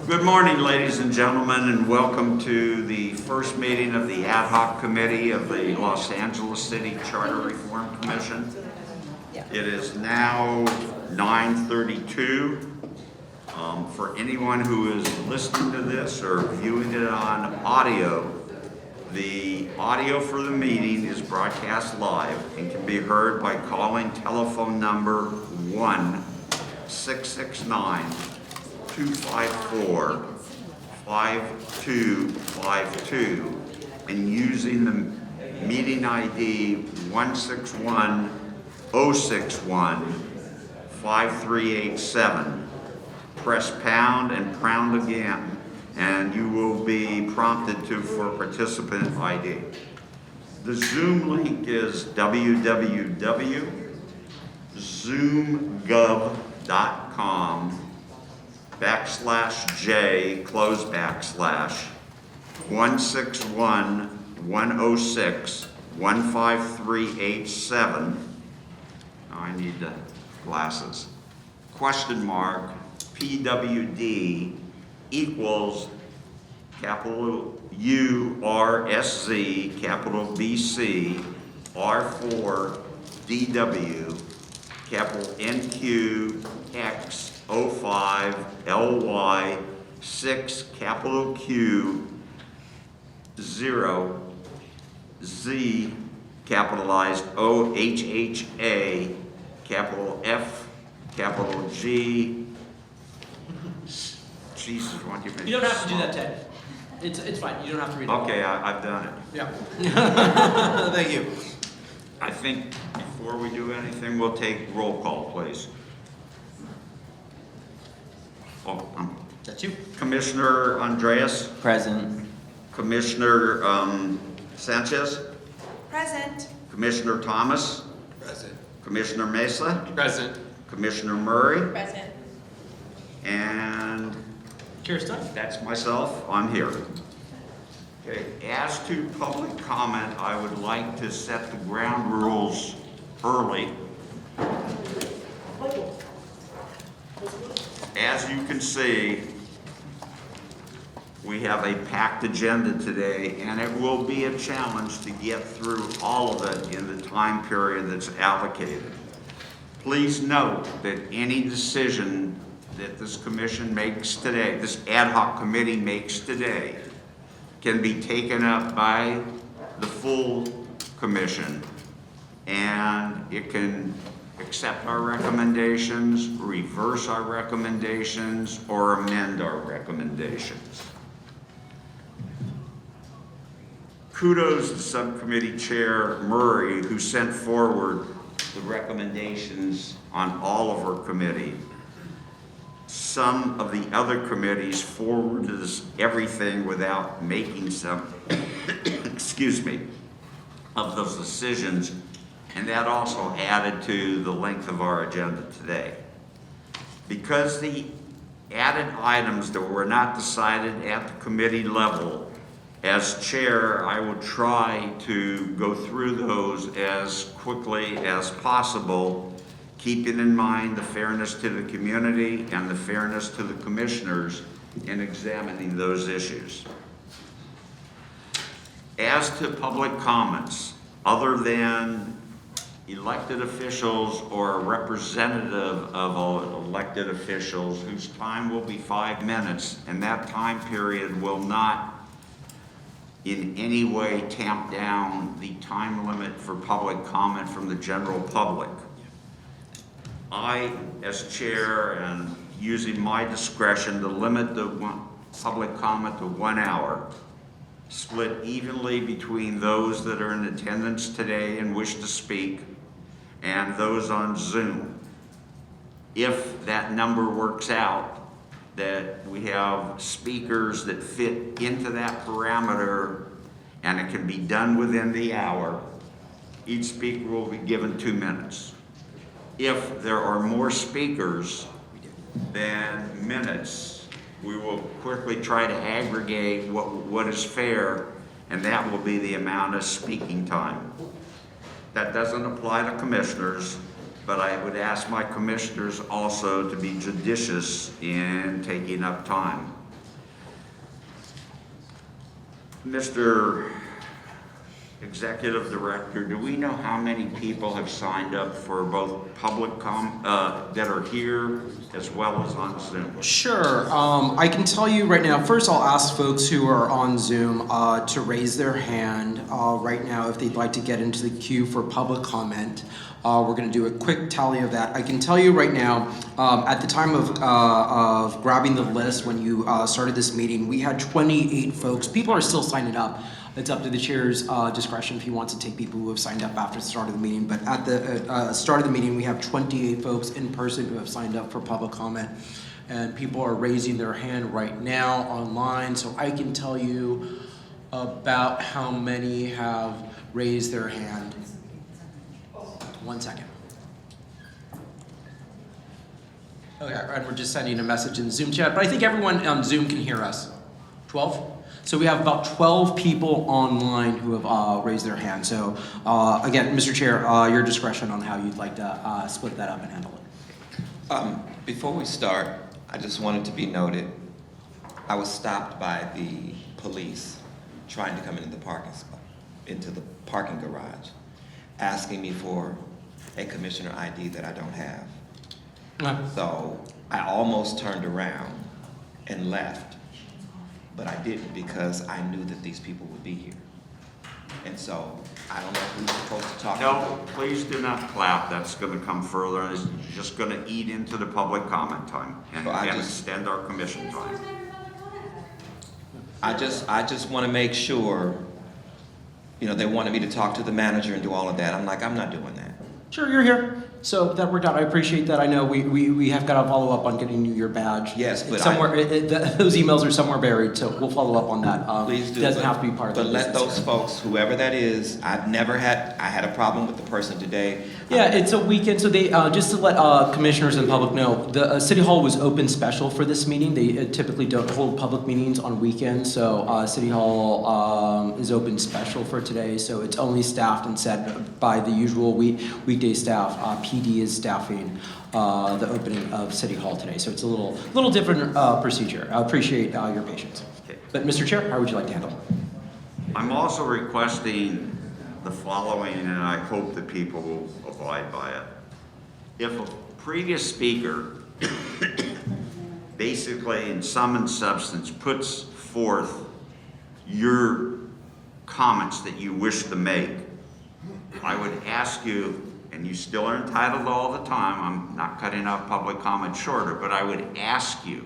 Good morning, ladies and gentlemen, and welcome to the first meeting of the Ad Hoc Committee of the Los Angeles City Charter Reform Commission. It is now 9:32. For anyone who is listening to this or viewing it on audio, the audio for the meeting is broadcast live and can be heard by calling telephone number 1-669-254-5252 and using the meeting ID 161-061-5387. Press pound and pound again, and you will be prompted for participant ID. The Zoom link is www.zoom.com/J/161-106-15387. I need the glasses. Question mark PWD equals capital URSZ, capital BC, R4 DW, capital NQX 05 LY 6, capital Q 0 Z, capitalized OHHA, capital F, capital G. Jesus, why don't you make You don't have to do that, Ted. It's fine. You don't have to read it. Okay, I've done it. Yeah. Thank you. I think before we do anything, we'll take roll call, please. Oh, That's you. Commissioner Andreas, Present. Commissioner Sanchez, Present. Commissioner Thomas, Present. Commissioner Mesa, Present. Commissioner Murray, Present. and Kirsten. that's myself. I'm here. Okay, as to public comment, I would like to set the ground rules early. As you can see, we have a packed agenda today, and it will be a challenge to get through all of it in the time period that's allocated. Please note that any decision that this commission makes today, this ad hoc committee makes today, can be taken up by the full commission, and it can accept our recommendations, reverse our recommendations, or amend our recommendations. Kudos to Subcommittee Chair Murray, who sent forward the recommendations on all of our committee. Some of the other committees forwarded everything without making some, excuse me, of those decisions, and that also added to the length of our agenda today. Because the added items that were not decided at the committee level, as chair, I will try to go through those as quickly as possible, keeping in mind the fairness to the community and the fairness to the commissioners in examining those issues. As to public comments, other than elected officials or a representative of elected officials whose time will be 5 minutes, and that time period will not in any way tamp down the time limit for public comment from the general public. I, as chair, and using my discretion to limit the public comment to 1 hour, split evenly between those that are in attendance today and wish to speak and those on Zoom. If that number works out, that we have speakers that fit into that parameter and it can be done within the hour, each speaker will be given 2 minutes. If there are more speakers than minutes, we will quickly try to aggregate what is fair, and that will be the amount of speaking time. That doesn't apply to commissioners, but I would ask my commissioners also to be judicious in taking up time. Mr. Executive Director, do we know how many people have signed up for both public that are here as well as on Zoom? Sure. I can tell you right now, first I'll ask folks who are on Zoom to raise their hand right now if they'd like to get into the queue for public comment. We're going to do a quick tally of that. I can tell you right now, at the time of grabbing the list when you started this meeting, we had 28 folks. People are still signing up. It's up to the chair's discretion if he wants to take people who have signed up after the start of the meeting. But at the start of the meeting, we have 28 folks in person who have signed up for public comment. And people are raising their hand right now online. So I can tell you about how many have raised their hand. 1 second. Okay, and we're just sending a message in the Zoom chat. But I think everyone on Zoom can hear us. 12? So we have about 12 people online who have raised their hand. So again, Mr. Chair, your discretion on how you'd like to split that up and handle it. Before we start, I just wanted to be noted, I was stopped by the police trying to come into the parking garage, asking me for a commissioner ID that I don't have. So I almost turned around and left. But I didn't because I knew that these people would be here. And so I don't know who's supposed to talk to. No, please do not clap. That's going to come further and it's just going to eat into the public comment time and So extend our commission time. I just want to make sure, you know, they wanted me to talk to the manager and do all of that. I'm like, I'm not doing that. Sure, you're here. So that worked out. I appreciate that. I know we have got to follow up on getting you your badge. Yes, but it's somewhere those emails are somewhere buried, so we'll follow up on that. Please do. It doesn't have to be part of the But let business those here. folks, whoever that is, I had a problem with the person today. Yeah, it's a weekend, so they just to let commissioners and the public know, the City Hall was open special for this meeting. They typically don't hold public meetings on weekends, so City Hall is open special for today. So it's only staffed and set by the usual weekday staff. PD is staffing the opening of City Hall today, so it's a little different procedure. I appreciate your patience. Okay. But Mr. Chair, how would you like to handle it? I'm also requesting the following, and I hope that people will abide by it. If a previous speaker basically in sum and substance puts forth your comments that you wish to make, I would ask you, and you still are entitled all the time, I'm not cutting off public comment shorter, but I would ask you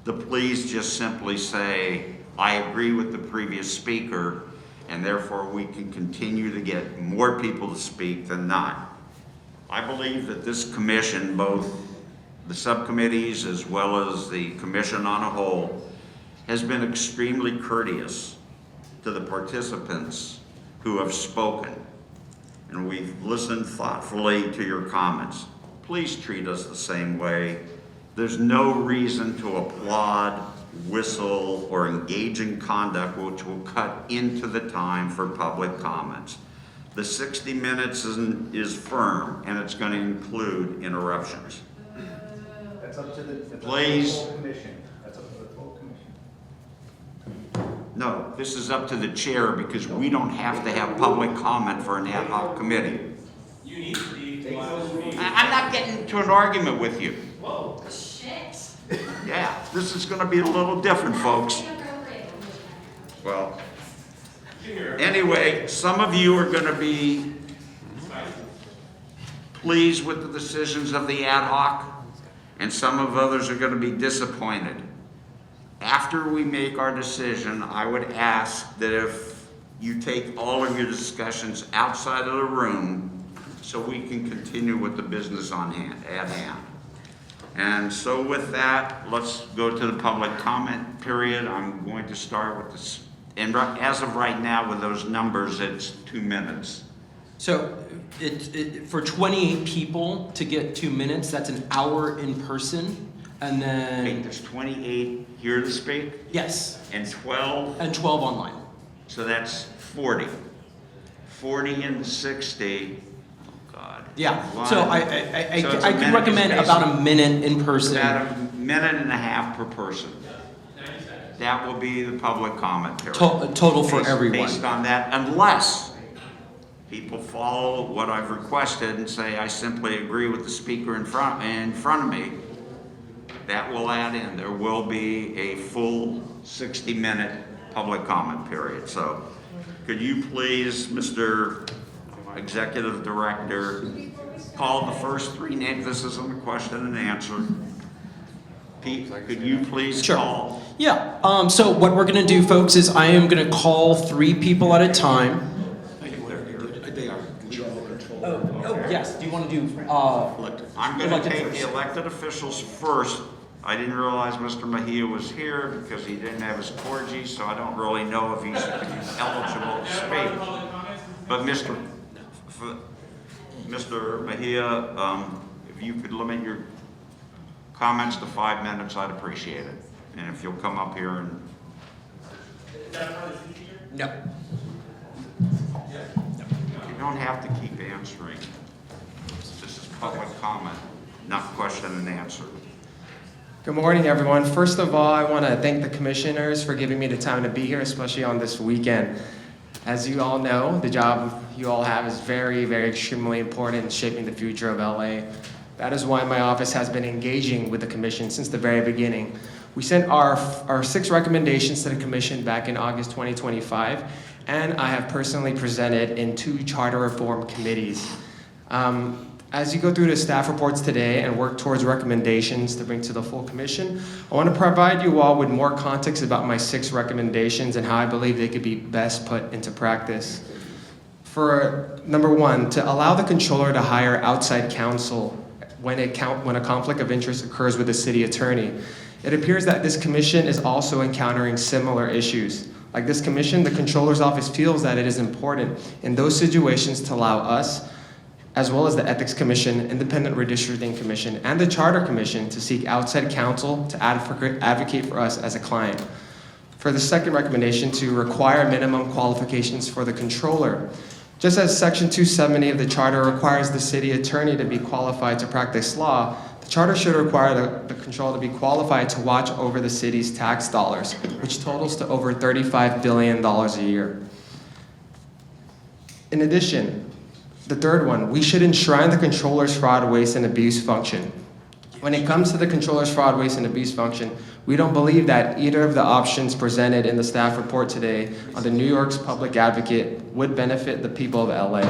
to please just simply say, I agree with the previous speaker, and therefore we can continue to get more people to speak than not. I believe that this commission, both the subcommittees as well as the commission on a whole, has been extremely courteous to the participants who have spoken. And we've listened thoughtfully to your comments. Please treat us the same way. There's no reason to applaud, whistle, or engage in conduct which will cut into the time for public comments. The 60 minutes is firm, and it's going to include interruptions. That's up to the Please. full commission. That's up to the full commission. No, this is up to the chair because we don't have to have public comment for an ad hoc committee. You need to be. I'm not getting into an argument with you. Whoa. Shit. Yeah, this is going to be a little different, folks. Well, anyway, some of you are going to be pleased with the decisions of the ad hoc, and some of others are going to be disappointed. After we make our decision, I would ask that if you take all of your discussions outside of the room so we can continue with the business at hand. And so with that, let's go to the public comment period. I'm going to start with this, and as of right now with those numbers, it's 2 minutes. So for 28 people to get 2 minutes, that's an hour in person, and Wait, then, there's 28 here to speak yes, and 12, and 12 online. so that's 40. 40 and 60, oh God. Yeah, One. so So it's a I can minute, recommend it's about a minute in person. About a minute and a half per person. 90 seconds. That will be the public comment period. Total for Based- everyone. Based on that, unless people follow what I've requested and say, I simply agree with the speaker in front of me, that will add in. There will be a full 60-minute public comment period. So could you please, Mr. Executive Director, call the first three names? This isn't a question and answer. Pete, could you please Sure. call? Yeah, so what we're gonna do, folks, is I am gonna call 3 people at a time. They are. Oh, yes, do you wanna do, I'm going to Elected take first. the elected officials first. I didn't realize Mr. Mejia was here because he didn't have his corgi, so I don't really know if he's eligible to speak. Public comments? But Mr. Mejia, if you could limit your comments to 5 minutes, I'd appreciate it. And if you'll come up here and, Is that part of the procedure? no. you don't have to keep answering. This is public comment, not question and answer. Good morning, everyone. First of all, I want to thank the commissioners for giving me the time to be here, especially on this weekend. As you all know, the job you all have is very, very extremely important in shaping the future of LA. That is why my office has been engaging with the commission since the very beginning. We sent our 6 recommendations to the commission back in August 2025, and I have personally presented in 2 charter reform committees. As you go through the staff reports today and work towards recommendations to bring to the full commission, I want to provide you all with more context about my 6 recommendations and how I believe they could be best put into practice. For number 1, to allow the controller to hire outside counsel when a conflict of interest occurs with the city attorney. It appears that this commission is also encountering similar issues. Like this commission, the controller's office feels that it is important in those situations to allow us, as well as the Ethics Commission, Independent Redistricting Commission, and the Charter Commission to seek outside counsel to advocate for us as a client. For the second recommendation, to require minimum qualifications for the controller. Just as Section 270 of the Charter requires the city attorney to be qualified to practice law, the Charter should require the controller to be qualified to watch over the city's tax dollars, which totals to over $35 billion a year. In addition, the third one, we should enshrine the controller's fraud, waste, and abuse function. When it comes to the controller's fraud, waste, and abuse function, we don't believe that either of the options presented in the staff report today on the New York's public advocate would benefit the people of LA.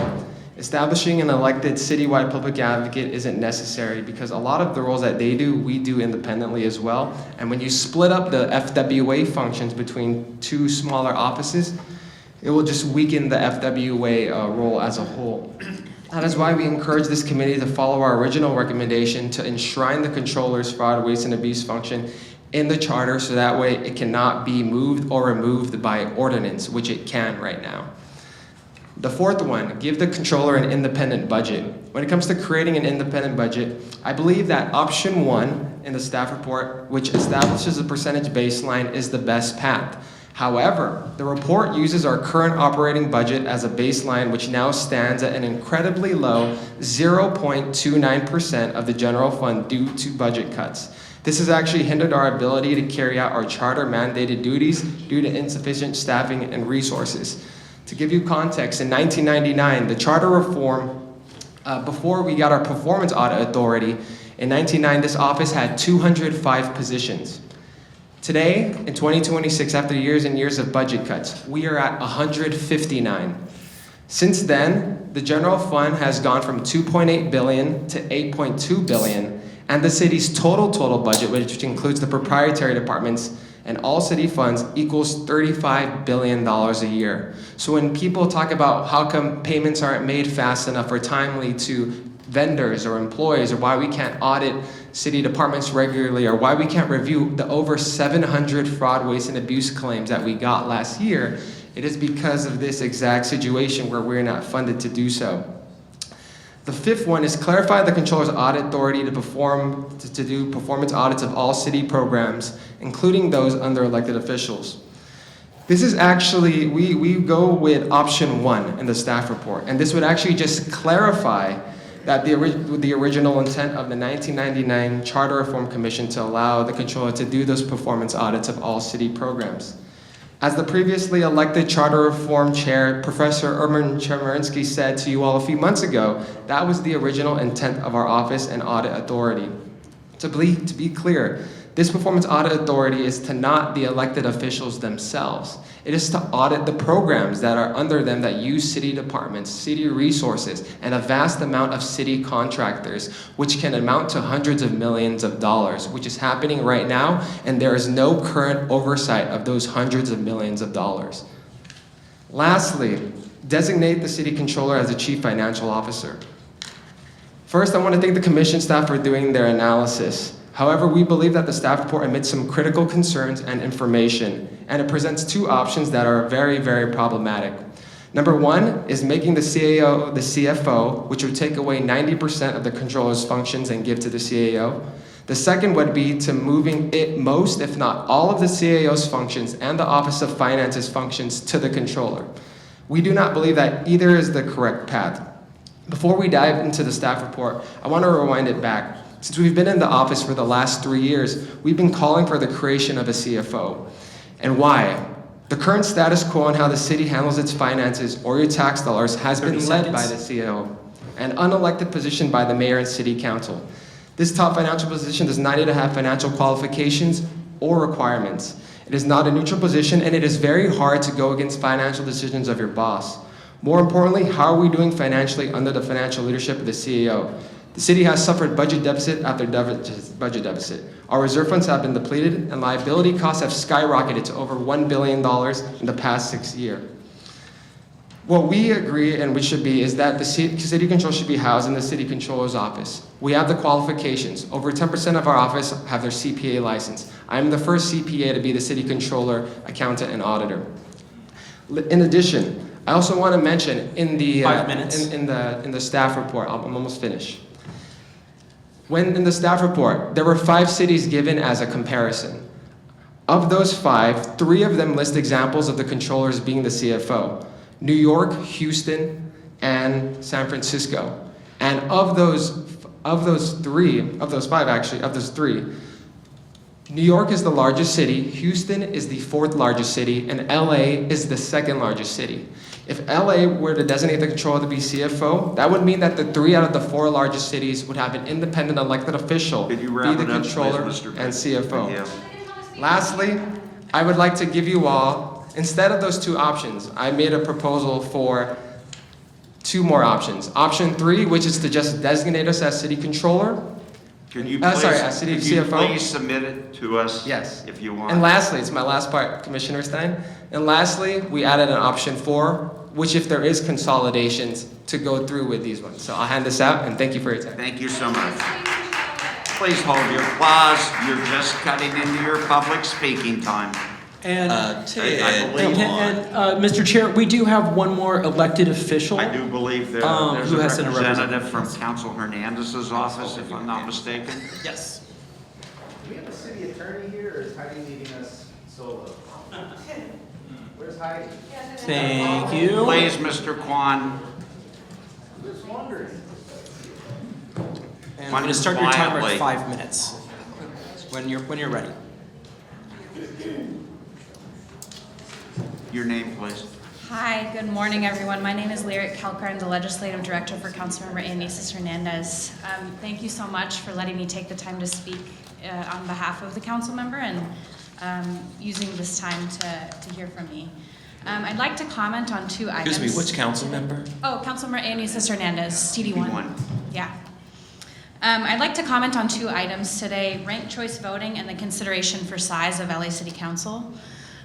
Establishing an elected citywide public advocate isn't necessary because a lot of the roles that they do, we do independently as well. And when you split up the FWA functions between 2 smaller offices, it will just weaken the FWA role as a whole. That is why we encourage this committee to follow our original recommendation to enshrine the controller's fraud, waste, and abuse function in the charter so that way it cannot be moved or removed by ordinance, which it can right now. The fourth one, give the controller an independent budget. When it comes to creating an independent budget, I believe that option 1 in the staff report, which establishes a percentage baseline, is the best path. However, the report uses our current operating budget as a baseline, which now stands at an incredibly low 0.29% of the general fund due to budget cuts. This has actually hindered our ability to carry out our charter mandated duties due to insufficient staffing and resources. To give you context, in 1999, the charter reform, before we got our performance audit authority, in 1999, this office had 205 positions. Today, in 2026, after years and years of budget cuts, we are at 159. Since then, the general fund has gone from $2.8 billion to $8.2 billion, and the city's total budget, which includes the proprietary departments and all city funds, equals $35 billion a year. So when people talk about how come payments aren't made fast enough or timely to vendors or employees, or why we can't audit city departments regularly, or why we can't review the over 700 fraud, waste, and abuse claims that we got last year, it is because of this exact situation where we're not funded to do so. The fifth one is clarify the controller's audit authority to do performance audits of all city programs, including those under elected officials. This is actually, we go with option 1 in the staff report, and this would actually just clarify that the original intent of the 1999 Charter Reform Commission to allow the controller to do those performance audits of all city programs. As the previously elected Charter Reform Chair, Professor Erman Chemerinsky, said to you all a few months ago, that was the original intent of our office and audit authority. To be clear, this performance audit authority is to not the elected officials themselves. It is to audit the programs that are under them that use city departments, city resources, and a vast amount of city contractors, which can amount to hundreds of millions of dollars, which is happening right now, and there is no current oversight of those hundreds of millions of dollars. Lastly, designate the city controller as the chief financial officer. First, I want to thank the commission staff for doing their analysis. However, we believe that the staff report omits some critical concerns and information, and it presents two options that are very, very problematic. Number one is making the CAO the CFO, which would take away 90% of the controller's functions and give to the CAO. The second would be to moving most, if not all, of the CAO's functions and the Office of Finance's functions to the controller. We do not believe that either is the correct path. Before we dive into the staff report, I want to rewind it back. Since we've been in the office for the last 3 years, we've been calling for the creation of a CFO. And why? The current status quo on how the city handles its finances or your tax dollars has been led by the CEO, an unelected position by the mayor and city council. This top financial position does not need to have financial qualifications or requirements. It is not a neutral position, and it is very hard to go against financial decisions of your boss. More importantly, how are we doing financially under the financial leadership of the CEO? The city has suffered budget deficit after budget deficit. Our reserve funds have been depleted, and liability costs have skyrocketed to over $1 billion in the past 6 years. What we agree and we should be is that the city control should be housed in the city controller's office. We have the qualifications. Over 10% of our office have their CPA license. I'm the first CPA to be the city controller, accountant, and auditor. In addition, I also want to mention in the 5 minutes. In the staff report, I'm almost finished. When in the staff report, there were 5 cities given as a comparison. Of those 5, 3 of them list examples of the controllers being the CFO: New York, Houston, and San Francisco. And of those 3, New York is the largest city, Houston is the 4th largest city, and LA is the 2nd largest city. If LA were to designate the controller to be CFO, that would mean that the 3 out of the 4 largest cities would have an independent elected official be Could you wrap the it up, please, controller Mr. and CFO. Yeah. Lastly, I would like to give you all, instead of those 2 options, I made a proposal for 2 more options. Option 3, which is to just designate us as city controller. Can you as city CFO. please submit it to us? Yes. If you want. And lastly, it's my last part, Commissioner Stein. And lastly, we added an option 4, which if there is consolidations, to go through with these ones. So I'll hand this out, and thank you for your time. Thank you so much. Please hold your applause. You're just cutting into your public speaking time. And, Ted, I believe- Mr. Chair, we do have one more elected official. I do believe there's Who a has sent a representative from Council Hernandez's office, if I'm not mistaken. Yes. Do we have a city attorney here, or is Heidi leaving us solo? Where's Heidi? Thank you. Please, Mr. Kwan. Just wondering. And I'm going to start your timer Quietly. at 5 minutes. When you're ready. Your name, please. Hi, good morning, everyone. My name is Kelkar. I'm the Legislative Director for Councilmember Eunisses Hernandez. Thank you so much for letting me take the time to speak on behalf of the council member and using this time to hear from me. I'd like to comment on 2 items. Excuse me, which council member? Oh, Councilmember Eunisses Hernandez, CD1. CD1. Yeah. I'd like to comment on 2 items today: ranked choice voting and the consideration for size of LA City Council.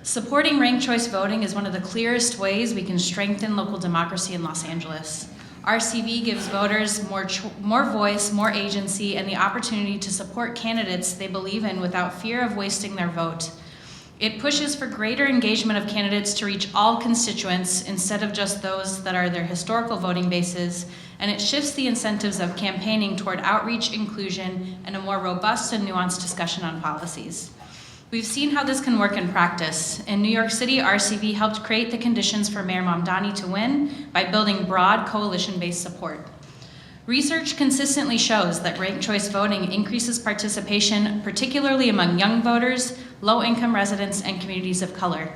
Supporting ranked choice voting is one of the clearest ways we can strengthen local democracy in Los Angeles. RCV gives voters more voice, more agency, and the opportunity to support candidates they believe in without fear of wasting their vote. It pushes for greater engagement of candidates to reach all constituents instead of just those that are their historical voting bases, and it shifts the incentives of campaigning toward outreach, inclusion, and a more robust and nuanced discussion on policies. We've seen how this can work in practice. In New York City, RCV helped create the conditions for Mayor Mamdani to win by building broad coalition-based support. Research consistently shows that ranked choice voting increases participation, particularly among young voters, low-income residents, and communities of color.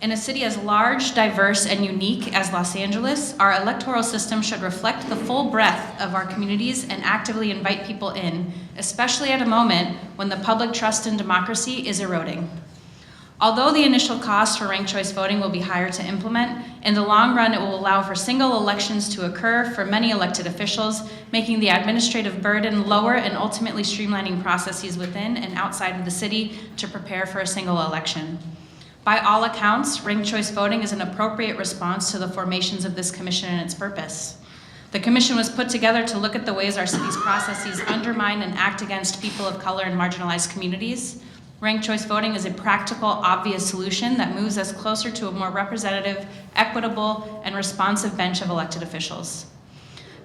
In a city as large, diverse, and unique as Los Angeles, our electoral system should reflect the full breadth of our communities and actively invite people in, especially at a moment when the public trust in democracy is eroding. Although the initial cost for ranked choice voting will be higher to implement, in the long run it will allow for single elections to occur for many elected officials, making the administrative burden lower and ultimately streamlining processes within and outside of the city to prepare for a single election. By all accounts, ranked choice voting is an appropriate response to the formations of this commission and its purpose. The commission was put together to look at the ways our city's processes undermine and act against people of color and marginalized communities. Ranked choice voting is a practical, obvious solution that moves us closer to a more representative, equitable, and responsive bench of elected officials.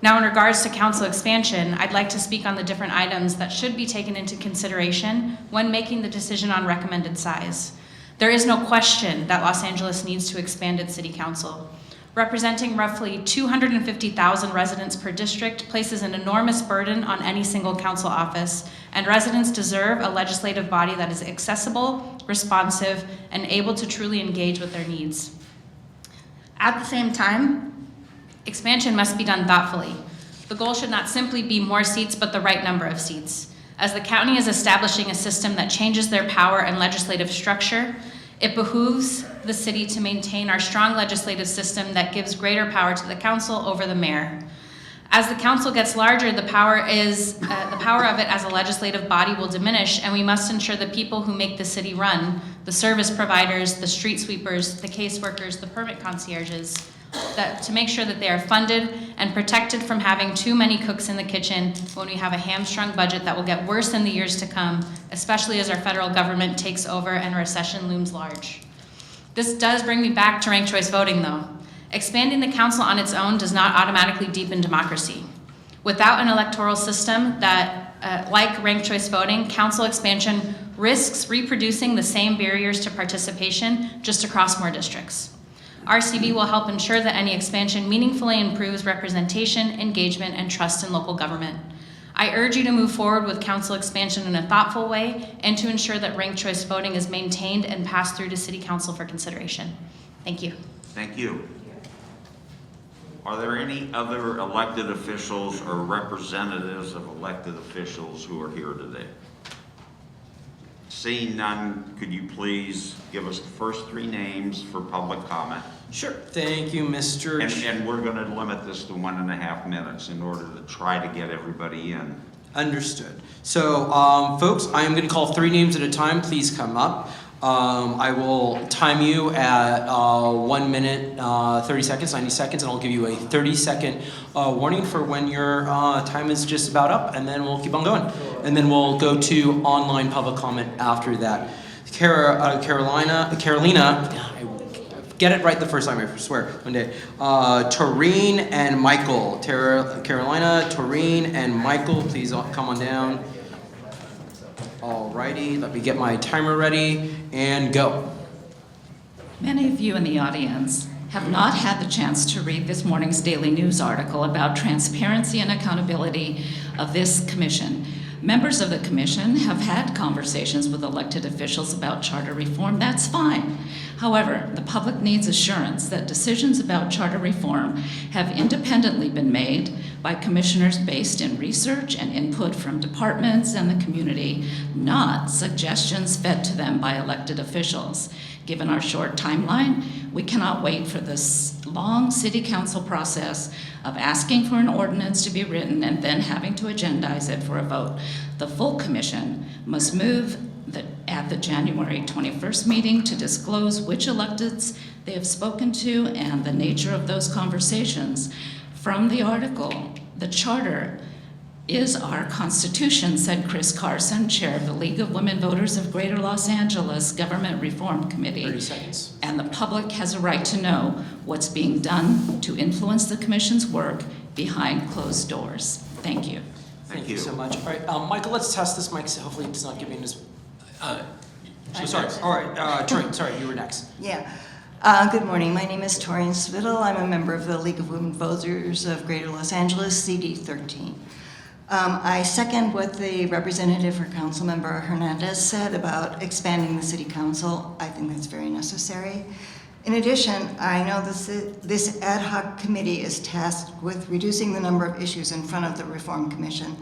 Now, in regards to council expansion, I'd like to speak on the different items that should be taken into consideration when making the decision on recommended size. There is no question that Los Angeles needs to expand its city council. Representing roughly 250,000 residents per district places an enormous burden on any single council office, and residents deserve a legislative body that is accessible, responsive, and able to truly engage with their needs. At the same time, expansion must be done thoughtfully. The goal should not simply be more seats, but the right number of seats. As the county is establishing a system that changes their power and legislative structure, it behooves the city to maintain our strong legislative system that gives greater power to the council over the mayor. As the council gets larger, the power of it as a legislative body will diminish, and we must ensure the people who make the city run, the service providers, the street sweepers, the caseworkers, the permit concierges, to make sure that they are funded and protected from having too many cooks in the kitchen when we have a hamstrung budget that will get worse in the years to come, especially as our federal government takes over and a recession looms large. This does bring me back to ranked choice voting, though. Expanding the council on its own does not automatically deepen democracy. Without an electoral system that, like ranked choice voting, council expansion risks reproducing the same barriers to participation just across more districts. RCV will help ensure that any expansion meaningfully improves representation, engagement, and trust in local government. I urge you to move forward with council expansion in a thoughtful way and to ensure that ranked choice voting is maintained and passed through to City Council for consideration. Thank you. Thank you. Are there any other elected officials or representatives of elected officials who are here today? Seeing none, could you please give us the first three names for public comment? Sure. Thank you, Mr. And we're going to limit this to 1.5 minutes in order to try to get everybody in. Understood. So, folks, I am going to call three names at a time. Please come up. I will time you at 1 minute, 30 seconds, 90 seconds, and I'll give you a 30-second warning for when your time is just about up, and then we'll keep on going. And then we'll go to online public comment after that. Carolina, get it right the first time, I swear, one day. Taurine and Michael. Carolina, Taurine, and Michael, please come on down. Alrighty, let me get my timer ready and go. Many of you in the audience have not had the chance to read this morning's Daily News article about transparency and accountability of this commission. Members of the commission have had conversations with elected officials about charter reform. That's fine. However, the public needs assurance that decisions about charter reform have independently been made by commissioners based in research and input from departments and the community, not suggestions fed to them by elected officials. Given our short timeline, we cannot wait for this long city council process of asking for an ordinance to be written and then having to agendize it for a vote. The full commission must move at the January 21st meeting to disclose which electeds they have spoken to and the nature of those conversations. From the article, the charter is our Constitution, said Chris Carson, chair of the League of Women Voters of Greater Los Angeles Government Reform Committee. 30 seconds. And the public has a right to know what's being done to influence the commission's work behind closed doors. Thank you. Thank you so much. All right, Michael, let's test this mic, so hopefully it does not give me this. Sorry. All right, Troy, sorry, you were next. Yeah. Good morning. My name is Torian Svittle. I'm a member of the League of Women Voters of Greater Los Angeles, CD 13. I second what the representative for Councilmember Hernandez said about expanding the city council. I think that's very necessary. In addition, I know this ad hoc committee is tasked with reducing the number of issues in front of the Reform Commission,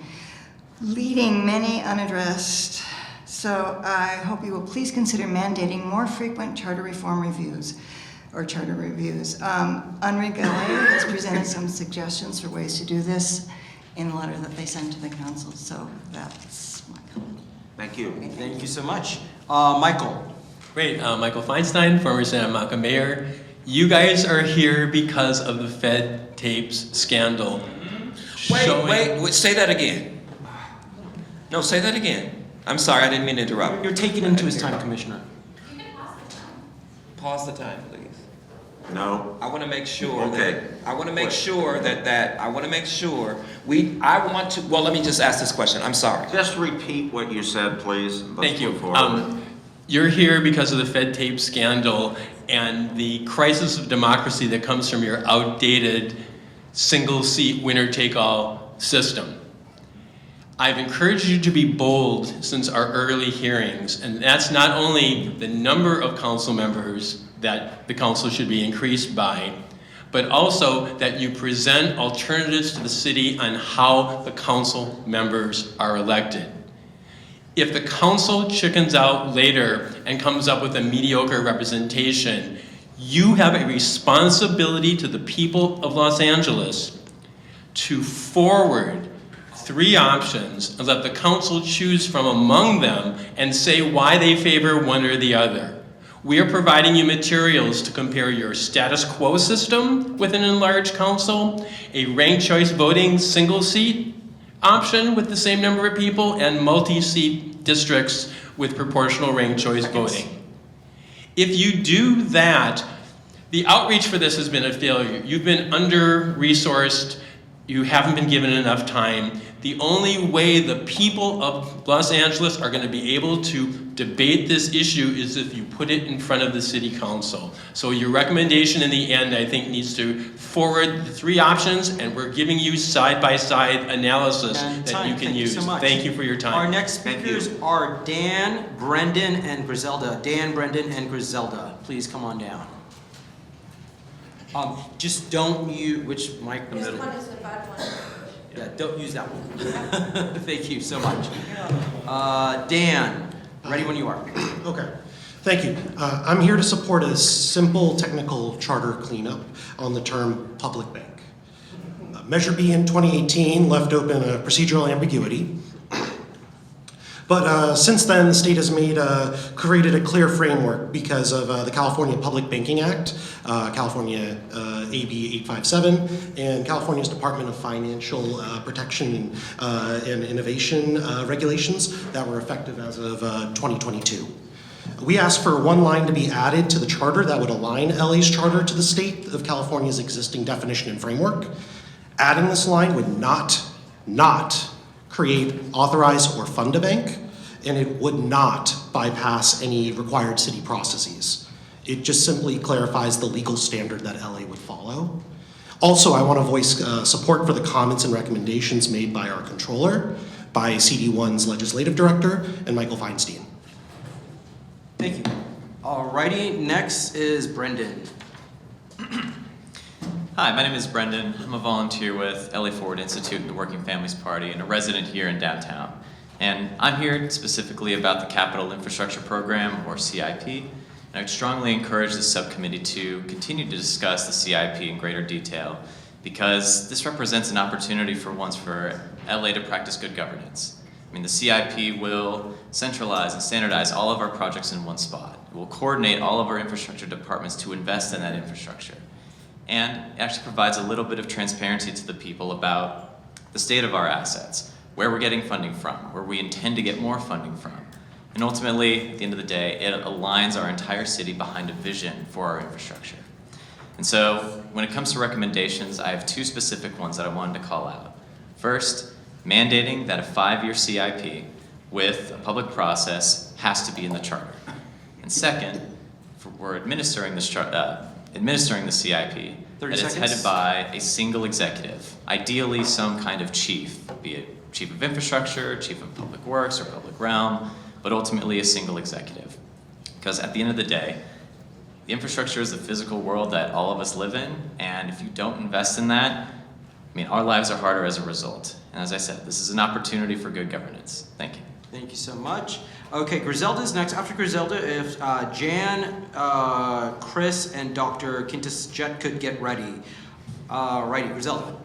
leaving many unaddressed. So I hope you will please consider mandating more frequent charter reform reviews or charter reviews. Unrig LA has presented some suggestions for ways to do this in a letter that they sent to the council. So that's my comment. Thank you. Thank you so much. Michael. Great, Michael Feinstein, former Santa Monica mayor. You guys are here because of the Fed tapes scandal. Wait, say that again. No, say that again. I'm sorry, I didn't mean to interrupt. You're taking into his time, Commissioner. Pause the time, please. No? I want to make sure Okay. I want to make sure well, let me just ask this question. I'm sorry. Just repeat what you said, please. Let's Thank you. move forward. You're here because of the Fed tape scandal and the crisis of democracy that comes from your outdated single-seat winner-take-all system. I've encouraged you to be bold since our early hearings, and that's not only the number of council members that the council should be increased by, but also that you present alternatives to the city on how the council members are elected. If the council chickens out later and comes up with a mediocre representation, you have a responsibility to the people of Los Angeles to forward 3 options and let the council choose from among them and say why they favor one or the other. We are providing you materials to compare your status quo system with an enlarged council, a ranked choice voting single seat option with the same number of people, and multi-seat districts with proportional ranked choice voting. If you do that, the outreach for this has been a failure. You've been under-resourced, you haven't been given enough time. The only way the people of Los Angeles are going to be able to debate this issue is if you put it in front of the city council. So your recommendation in the end, I think, needs to forward the 3 options, and we're giving you side-by-side analysis that you can use. Thank you for your time. Our next speakers are Dan, Brendan, and Griselda. Dan, Brendan, and Griselda. Please come on down. Just don't use, which mic in the middle? This one is the bad one. Yeah, don't use that one. Thank you so much. Dan, ready when you are. Okay, thank you. I'm here to support a simple technical charter cleanup on the term public bank. Measure B in 2018 left open a procedural ambiguity. But since then, the state has created a clear framework because of the California Public Banking Act, California AB 857, and California's Department of Financial Protection and Innovation regulations that were effective as of 2022. We asked for one line to be added to the charter that would align LA's charter to the state of California's existing definition and framework. Adding this line would not create, authorize, or fund a bank, and it would not bypass any required city processes. It just simply clarifies the legal standard that LA would follow. Also, I want to voice support for the comments and recommendations made by our controller, by CD1's legislative director, and Michael Feinstein. Thank you. Alrighty, next is Brendan. Hi, my name is Brendan. I'm a volunteer with LA Forward Institute and the Working Families Party and a resident here in downtown. And I'm here specifically about the Capital Infrastructure Program, or CIP. And I'd strongly encourage the subcommittee to continue to discuss the CIP in greater detail because this represents an opportunity for once for LA to practice good governance. I mean, the CIP will centralize and standardize all of our projects in one spot. It will coordinate all of our infrastructure departments to invest in that infrastructure. And it actually provides a little bit of transparency to the people about the state of our assets, where we're getting funding from, where we intend to get more funding from. And ultimately, at the end of the day, it aligns our entire city behind a vision for our infrastructure. And so, when it comes to recommendations, I have 2 specific ones that I wanted to call out. First, mandating that a 5-year CIP with a public process has to be in the charter. And second, we're administering this administering the CIP, 30 that it's seconds. headed by a single executive, ideally some kind of chief, be it chief of infrastructure, chief of public works, or public realm, but ultimately a single executive. Because at the end of the day, the infrastructure is the physical world that all of us live in, and if you don't invest in that, I mean, our lives are harder as a result. And as I said, this is an opportunity for good governance. Thank you. Thank you so much. Okay, Griselda's next. After Griselda, if Jan, Chris, and Dr. Quintus Jet could get ready. Righty, Griselda.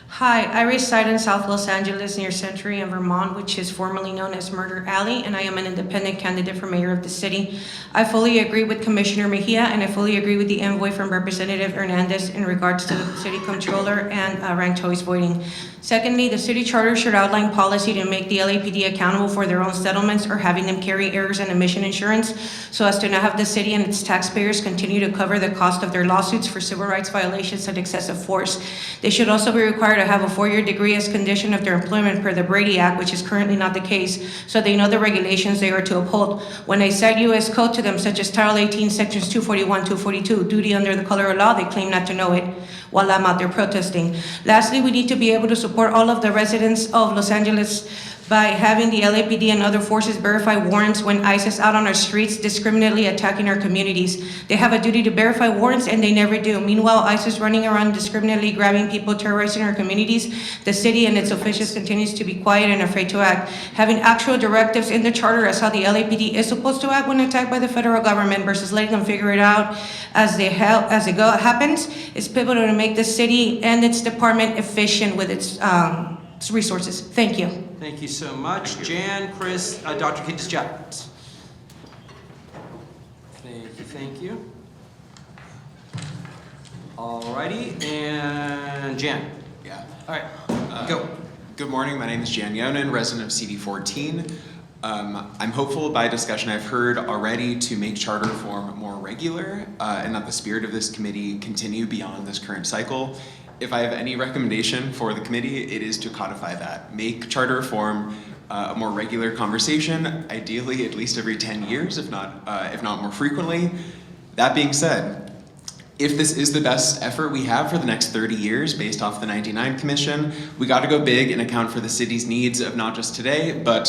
Hi, I reside in South Los Angeles near Century in Vermont, which is formerly known as Murder Alley, and I am an independent candidate for mayor of the city. I fully agree with Commissioner Mejia, and I fully agree with the envoy from Representative Hernandez in regards to the city controller and ranked choice voting. Secondly, the city charter should outline policy to make the LAPD accountable for their own settlements or having them carry errors and emission insurance so as to not have the city and its taxpayers continue to cover the cost of their lawsuits for civil rights violations and excessive force. They should also be required to have a 4-year degree as condition of their employment per the Brady Act, which is currently not the case, so they know the regulations they are to uphold. When they cite U.S. code to them, such as Title 18, Sections 241, 242, duty under the color of law, they claim not to know it while I'm out there protesting. Lastly, we need to be able to support all of the residents of Los Angeles by having the LAPD and other forces verify warrants when ICE is out on our streets discriminately attacking our communities. They have a duty to verify warrants and they never do. Meanwhile, ICE is running around discriminately grabbing people, terrorizing our communities. The city and its officials continues to be quiet and afraid to act. Having actual directives in the charter as how the LAPD is supposed to act when attacked by the federal government versus letting them figure it out as it happens is pivotal to make the city and its department efficient with its resources. Thank you. Thank you so much. Jan, Chris, Dr. Quintus Jet. Thank you. Alrighty, and Jan. Yeah. All right, go. Good morning, my name is Jan Yonan, resident of CD14. I'm hopeful by discussion I've heard already to make charter reform more regular and that the spirit of this committee continue beyond this current cycle. If I have any recommendation for the committee, it is to codify that. Make charter reform a more regular conversation, ideally at least every 10 years, if not more frequently. That being said, if this is the best effort we have for the next 30 years based off the 99 Commission, we gotta go big and account for the city's needs of not just today, but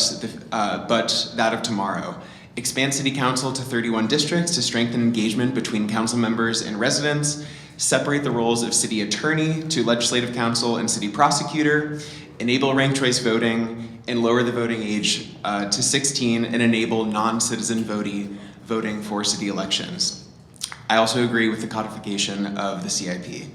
that of tomorrow. Expand City Council to 31 districts to strengthen engagement between council members and residents. Separate the roles of city attorney to legislative council and city prosecutor, enable ranked choice voting, and lower the voting age to 16 and enable non-citizen voting for city elections. I also agree with the codification of the CIP.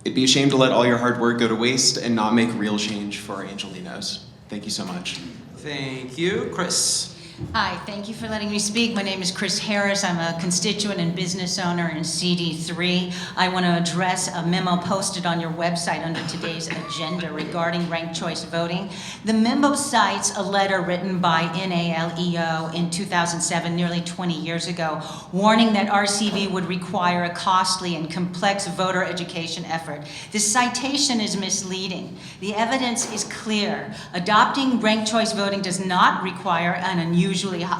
It'd be a shame to let all your hard work go to waste and not make real change for our Angelinos. Thank you so much. Thank you. Chris. Hi, thank you for letting me speak. My name is Chris Harris. I'm a constituent and business owner in CD3. I want to address a memo posted on your website under today's agenda regarding ranked choice voting. The memo cites a letter written by NALEO in 2007, nearly 20 years ago, warning that RCV would require a costly and complex voter education effort. This citation is misleading. The evidence is clear. Adopting ranked choice voting does not require an unusually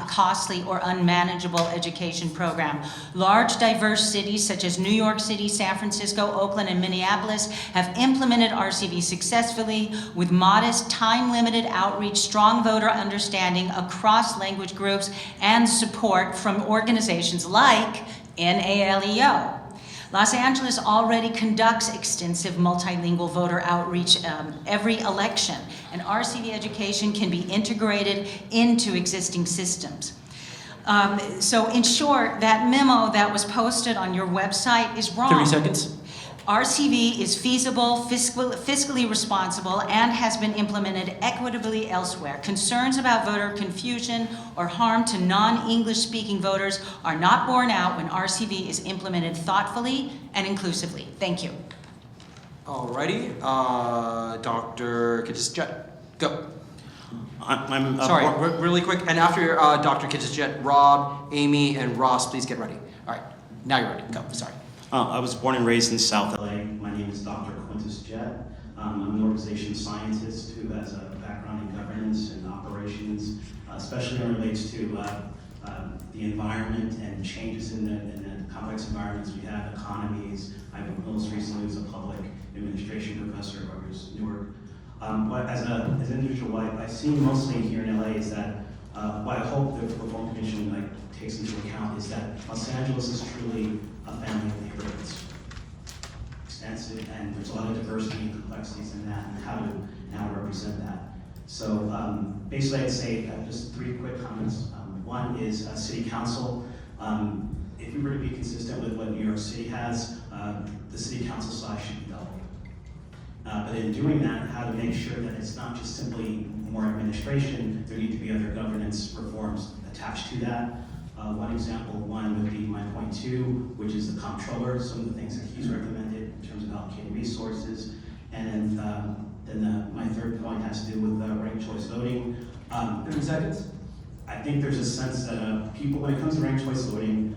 costly or unmanageable education program. Large, diverse cities such as New York City, San Francisco, Oakland, and Minneapolis have implemented RCV successfully with modest, time-limited outreach, strong voter understanding across language groups, and support from organizations like NALEO. Los Angeles already conducts extensive multilingual voter outreach every election, and RCV education can be integrated into existing systems. So in short, that memo that was posted on your website is wrong. 30 seconds. RCV is feasible, fiscally responsible, and has been implemented equitably elsewhere. Concerns about voter confusion or harm to non-English speaking voters are not borne out when RCV is implemented thoughtfully and inclusively. Thank you. Alrighty, Dr. Quintus Jet, go. I'm Sorry, really quick, and after Dr. Quintus Jet, Rob, Amy, and Ross, please get ready. All right, now you're ready, go, sorry. I was born and raised in South LA. My name is Dr. Quintus Jet. I'm an organization scientist who has a background in governance and operations, especially when it relates to the environment and changes in the complex environments we have, economies. I most recently was a public administration professor at Rutgers, Newark. But as an individual white, I've seen mostly here in LA is that what I hope the Reform Commission takes into account is that Los Angeles is truly a family of neighborhoods. Extensive, and there's a lot of diversity and complexities in that, and how to represent that. So basically I'd say just 3 quick comments. One is City Council. If we were to be consistent with what New York City has, the City Council size should be doubled. But in doing that, how to make sure that it's not just simply more administration, there need to be other governance reforms attached to that. One example, would be my point 2, which is the comptroller, some of the things that he's recommended in terms of allocating resources. And then my 3rd point has to do with ranked choice voting. 30 seconds. I think there's a sense that people, when it comes to ranked choice voting,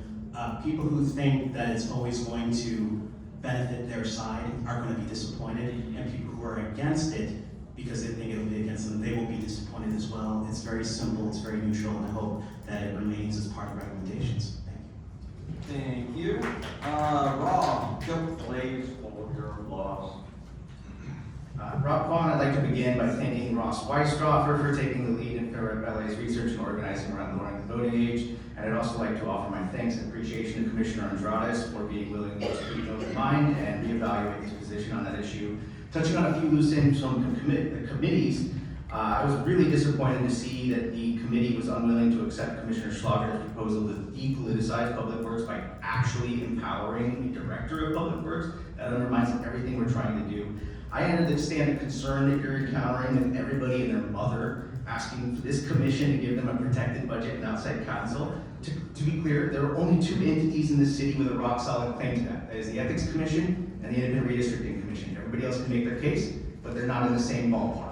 people who think that it's always going to benefit their side are going to be disappointed, and people who are against it because they think it'll be against them, they will be disappointed as well. It's very simple, it's very neutral, and I hope that it remains as part of recommendations. Thank you. Rob, please hold your applause. Rob Vaughn, I'd like to begin by thanking Ross Weistroffer for taking the lead in LA's research and organizing around lowering the voting age. And I'd also like to offer my thanks and appreciation to Commissioner Andrades for being willing to keep an open mind and reevaluate his position on that issue. Touching on a few loose ends from the committees, I was really disappointed to see that the committee was unwilling to accept Commissioner Schlager's proposal to depoliticize public works by actually empowering the director of public works. That undermines everything we're trying to do. I understand the concern that you're encountering with everybody and their mother asking for this commission to give them a protected budget and outside counsel. To be clear, there are only 2 entities in the city with a rock-solid claim to that. That is the Ethics Commission and the Independent Redistricting Commission. Everybody else can make their case, but they're not in the same ballpark.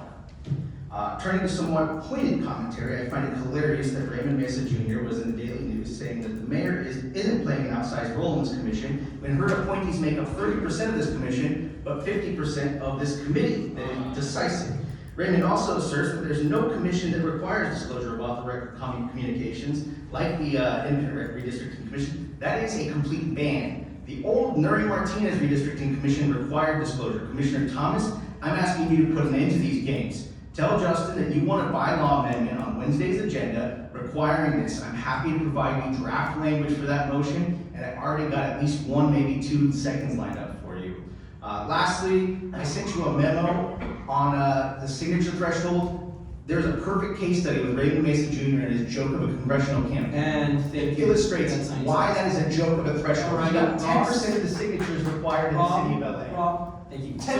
Turning to somewhat pointed commentary, I find it hilarious that Raymond Mesa Jr. was in the Daily News saying that the mayor isn't playing an outsized role in this commission when her appointees make up 30% of this commission, but 50% of this committee that is decisive. Raymond also asserts that there's no commission that requires disclosure of off-the-record communications, like the Independent Redistricting Commission. That is a complete ban. The old Nuri Martinez Redistricting Commission required disclosure. Commissioner Thomas, I'm asking you to put an end to these games. Tell Justin that you want a bylaw amendment on Wednesday's agenda requiring this. I'm happy to provide you draft language for that motion, and I've already got at least 1, maybe 2 seconds lined up for you. Lastly, I sent you a memo on the signature threshold. There's a perfect case study with Raymond Mesa Jr. and his joke of a congressional campaign. And it illustrates why that is a joke of a threshold. You got 10% of the signatures required in the city of LA. Rob, thank you. 10%.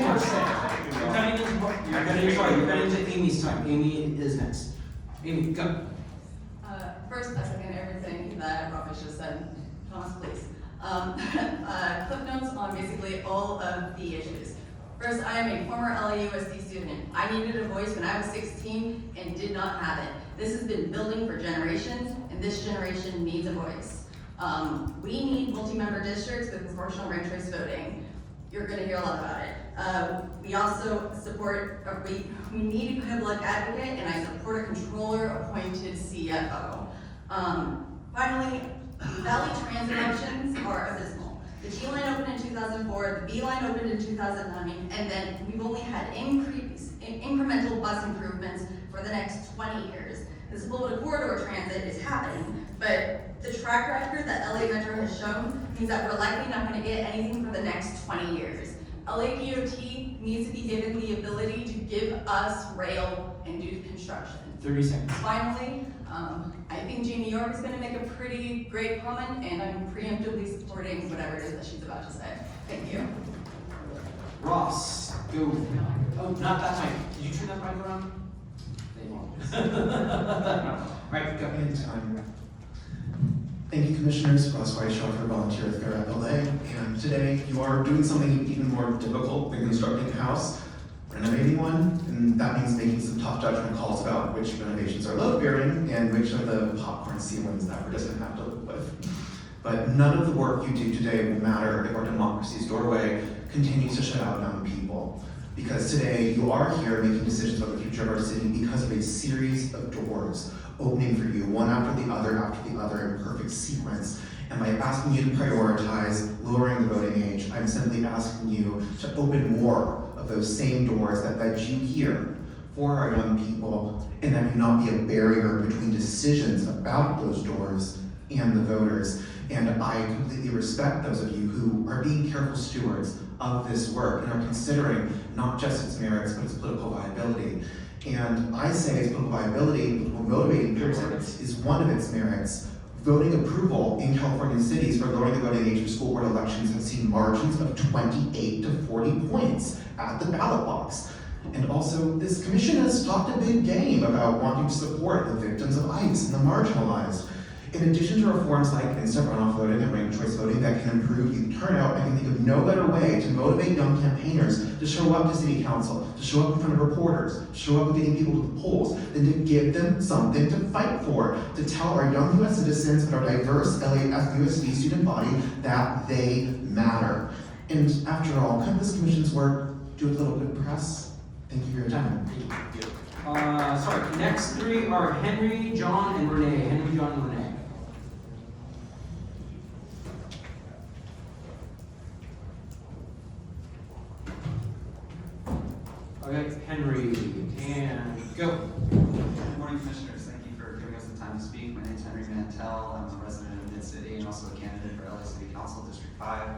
You're cutting into Amy's time. Amy is next. Amy, go. First, I second everything that Rob has just said. Thomas, please. Clip notes on basically all of the issues. First, I am a former LAUSD student. I needed a voice when I was 16 and did not have it. This has been building for generations, and this generation needs a voice. We need multi-member districts with proportional ranked choice voting. You're going to hear a lot about it. We also support, we need a public advocate, and I support a controller appointed CFO. Finally, Valley transit options are abysmal. The G line opened in 2004, the B line opened in 2009, and then we've only had incremental bus improvements for the next 20 years. This Florida corridor transit is happening, but the track record that LA Metro has shown means that we're likely not going to get anything for the next 20 years. LA DOT needs to be given the ability to give us rail and do construction. 30 seconds. Finally, I think Jamie York is going to make a pretty great comment, and I'm preemptively supporting whatever it is that she's about to say. Thank you. Ross, go. Oh, not that mic. Did you turn that mic around? Right, go. Thank you, Commissioners. Ross Weistroffer, volunteer with Other Appellate Bodies. And today you are doing something even more difficult than constructing a house, renovating one, and that means making some tough judgment calls about which renovations are load-bearing and which of the popcorn ceilings that we're just going to have to live with. But none of the work you do today will matter if our democracy's doorway continues to shut out young people. Because today you are here making decisions about the future of our city because of a series of doors opening for you, one after the other in perfect sequence. And by asking you to prioritize lowering the voting age, I'm simply asking you to open more of those same doors that led you here for our young people, and that do not be a barrier between decisions about those doors and the voters. And I completely respect those of you who are being careful stewards of this work and are considering not just its merits, but its political viability. And I say its political viability, political motivating force, is one of its merits. Voting approval in California cities for lowering the voting age for school board elections has seen margins of 28 to 40 points at the ballot box. And also, this commission has talked a big game about wanting to support the victims of ICE and the marginalized. In addition to reforms like instant runoff voting and ranked choice voting that can improve youth turnout, I can think of no better way to motivate young campaigners to show up to city council, to show up in front of reporters, to show up getting people to the polls, than to give them something to fight for, to tell our young U.S. citizens and our diverse LAUSD student body that they matter. And after all, couldn't this commission's work do a little good press? Thank you for your time. Sorry, next three are Henry, John, and Renee. Henry, John, and Renee. Okay, Henry, and go. Good morning, Commissioners. Thank you for giving us the time to speak. My name is Henry Mantel. I'm a resident of Mid-City and also a candidate for LA City Council District 5.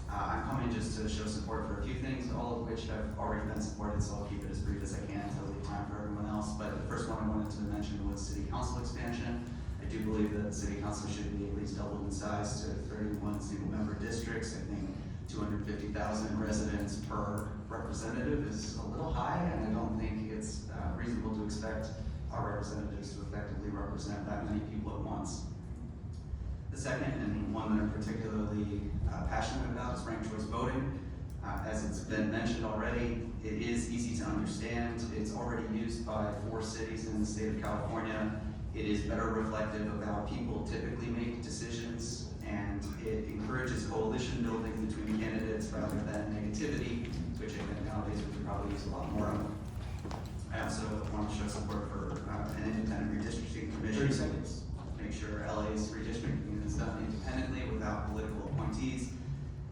I'm coming just to show support for a few things, all of which have already been supported, so I'll keep it as brief as I can to leave time for everyone else. But the first one I wanted to mention was City Council expansion. I do believe that the City Council should be at least doubled in size to 31 single-member districts. I think 250,000 residents per representative is a little high, and I don't think it's reasonable to expect our representatives to effectively represent that many people at once. The second, and one that I'm particularly passionate about, is ranked choice voting. As it's been mentioned already, it is easy to understand. It's already used by 4 cities in the state of California. It is better reflective of how people typically make decisions, and it encourages coalition building between candidates rather than negativity, which I think nowadays we could probably use a lot more of. I also want to show support for an independent redistricting commission. 30 seconds. Make sure LA's redistricting is done independently without political appointees.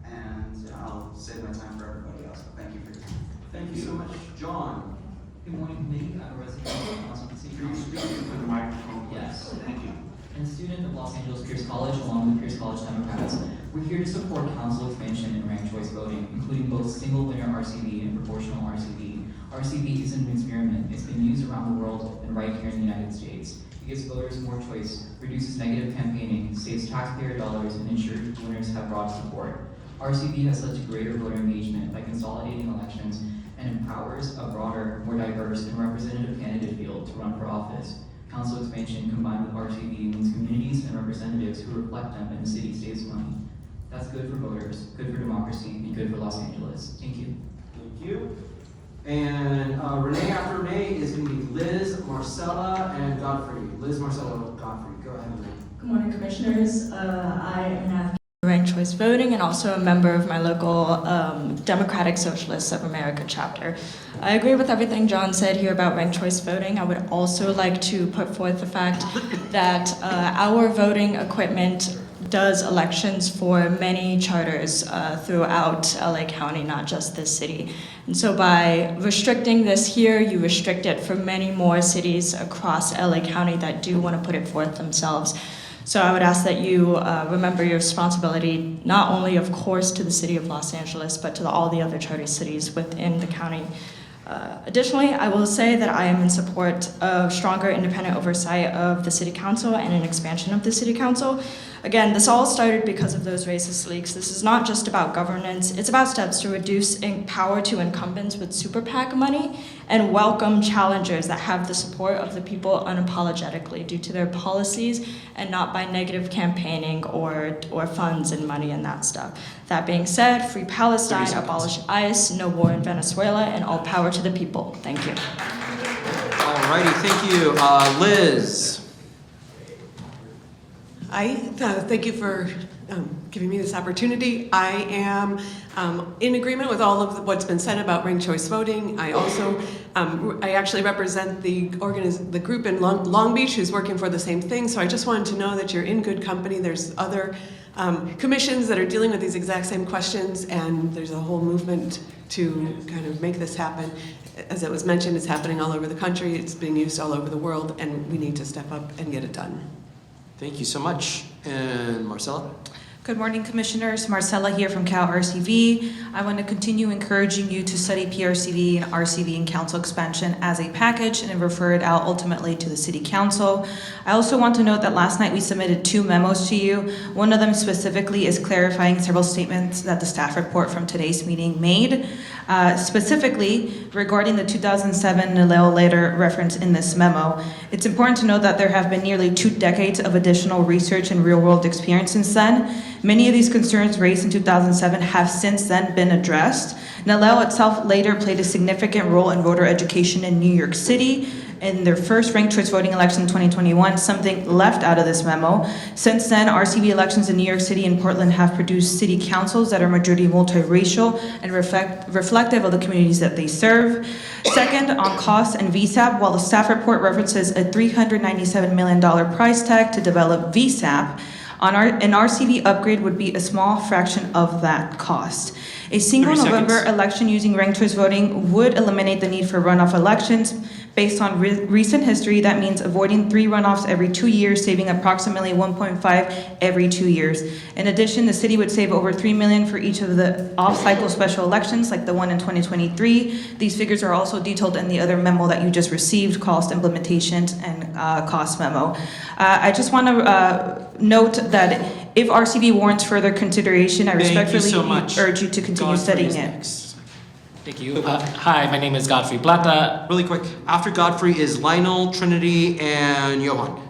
And I'll save my time for everybody else. Thank you for your time. Thank you so much. John. Good morning, committee. I'm a resident of Council City Can you speak into the microphone? Yes. Thank you. And a student of Los Angeles Pierce College, along with Pierce College Democrats. We're here to support council expansion and ranked choice voting, including both single winner RCV and proportional RCV. RCV isn't an experiment. It's been used around the world and right here in the United States. It gives voters more choice, reduces negative campaigning, saves taxpayer dollars, and ensures winners have broad support. RCV has led to greater voter engagement by consolidating elections and empowers a broader, more diverse, and representative candidate field to run for office. Council expansion combined with RCV means communities and representatives who reflect them and the city saves money. That's good for voters, good for democracy, and good for Los Angeles. Thank you. Thank you. And Renee after Renee is going to be Liz, Marcella, and Godfrey. Liz, Marcella, Godfrey. Go ahead, Renee. Good morning, Commissioners. I am an advocate for ranked choice voting and also a member of my local Democratic Socialists of America chapter. I agree with everything John said here about ranked choice voting. I would also like to put forth the fact that our voting equipment does elections for many charters throughout LA County, not just this city. And so by restricting this here, you restrict it for many more cities across LA County that do want to put it forth themselves. So I would ask that you remember your responsibility, not only, of course, to the city of Los Angeles, but to all the other charter cities within the county. Additionally, I will say that I am in support of stronger independent oversight of the city council and an expansion of the city council. Again, this all started because of those racist leaks. This is not just about governance. It's about steps to reduce power to incumbents with super PAC money and welcome challengers that have the support of the people unapologetically due to their policies and not by negative campaigning or funds and money and that stuff. That being said, free Palestine, abolish ICE, no war in Venezuela, and all power to the people. Thank you. Alrighty, thank you. Liz. Thank you for giving me this opportunity. I am in agreement with all of what's been said about ranked choice voting. I also, I actually represent the group in Long Beach who's working for the same thing. So I just wanted to know that you're in good company. There's other commissions that are dealing with these exact same questions, and there's a whole movement to kind of make this happen. As it was mentioned, it's happening all over the country. It's being used all over the world, and we need to step up and get it done. Thank you so much. And Marcella? Good morning, Commissioners. Marcella here from Cal RCV. I want to continue encouraging you to study PRCV and RCV and council expansion as a package and refer it out ultimately to the City Council. I also want to note that last night we submitted 2 memos to you. One of them specifically is clarifying several statements that the staff report from today's meeting made. Specifically, regarding the 2007 NALEO letter reference in this memo, it's important to note that there have been nearly 2 decades of additional research and real-world experience since then. Many of these concerns raised in 2007 have since then been addressed. NALEO itself later played a significant role in voter education in New York City. In their first ranked choice voting election in 2021, something left out of this memo. Since then, RCV elections in New York City and Portland have produced city councils that are majority multiracial and reflective of the communities that they serve. Second, on costs and VSAP, while the staff report references a $397 million price tag to develop VSAP, an RCV upgrade would be a small fraction of that cost. A single November election using ranked choice voting would eliminate the need for runoff elections. Based on recent history, that means avoiding 3 runoffs every 2 years, saving approximately 1.5 every 2 years. In addition, the city would save over $3 million for each of the off-cycle special elections, like the one in 2023. These figures are also detailed in the other memo that you just received, cost implementations and cost memo. I just want to note that if RCV warrants further consideration, I respectfully urge you to continue studying it. Thank you. Hi, my name is Godfrey Plata. Really quick, after Godfrey is Lionel, Trinity, and Johan.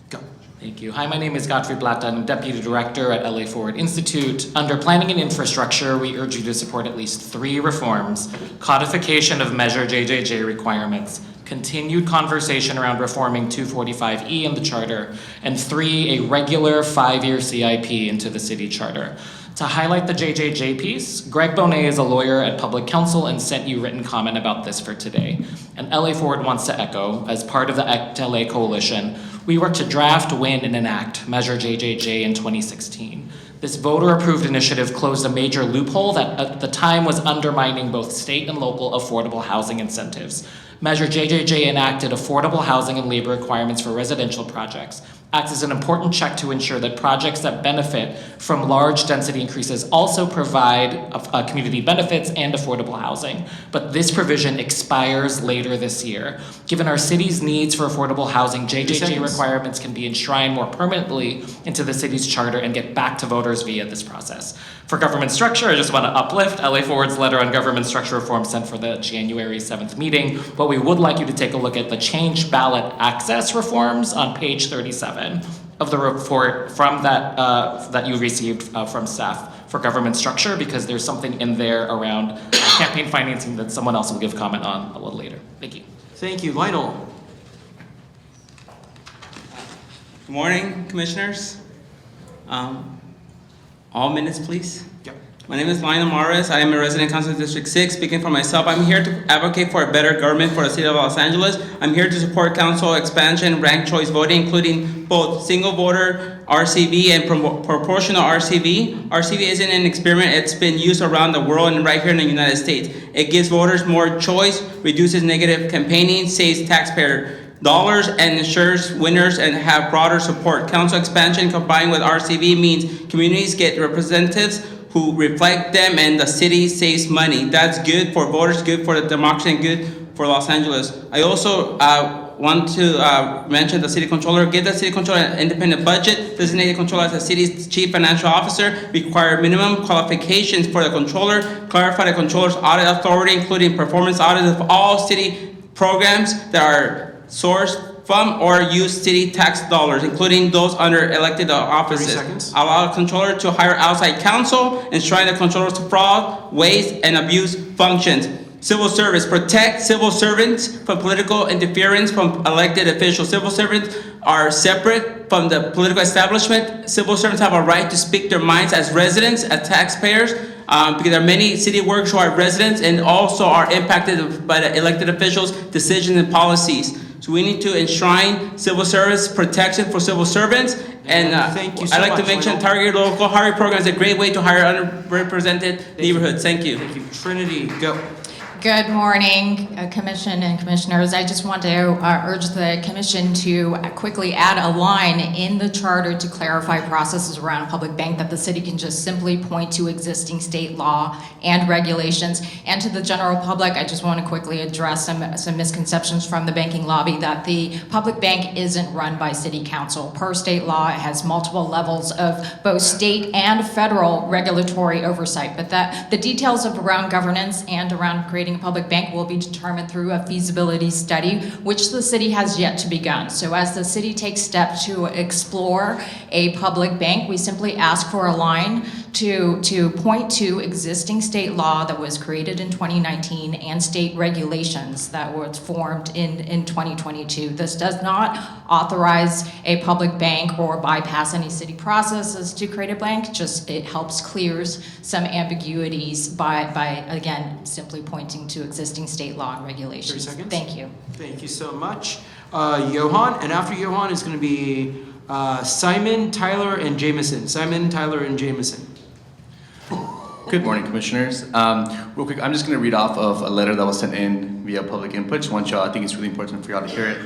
Go. Thank you. Hi, my name is Godfrey Plata. I'm Deputy Director at LA Forward Institute. Under Planning and Infrastructure, we urge you to support at least 3 reforms: codification of Measure JJJ requirements, continued conversation around reforming 245E in the charter, and 3, a regular 5-year CIP into the city charter. To highlight the JJJ piece, Greg Bonet is a lawyer at Public Counsel and sent you written comment about this for today. And LA Forward wants to echo, as part of the Act LA Coalition, we worked to draft, win, and enact Measure JJJ in 2016. This voter-approved initiative closed a major loophole that at the time was undermining both state and local affordable housing incentives. Measure JJJ enacted affordable housing and labor requirements for residential projects, acts as an important check to ensure that projects that benefit from large density increases also provide community benefits and affordable housing. But this provision expires later this year. Given our city's needs for affordable housing, JJJ requirements can be enshrined more permanently into the city's charter and get back to voters via this process. For government structure, I just want to uplift LA Forward's letter on government structure reform sent for the January 7th meeting, but we would like you to take a look at the changed ballot access reforms on page 37 of the report from that you received from staff for government structure, because there's something in there around campaign financing that someone else will give comment on a little later. Thank you. Thank you. Lionel. Good morning, Commissioners. All minutes, please. Yep. My name is Lionel Morris. I am a resident council of District 6. Speaking for myself, I'm here to advocate for a better government for the city of Los Angeles. I'm here to support council expansion, ranked choice voting, including both single voter RCV and proportional RCV. RCV isn't an experiment. It's been used around the world and right here in the United States. It gives voters more choice, reduces negative campaigning, saves taxpayer dollars, and ensures winners and have broader support. Council expansion combined with RCV means communities get representatives who reflect them and the city saves money. That's good for voters, good for the democracy, and good for Los Angeles. I also want to mention the city controller. Give the city controller an independent budget, designate the controller as the city's chief financial officer, require minimum qualifications for the controller, clarify the controller's audit authority, including performance audits of all city programs that are sourced from or use city tax dollars, including those under elected offices. Allow the controller to hire outside counsel, enshrine the controller's fraud, waste, and abuse functions. Civil service, protect civil servants from political interference from elected officials. Civil servants are separate from the political establishment. Civil servants have a right to speak their minds as residents, as taxpayers, because there are many city workers who are residents and also are impacted by the elected officials' decisions and policies. So we need to enshrine civil service protection for civil servants. And Thank you so I'd like to much, mention Michael. targeted local hiring program is a great way to hire underrepresented neighborhoods. Thank you. Thank you. Trinity, go. Good morning, Commission and Commissioners. I just want to urge the Commission to quickly add a line in the charter to clarify processes around a public bank that the city can just simply point to existing state law and regulations. And to the general public, I just want to quickly address some misconceptions from the banking lobby that the public bank isn't run by City Council. Per state law, it has multiple levels of both state and federal regulatory oversight, but that the details of around governance and around creating a public bank will be determined through a feasibility study, which the city has yet to begin. So as the city takes steps to explore a public bank, we simply ask for a line to point to existing state law that was created in 2019 and state regulations that were formed in 2022. This does not authorize a public bank or bypass any city processes to create a bank, just it helps clears some ambiguities by again, simply pointing to existing state law and regulations. 30 seconds. Thank you. Thank you so much. Johan, and after Johan is going to be Simon, Tyler, and Jameson. Simon, Tyler, and Jameson. Good morning, Commissioners. Real quick, I'm just going to read off of a letter that was sent in via public input. Just want y'all, I think it's really important for y'all to hear it.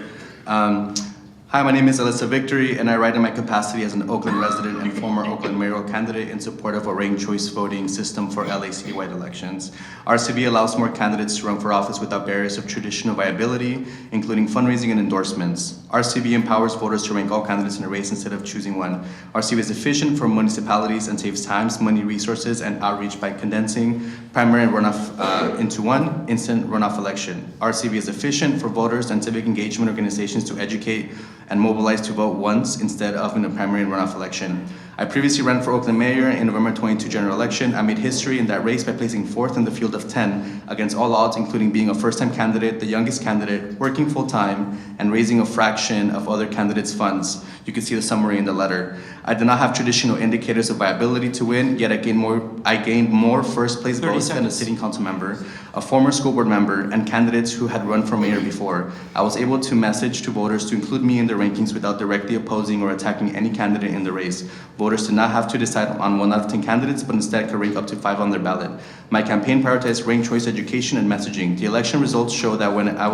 Hi, my name is Alyssa Victory, and I write in my capacity as an Oakland resident and former Oakland mayoral candidate in support of a ranked choice voting system for LA citywide elections. RCV allows more candidates to run for office without barriers of traditional viability, including fundraising and endorsements. RCV empowers voters to rank all candidates in a race instead of choosing one. RCV is efficient for municipalities and saves time, money, resources, and outreach by condensing primary and runoff into one instant runoff election. RCV is efficient for voters and civic engagement organizations to educate and mobilize to vote once instead of in a primary and runoff election. I previously ran for Oakland mayor in November 22 general election. I made history in that race by placing 4th in the field of 10 against all odds, including being a first-time candidate, the youngest candidate, working full-time, and raising a fraction of other candidates' funds. You can see the summary in the letter. I did not have traditional indicators of viability to win, yet I gained more first-place votes than a sitting council member, a former school board member, and candidates who had run for mayor before. I was able to message to voters to include me in their rankings without directly opposing or attacking any candidate in the race. Voters did not have to decide on 1 out of 10 candidates, but instead could rank up to 5 on their ballot. My campaign prioritized ranked choice education and messaging. The election results show that when I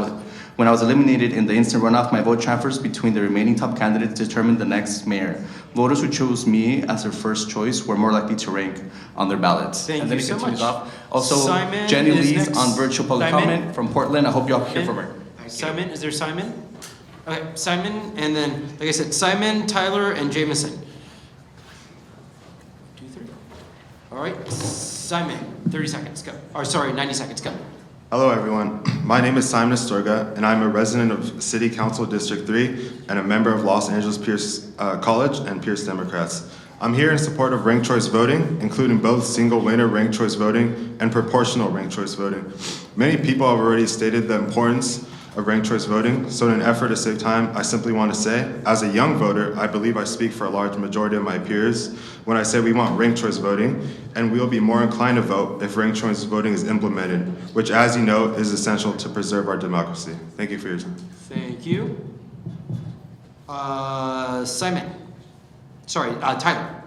was eliminated in the instant runoff, my vote transfers between the remaining top candidates determined the next mayor. Voters who chose me as their first choice were more likely to rank on their ballots. Thank you so much. Also, Simon Jenny is Lee's next. on virtual public Simon? comment from Portland. I hope y'all hear from her. Simon, is there Simon? Okay, Simon, and then, like I said, Simon, Tyler, and Jameson. 2, 3. All right, Simon, 30 seconds, go. Or sorry, 90 seconds, go. Hello, everyone. My name is Simon Astorga, and I'm a resident of City Council District 3 and a member of Los Angeles Pierce College and Pierce Democrats. I'm here in support of ranked choice voting, including both single winner ranked choice voting and proportional ranked choice voting. Many people have already stated the importance of ranked choice voting, so in an effort to save time, I simply want to say, as a young voter, I believe I speak for a large majority of my peers when I say we want ranked choice voting, and we'll be more inclined to vote if ranked choice voting is implemented, which, as you know, is essential to preserve our democracy. Thank you for your time. Thank you. Simon. Sorry, Tyler.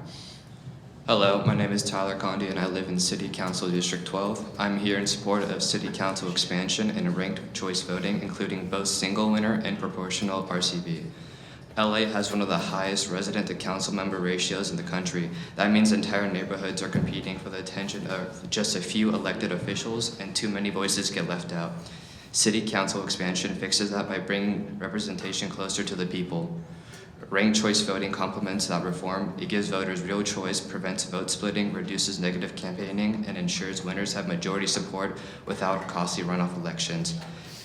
Hello, my name is Tyler Condi and I live in City Council District 12. I'm here in support of City Council expansion and ranked choice voting, including both single winner and proportional RCV. LA has one of the highest resident to council member ratios in the country. That means entire neighborhoods are competing for the attention of just a few elected officials and too many voices get left out. City Council expansion fixes that by bringing representation closer to the people. Ranked choice voting complements that reform. It gives voters real choice, prevents vote splitting, reduces negative campaigning, and ensures winners have majority support without costly runoff elections.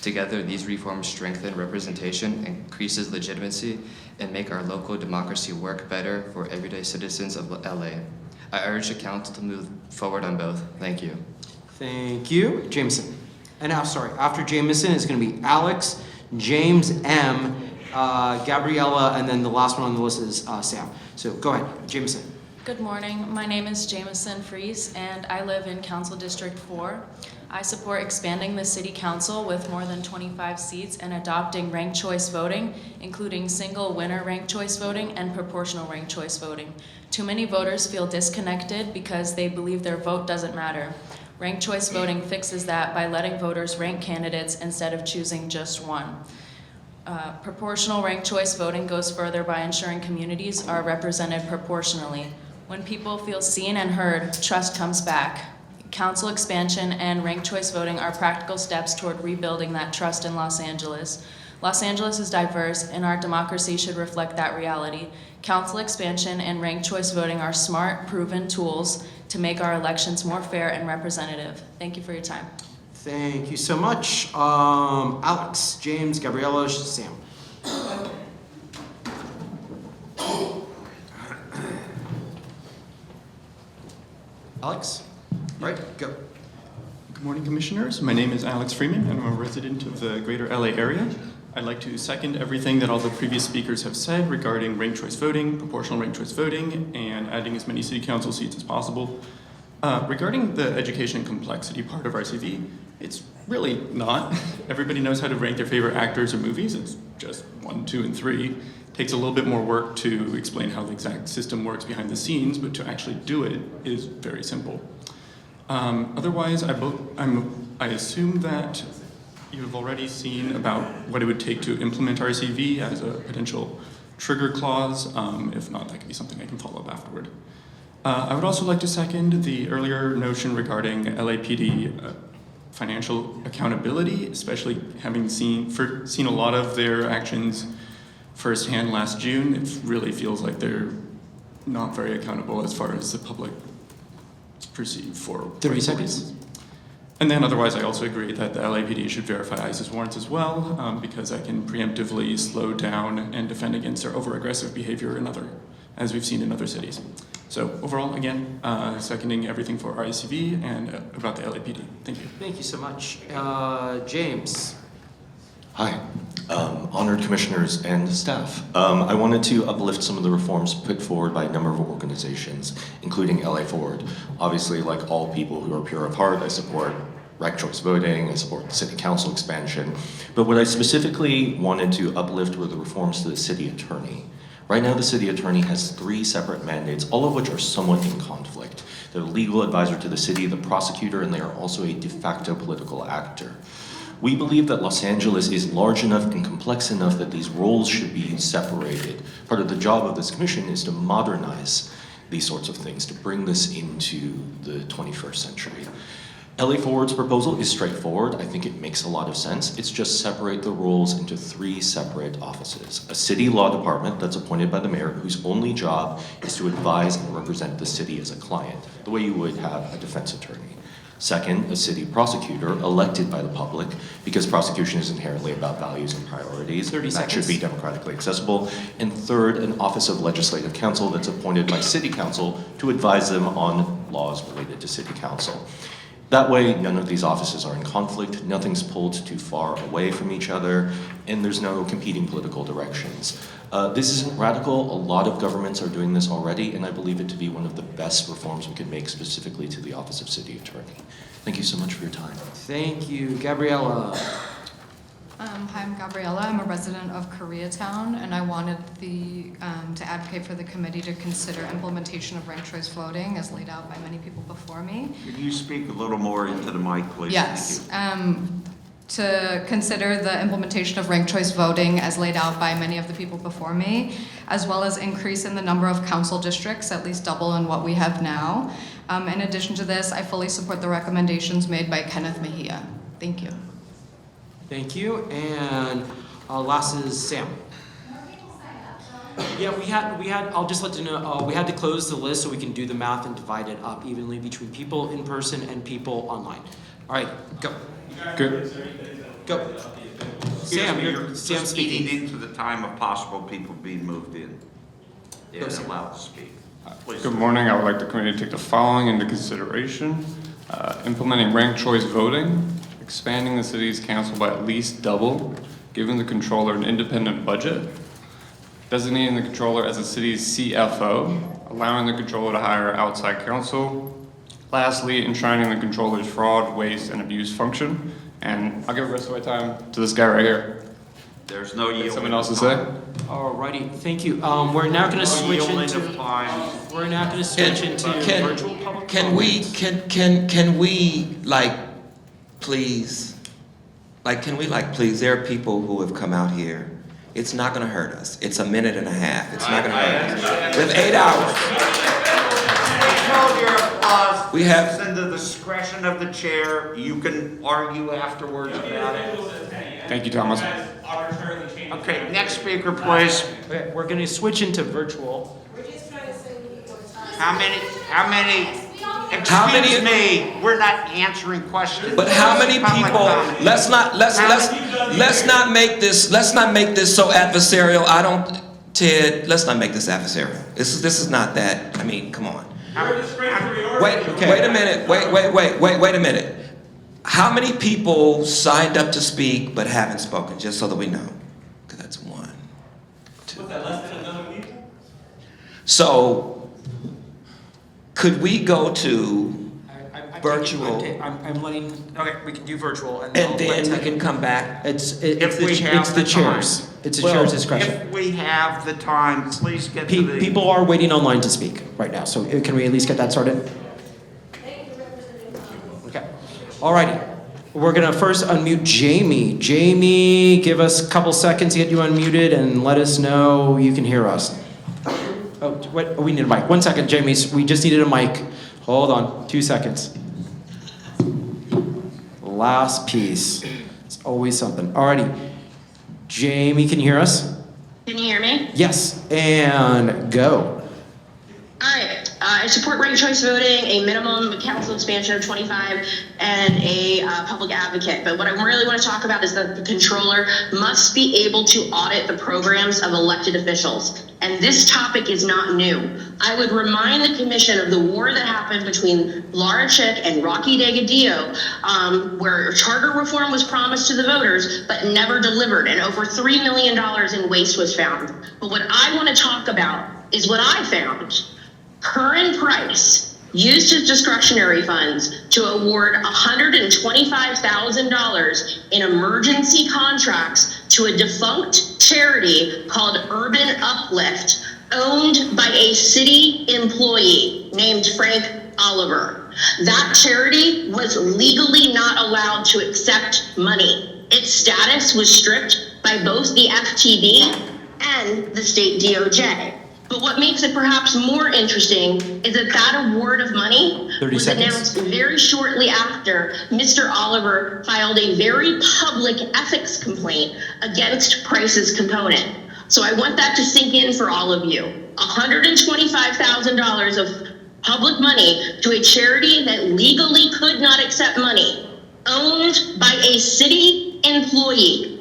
Together, these reforms strengthen representation, increases legitimacy, and make our local democracy work better for everyday citizens of LA. I urge the council to move forward on both. Thank you. Thank you. Jameson. And now, sorry, after Jameson is going to be Alex, James M., Gabriella, and then the last one on the list is Sam. So go ahead, Jameson. Good morning. My name is Jameson Fries, and I live in Council District 4. I support expanding the City Council with more than 25 seats and adopting ranked choice voting, including single winner ranked choice voting and proportional ranked choice voting. Too many voters feel disconnected because they believe their vote doesn't matter. Ranked choice voting fixes that by letting voters rank candidates instead of choosing just one. Proportional ranked choice voting goes further by ensuring communities are represented proportionally. When people feel seen and heard, trust comes back. Council expansion and ranked choice voting are practical steps toward rebuilding that trust in Los Angeles. Los Angeles is diverse, and our democracy should reflect that reality. Council expansion and ranked choice voting are smart, proven tools to make our elections more fair and representative. Thank you for your time. Thank you so much. Alex, James, Gabriella, Sam. Alex? All right, go. Good morning, Commissioners. My name is Alex Freeman, and I'm a resident of the greater LA area. I'd like to second everything that all the previous speakers have said regarding ranked choice voting, proportional ranked choice voting, and adding as many city council seats as possible. Regarding the education complexity part of RCV, it's really not. Everybody knows how to rank their favorite actors or movies. It's just 1, 2, and 3. It takes a little bit more work to explain how the exact system works behind the scenes, but to actually do it is very simple. Otherwise, I assume that you've already seen about what it would take to implement RCV as a potential trigger clause. If not, that could be something I can follow up afterward. I would also like to second the earlier notion regarding LAPD financial accountability, especially having seen a lot of their actions firsthand last June. It really feels like they're not very accountable as far as the public is perceived for 30 seconds. And then otherwise, I also agree that the LAPD should verify ISIS warrants as well, because that can preemptively slow down and defend against their over-aggressive behavior as we've seen in other cities. So overall, again, seconding everything for RCV and about the LAPD. Thank you. Thank you so much. James. Hi, honored commissioners and staff. I wanted to uplift some of the reforms put forward by a number of organizations, including LA Forward. Obviously, like all people who are pure of heart, I support ranked choice voting, I support city council expansion. But what I specifically wanted to uplift were the reforms to the city attorney. Right now, the city attorney has 3 separate mandates, all of which are somewhat in conflict. They're the legal advisor to the city, the prosecutor, and they are also a de facto political actor. We believe that Los Angeles is large enough and complex enough that these roles should be separated. Part of the job of this commission is to modernize these sorts of things, to bring this into the 21st century. LA Forward's proposal is straightforward. I think it makes a lot of sense. It's just separate the roles into 3 separate offices. A city law department that's appointed by the mayor, whose only job is to advise and represent the city as a client, the way you would have a defense attorney. Second, a city prosecutor elected by the public, because prosecution is inherently about values and priorities. 30 that seconds. should be democratically accessible. And third, an office of legislative counsel that's appointed by city council to advise them on laws related to city council. That way, none of these offices are in conflict, nothing's pulled too far away from each other, and there's no competing political directions. This isn't radical. A lot of governments are doing this already, and I believe it to be one of the best reforms we could make specifically to the Office of City Attorney. Thank you so much for your time. Thank you. Gabriella. Hi, I'm Gabriella. I'm a resident of Koreatown, and I wanted to advocate for the committee to consider implementation of ranked choice voting as laid out by many people before me. Could you speak a little more into the mic, please? Yes. Thank you. To consider the implementation of ranked choice voting as laid out by many of the people before me, as well as increase in the number of council districts, at least double in what we have now. In addition to this, I fully support the recommendations made by Kenneth Mejia. Thank you. Thank you. And last is Sam. Yeah, we had, I'll just let you know, we had to close the list so we can do the math and divide it up evenly between people in person and people online. All right, go. Good. Go. Sam, you're Sam speaking. Eating into the time of possible people being moved in. They're allowed to speak. Please. Good morning. I would like the committee to take the following into consideration. Implementing ranked choice voting. The expanding the city's council by at least double, giving the controller an independent budget, designating the controller as the city's CFO, allowing the controller to hire outside counsel, lastly, enshrining the controller's fraud, waste, and abuse function. And I'll give the rest of my time to this guy right here. There's no yielding. Something else to say? Alrighty, thank you. We're now going to switch into. We're now going to switch into virtual public comment. Can we like, please, there are people who have come out here. It's not gonna hurt us. It's a minute and a half. It's not gonna hurt us. We have 8 hours. Hold your applause. We have- It's in the discretion of the chair. You can argue afterwards about it. Thank you, Thomas. Okay, next speaker, please. Okay, we're going to switch into virtual. How many? Excuse me, we're not answering questions. But how many people? Let's not make this so adversarial. Ted. Let's not make this adversarial. This is not that. I mean, come on. Wait a minute. Wait a minute. How many people signed up to speak but haven't spoken? Just so that we know. Because that's 1, 2. So, could we go to virtual? I'm letting. Okay, we can do virtual, and then we can come back. It's the chair's. It's the chair's discretion. If we have the time, please get to the. People are waiting online to speak right now, so can we at least get that started? Okay. Alrighty. We're gonna first unmute Jamie. Jamie, give us a couple seconds to get you unmuted and let us know you can hear us. Oh, wait, we need a mic. 1 second, Jamie. We just needed a mic. Hold on, 2 seconds. Last piece. It's always something. Alrighty. Jamie, can you hear us? Can you hear me? Yes, and go. Alright, I support ranked choice voting, a minimum council expansion of 25, and a public advocate. But what I really want to talk about is that the controller must be able to audit the programs of elected officials. And this topic is not new. I would remind the commission of the war that happened between Laura Chick and Rocky Delgadillo, where charter reform was promised to the voters, but never delivered, and over $3 million in waste was found. But what I want to talk about is what I found. Current Price used his discretionary funds to award $125,000 in emergency contracts to a defunct charity called Urban Uplift, owned by a city employee named Frank Oliver. That charity was legally not allowed to accept money. Its status was stripped by both the FTB and the state DOJ. But what makes it perhaps more interesting is that that award of money was announced very shortly after Mr. Oliver filed a very public ethics complaint against Price's component. So I want that to sink in for all of you. $125,000 of public money to a charity that legally could not accept money, owned by a city employee,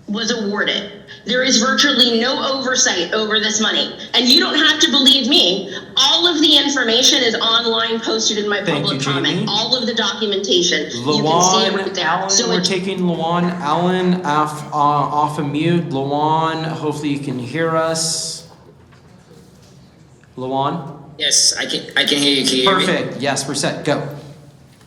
was awarded. There is virtually no oversight over this money. And you don't have to believe me. All of the information is online, posted in my public comment. All of the documentation. You can see it right there. Allen, So we're taking Luan Allen off of mute. Luan, hopefully you can hear us. Luan? Yes, I can hear you. Can you hear me? Perfect. Yes, we're set. Go.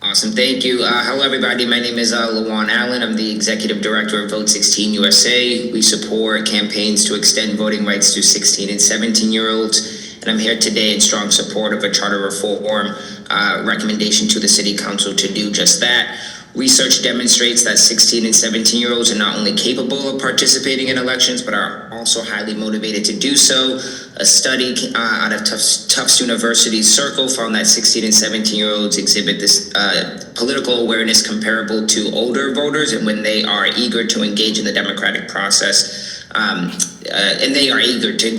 Awesome, thank you. Hello, everybody. My name is Luan Allen. I'm the executive director of Vote 16 USA. We support campaigns to extend voting rights to 16 and 17-year-olds. And I'm here today in strong support of a charter reform recommendation to the City Council to do just that. Research demonstrates that 16 and 17-year-olds are not only capable of participating in elections, but are also highly motivated to do so. A study out of Tufts University's Circle found that 16 and 17-year-olds exhibit this political awareness comparable to older voters, and when they are eager to engage in the democratic process, and they are eager to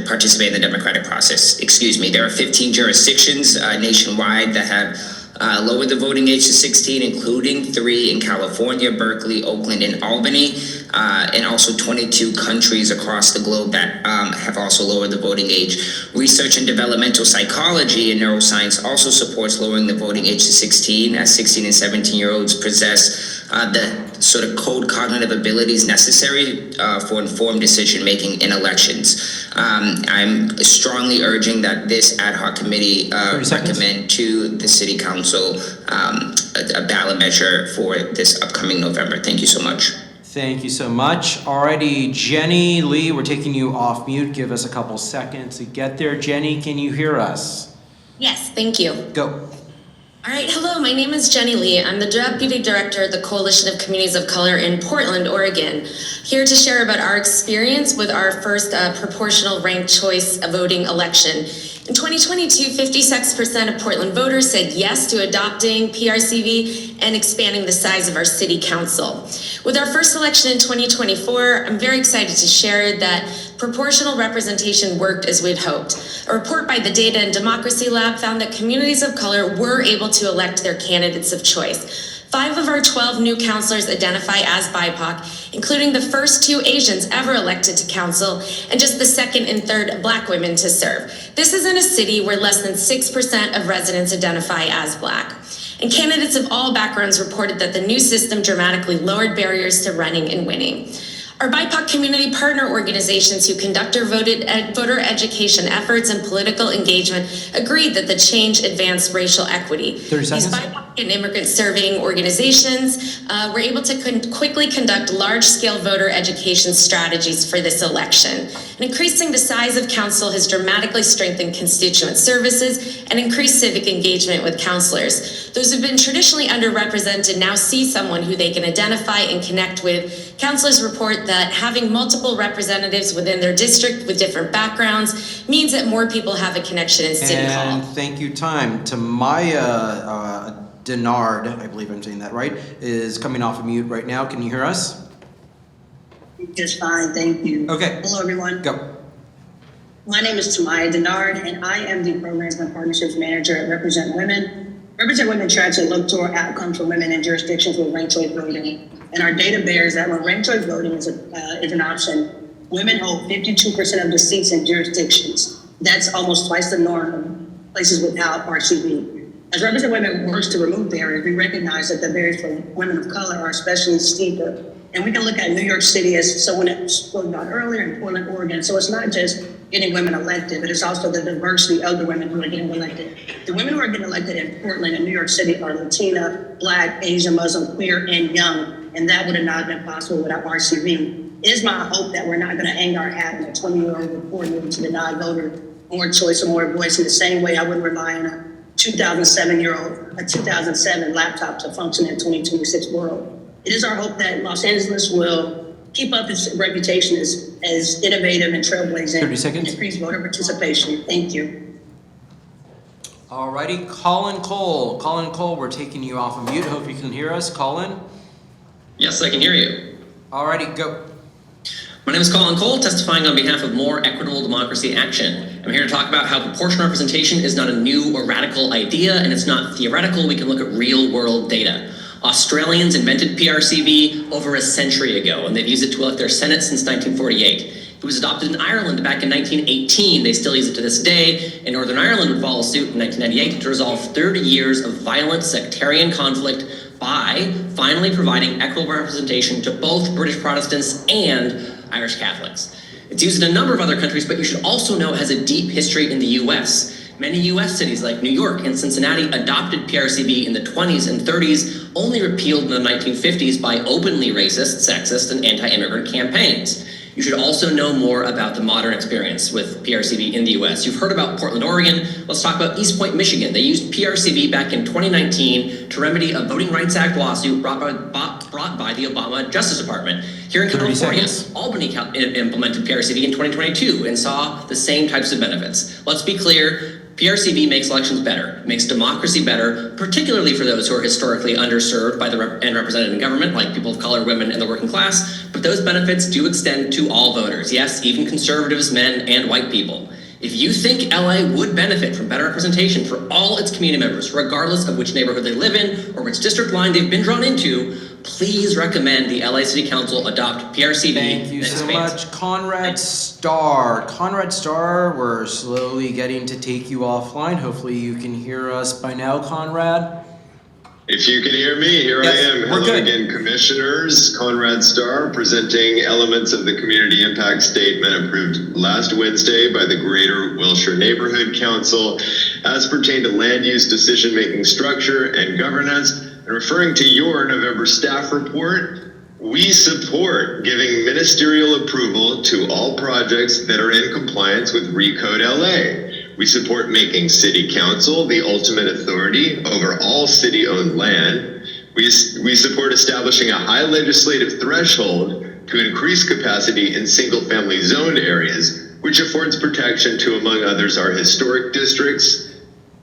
participate in the democratic process. Excuse me. There are 15 jurisdictions nationwide that have lower the voting age to 16, including 3 in California, Berkeley, Oakland, and Albany, and also 22 countries across the globe that have also lowered the voting age. Research in developmental psychology and neuroscience also supports lowering the voting age to 16, as 16 and 17-year-olds possess the sort of code cognitive abilities necessary for informed decision-making in elections. I'm strongly urging that this ad hoc committee recommend to the City Council a ballot measure for this upcoming November. Thank you so much. Thank you so much. Alrighty, Jenny Lee, we're taking you off mute. Give us a couple seconds to get there. Jenny, can you hear us? Yes, thank you. Go. All right, hello, my name is Jenny Lee. I'm the Deputy Director of the Coalition of Communities of Color in Portland, Oregon. Here to share about our experience with our first proportional ranked choice voting election. In 2022, 56% of Portland voters said yes to adopting PRCV and expanding the size of our city council. With our first election in 2024, I'm very excited to share that proportional representation worked as we'd hoped. A report by the Data and Democracy Lab found that communities of color were able to elect their candidates of choice. 5 of our 12 new councilors identify as BIPOC, including the first 2 Asians ever elected to council and just the second and third Black women to serve. This is in a city where less than 6% of residents identify as Black. And candidates of all backgrounds reported that the new system dramatically lowered barriers to running and winning. Our BIPOC community partner organizations who conduct our voter education efforts and political engagement agreed that the change advanced racial equity. 30 seconds. These BIPOC and immigrant serving organizations were able to quickly conduct large-scale voter education strategies for this election. And increasing the size of council has dramatically strengthened constituent services and increased civic engagement with councilors. Those who've been traditionally underrepresented now see someone who they can identify and connect with. Councilors report that having multiple representatives within their district with different backgrounds means that more people have a connection in City Hall. And thank you, time. To Maya Denard, I believe I'm saying that right, is coming off of mute right now. Can you hear us? Just fine, thank you. Okay. Hello, everyone. Go. My name is Tamaya Denard, and I am the Programs and Partnerships Manager at Represent Women. Represent Women tries to look toward outcomes for women in jurisdictions with ranked choice voting. And our data bears that when ranked choice voting is an option, women hold 52% of the seats in jurisdictions. That's almost twice the norm of places without RCV. As Represent Women works to remove barriers, we recognize that the barriers for women of color are especially steeper. And we can look at New York City as someone that spoke about earlier, in Portland, Oregon. So it's not just getting women elected, but it's also the diversity of the women who are getting elected. The women who are getting elected in Portland and New York City are Latina, Black, Asian, Muslim, queer, and young. And that would have not been possible without RCV. It is my hope that we're not going to hang our hat on a 20-year-old report moving to deny voter more choice or more voice in the same way I would rely on a 2007 laptop to function in a 2026 world. It is our hope that Los Angeles will keep up its reputation as innovative and trailblazing. 30 seconds. And increase voter participation. Thank you. Alrighty, Colin Cole. Colin Cole, we're taking you off of mute. Hope you can hear us. Colin? Yes, I can hear you. Alrighty, go. My name is Colin Cole, testifying on behalf of More Equitable Democracy Action. I'm here to talk about how proportional representation is not a new or radical idea, and it's not theoretical. We can look at real-world data. Australians invented PRCV over a century ago, and they've used it to elect their Senate since 1948. It was adopted in Ireland back in 1918. They still use it to this day, and Northern Ireland would follow suit in 1998 to resolve 30 years of violent sectarian conflict by finally providing equitable representation to both British Protestants and Irish Catholics. It's used in a number of other countries, but you should also know it has a deep history in the US. Many US cities like New York and Cincinnati adopted PRCV in the 20s and 30s, only repealed in the 1950s by openly racist, sexist, and anti-immigrant campaigns. You should also know more about the modern experience with PRCV in the US. You've heard about Portland, Oregon. Let's talk about East Point, Michigan. They used PRCV back in 2019 to remedy a Voting Rights Act lawsuit brought by the Obama Justice Department. Here in California, Albany implemented PRCV in 2022 and saw the same types of benefits. Let's be clear. PRCV makes elections better, makes democracy better, particularly for those who are historically underserved by and represented in government, like people of color, women, and the working class. But those benefits do extend to all voters. Yes, even conservatives, men, and white people. If you think LA would benefit from better representation for all its community members, regardless of which neighborhood they live in or which district line they've been drawn into, please recommend the LA City Council adopt PRCV. Thank you so much, Conrad Starr. Conrad Starr, we're slowly getting to take you offline. Hopefully you can hear us by now, Conrad. If you can hear me, here Yes, I am. we're Hello good. again, Commissioners. Conrad Starr presenting elements of the Community Impact Statement approved last Wednesday by the Greater Wilshire Neighborhood Council as pertained to land use decision-making structure and governance. And referring to your November staff report, we support giving ministerial approval to all projects that are in compliance with Recode LA. We support making City Council the ultimate authority over all city-owned land. We support establishing a high legislative threshold to increase capacity in single-family zoned areas, which affords protection to, among others, our historic districts.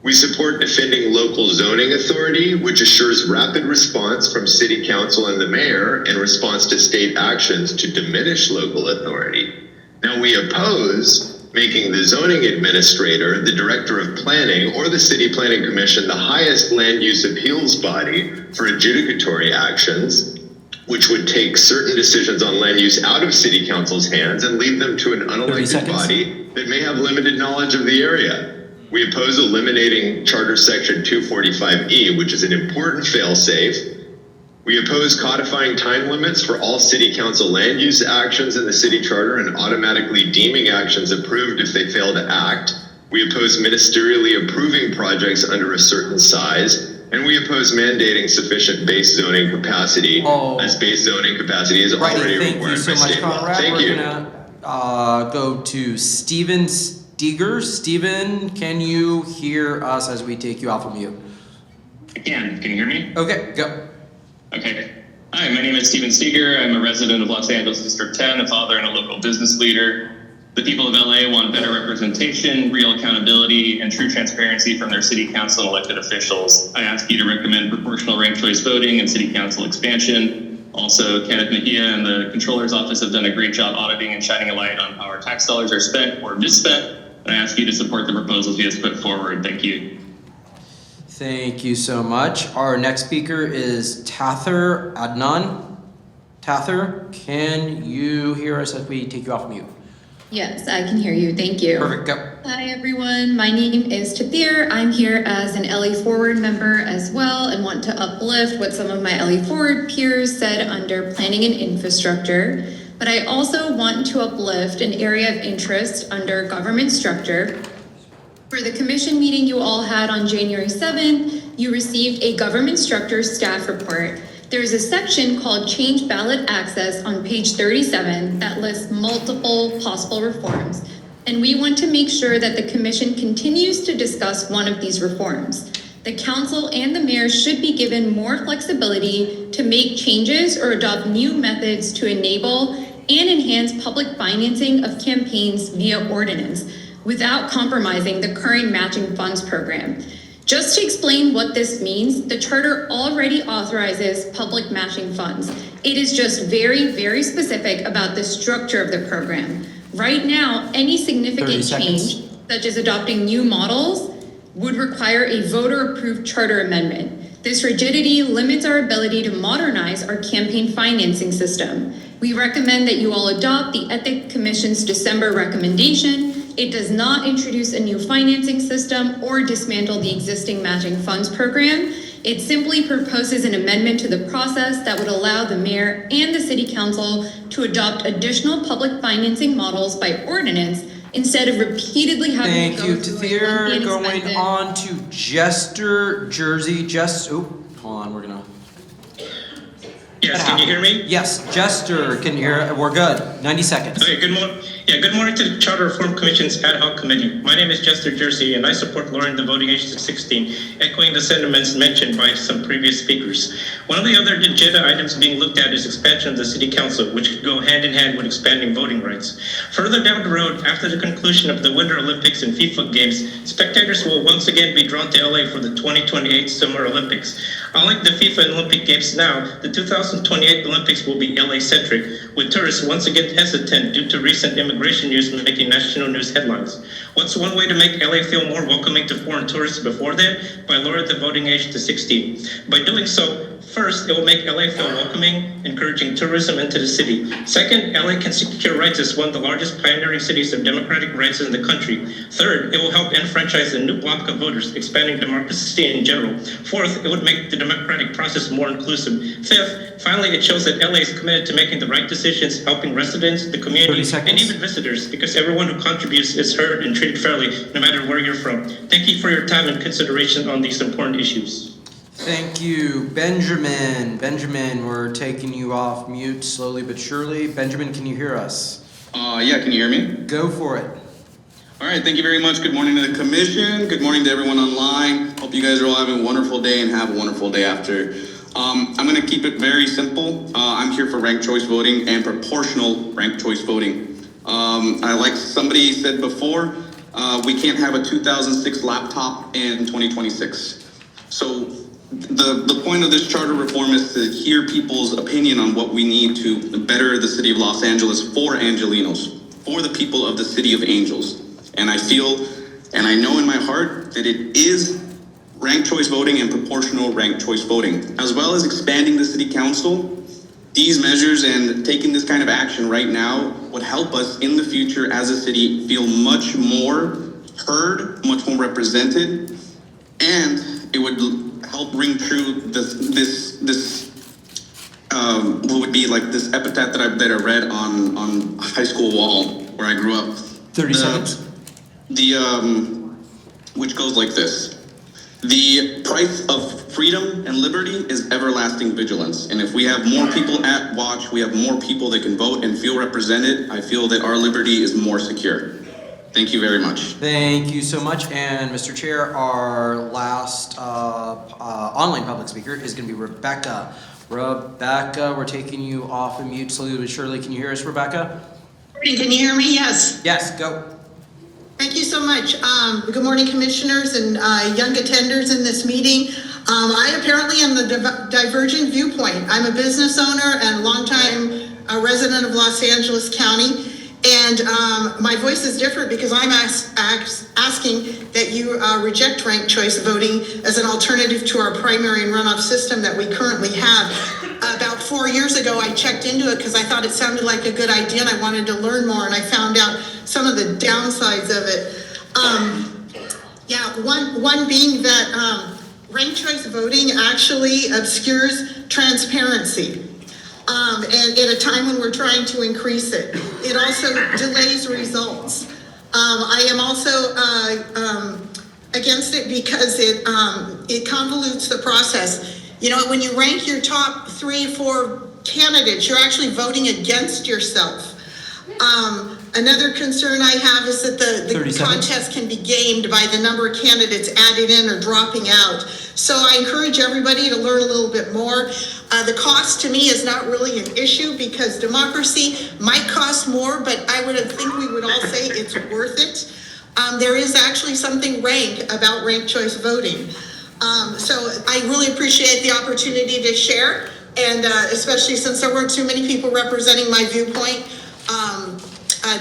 We support defending local zoning authority, which assures rapid response from City Council and the Mayor in response to state actions to diminish local authority. Now, we oppose making the zoning administrator, the director of planning, or the City Planning Commission the highest land use appeals body for adjudicatory actions, which would take certain decisions on land use out of City Council's hands and leave them to an unelected body that may have limited knowledge of the area. We oppose eliminating Charter Section 245E, which is an important fail-safe. We oppose codifying time limits for all City Council land use actions in the City Charter and automatically deeming actions approved if they fail to act. We oppose ministerially approving projects under a certain size. And we oppose mandating sufficient base zoning capacity, as base zoning capacity is already required by state law. Thank you. We're gonna go to Steven Steger. Steven, can you hear us as we take you off of mute? I can. Can you hear me? Okay, go. Okay. Hi, my name is Steven Steger. I'm a resident of Los Angeles District 10, a father and a local business leader. The people of LA want better representation, real accountability, and true transparency from their city council and elected officials. I ask you to recommend proportional ranked choice voting and city council expansion. Also, Kenneth, Mejia, and the Controller's Office have done a great job auditing and shining a light on how our tax dollars are spent or misspent. And I ask you to support the proposals he has put forward. Thank you. Thank you so much. Our next speaker is Tather Adnan. Tather, can you hear us as we take you off mute? Yes, I can hear you. Thank you. Perfect, go. Hi, everyone. My name is Tathir. I'm here as an LA Forward member as well and want to uplift what some of my LA Forward peers said under planning and infrastructure. But I also want to uplift an area of interest under government structure. For the commission meeting you all had on January 7th, you received a government structure staff report. There's a section called Change Ballot Access on page 37 that lists multiple possible reforms. And we want to make sure that the commission continues to discuss one of these reforms. The council and the mayor should be given more flexibility to make changes or adopt new methods to enable and enhance public financing of campaigns via ordinance, without compromising the current matching funds program. Just to explain what this means, the charter already authorizes public matching funds. It is just very, very specific about the structure of the program. Right now, any significant change, such as adopting new models, would require a voter-approved charter amendment. This rigidity limits our ability to modernize our campaign financing system. We recommend that you all adopt the Ethics Commission's December recommendation. It does not introduce a new financing system or dismantle the existing matching funds program. It simply proposes an amendment to the process that would allow the mayor and the city council to adopt additional public financing models by ordinance instead of repeatedly having to go through Tathir. Going on to Jester Jersey. Hold on, we're gonna. Yes, can you hear me? Yes, Jester can hear. We're good. 90 seconds. Okay, good morning. Good morning to the Charter Reform Commission's Ad Hoc Committee. My name is Jester Jersey, and I support lowering the voting age to 16, echoing the sentiments mentioned by some previous speakers. One of the other agenda items being looked at is expansion of the City Council, which could go hand in hand with expanding voting rights. Further down the road, after the conclusion of the Winter Olympics and FIFA Games, spectators will once again be drawn to LA for the 2028 Summer Olympics. Unlike the FIFA and Olympic Games now, the 2028 Olympics will be LA-centric, with tourists once again hesitant due to recent immigration immigration news making national news headlines. What's one way to make LA feel more welcoming to foreign tourists before then? By lowering the voting age to 16. By doing so, first, it will make LA feel welcoming, encouraging tourism into the city. Second, LA can secure rights as one of the largest pioneering cities of democratic rights in the country. Third, it will help enfranchise a new block of voters, expanding democracy in general. Fourth, it would make the democratic process more inclusive. Fifth, finally, it shows that LA is committed to making the right decisions, helping residents, the community, and even visitors, because everyone who contributes is heard and treated fairly, no matter where you're from. Thank you for your time and consideration on these important issues. Thank you, Benjamin. Benjamin, we're taking you off mute slowly but surely. Benjamin, can you hear us? Yeah, can you hear me? Go for it. All right, thank you very much. Good morning to the commission. Good morning to everyone online. Hope you guys are all having a wonderful day and have a wonderful day after. I'm going to keep it very simple. I'm here for ranked choice voting and proportional ranked choice voting. Like somebody said before, we can't have a 2006 laptop in 2026. So the point of this charter reform is to hear people's opinion on what we need to better the city of Los Angeles for Angelinos, for the people of the city of Angels. And I feel, and I know in my heart that it is ranked choice voting and proportional ranked choice voting, as well as expanding the city council. These measures and taking this kind of action right now would help us in the future as a city feel much more heard, much more represented, and it would help ring true this what would be like this epitaph that I read on high school wall where I grew up. 30 seconds. Which goes like this. The price of freedom and liberty is everlasting vigilance. And if we have more people at watch, we have more people that can vote and feel represented, I feel that our liberty is more secure. Thank you very much. Thank you so much. And Mr. Chair, our last online public speaker is going to be Rebecca. Rebecca, we're taking you off of mute slowly but surely. Can you hear us, Rebecca? Can you hear me? Yes. Yes, go. Thank you so much. Good morning, commissioners and young attenders in this meeting. I apparently am the divergent viewpoint. I'm a business owner and longtime resident of Los Angeles County. And my voice is different because I'm asking that you reject ranked choice voting as an alternative to our primary and runoff system that we currently have. About 4 years ago, I checked into it because I thought it sounded like a good idea and I wanted to learn more, and I found out some of the downsides of it. One being that ranked choice voting actually obscures transparency. And at a time when we're trying to increase it. It also delays results. I am also against it because it convolutes the process. You know, when you rank your top 3 or 4 candidates, you're actually voting against yourself. Another concern I have is that the contest can be gamed by the number of candidates added in or dropping out. So I encourage everybody to learn a little bit more. The cost to me is not really an issue because democracy might cost more, but I would think we would all say it's worth it. There is actually something rank about ranked choice voting. So I really appreciate the opportunity to share, and especially since there weren't too many people representing my viewpoint.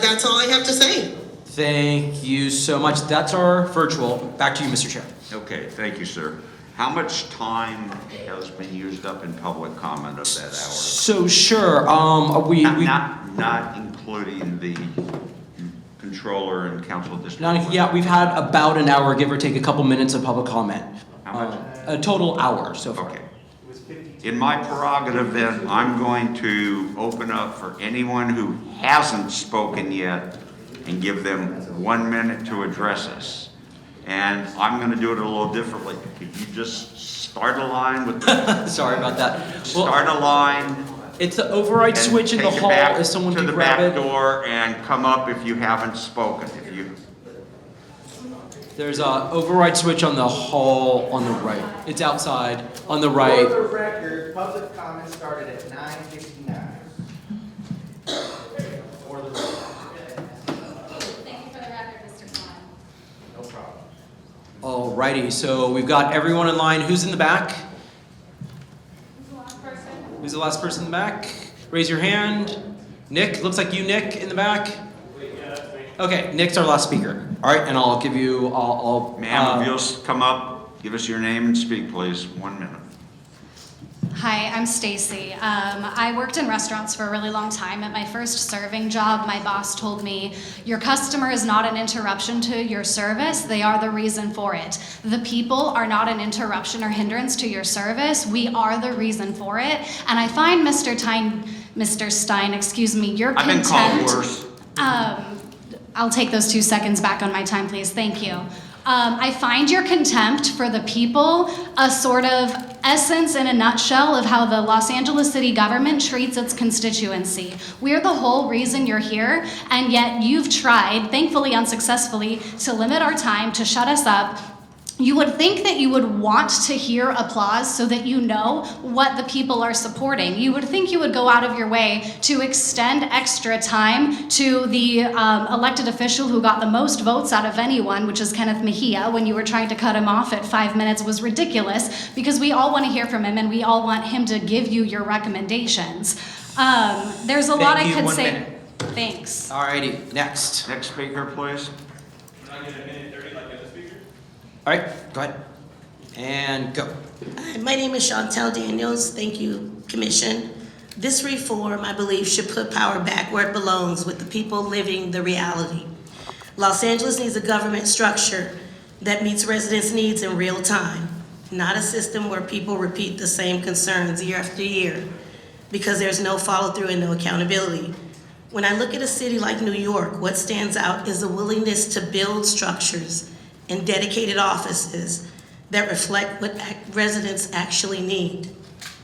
That's all I have to say. Thank you so much. That's our virtual. Back to you, Mr. Chair. Okay, thank you, sir. How much time has been used up in public comment of that hour? So sure, not including the controller and council district. Yeah, we've had about an hour, give or take a couple minutes of public comment. How much? A total hour so far. Okay. In my prerogative, then, I'm going to open up for anyone who hasn't spoken yet and give them 1 minute to address us. And I'm going to do it a little differently. Could you just start a line with the... Sorry about that. Start a line. It's the override switch in the hall. If someone can grab it. To the back door and come up if you haven't spoken. There's a override switch on the hall on the right. It's outside on the right. For the record, public comment started at 9:59. For the record. Thank you for the record, Mr. Klein. No problem. Alrighty, so we've got everyone in line. Who's in the back? Who's the last person? Who's the last person in the back? Raise your hand. Nick, looks like you, Nick, in the back. Okay, Nick's our last speaker. All right, and I'll give you, Ma'am, if you'll come up, give us your name and speak, please. 1 minute. Hi, I'm Stacy. I worked in restaurants for a really long time. At my first serving job, my boss told me, your customer is not an interruption to your service, they are the reason for it. The people are not an interruption or hindrance to your service, we are the reason for it. And I find Mr. Stein, excuse me, your I've contempt. been called worse. I'll take those 2 seconds back on my time, please. Thank you. I find your contempt for the people a sort of essence in a nutshell of how the Los Angeles city government treats its constituency. We're the whole reason you're here, and yet you've tried, thankfully unsuccessfully, to limit our time, to shut us up. You would think that you would want to hear applause so that you know what the people are supporting. You would think you would go out of your way to extend extra time to the elected official who got the most votes out of anyone, which is Kenneth Mejia. When you were trying to cut him off at 5 minutes was ridiculous because we all want to hear from him and we all want him to give you your recommendations. There's a lot I could say. Minute. Thanks. Alrighty, next. Next speaker, please. All right, go ahead. And go. Hi, my name is Chantel Daniels. Thank you, Commission. This reform, I believe, should put power back where it belongs with the people living the reality. Los Angeles needs a government structure that meets residents' needs in real time, not a system where people repeat the same concerns year after year because there's no follow-through and no accountability. When I look at a city like New York, what stands out is the willingness to build structures and dedicated offices that reflect what residents actually need,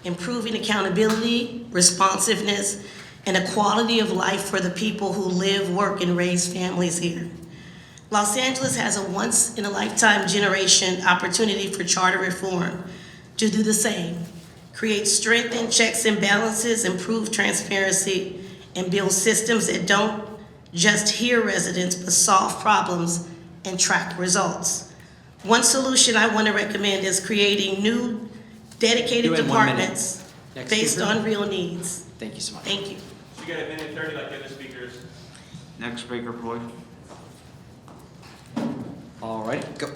improving accountability, responsiveness, and a quality of life for the people who live, work, and raise families here. Los Angeles has a once-in-a-lifetime generation opportunity for charter reform to do the same, create strengthened checks and balances, improve transparency, and build systems that don't just hear residents, but solve problems and track results. One solution I want to recommend is creating new dedicated departments based on real needs. Thank you so much. Thank you. You got 1:30 like the other speakers. Next speaker, please. All right, go.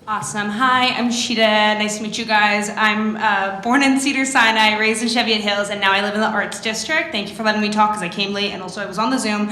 Awesome. Hi, I'm Sheeta. Nice to meet you guys. I'm born in Cedars-Sinai, raised in Cheviot Hills, and now I live in the Arts District. Thank you for letting me talk because I came late and also I was on the Zoom.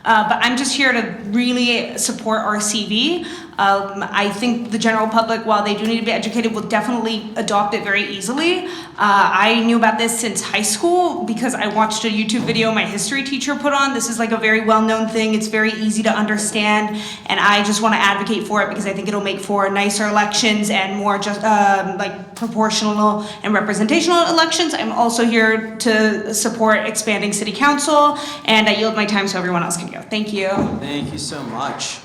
But I'm just here to really support RCV. I think the general public, while they do need to be educated, will definitely adopt it very easily. I knew about this since high school because I watched a YouTube video my history teacher put on. This is like a very well-known thing. It's very easy to understand, and I just want to advocate for it because I think it'll make for nicer elections and more just like proportional and representational elections. I'm also here to support expanding city council, and I yield my time so everyone else can go. Thank you. Thank you so much.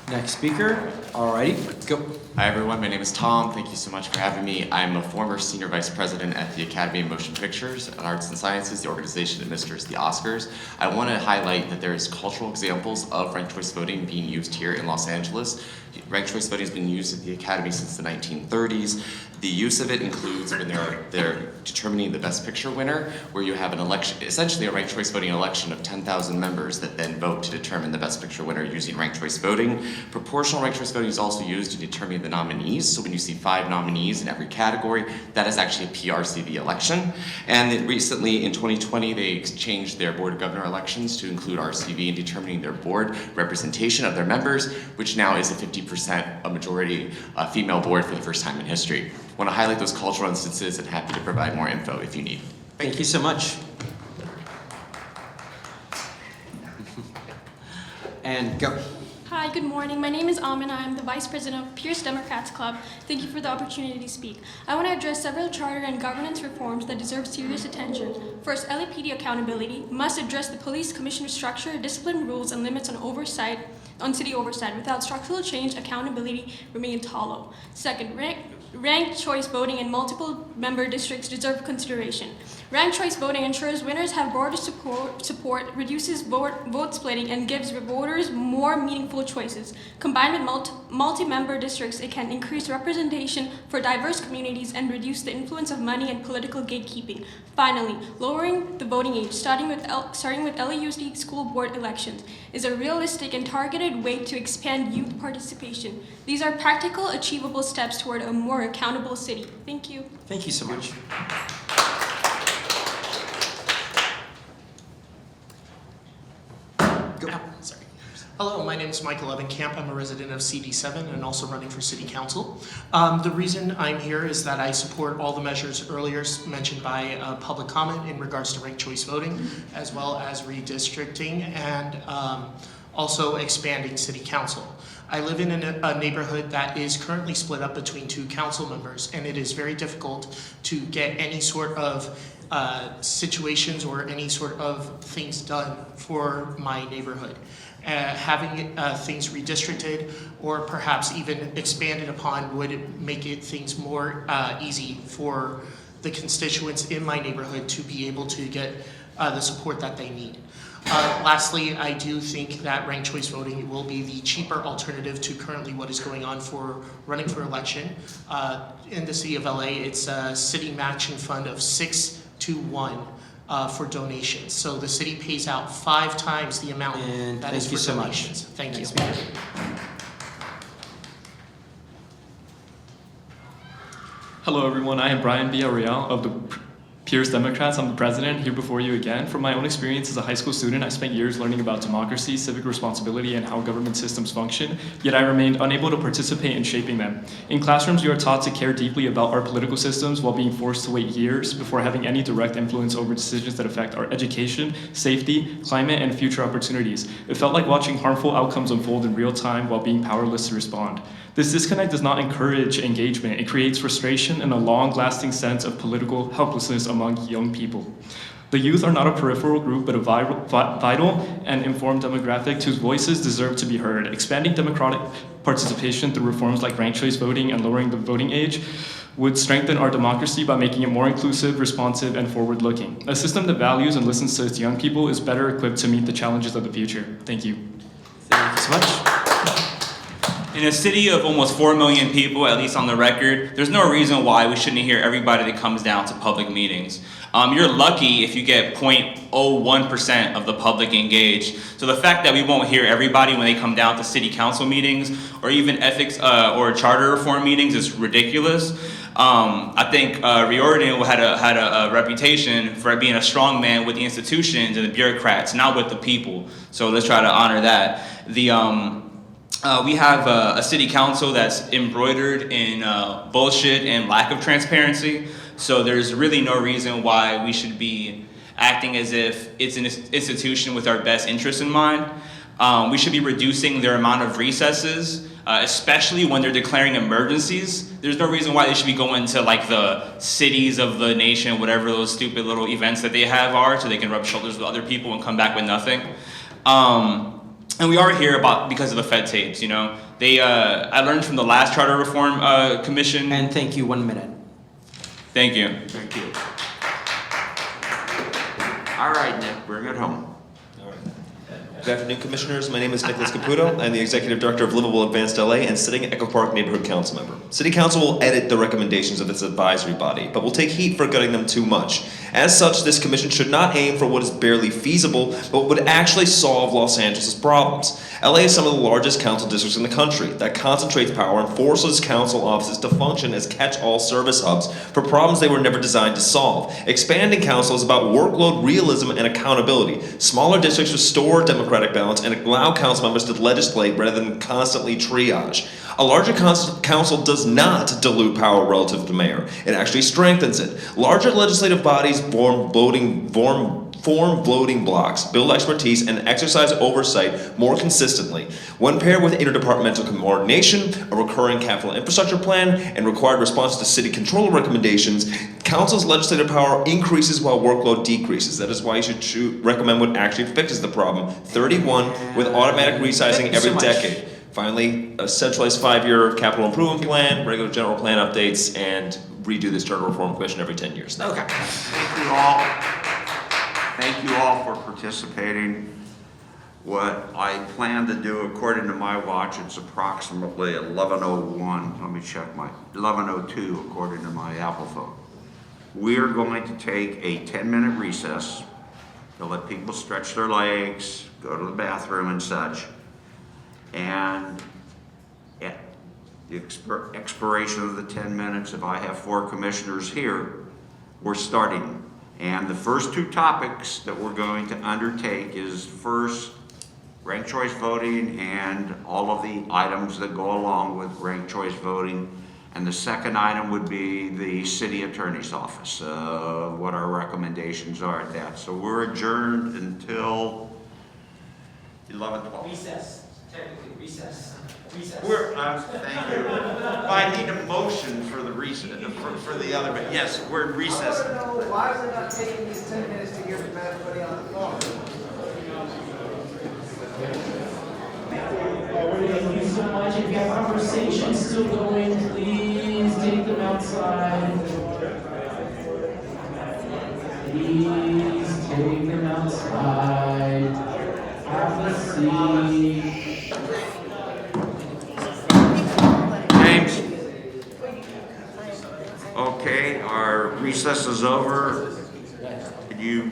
Next speaker. Alrighty, go. Hi everyone, my name is Tom. Thank you so much for having me. I'm a former senior vice president at the Academy of Motion Pictures and Arts and Sciences, the organization that administers the Oscars. I want to highlight that there's cultural examples of ranked choice voting being used here in Los Angeles. Ranked choice voting has been used at the Academy since the 1930s. The use of it includes when they're determining the Best Picture winner, where you have an election, essentially a ranked choice voting election of 10,000 members that then vote to determine the Best Picture winner using ranked choice voting. Proportional ranked choice voting is also used to determine the nominees. So when you see 5 nominees in every category, that is actually a PRCV election. And then recently in 2020, they changed their Board of Governor elections to include RCV in determining their board representation of their members, which now is a 50% majority female board for the first time in history. I want to highlight those cultural instances and happy to provide more info if you need. Thank you so much. And go. Hi, good morning. My name is Amina. I'm the Vice President of Pierce Democrats Club. Thank you for the opportunity to speak. I want to address several charter and governance reforms that deserve serious attention. First, LAPD accountability must address the police commissioner structure, discipline rules, and limits on city oversight. Without structural change, accountability remains hollow. Second, Ranked choice voting in multiple member districts deserve consideration. Ranked choice voting ensures winners have broader support, reduces vote splitting, and gives voters more meaningful choices. Combined with multi-member districts, it can increase representation for diverse communities and reduce the influence of money and political gatekeeping. Finally, lowering the voting age, starting with LAUSD school board elections, is a realistic and targeted way to expand youth participation. These are practical, achievable steps toward a more accountable city. Thank you. Thank you so much. Sorry. Hello, my name is Michael Evankamp. I'm a resident of CD7 and also running for City Council. The reason I'm here is that I support all the measures earlier mentioned by public comment in regards to ranked choice voting, as well as redistricting and also expanding City Council. I live in a neighborhood that is currently split up between 2 council members, and it is very difficult to get any sort of situations or any sort of things done for my neighborhood. Having things redistricted or perhaps even expanded upon would make things more easy for the constituents in my neighborhood to be able to get the support that they need. Lastly, I do think that ranked choice voting will be the cheaper alternative to currently what is going on for running for election. In the city of LA, it's a city matching fund of 6-to-1 for donations. So the city pays out 5 times the amount that is for donations. Thank you. Hello everyone, I am Brian Villarreal of the Pierce Democrats. I'm the president here before you again. From my own experience as a high school student, I spent years learning about democracy, civic responsibility, and how government systems function, yet I remained unable to participate in shaping them. In classrooms, we are taught to care deeply about our political systems while being forced to wait years before having any direct influence over decisions that affect our education, safety, climate, and future opportunities. It felt like watching harmful outcomes unfold in real time while being powerless to respond. This disconnect does not encourage engagement. It creates frustration and a long-lasting sense of political helplessness among young people. The youth are not a peripheral group, but a vital and informed demographic whose voices deserve to be heard. Expanding democratic participation through reforms like ranked choice voting and lowering the voting age would strengthen our democracy by making it more inclusive, responsive, and forward-looking. A system that values and listens to its young people is better equipped to meet the challenges of the future. Thank you. Thank you so much. In a city of almost 4 million people, at least on the record, there's no reason why we shouldn't hear everybody that comes down to public meetings. You're lucky if you get 0.01% of the public engaged. So the fact that we won't hear everybody when they come down to city council meetings or even ethics or charter reform meetings is ridiculous. I think Riordan had a reputation for being a strong man with the institutions and the bureaucrats, not with the people. So let's try to honor that. We have a city council that's embroidered in bullshit and lack of transparency. So there's really no reason why we should be acting as if it's an institution with our best interests in mind. We should be reducing their amount of recesses, especially when they're declaring emergencies. There's no reason why they should be going to like the cities of the nation, whatever those stupid little events that they have are, so they can rub shoulders with other people and come back with nothing. And we are here because of the Fed tapes, you know. I learned from the last Charter Reform Commission. And thank you, 1 minute. Thank you. Thank you. All right, Nick, bring it home. Good afternoon, Commissioners. My name is Nicholas Caputo. I'm the Executive Director of Livable Advanced LA and sitting Echo Park Neighborhood Council Member. City Council will edit the recommendations of its advisory body, but will take heat for gutting them too much. As such, this commission should not aim for what is barely feasible, but would actually solve Los Angeles' problems. LA is some of the largest council districts in the country that concentrates power and forces council offices to function as catch-all service hubs for problems they were never designed to solve. Expanding council is about workload, realism, and accountability. Smaller districts restore democratic balance and allow council members to legislate rather than constantly triage. A larger council does not dilute power relative to the mayor. It actually strengthens it. Larger legislative bodies form voting blocks, build expertise, and exercise oversight more consistently. When paired with interdepartmental coordination, a recurring capital infrastructure plan, and required response to city control recommendations, council's legislative power increases while workload decreases. That is why you should recommend what actually fixes the problem. 31 with automatic resizing every decade. Finally, a centralized 5-year capital improvement plan, regular general plan updates, and redo this charter reform commission every 10 years. Okay. Thank you all. Thank you all for participating. What I plan to do, according to my watch, it's approximately 11:01. Let me check my 11:02, according to my Apple phone. We are going to take a 10-minute recess to let people stretch their legs, go to the bathroom and such. And at the expiration of the 10 minutes, if I have 4 commissioners here, we're starting. And the first 2 topics that we're going to undertake is first, ranked choice voting and all of the items that go along with ranked choice voting. And the second item would be the city attorney's office, what our recommendations are at that. So we're adjourned until 11:12. Recess, technically recess. Recess. Thank you. I need a motion for the recess, for the other, but yes, we're in recess. I want to know, why is it not taking these 10 minutes to hear from everybody on the phone? Thank you so much. If you have conversations still going, please take them outside. Please take them outside. Have a seat. James? Okay, our recess is over. Can you,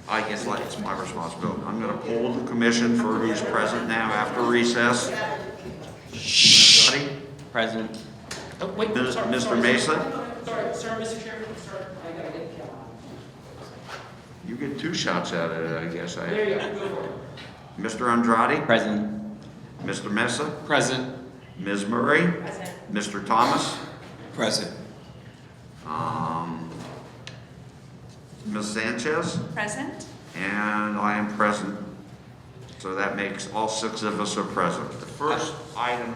I guess like it's my responsibility. I'm gonna poll the commission for who's present now after recess. Anybody? Present. Oh, wait, Mr. Mesa? Sorry, Mr. Chairman. Sorry, I gotta get Kelkar. You get 2 shots at it, I guess. There you go, go for it. Mr. Andrade? Present. Mr. Mesa? Present. Ms. Murray? Present. Mr. Thomas? Present. Ms. Sanchez? Present. And I am present. So that makes all 6 of us are present. The first item.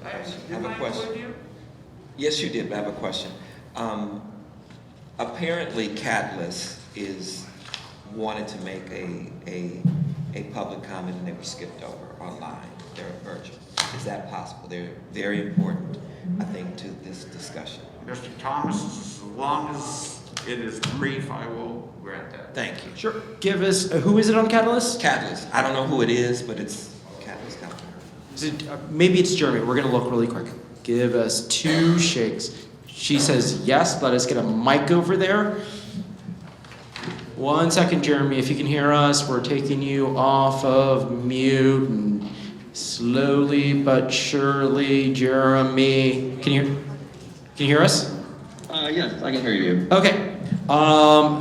I have a question. Yes, you did, but I have a question. Apparently Catalyst wanted to make a public comment and they were skipped over online. They're virtual. Is that possible? They're very important, I think, to this discussion. Mr. Thomas, as long as it is brief, I will grant that. Thank you. Sure. Give us, who is it on Catalyst? Catalyst. I don't know who it is, but it's Catalyst. Is it, maybe it's Jeremy. We're gonna look really quick. Give us 2 shakes. She says yes. Let us get a mic over there. 1 second, Jeremy. If you can hear us, we're taking you off of mute and slowly but surely, Jeremy. Can you hear us? Yes, I can hear you. Okay.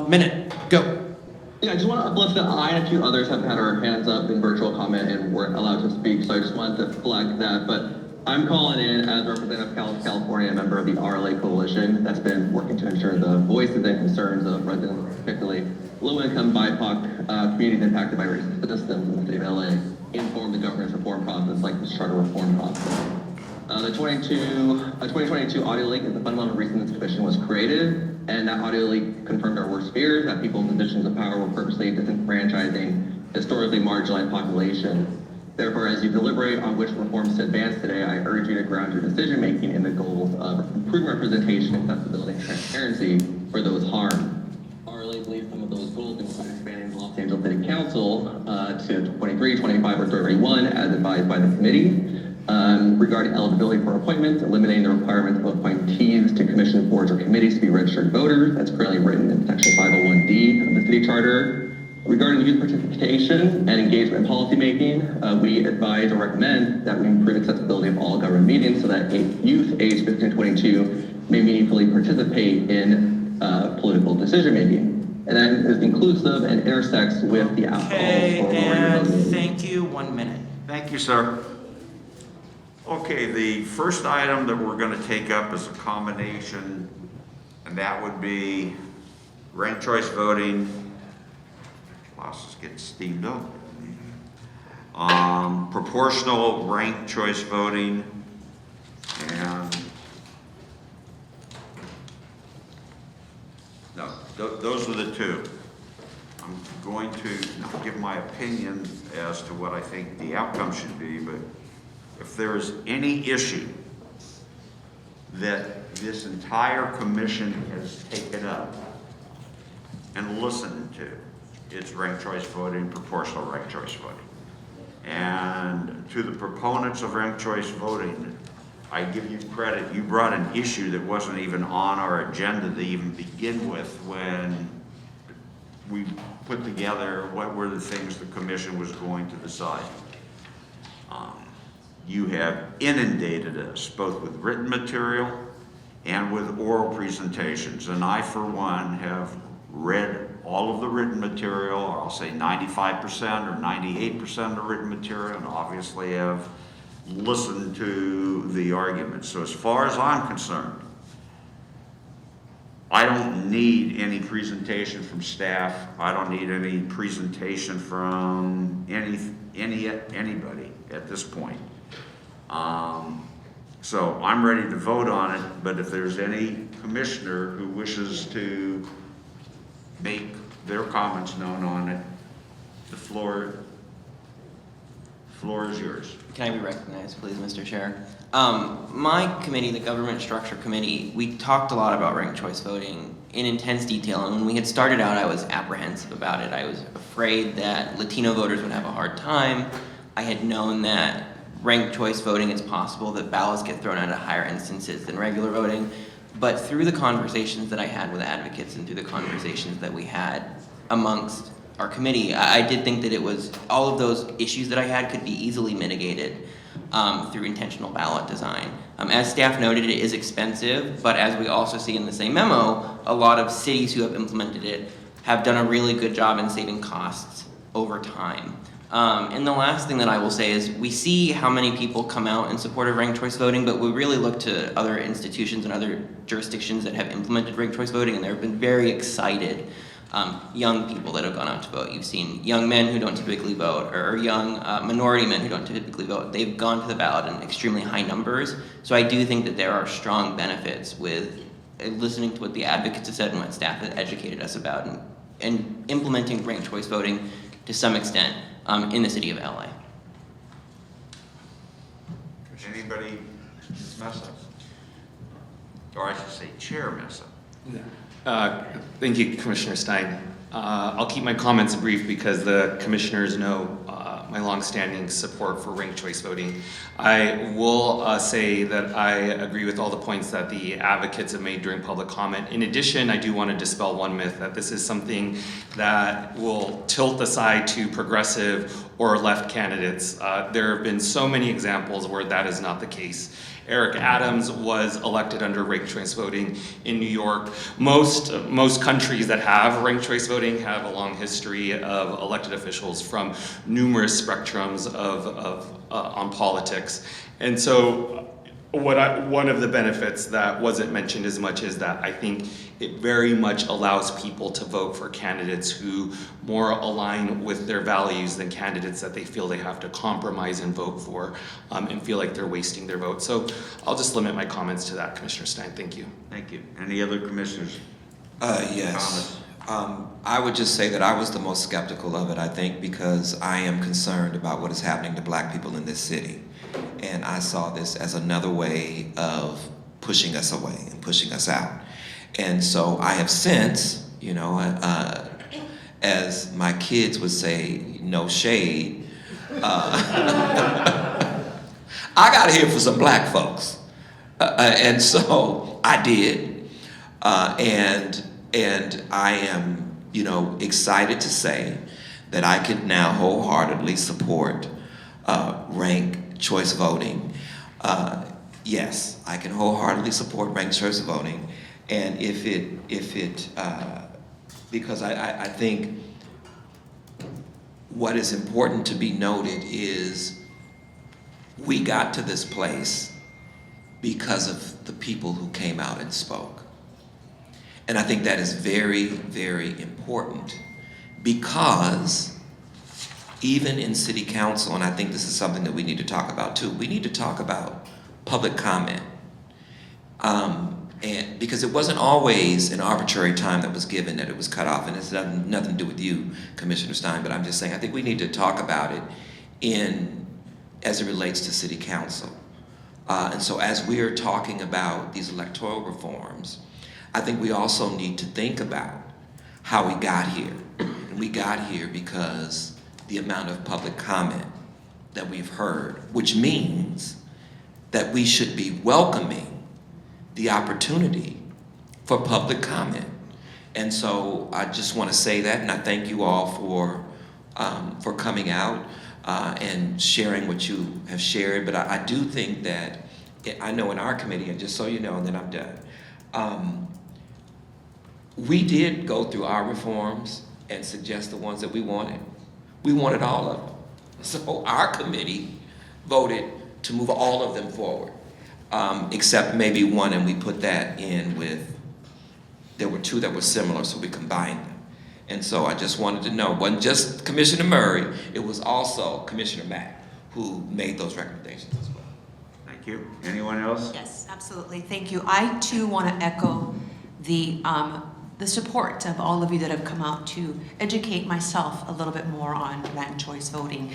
Minute. Go. Yeah, I just want to uplift that I and a few others have had our hands up in virtual comment and weren't allowed to speak, so I just wanted to flag that. But I'm calling in as representative of California, a member of the RLA Coalition that's been working to ensure the voices and concerns of residents, particularly low-income BIPOC communities impacted by racist systems in the city of LA, inform the governance reform process like this charter reform process. The 2022 audio leak is the fundamental reason this commission was created, and that audio leak confirmed our worst fears that people in positions of power were purposely disenfranchising historically marginalized population. Therefore, as you deliberate on which reforms to advance today, I urge you to ground your decision-making in the goals of improved representation, accessibility, and transparency for those harmed. RLA believes some of those goals include expanding the Los Angeles City Council to 23, 25, or 31, as advised by the committee. Regarding eligibility for appointments, eliminating the requirement of appointees to commission boards or committees to be registered voters, that's currently written in section 501D of the city charter. Regarding youth participation and engagement in policymaking, we advise or recommend that we improve accessibility of all government meetings so that youth aged 15 to 22 may meaningfully participate in political decision making. And that is inclusive and intersects with the alcohol. And thank you. 1 minute. Thank you, sir. Okay, the first item that we're going to take up is a combination, and that would be ranked choice voting. Glasses get steamed up. Proportional ranked choice voting, and no, those are the 2. I'm going to not give my opinion as to what I think the outcome should be, but if there is any issue that this entire commission has taken up and listened to, it's ranked choice voting, proportional ranked choice voting. And to the proponents of ranked choice voting, I give you credit. You brought an issue that wasn't even on our agenda to even begin with when we put together what were the things the commission was going to decide. You have inundated us both with written material and with oral presentations. And I, for one, have read all of the written material, or I'll say 95% or 98% of the written material, and obviously have listened to the arguments. So as far as I'm concerned, I don't need any presentation from staff. I don't need any presentation from anybody at this point. So I'm ready to vote on it, but if there's any commissioner who wishes to make their comments known on it, the floor is yours. Can I be recognized, please, Mr. Chair? My committee, the Government Structure Committee, we talked a lot about ranked choice voting in intense detail, and when we had started out, I was apprehensive about it. I was afraid that Latino voters would have a hard time. I had known that ranked choice voting is possible, that ballots get thrown out at higher instances than regular voting. But through the conversations that I had with advocates and through the conversations that we had amongst our committee, I did think that it was, all of those issues that I had could be easily mitigated through intentional ballot design. As staff noted, it is expensive, but as we also see in the same memo, a lot of cities who have implemented it have done a really good job in saving costs over time. And the last thing that I will say is we see how many people come out in support of ranked choice voting, but we really look to other institutions and other jurisdictions that have implemented ranked choice voting, and there have been very excited young people that have gone out to vote. You've seen young men who don't typically vote, or young minority men who don't typically vote. They've gone to the ballot in extremely high numbers. So I do think that there are strong benefits with listening to what the advocates have said and what staff has educated us about, and implementing ranked choice voting to some extent in the city of LA. Anybody mess up? Or I should say chair mess up? Thank you, Commissioner Stein. I'll keep my comments brief because the commissioners know my longstanding support for ranked choice voting. I will say that I agree with all the points that the advocates have made during public comment. In addition, I do want to dispel one myth that this is something that will tilt aside to progressive or left candidates. There have been so many examples where that is not the case. Eric Adams was elected under ranked choice voting in New York. Most countries that have ranked choice voting have a long history of elected officials from numerous spectrums on politics. And so one of the benefits that wasn't mentioned as much is that I think it very much allows people to vote for candidates who more align with their values than candidates that they feel they have to compromise and vote for and feel like they're wasting their vote. So I'll just limit my comments to that, Commissioner Stein. Thank you. Thank you. Any other commissioners? Yes. I would just say that I was the most skeptical of it, I think, because I am concerned about what is happening to Black people in this city. And I saw this as another way of pushing us away and pushing us out. And so I have since, as my kids would say, no shade, I got here for some Black folks. And so I did. And I am, excited to say that I can now wholeheartedly support ranked choice voting. Yes, I can wholeheartedly support ranked choice voting. And because I think what is important to be noted is we got to this place because of the people who came out and spoke. And I think that is very, very important because even in city council, and I think this is something that we need to talk about too, we need to talk about public comment. And because it wasn't always an arbitrary time that was given, that it was cut off, and it's nothing to do with you, Commissioner Stein, but I'm just saying, I think we need to talk about it as it relates to City Council. And so as we are talking about these electoral reforms, I think we also need to think about how we got here. And we got here because the amount of public comment that we've heard, which means that we should be welcoming the opportunity for public comment. And so I just want to say that, and I thank you all for coming out and sharing what you have shared. But I do think that, I know in our committee, and just so you know, and then I'm done, we did go through our reforms and suggest the ones that we wanted. We wanted all of them. So our committee voted to move all of them forward, except maybe one, and we put that in with, there were two that were similar, so we combined them. And so I just wanted to know, it wasn't just Commissioner Murray, it was also Commissioner Mack who made those recommendations as well. Thank you. Anyone else? Yes, absolutely. Thank you. I too want to echo the support of all of you that have come out to educate myself a little bit more on ranked choice voting.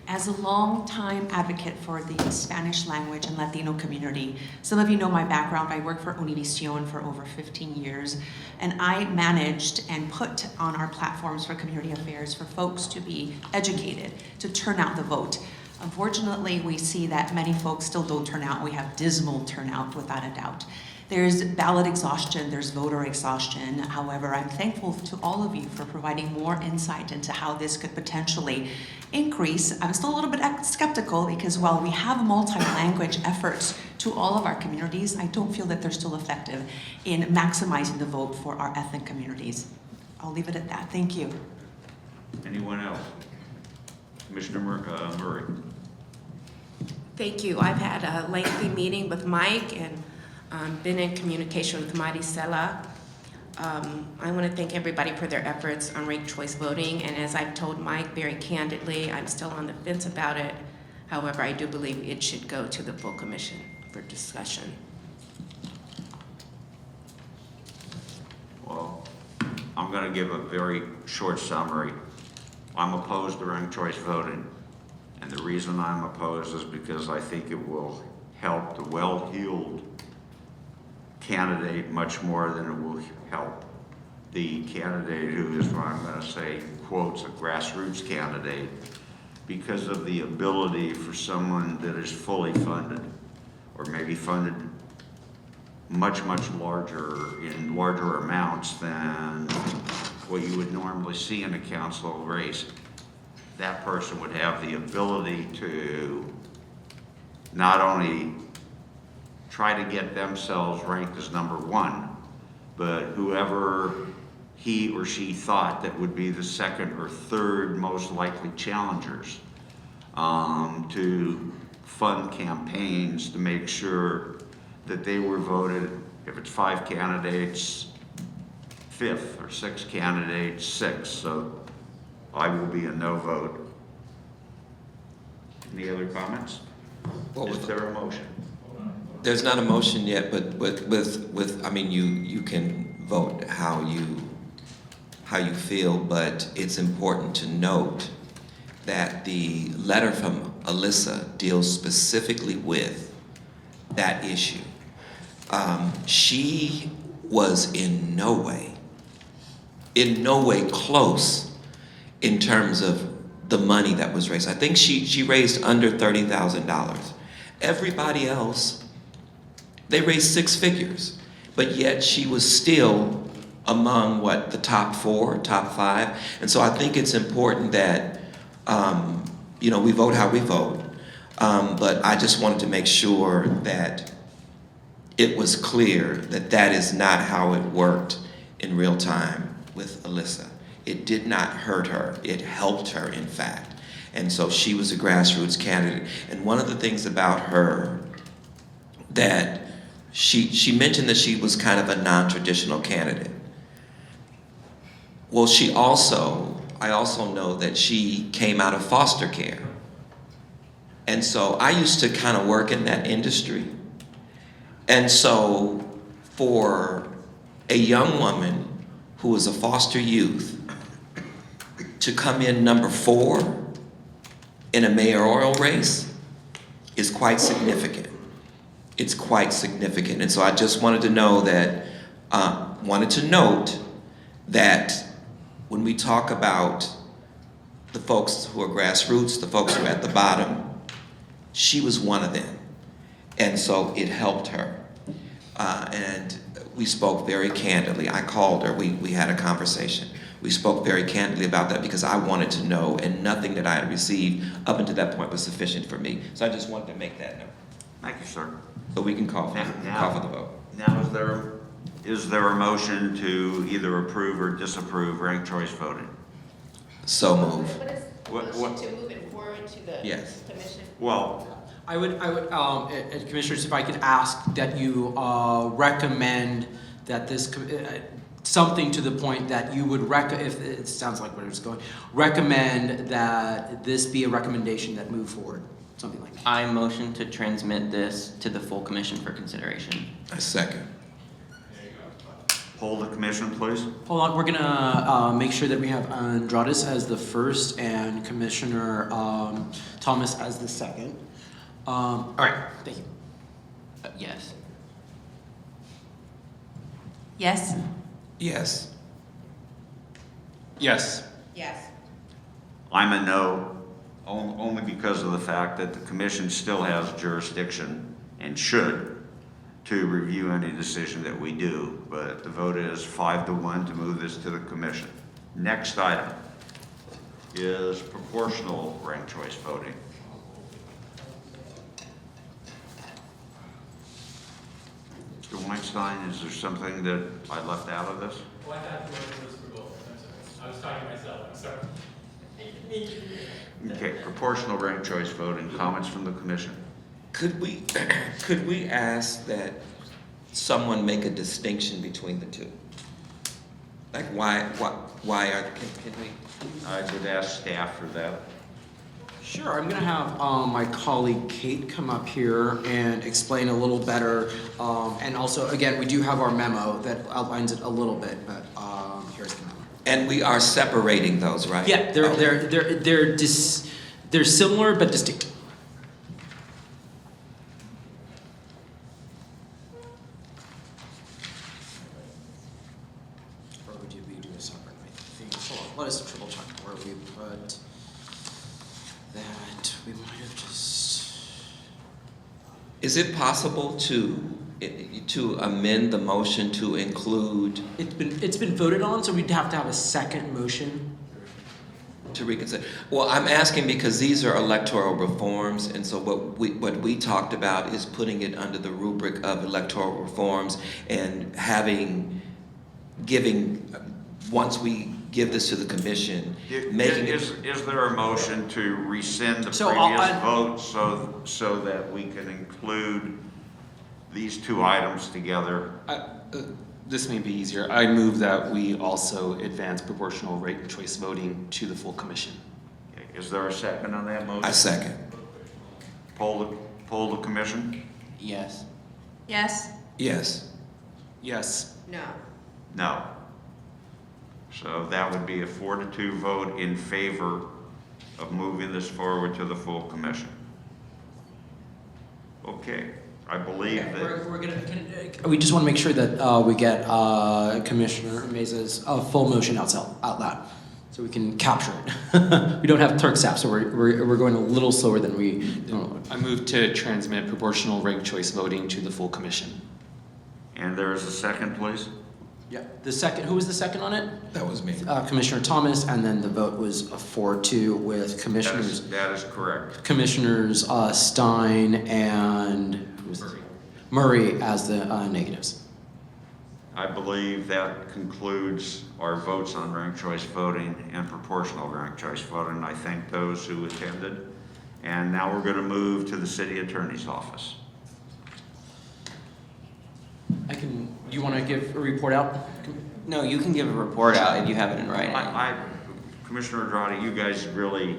As a long-time advocate for the Spanish language and Latino community, some of you know my background. I worked for Univision for over 15 years, and I managed and put on our platforms for community affairs for folks to be educated, to turn out the vote. Unfortunately, we see that many folks still don't turn out. We have dismal turnout, without a doubt. There's ballot exhaustion, there's voter exhaustion. However, I'm thankful to all of you for providing more insight into how this could potentially increase. I'm still a little bit skeptical because while we have multi-language efforts to all of our communities, I don't feel that they're still effective in maximizing the vote for our ethnic communities. I'll leave it at that. Thank you. Anyone else? Commissioner Murray. Thank you. I've had a lengthy meeting with Mike and been in communication with Maricela. I want to thank everybody for their efforts on ranked choice voting, and as I've told Mike very candidly, I'm still on the fence about it. However, I do believe it should go to the full commission for discussion. Well, I'm going to give a very short summary. I'm opposed to ranked choice voting, and the reason I'm opposed is because I think it will help the well-heeled candidate much more than it will help the candidate who is, what I'm going to say, quotes, a grassroots candidate, because of the ability for someone that is fully funded, or maybe funded much, much larger, in larger amounts than what you would normally see in a council race. That person would have the ability to not only try to get themselves ranked as number one, but whoever he or she thought that would be the second or third most likely challengers to fund campaigns to make sure that they were voted, if it's 5 candidates, 5th, or 6 candidates, 6th. So I will be a no vote. Any other comments? Is there a motion? There's not a motion yet, but with I mean, you can vote how you feel, but it's important to note that the letter from Alyssa deals specifically with that issue. She was in no way close in terms of the money that was raised. I think she raised under $30,000. Everybody else, they raised 6 figures, but yet she was still among the top 4, top 5. And so I think it's important that we vote how we vote. But I just wanted to make sure that it was clear that that is not how it worked in real time with Alyssa. It did not hurt her. It helped her, in fact. And so she was a grassroots candidate. And one of the things about her that she mentioned that she was kind of a non-traditional candidate. Well, I also know that she came out of foster care. And so I used to kind of work in that industry. And so for a young woman who was a foster youth to come in number 4 in a mayoral race is quite significant. It's quite significant. And so I just wanted to know that, note that when we talk about the folks who are grassroots, the folks who are at the bottom, she was one of them. And so it helped her. And we spoke very candidly. I called her, we had a conversation. We spoke very candidly about that because I wanted to know, and nothing that I had received up until that point was sufficient for me. So I just wanted to make that note. Thank you, sir. So we can call for the vote. Now, is there a motion to either approve or disapprove ranked choice voting? So move. What? To move it forward to the Yes. commission? Well, I would, Commissioners, if I could ask that you recommend that this, something to the point that you would if it sounds like where it's going, recommend that this be a recommendation that move forward, something like that. I motion to transmit this to the full commission for consideration. I second. Poll the commission, please. Hold on, we're gonna make sure that we have Andrades as the first and Commissioner Thomas as the second. All right, thank you. Yes. Yes? Yes. Yes. Yes. I'm a no, only because of the fact that the commission still has jurisdiction and should to review any decision that we do, but the vote is 5-1 to move this to the commission. Next item is proportional ranked choice voting. Mr. Weinstein, is there something that I left out of this? Well, I thought you were for both. I'm sorry. I was talking to myself. I'm sorry. Okay, proportional ranked choice voting, comments from the commission. Could we ask that someone make a distinction between the two? Like why can we? I would ask staff for that. Sure, I'm gonna have my colleague Kate come up here and explain a little better. And also, again, we do have our memo that outlines it a little bit, but here's the memo. And we are separating those, right? Yeah, they're similar but distinct. Or would we do a separate? I think. Hold on, let us triple check where we put that. We might have just. Is it possible to amend the motion to include? It's been voted on, so we'd have to have a second motion. To reconsider. Well, I'm asking because these are electoral reforms, and so what we talked about is putting it under the rubric of electoral reforms and giving once we give this to the commission, making Is there a motion to rescind the So previous vote so that we can include these two items together? This may be easier. I move that we also advance proportional ranked choice voting to the full commission. Okay, is there a second on that motion? I second. Poll the commission? Yes. Yes? Yes. Yes. No. No. So that would be a 4-2 vote in favor of moving this forward to the full commission. Okay, I believe that. We just want to make sure that we get Commissioner Mesa's full motion out loud, so we can capture it. We don't have Turk staff, so we're going a little slower than we. I move to transmit proportional ranked choice voting to the full commission. And there is a second, please. Yeah. The second. Who was the second on it? That was me. Commissioner Thomas, and then the vote was a 4-2 with commissioners. That is correct. Commissioners Stein and Murray as the negatives. I believe that concludes our votes on ranked choice voting and proportional ranked choice voting. I thank those who attended. And now we're going to move to the city attorney's office. You want to give a report out? No, you can give a report out if you have it in writing. Commissioner Andrade, you guys really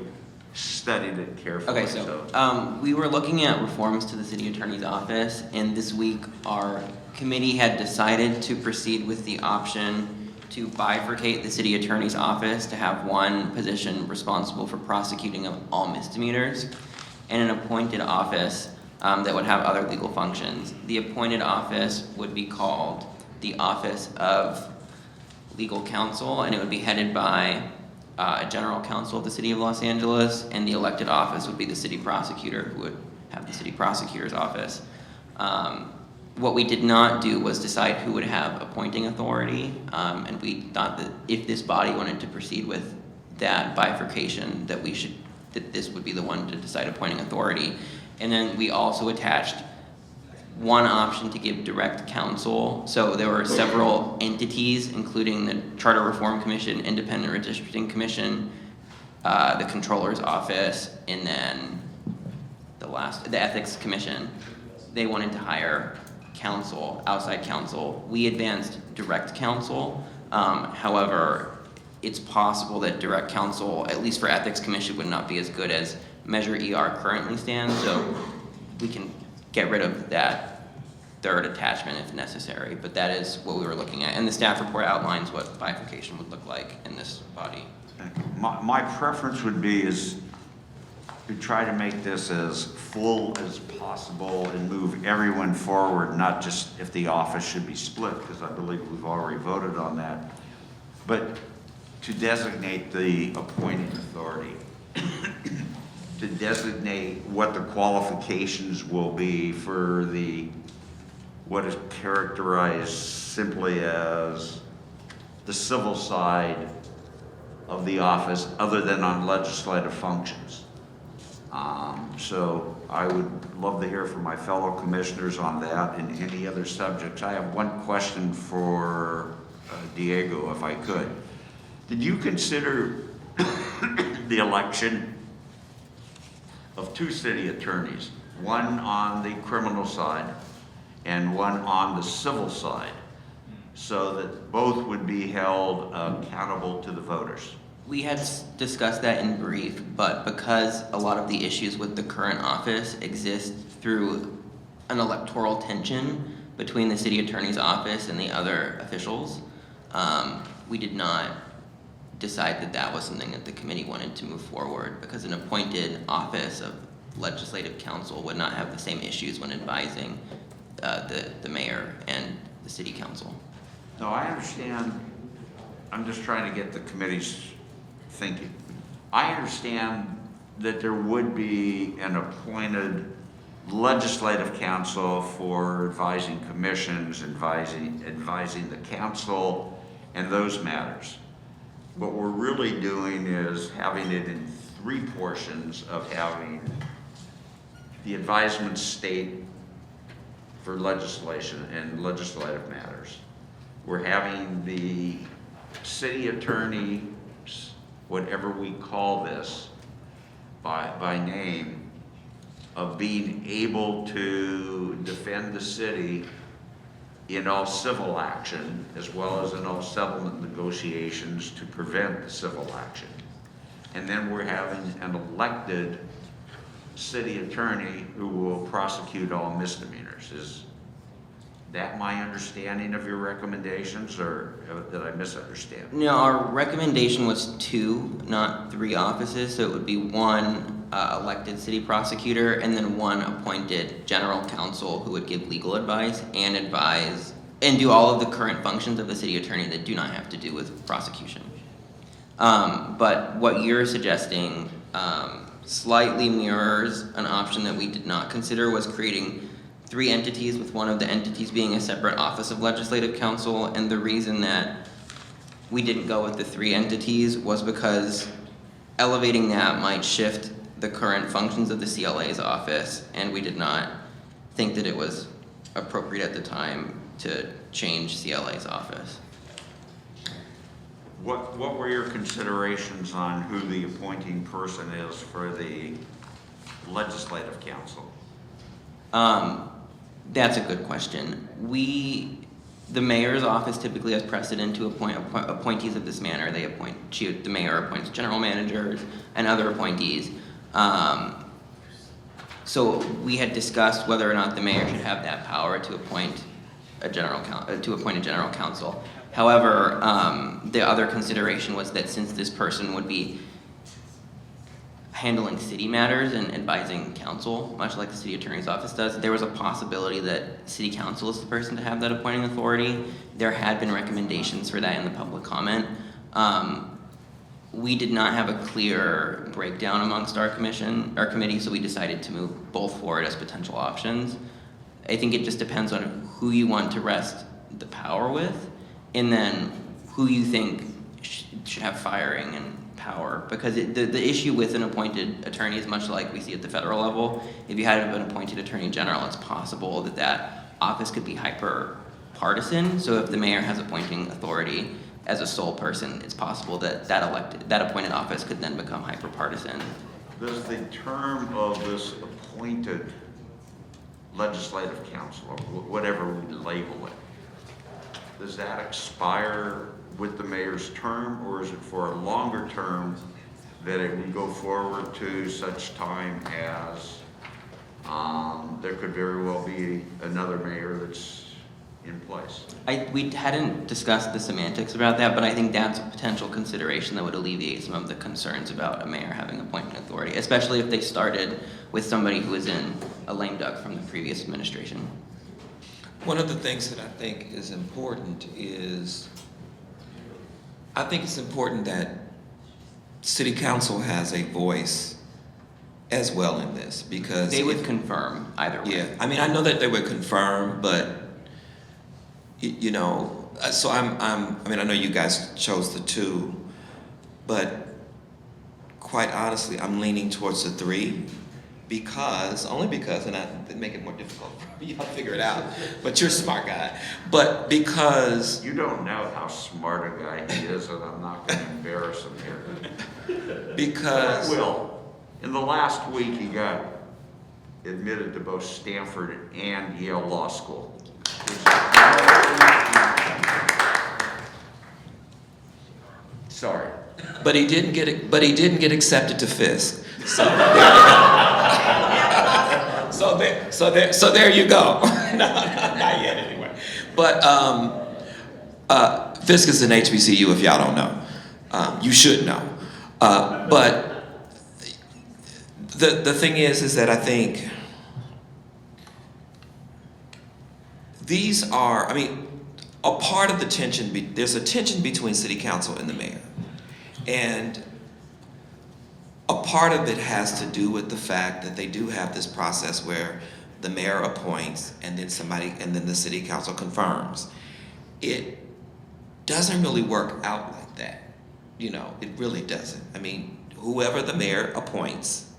studied it carefully. Okay, so we were looking at reforms to the city attorney's office, and this week our committee had decided to proceed with the option to bifurcate the city attorney's office to have one position responsible for prosecuting of all misdemeanors and an appointed office that would have other legal functions. The appointed office would be called the Office of Legal Counsel, and it would be headed by a general counsel of the city of Los Angeles, and the elected office would be the city prosecutor, who would have the city prosecutor's office. What we did not do was decide who would have appointing authority, and we thought that if this body wanted to proceed with that bifurcation, that this would be the one to decide appointing authority. And then we also attached one option to give direct counsel. So there were several entities, including the Charter Reform Commission, Independent Redistricting Commission, the Controller's Office, and then the Ethics Commission. They wanted to hire counsel, outside counsel. We advanced direct counsel. However, it's possible that direct counsel, at least for Ethics Commission, would not be as good as Measure ER currently stands, so we can get rid of that third attachment if necessary, but that is what we were looking at. And the staff report outlines what bifurcation would look like in this body. My preference would be is to try to make this as full as possible and move everyone forward, not just if the office should be split, because I believe we've already voted on that, but to designate the appointing authority, to designate what the qualifications will be for what is characterized simply as the civil side of the office other than on legislative functions. So I would love to hear from my fellow commissioners on that and any other subjects. I have one question for Diego, if I could. Did you consider the election of two city attorneys, one on the criminal side and one on the civil side, so that both would be held accountable to the voters? We had discussed that in brief, but because a lot of the issues with the current office exist through an electoral tension between the city attorney's office and the other officials, we did not decide that that was something that the committee wanted to move forward, because an appointed office of legislative counsel would not have the same issues when advising the mayor and the city council. No, I understand. I'm just trying to get the committee's thinking. I understand that there would be an appointed legislative counsel for advising commissions, advising the council, and those matters. What we're really doing is having it in three portions of having the advisement state for legislation and legislative matters. We're having the city attorney, whatever we call this by name, of being able to defend the city in all civil action as well as in all settlement negotiations to prevent civil action. And then we're having an elected city attorney who will prosecute all misdemeanors. Is that my understanding of your recommendations, or did I misunderstand? No, our recommendation was 2, not 3 offices, so it would be 1 elected city prosecutor and then 1 appointed general counsel who would give legal advice and advise and do all of the current functions of the city attorney that do not have to do with prosecution. But what you're suggesting slightly mirrors an option that we did not consider, was creating 3 entities, with one of the entities being a separate office of legislative counsel. And the reason that we didn't go with the 3 entities was because elevating that might shift the current functions of the CLA's office, and we did not think that it was appropriate at the time to change CLA's office. What were your considerations on who the appointing person is for the legislative council? That's a good question. The mayor's office typically has precedent to appoint appointees of this manner. The mayor appoints general managers and other appointees. So we had discussed whether or not the mayor should have that power to appoint to appoint a general counsel. However, the other consideration was that since this person would be handling city matters and advising council, much like the city attorney's office does, there was a possibility that city council is the person to have that appointing authority. There had been recommendations for that in the public comment. We did not have a clear breakdown amongst our committee, so we decided to move both forward as potential options. I think it just depends on who you want to rest the power with, and then who you think should have firing and power. Because the issue with an appointed attorney is much like we see at the federal level. If you had an appointed attorney general, it's possible that that office could be hyper partisan. So if the mayor has appointing authority as a sole person, it's possible that that appointed office could then become hyper partisan. Does the term of this appointed legislative council, or whatever we label it, does that expire with the mayor's term, or is it for a longer term that it would go forward to such time as there could very well be another mayor that's in place? We hadn't discussed the semantics about that, but I think that's a potential consideration that would alleviate some of the concerns about a mayor having appointment authority, especially if they started with somebody who was in a lame duck from the previous administration. One of the things that I think is important is, I think it's important that City Council has a voice as well in this, because they would confirm either way. Yeah, I mean, I know that they would confirm, but you know, so I mean, I know you guys chose the 2, but quite honestly, I'm leaning towards the 3 only because, and I make it more difficult for you, I'll figure it out, but you're a smart guy, but because... You don't know how smart a guy he is, and I'm not going to embarrass him here. Because... I will. In the last week, he got admitted to both Stanford and Yale Law School. Sorry. But he didn't get accepted to Fisk. So there you go. No, not yet anyway. But Fisk is an HBCU if y'all don't know. You should know. But the thing is that I think these are, I mean, a part of the tension, there's a tension between City Council and the mayor. And a part of it has to do with the fact that they do have this process where the mayor appoints and then the City Council confirms. It doesn't really work out like that. You know, it really doesn't. I mean, whoever the mayor appoints,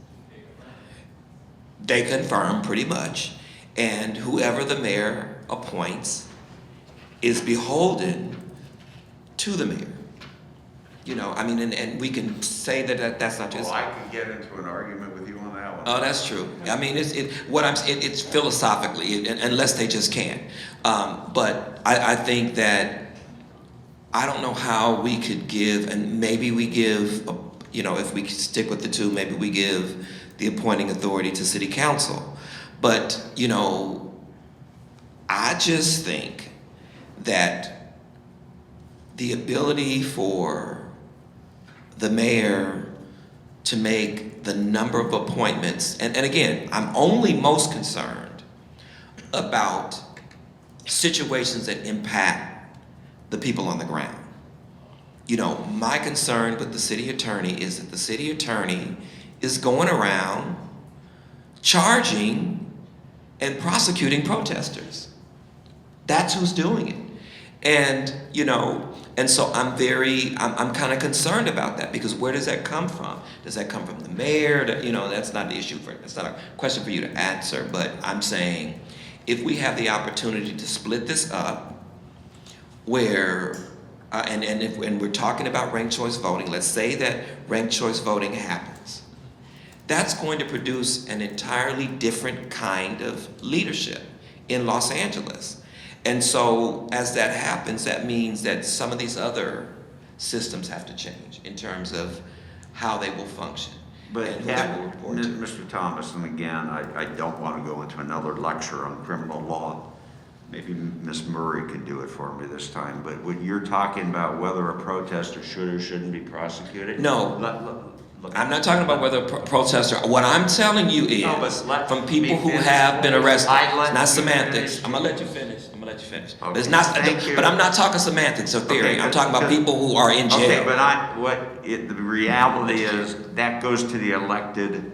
they confirm pretty much. And whoever the mayor appoints is beholden to the mayor. You know, I mean, and we can say that that's not just... Well, I can get into an argument with you on that one. Oh, that's true. I mean, it's philosophically, unless they just can't. But I think that, I don't know how we could give, and maybe we give, you know, if we stick with the 2, maybe we give the appointing authority to City Council. But, you know, I just think that the ability for the mayor to make the number of appointments, and again, I'm only most concerned about situations that impact the people on the ground. You know, my concern with the city attorney is that the city attorney is going around charging and prosecuting protesters. That's who's doing it. And, you know, and so I'm kind of concerned about that, because where does that come from? Does that come from the mayor? You know, that's not the issue that's not a question for you to answer, but I'm saying if we have the opportunity to split this up where, and we're talking about ranked choice voting, let's say that ranked choice voting happens. That's going to produce an entirely different kind of leadership in Los Angeles. And so as that happens, that means that some of these other systems have to change in terms of how they will function. But Mr. Thomas, and again, I don't want to go into another lecture on criminal law, maybe Ms. Murray could do it for me this time, but when you're talking about whether a protester should or shouldn't be prosecuted? No. Look, I'm not talking about whether a protester, what I'm telling you is, No, but let from people me who finish, have been please. arrested, I'd let it's not you semantics. finish. I'm gonna let you finish. Okay, It's not, thank you. but I'm not talking semantics or theory. Okay, I'm talking about because- people who are in jail. Okay, but the reality is that goes to the elected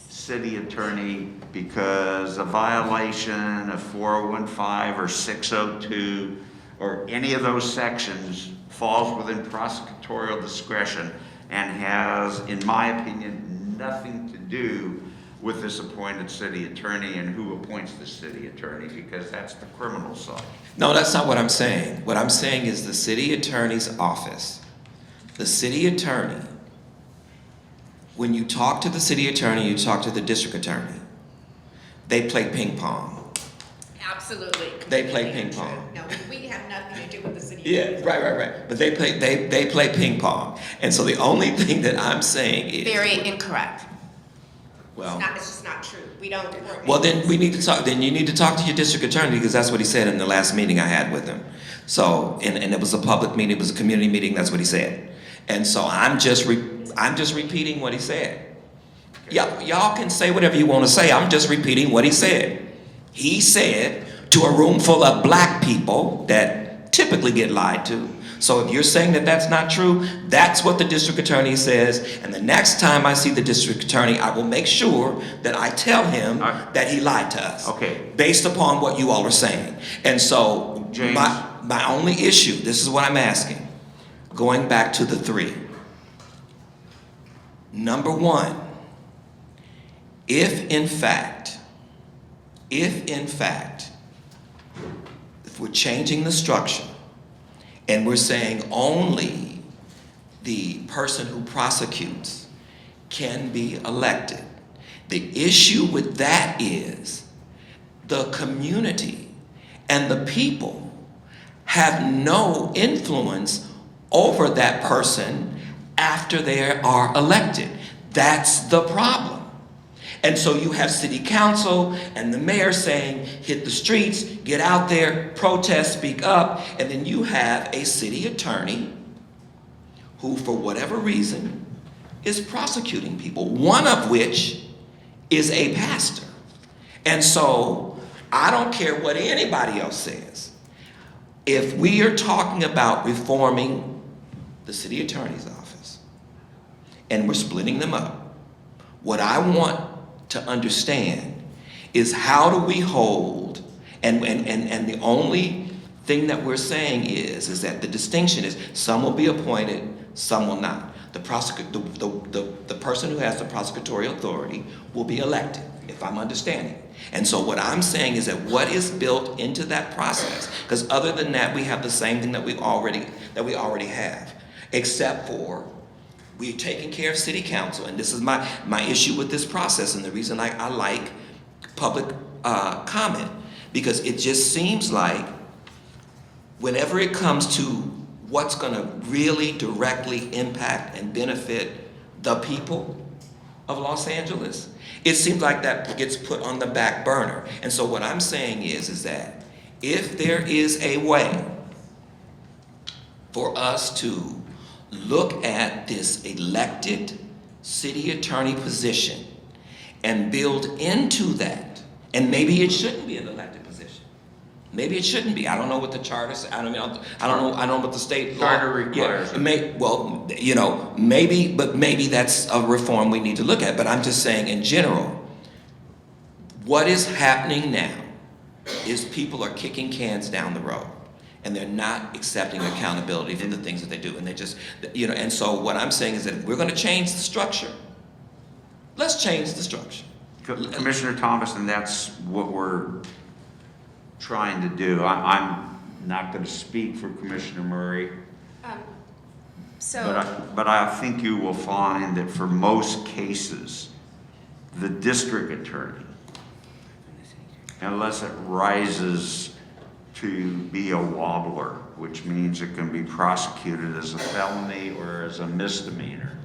city attorney because a violation of 4015 or 602 or any of those sections falls within prosecutorial discretion and has, in my opinion, nothing to do with this appointed city attorney and who appoints the city attorney, because that's the criminal side. No, that's not what I'm saying. What I'm saying is the city attorney's office, the city attorney, when you talk to the city attorney, you talk to the district attorney, they play ping pong. Absolutely. They play ping pong. No, we have nothing to do with the city. Yeah, right. But they play ping pong. And so the only thing that I'm saying is Very incorrect. well, It's just not true. We don't. well, then we need to talk. Then you need to talk to your district attorney because that's what he said in the last meeting I had with him. So, and it was a public meeting. It was a community meeting. That's what he said. And so I'm just repeating what he said. Y'all can say whatever you want to say. I'm just repeating what he said. He said to a room full of black people that typically get lied to. So if you're saying that that's not true, that's what the district attorney says. And the next time I see the district attorney, I will make sure that I tell him that he lied to us. Okay. Based upon what you all are saying. And so James. my only issue, this is what I'm asking, going back to the three. Number one, if in fact, if we're changing the structure and we're saying only the person who prosecutes can be elected, the issue with that is the community and the people have no influence over that person after they are elected. That's the problem. And so you have city council and the mayor saying, hit the streets, get out there, protest, speak up. And then you have a city attorney who, for whatever reason, is prosecuting people, one of which is a pastor. And so I don't care what anybody else says. If we are talking about reforming the city attorney's office and we're splitting them up, what I want to understand is how do we hold, and the only thing that we're saying is that the distinction is some will be appointed, some will not. The person who has the prosecutorial authority will be elected, if I'm understanding. And so what I'm saying is that what is built into that process, because other than that, we have the same thing that we already have, except for we're taking care of city council, and this is my issue with this process, and the reason I like public comment, because it just seems like whenever it comes to what's going to really directly impact and benefit the people of Los Angeles, it seems like that gets put on the back burner. And so what I'm saying is that if there is a way for us to look at this elected city attorney position and build into that, and maybe it shouldn't be an elected position. Maybe it shouldn't be. I don't know what the charter says. I don't know what the state Charter requires it. Maybe that's a reform we need to look at. But I'm just saying in general, what is happening now is people are kicking cans down the road. And they're not accepting accountability for the things that they do. And they just, and so what I'm saying is that if we're going to change the structure, let's change the structure. Commissioner Thomas, and that's what we're trying to do. I'm not going to speak for Commissioner Murray, but I think you will find that for most cases, the district attorney, unless it rises to be a wobbler, which means it can be prosecuted as a felony or as a misdemeanor,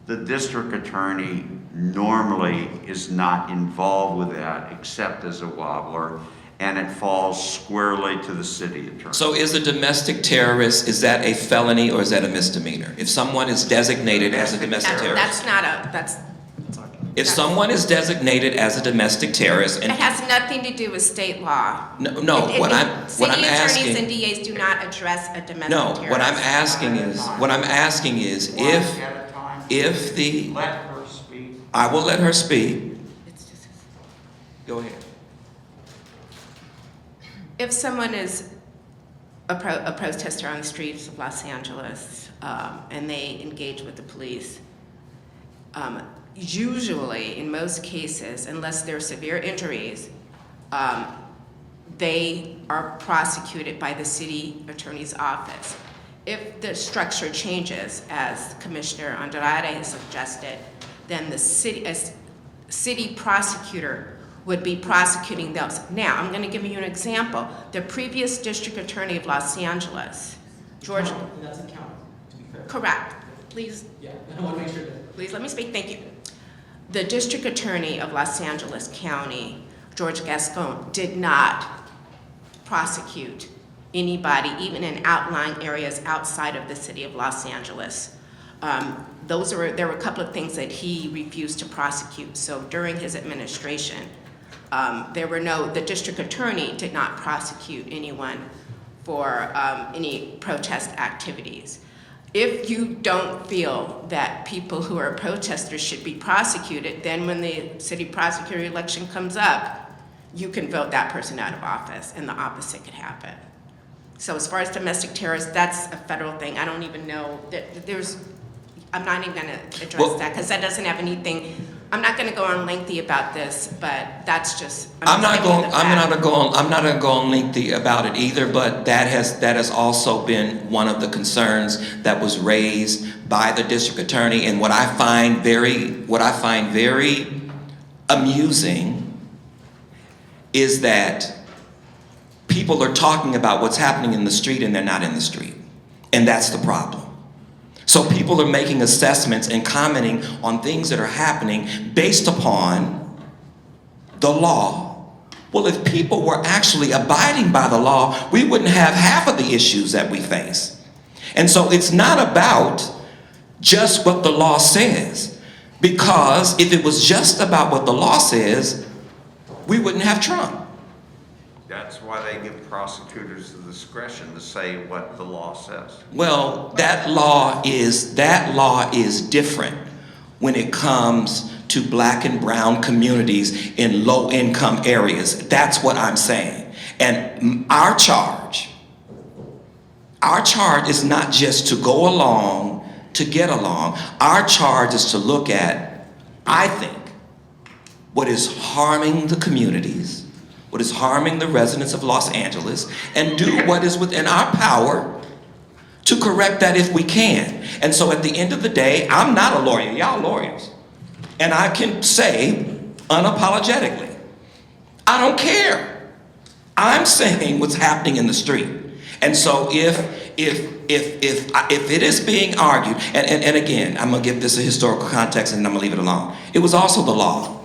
the district attorney normally is not involved with that except as a wobbler. and it falls squarely to the city attorney. So is a domestic terrorist, is that a felony or is that a misdemeanor? If someone is designated as a domestic terrorist? That's not a, that's, If someone is designated as a domestic terrorist it and, has nothing to do with state law. no, what I'm City attorneys asking. and DAs do not address a domestic No, terrorist. what I'm asking is, if the, Let her speak. I will let her speak. Go ahead. If someone is a protester on the streets of Los Angeles, and they engage with the police, usually, in most cases, unless there are severe injuries, they are prosecuted by the city attorney's office. If the structure changes, as Commissioner Andrade has suggested, then the city prosecutor would be prosecuting those. Now, I'm going to give you an example. The previous district attorney of Los Angeles, George. That's a county, to be fair. Correct. Please. Yeah, I want to make sure that. Please let me speak. Thank you. The district attorney of Los Angeles County, George Gascon, did not prosecute anybody, even in outlying areas outside of the city of Los Angeles. There were a couple of things that he refused to prosecute. So during his administration, the district attorney did not prosecute anyone for any protest activities. If you don't feel that people who are protesters should be prosecuted, then when the city prosecutor election comes up, you can vote that person out of office, and the opposite could happen. So as far as domestic terrorists, that's a federal thing. I don't even know that I'm not even gonna address that, because that doesn't have anything. I'm not gonna go on lengthy about this, but that's just. I'm not gonna go on lengthy about it either, but that has also been one of the concerns that was raised by the district attorney. And what I find very amusing is that people are talking about what's happening in the street and they're not in the street. And that's the problem. So people are making assessments and commenting on things that are happening based upon the law. Well, if people were actually abiding by the law, we wouldn't have half of the issues that we face. And so it's not about just what the law says, because if it was just about what the law says, we wouldn't have Trump. That's why they give prosecutors the discretion to say what the law says. Well, that law is different when it comes to black and brown communities in low-income areas. That's what I'm saying. And our charge is not just to go along to get along. Our charge is to look at, I think, what is harming the communities, what is harming the residents of Los Angeles, and do what is within our power to correct that if we can. And so at the end of the day, I'm not a lawyer, y'all lawyers. And I can say unapologetically, I don't care. I'm saying what's happening in the street. And so if it is being argued, and again, I'm gonna give this a historical context and I'm gonna leave it alone. It was also the law.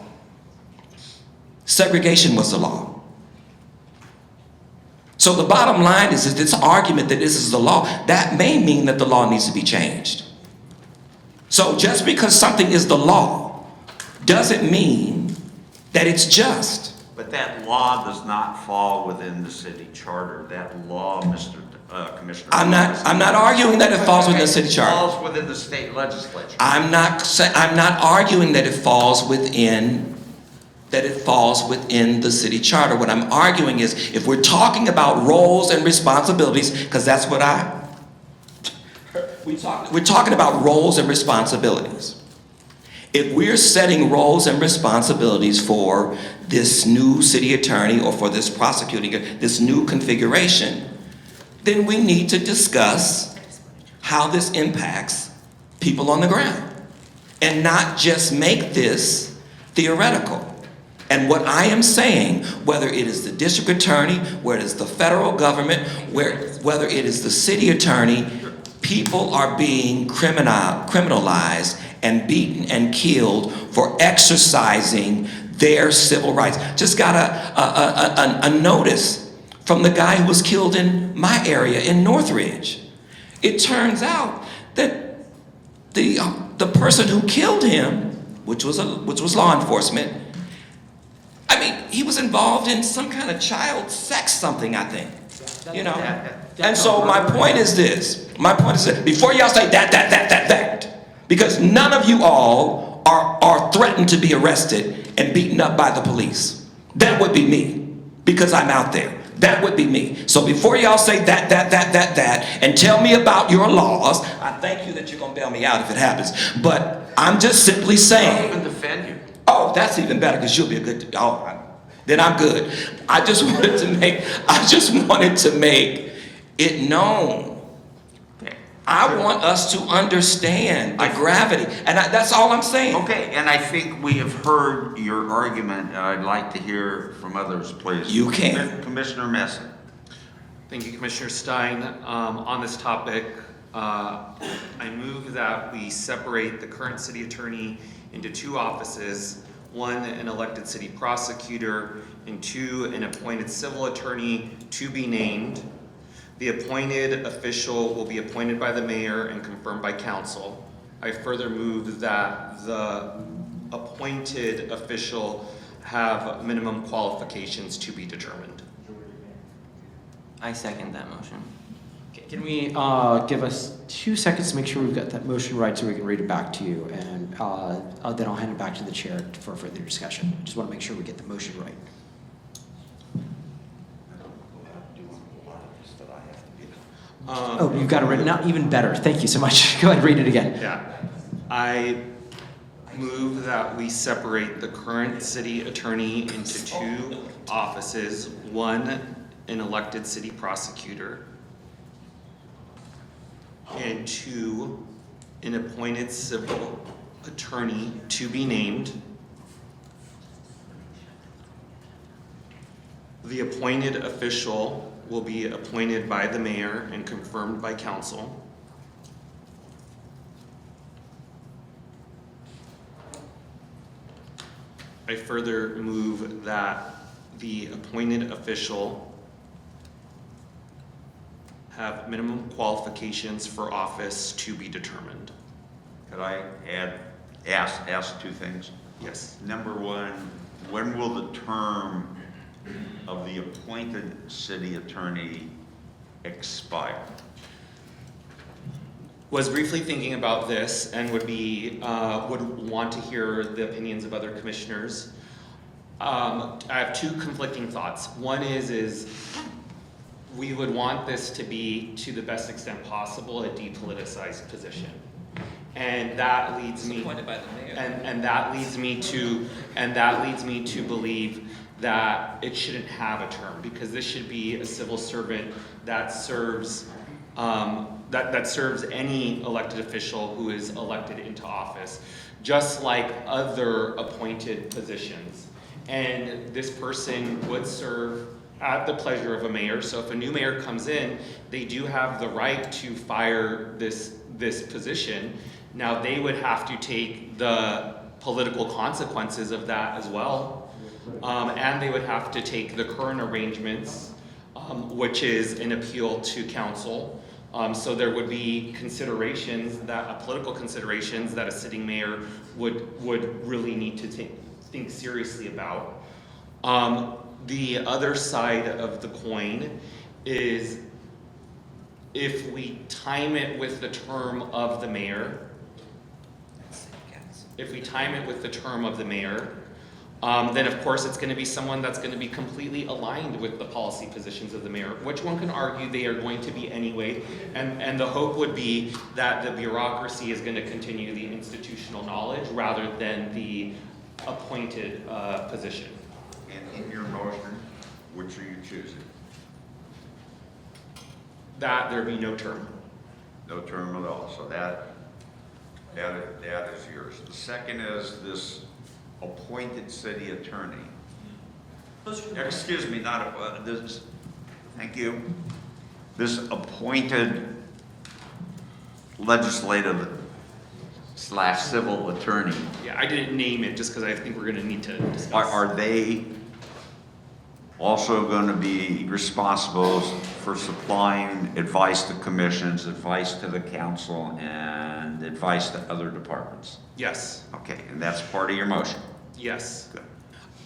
Segregation was the law. So the bottom line is that this argument that this is the law, that may mean that the law needs to be changed. So just because something is the law doesn't mean that it's just. But that law does not fall within the city charter. That law, Mr. Commissioner. I'm not arguing that it falls within the city charter. It falls within the state legislature. I'm not arguing that it falls within the city charter. What I'm arguing is, if we're talking about roles and responsibilities, because that's what we're talking about roles and responsibilities. If we're setting roles and responsibilities for this new city attorney or for this prosecuting, this new configuration, then we need to discuss how this impacts people on the ground and not just make this theoretical. And what I am saying, whether it is the district attorney, whether it is the federal government, whether it is the city attorney, people are being criminalized and beaten and killed for exercising their civil rights. Just got a notice from the guy who was killed in my area in Northridge. It turns out that the person who killed him, which was law enforcement, I mean, he was involved in some kind of child sex something, I think. You know? And so my point is this. Before y'all say that, because none of you all are threatened to be arrested and beaten up by the police. That would be me, because I'm out there. That would be me. So before y'all say that, and tell me about your laws, I thank you that you're gonna bail me out if it happens. But I'm just simply saying. I'll even defend you. Oh, that's even better, because you'll be a good, then I'm good. I just wanted to make it known. I want us to understand the gravity, and that's all I'm saying. Okay, and I think we have heard your argument. I'd like to hear from others, please. You can. Commissioner Messer. Thank you, Commissioner Stein. On this topic, I move that we separate the current city attorney into two offices, one, an elected city prosecutor, and two, an appointed civil attorney to be named. The appointed official will be appointed by the mayor and confirmed by council. I further move that the appointed official have minimum qualifications to be determined. I second that motion. Okay, can we give us 2 seconds to make sure we've got that motion right so we can read it back to you, and then I'll hand it back to the chair for further discussion. Just want to make sure we get the motion right. Oh, you've got it written out? Even better. Thank you so much. Go ahead, read it again. Yeah. I move that we separate the current city attorney into two offices, one, an elected city prosecutor, and two, an appointed civil attorney to be named. The appointed official will be appointed by the mayor and confirmed by council. I further move that the appointed official have minimum qualifications for office to be determined. Could I ask two things? Yes. Number one, when will the term of the appointed city attorney expire? Was briefly thinking about this and would want to hear the opinions of other commissioners. I have two conflicting thoughts. One is we would want this to be, to the best extent possible, a depoliticized position. And that leads me, and that leads me to believe that it shouldn't have a term, because this should be a civil servant that serves that serves any elected official who is elected into office, just like other appointed positions. And this person would serve at the pleasure of a mayor. So if a new mayor comes in, they do have the right to fire this position. Now they would have to take the political consequences of that as well. And they would have to take the current arrangements, which is an appeal to council. So there would be considerations, political considerations that a sitting mayor would really need to think seriously about. The other side of the coin is if we time it with the term of the mayor, then of course it's going to be someone that's going to be completely aligned with the policy positions of the mayor, which one can argue they are going to be anyway, and the hope would be that the bureaucracy is going to continue the institutional knowledge rather than the appointed position. And in your motion, which are you choosing? That there be no term. No term at all, so that is yours. The second is this appointed city attorney. Excuse me, this, thank you. This appointed legislative civil attorney. Yeah, I didn't name it just because I think we're going to need to discuss. Are they also going to be responsible for supplying advice to commissions, advice to the council, and advice to other departments? Yes. Okay, and that's part of your motion? Yes. Good.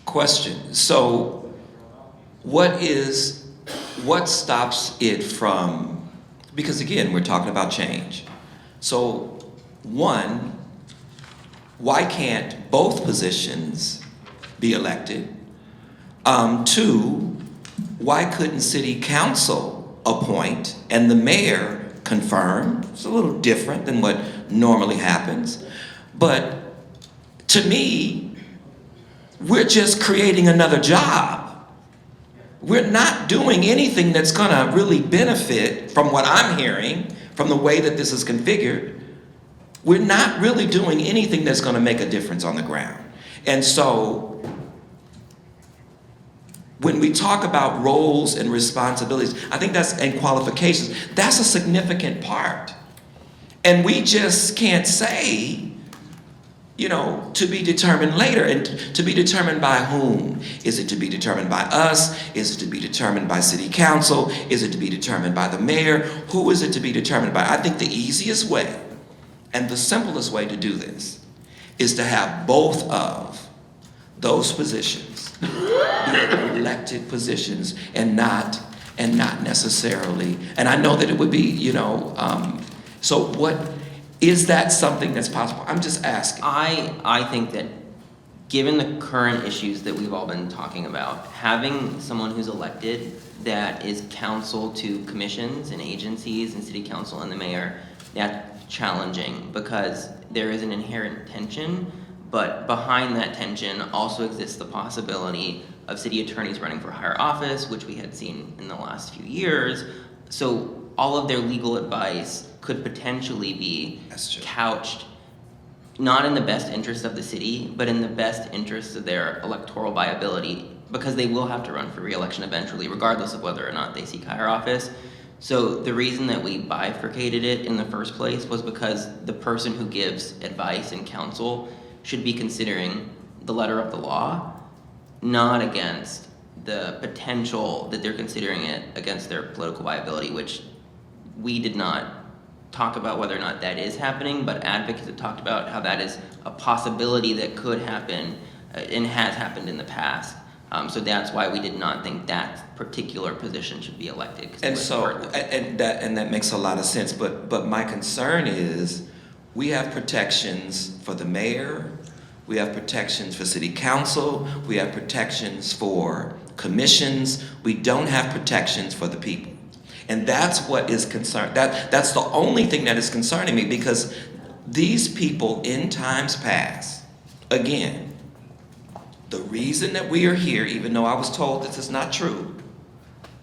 Question, so what stops it from, because again, we're talking about change. So one, why can't both positions be elected? Two, why couldn't city council appoint and the mayor confirm? It's a little different than what normally happens. But to me, we're just creating another job. We're not doing anything that's gonna really benefit, from what I'm hearing, from the way that this is configured. We're not really doing anything that's gonna make a difference on the ground. And so, when we talk about roles and responsibilities, I think that's, and qualifications, that's a significant part. And we just can't say, you know, to be determined later, and to be determined by whom? Is it to be determined by us? Is it to be determined by city council? Is it to be determined by the mayor? Who is it to be determined by? I think the easiest way and the simplest way to do this is to have both of those positions be elected positions and not necessarily, and I know that it would be, you know, so what, is that something that's possible? I'm just asking. I think that given the current issues that we've all been talking about, having someone who's elected that is counsel to commissions and agencies and city council and the mayor, that's challenging because there is an inherent tension, but behind that tension also exists the possibility of city attorneys running for higher office, which we had seen in the last few years. So all of their legal advice could potentially be couched not in the best interest of the city, but in the best interest of their electoral viability, because they will have to run for re-election eventually, regardless of whether or not they seek higher office. So the reason that we bifurcated it in the first place was because the person who gives advice and counsel should be considering the letter of the law, not against the potential that they're considering it against their political viability, which we did not talk about whether or not that is happening, but advocates have talked about how that is a possibility that could happen and has happened in the past. So that's why we did not think that particular position should be elected. And so, and that makes a lot of sense, but my concern is we have protections for the mayor, we have protections for city council, we have protections for commissions, we don't have protections for the people. And that's what is concerned, that's the only thing that is concerning me, because these people in times past, again, the reason that we are here, even though I was told this is not true,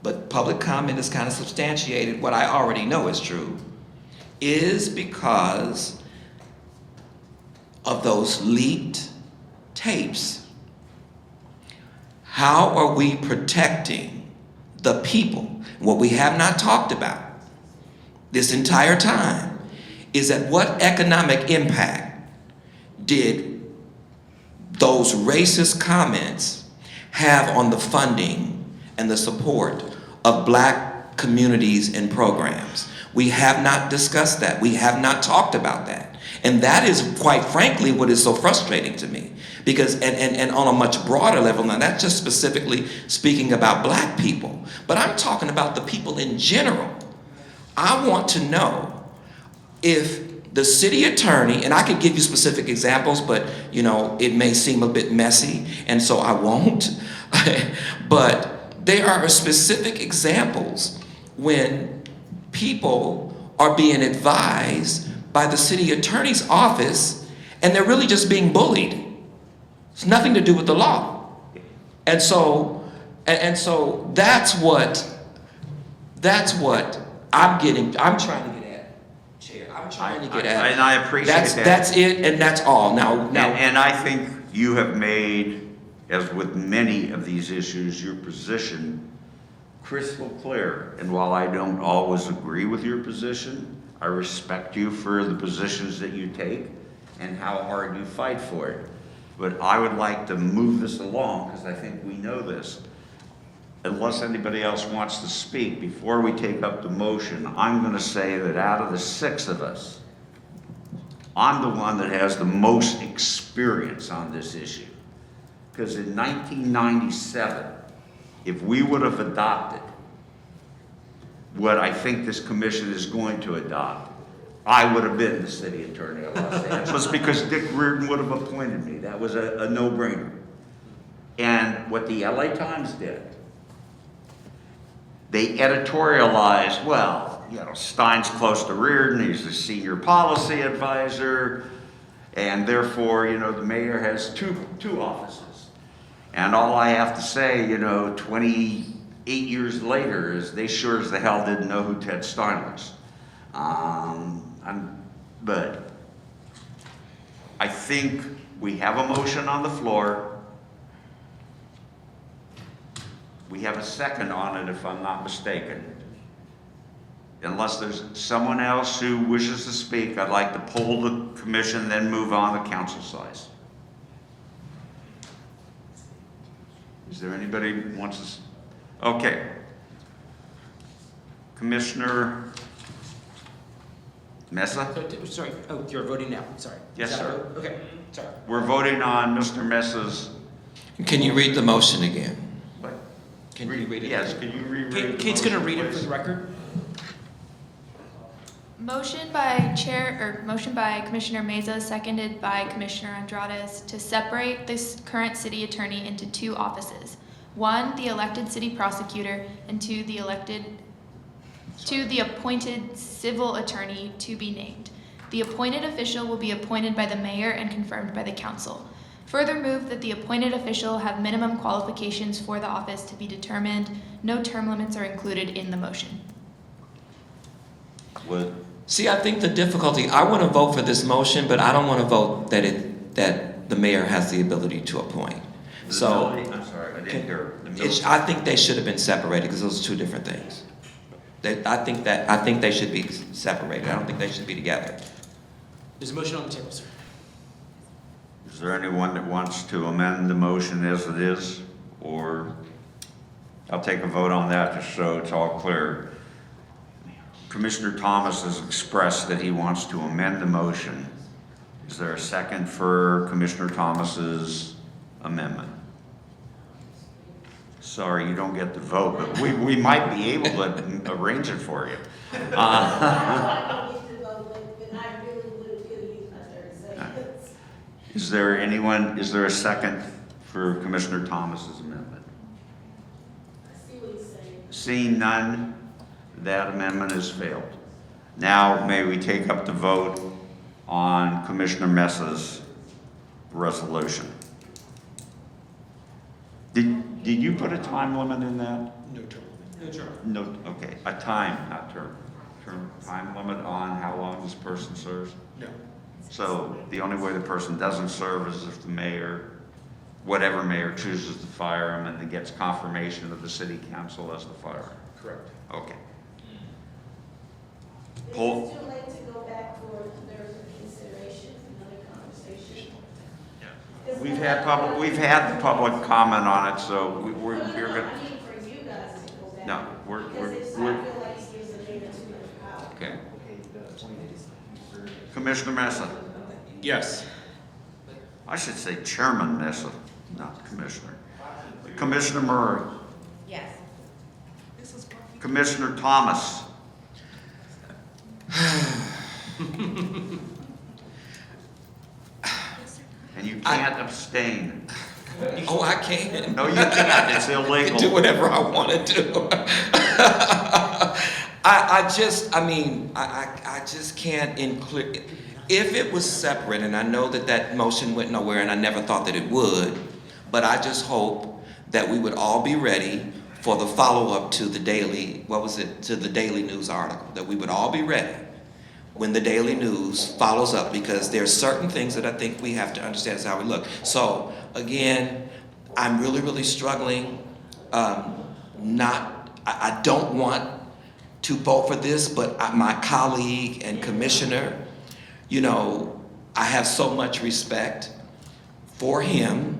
but public comment has kind of substantiated what I already know is true, is because of those leaked tapes. How are we protecting the people? What we have not talked about this entire time is that what economic impact did those racist comments have on the funding and the support of Black communities and programs? We have not discussed that. We have not talked about that. And that is, quite frankly, what is so frustrating to me. Because, and on a much broader level, now that's just specifically speaking about Black people, but I'm talking about the people in general. I want to know if the city attorney, and I could give you specific examples, but you know, it may seem a bit messy, and so I won't. But there are specific examples when people are being advised by the city attorney's office, and they're really just being bullied. It's nothing to do with the law. And so that's what I'm trying to get at, Chair. I'm trying to get at. And I appreciate that. That's it, and that's all. Now. And I think you have made, as with many of these issues, your position crystal clear. And while I don't always agree with your position, I respect you for the positions that you take. and how hard you fight for it. But I would like to move this along, because I think we know this. Unless anybody else wants to speak, before we take up the motion, I'm gonna say that out of the 6 of us, I'm the one that has the most experience on this issue. Because in 1997, if we would have adopted what I think this commission is going to adopt, I would have been the city attorney of Los Angeles because Dick Reardon would have appointed me. That was a no-brainer. And what the LA Times did, they editorialized, well, you know, Stein's close to Reardon, he's the senior policy advisor, and therefore, you know, the mayor has two offices. And all I have to say, you know, 28 years later is they sure as the hell didn't know who Ted Stein was. But I think we have a motion on the floor. We have a second on it, if I'm not mistaken. Unless there's someone else who wishes to speak, I'd like to poll the commission, then move on to council size. Is there anybody who wants to? Okay. Commissioner Mesa? Sorry, oh, you're voting now, sorry. Yes, Is that a sir. vote? Okay, sorry. We're voting on Mr. Mesa's. Can you read the motion again? What? Can you read it? Yes, can you reread it? Kate's gonna read it for the record. Motion by Commissioner Meza, seconded by Commissioner Andrades, to separate this current city attorney into 2 offices. 1, the elected city prosecutor, and 2, the appointed civil attorney to be named. The appointed official will be appointed by the mayor and confirmed by the council. Further move that the appointed official have minimum qualifications for the office to be determined. No term limits are included in the motion. What? See, I think the difficulty, I want to vote for this motion, but I don't want to vote that the mayor has the ability to appoint. So, I'm sorry, I didn't hear. I think they should have been separated because those are 2 different things. I think they should be separated. I don't think they should be together. There's a motion on the table, sir. Is there anyone that wants to amend the motion as it is? Or I'll take a vote on that just so it's all clear. Commissioner Thomas has expressed that he wants to amend the motion. Is there a second for Commissioner Thomas's amendment? Sorry, you don't get the vote, but we might be able to arrange it for you. Is there a second for Commissioner Thomas's amendment? Seeing none, that amendment has failed. Now, may we take up the vote on Commissioner Mesa's resolution? Did you put a time limit in that? No term. No term. No, okay, a time, not term. Time limit on how long this person serves? No. So the only way the person doesn't serve is if the mayor, whatever mayor chooses to fire him and then gets confirmation of the city council as the firer. Correct. Okay. Is it too late to go back for their consideration, another conversation? We've had the public comment on it, so we're I gonna. mean for you guys to go back. No, Because I feel like it gives the mayor too much power. Okay. Commissioner Mesa. Yes. I should say Chairman Mesa, not Commissioner. Commissioner Murray. Yes. Commissioner Thomas. And you can't abstain. Oh, I can. No, you can't. It's illegal. I can do whatever I want to do. I just can't include. If it was separate, and I know that motion went nowhere, and I never thought that it would, but I just hope that we would all be ready for the follow-up to the daily, to the Daily News article, that we would all be ready when the Daily News follows up, because there are certain things that I think we have to understand is how we look. So, again, I'm really, really struggling. I don't want to vote for this, but my colleague and commissioner, you know, I have so much respect for him.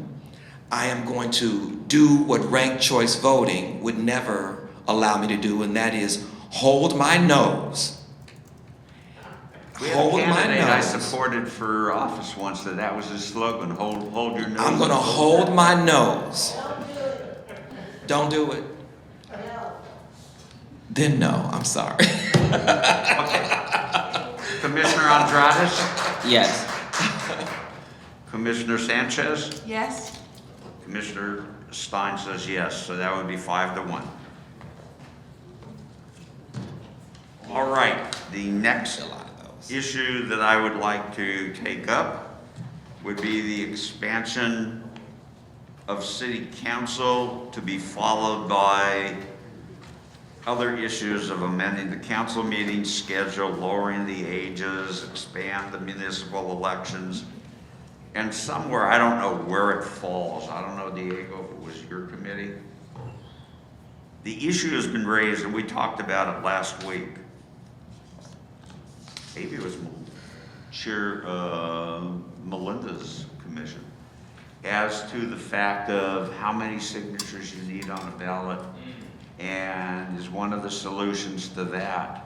I am going to do what ranked choice voting would never allow me to do, and that is hold my nose. We had a Hold my candidate I nose. supported for office once that was his slogan, hold your nose. I'm gonna hold my nose. Don't do it. Then no, I'm sorry. Commissioner Andrades? Yes. Commissioner Sanchez? Yes? Commissioner Stein says yes, so that would be 5-1. All right, the next issue that I would like to take up would be the expansion of city council to be followed by other issues of amending the council meeting schedule, lowering the ages, expand the municipal elections, and somewhere, I don't know where it falls. I don't know, Diego, if it was your committee. The issue has been raised, and we talked about it last week. Maybe it was Chair Melinda's commission, as to the fact of how many signatures you need on a ballot, and is one of the solutions to that.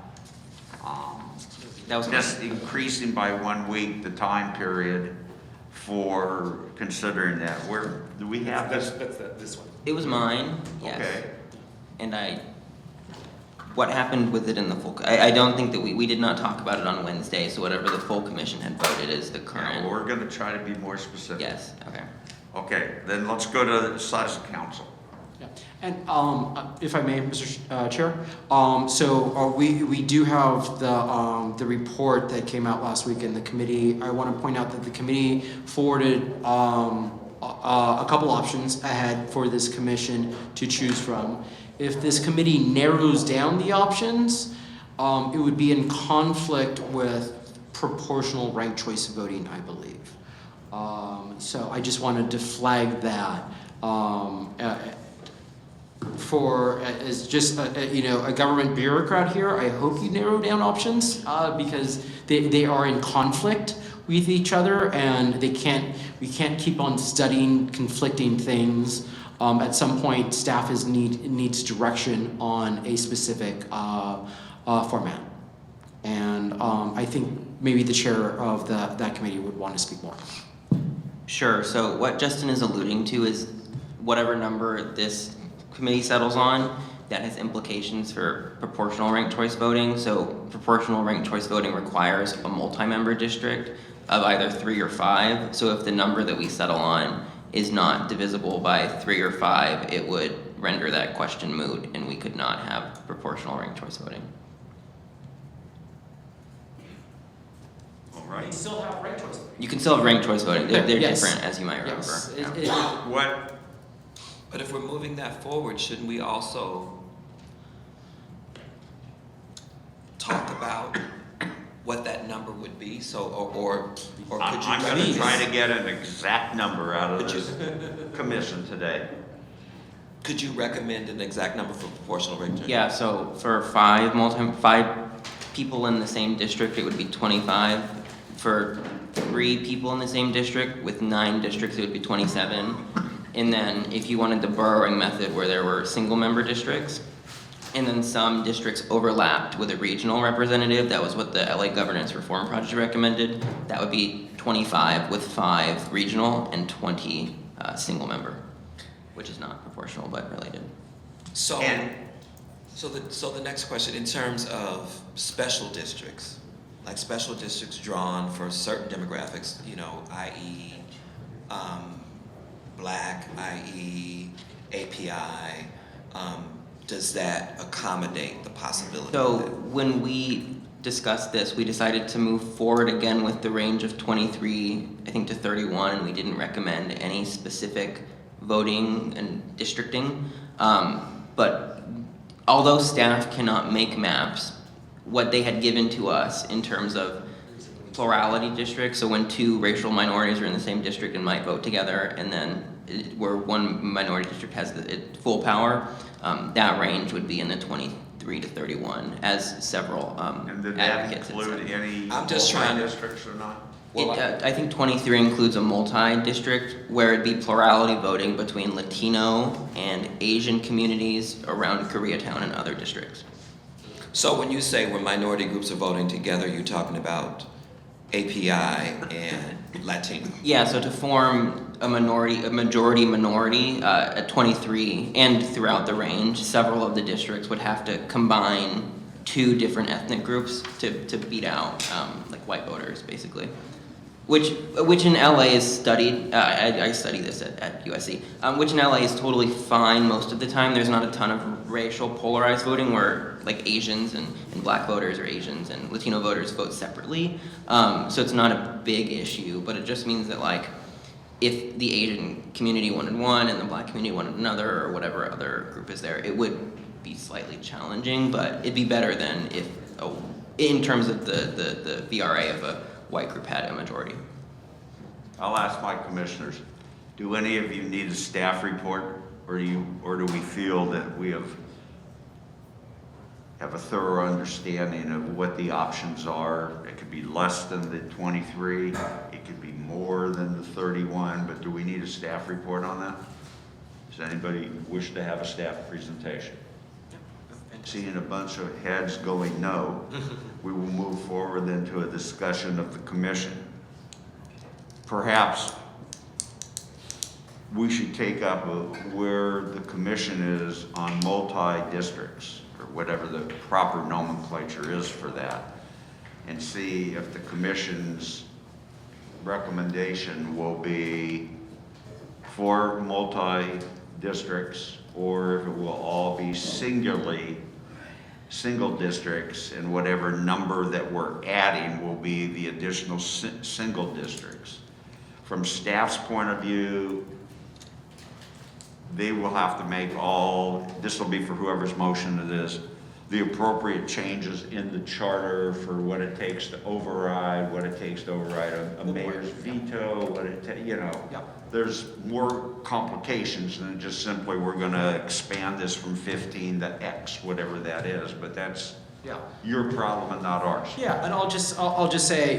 That was just increasing by 1 week the time period for considering that. Where do we have this? This one. It was mine, yes. Okay. And what happened with it in the full, I don't think that we did not talk about it on Wednesday, so whatever the full commission had voted is the current. Well, we're gonna try to be more specific. Yes, okay. Okay, then let's go to the size of council. Yeah. And if I may, Mr. Chair, we do have the report that came out last week in the committee. I want to point out that the committee forwarded a couple options ahead for this commission to choose from. If this committee narrows down the options, it would be in conflict with proportional ranked choice voting, I believe. So I just wanted to flag that. As just a government bureaucrat here, I hope you narrow down options because they are in conflict with each other, and we can't keep on studying conflicting things. At some point, staff needs direction on a specific format, and I think maybe the chair of that committee would want to speak more. Sure, so what Justin is alluding to is whatever number this committee settles on, that has implications for proportional ranked choice voting. So proportional ranked choice voting requires a multi-member district of either 3 or 5. So if the number that we settle on is not divisible by 3 or 5, it would render that question moot, and we could not have proportional ranked choice voting. All right. You still have ranked choice voting. You can still have ranked choice voting. They're Yes. different, as you might remember. What? But if we're moving that forward, shouldn't we also talk about what that number would be? So, or could you? I'm going to try to get an exact number out of this commission today. Could you recommend an exact number for proportional ranked choice? Yeah, so for 5 people in the same district, it would be 25. For 3 people in the same district with 9 districts, it would be 27. And then if you wanted the burrowing method where there were single member districts, and then some districts overlapped with a regional representative, that was what the LA Governance Reform Project recommended, that would be 25 with 5 regional and 20 single member, which is not proportional but related. So the next question, in terms of special districts, like special districts drawn for certain demographics, i.e. Black, i.e. API, does that accommodate the possibility So of that? when we discussed this, we decided to move forward again with the range of 23, I think, to 31, and we didn't recommend any specific voting and districting. But although staff cannot make maps, what they had given to us in terms of plurality districts, so when 2 racial minorities are in the same district and might vote together, and then where one minority district has full power, that range would be in the 23 to 31, as several And did that advocates had include said. any I'm just trying to- districts or not? I think 23 includes a multi-district where it'd be plurality voting between Latino and Asian communities around Koreatown and other districts. So when you say when minority groups are voting together, you're talking about API and Latino? Yeah, so to form a majority minority at 23 and throughout the range, several of the districts would have to combine two different ethnic groups to beat out like white voters, basically. Which in LA is studied, I study this at USC, which in LA is totally fine most of the time. There's not a ton of racial polarized voting where like Asians and black voters or Asians and Latino voters vote separately. So it's not a big issue, but it just means that like if the Asian community wanted one and the black community wanted another or whatever other group is there, it would be slightly challenging, but it'd be better than if, in terms of the VRA of a white group had a majority. I'll ask my commissioners, do any of you need a staff report, or do we feel that we have a thorough understanding of what the options are? It could be less than the 23, it could be more than the 31, but do we need a staff report on that? Does anybody wish to have a staff presentation? Seeing a bunch of heads going no, we will move forward then to a discussion of the commission. Perhaps we should take up where the commission is on multi-districts, or whatever the proper nomenclature is for that, and see if the commission's recommendation will be for multi-districts or if it will all be single districts, and whatever number that we're adding will be the additional single districts. From staff's point of view, they will have to make this will be for whoever's motion it is, the appropriate changes in the charter for what it takes to override, a mayor's veto, there's more complications than just simply we're gonna expand this from 15 to X, whatever that is, but that's your problem and not ours. Yeah, and I'll just say,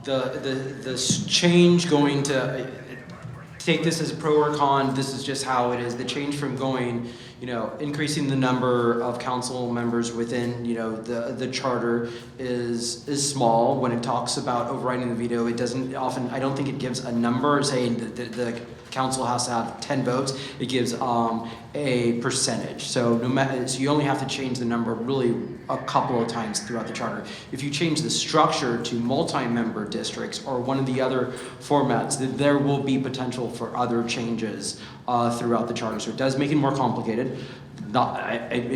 the change going to take this as a pro or con, this is just how it is. The change from going, increasing the number of council members within, the charter is small. When it talks about overriding the veto, it doesn't often, I don't think it gives a number saying that the council has to have 10 votes. It gives a percentage. So so you only have to change the number really a couple of times throughout the charter. If you change the structure to multi-member districts or one of the other formats, then there will be potential for other changes throughout the charter. So it does make it more complicated.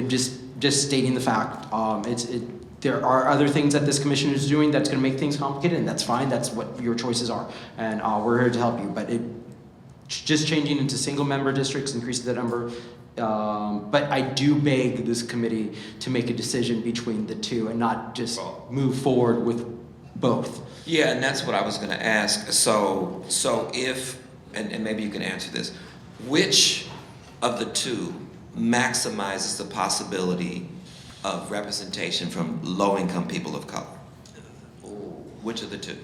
Just stating the fact. There are other things that this commission is doing that's going to make things complicated, and that's fine. That's what your choices are, and we're here to help you. But just changing into single-member districts increases the number. But I do beg this committee to make a decision between the two and not just move forward with both. Yeah, and that's what I was going to ask. So if, and maybe you can answer this, which of the two maximizes the possibility of representation from low-income people of color? Which of the two?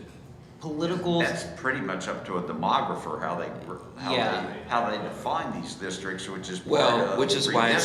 That's pretty much up to a demographer how they define these districts, which is which is why it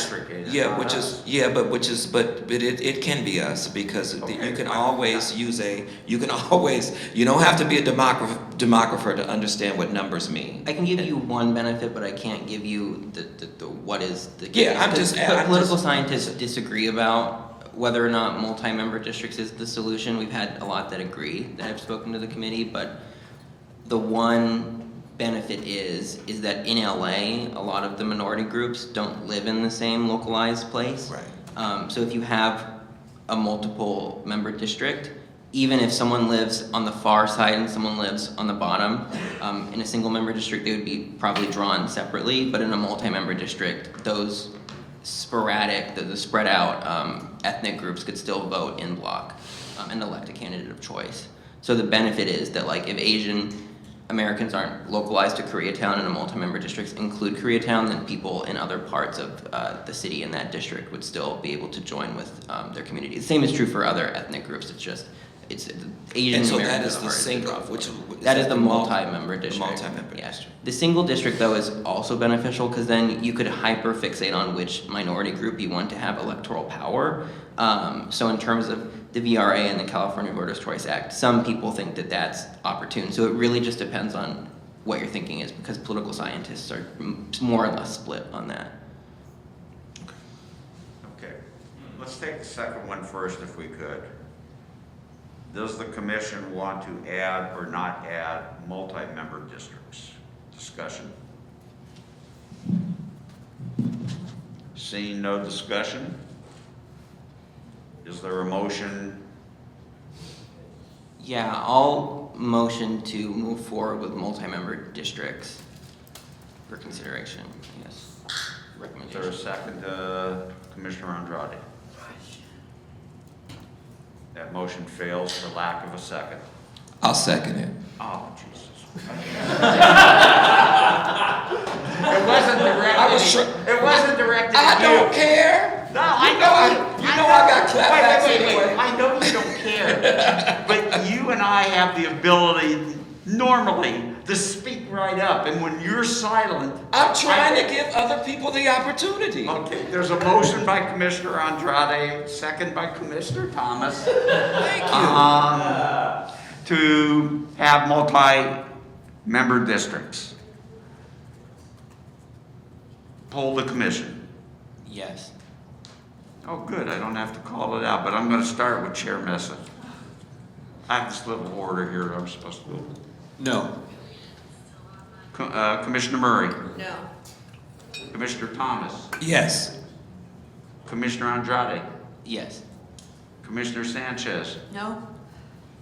can be us because you can always use you don't have to be a demographer to understand what numbers mean. I can give you one benefit, but I can't give you the what is the case. Yeah, political scientists disagree about whether or not multi-member districts is the solution. We've had a lot that agree that have spoken to the committee, but the one benefit is that in LA, a lot of the minority groups don't live in the same localized place. Right. So if you have a multiple member district, even if someone lives on the far side and someone lives on the bottom, in a single member district, they would be probably drawn separately, but in a multi-member district, those sporadic, the spread out ethnic groups could still vote in block and elect a candidate of choice. So the benefit is that like if Asian Americans aren't localized to Koreatown and a multi-member districts include Koreatown, then people in other parts of the city in that district would still be able to join with their community. The same is true for other ethnic groups. It's just it's Asian And so Americans that is are the hardest to single, draw for. which That is the multi- multi-member district. multi-member Yes. district. The single district though is also beneficial because then you could hyper fixate on which minority group you want to have electoral power. So in terms of the VRA and the California Voters' Choice Act, some people think that that's opportune. So it really just depends on what your thinking is, because political scientists are more or less split on that. Okay, let's take the second one first if we could. Does the commission want to add or not add multi-member districts? Discussion. Seeing no discussion, is there a motion? Yeah, I'll motion to move forward with multi-member districts for consideration, yes. Is there a second, Commissioner Andrade? That motion fails for lack of a second. I'll second it. Oh, Jesus. It wasn't directed. It wasn't directed I at you. don't care. No, I know. I got clapbacks Wait. anyway. I know you don't care, but you and I have the ability normally to speak right up, and when you're silent, I'm trying to give other people the opportunity. Okay, there's a motion by Commissioner Andrade, second by Commissioner Thomas. Thank you. To have multi-member districts. Poll the commission. Yes. Oh, good, I don't have to call it out, but I'm gonna start with Chair Mesa. I have this little order here I'm supposed to do. No. Commissioner Murray. No. Commissioner Thomas. Yes. Commissioner Andrade. Yes. Commissioner Sanchez. No?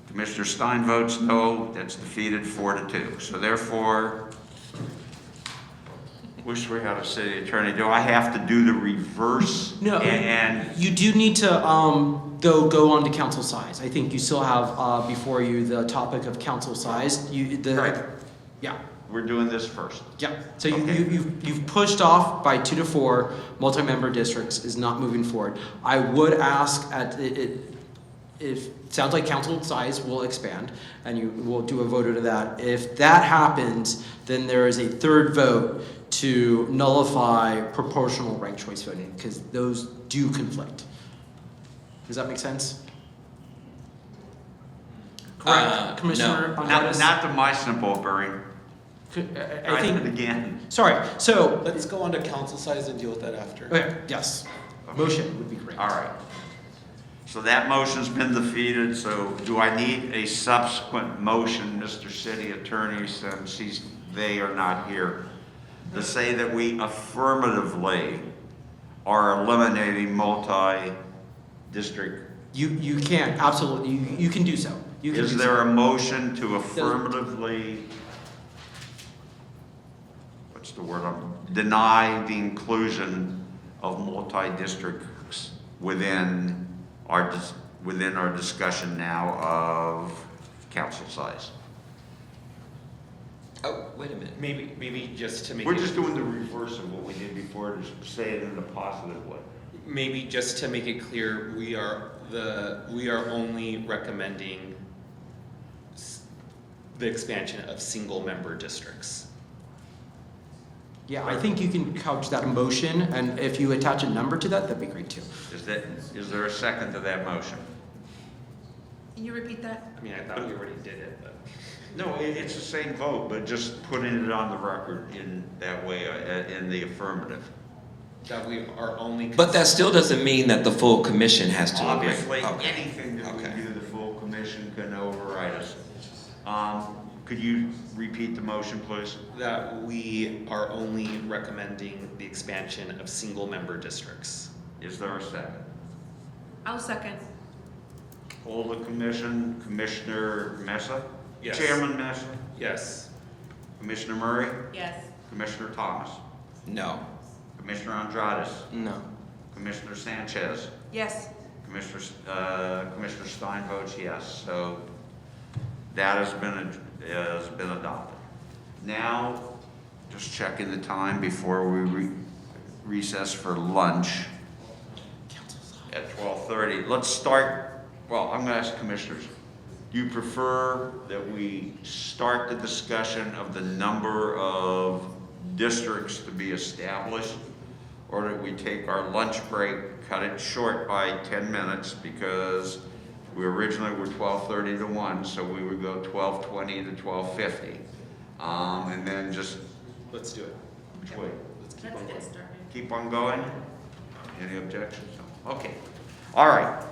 Commissioner Stein votes no. That's defeated 4-2. So therefore, wish we had a city attorney. Do I have to do the reverse? No, And you do need to though go on to council size. I think you still have before you the topic of council size. Right. Yeah. We're doing this first. Yeah. So Okay. you've pushed off by 2 to 4 multi-member districts is not moving forward. I would ask if it sounds like council size will expand, and you will do a vote to that. If that happens, then there is a third vote to nullify proportional ranked choice voting, because those do conflict. Does that make sense? Correct, Commissioner Hernandez? Not to my simple brain. I think it again. Sorry. So let's go on to council size and deal with that after. Okay. Yes. Motion would be great. All right. So that motion's been defeated, so do I need a subsequent motion, Mr. City Attorney, since they are not here, to say that we affirmatively are eliminating multi-district? You can, absolutely, you can do so. You can Is do there so. a motion to affirmatively, what's the word, deny the inclusion of multi-districts within our discussion now of council size? Oh, wait a minute. Maybe just to make We're it, just doing the reverse of what we did before, to say it in a positive way. maybe just to make it clear, we are only recommending the expansion of single member districts. Yeah, I think you can couch that motion, and if you attach a number to that, that'd be great too. Is there a second to that motion? Can you repeat that? I mean, I thought we already did it, but. No, it's the same vote, but just putting it on the record in that way, in the affirmative. That we are only. But that still doesn't mean that the full commission has to agree. Obviously, Okay. anything that we do, the full commission can override us. Could you repeat the motion, please? That we are only recommending the expansion of single member districts. Is there a second? I'll second. Hold the commission, Commissioner Mesa? Yes. Chairman Mesa? Yes. Commissioner Murray? Yes. Commissioner Thomas? No. Commissioner Andrade? No. Commissioner Sanchez? Yes. Commissioner Stein votes yes, so that has been adopted. Now, just checking the time before we recess for lunch at 12:30. Let's start, well, I'm gonna ask commissioners. Do you prefer that we start the discussion of the number of districts to be established? Or that we take our lunch break, cut it short by 10 minutes because we originally were 12:30 to 1, so we would go 12:20 to 12:50. And then just... Let's do it. Which way? Let's keep on going. Keep on going? Any objections? No. Okay. All right.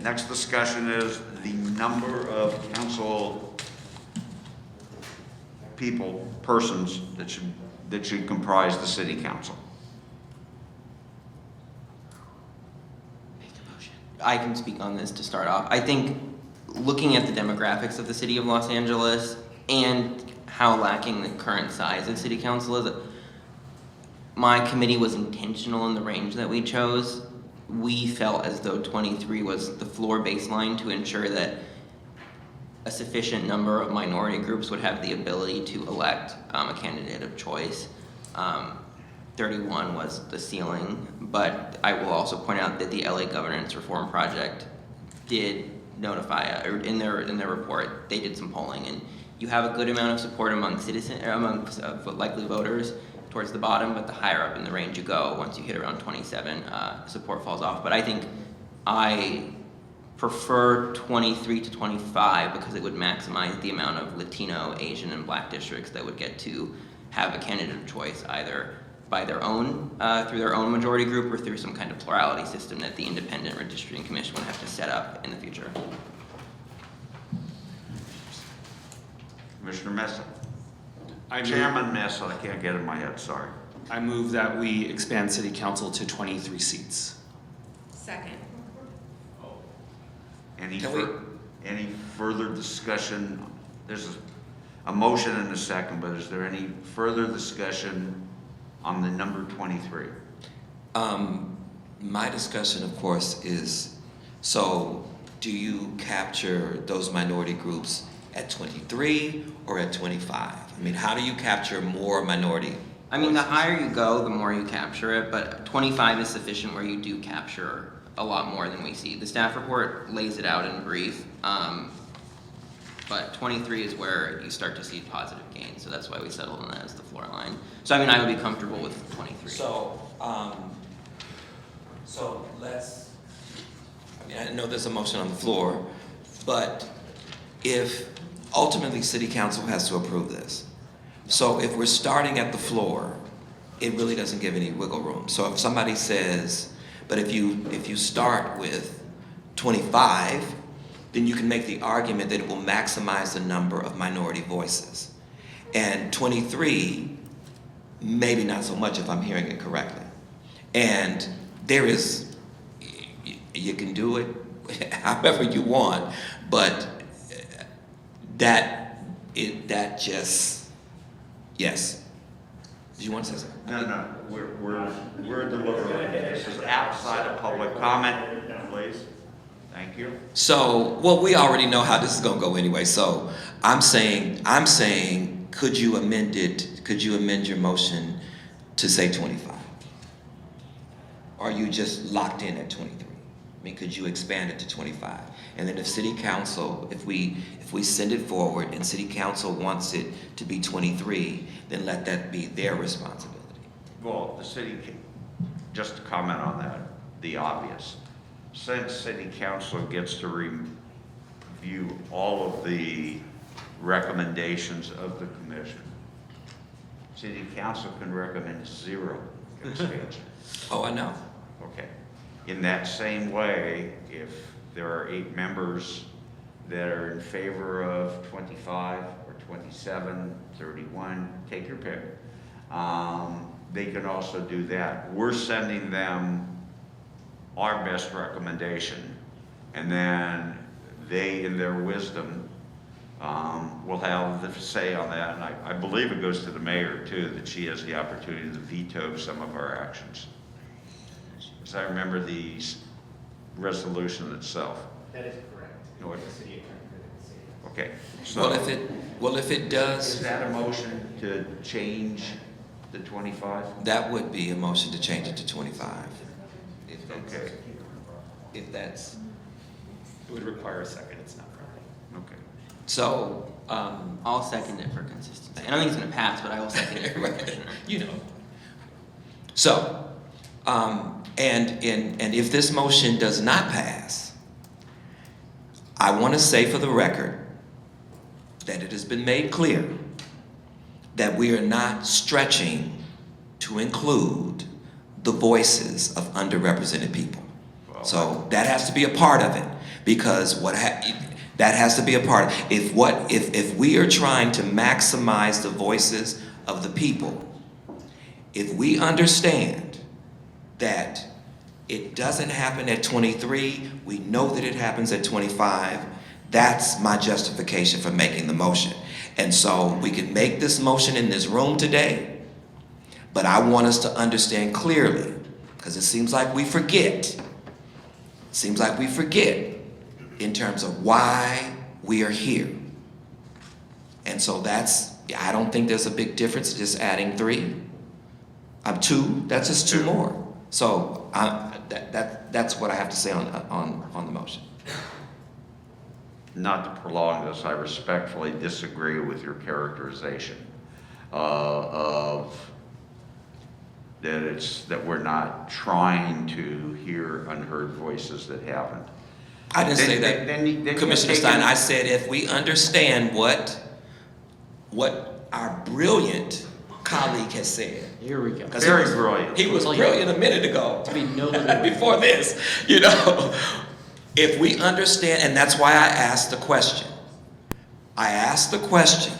Next discussion is the number of council persons that should comprise the city council. I can speak on this to start off. I think looking at the demographics of the city of Los Angeles and how lacking the current size of city council is, my committee was intentional in the range that we chose. We felt as though 23 was the floor baseline to ensure that a sufficient number of minority groups would have the ability to elect a candidate of choice. 31 was the ceiling, but I will also point out that the LA Governance Reform Project did notify, or in their report, they did some polling, and you have a good amount of support among likely voters towards the bottom, but the higher up in the range you go, once you hit around 27, support falls off. But I think I prefer 23 to 25 because it would maximize the amount of Latino, Asian, and Black districts that would get to have a candidate of choice, either by their own, through their own majority group, or through some kind of plurality system that the independent redistricting commission would have to set up in the future. Commissioner Mesa. Chairman Mesa, I can't get it in my head, sorry. I move that we expand city council to 23 seats. Second. Any further discussion? There's a motion and a second, but is there any further discussion on the number 23? My discussion, of course, is, so do you capture those minority groups at 23 or at 25? I mean, how do you capture more minority? I mean, the higher you go, the more you capture it, but 25 is sufficient where you do capture a lot more than we see. The staff report lays it out in brief, but 23 is where you start to see positive gains, so that's why we settled on that as the floor line. So I mean, I would be comfortable with 23. So let's, I mean, I know there's a motion on the floor, but if ultimately city council has to approve this, so if we're starting at the floor, it really doesn't give any wiggle room. So if somebody says, but if you start with 25, then you can make the argument that it will maximize the number of minority voices. And 23, maybe not so much if I'm hearing it correctly. And there is, you can do it however you want, but that just, yes. Do you want to say something? No, we're deliberating. This is outside of public comment, please. Thank you. So, well, we already know how this is gonna go anyway, so I'm saying, could you amend your motion to say 25? Or are you just locked in at 23? I mean, could you expand it to 25? And then if city council, if we send it forward and city council wants it to be 23, then let that be their responsibility. Well, the city, just to comment on that, the obvious. Since city council gets to review all of the recommendations of the commission, city council can recommend 0 expansion. Oh, I know. Okay. In that same way, if there are 8 members that are in favor of 25 or 27, 31, take your pick, they can also do that. We're sending them our best recommendation, and then they, in their wisdom, will have the say on that. And I believe it goes to the mayor too, that she has the opportunity to veto some of our actions. As I remember the resolution itself. That is correct. No, The city attorney couldn't say that. okay. So Well, if it does, is that a motion to change the 25? that would be a motion to change it to 25. If that's, Okay. if that's, It would require a second, it's not So, I'll second it for consistency. I don't think it's gonna pass, but I will second it. right, you know. So, and if this motion does not pass, I want to say for the record that it has been made clear that we are not stretching to include the voices of underrepresented people. So that has to be a part of it, because that has to be a part. If we are trying to maximize the voices of the people, if we understand that it doesn't happen at 23, we know that it happens at 25, that's my justification for making the motion. And so we can make this motion in this room today, but I want us to understand clearly, because it seems like we forget. It seems like we forget in terms of why we are here. And so I don't think there's a big difference just adding 3. Two, that's just 2 more. So that's what I have to say on the motion. Not to prolong this, I respectfully disagree with your characterization of that we're not trying to hear unheard voices that haven't. I didn't say that, Commissioner Stein. I said if we understand what our brilliant colleague has said. Here we go. Very brilliant. He was brilliant a minute ago. Before this, you know. If we understand, and that's why I asked the question. I asked the question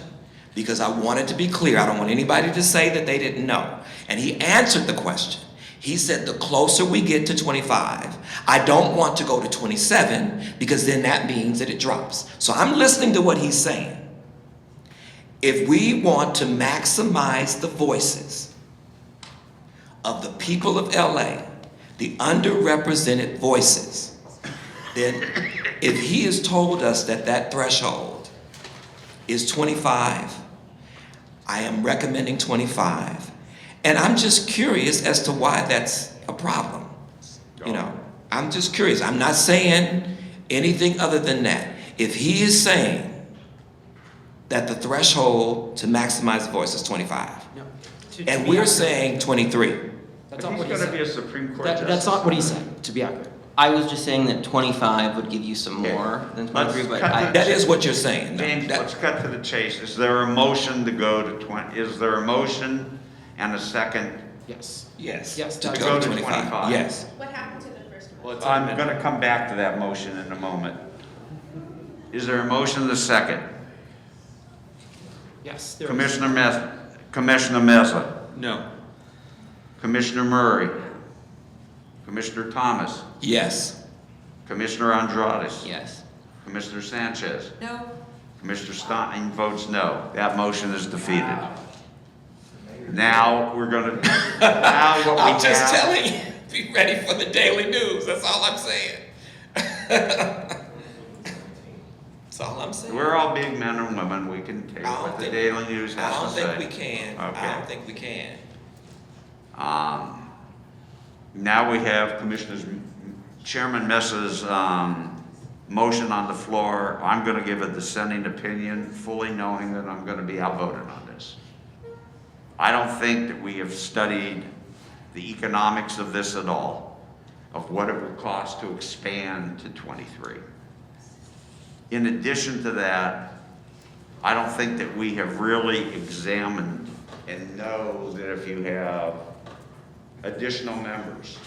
because I wanted to be clear. I don't want anybody to say that they didn't know. And he answered the question. He said the closer we get to 25, I don't want to go to 27 because then that means that it drops. So I'm listening to what he's saying. If we want to maximize the voices of the people of LA, the underrepresented voices, then if he has told us that that threshold is 25, I am recommending 25. And I'm just curious as to why that's a problem. You know, I'm just curious. I'm not saying anything other than that. If he is saying that the threshold to maximize the voice is 25, and we're saying 23. That's not what he said. He's going to be a Supreme Court justice. That's not what he said, to be accurate. I was just saying that 25 would give you some more than 23, but that is what you're saying. James, let's cut to the chase. Is there a motion to go to 20? Is there a motion and a second? Yes. Yes. Yes. To go to 25. Yes. What happened to the first one? Well, I'm going to come back to that motion in a moment. Is there a motion and a second? Yes. Commissioner Meza? No. Commissioner Murray? Commissioner Thomas? Yes. Commissioner Andrade? yes. Commissioner Sanchez? No. Commissioner Stein votes no. That motion is defeated. Now we're going to. Now what we I'm just have, telling you, be ready for the daily news. That's all I'm saying. That's all I'm saying. We're all big men and women. We can take what the Daily News has to say. I don't think we can. Okay. I don't think we can. Now we have Chairman Mesa's motion on the floor. I'm going to give a dissenting opinion, fully knowing that I'm going to be outvoted on this. I don't think that we have studied the economics of this at all, of what it would cost to expand to 23. In addition to that, I don't think that we have really examined and know that if you have additional members,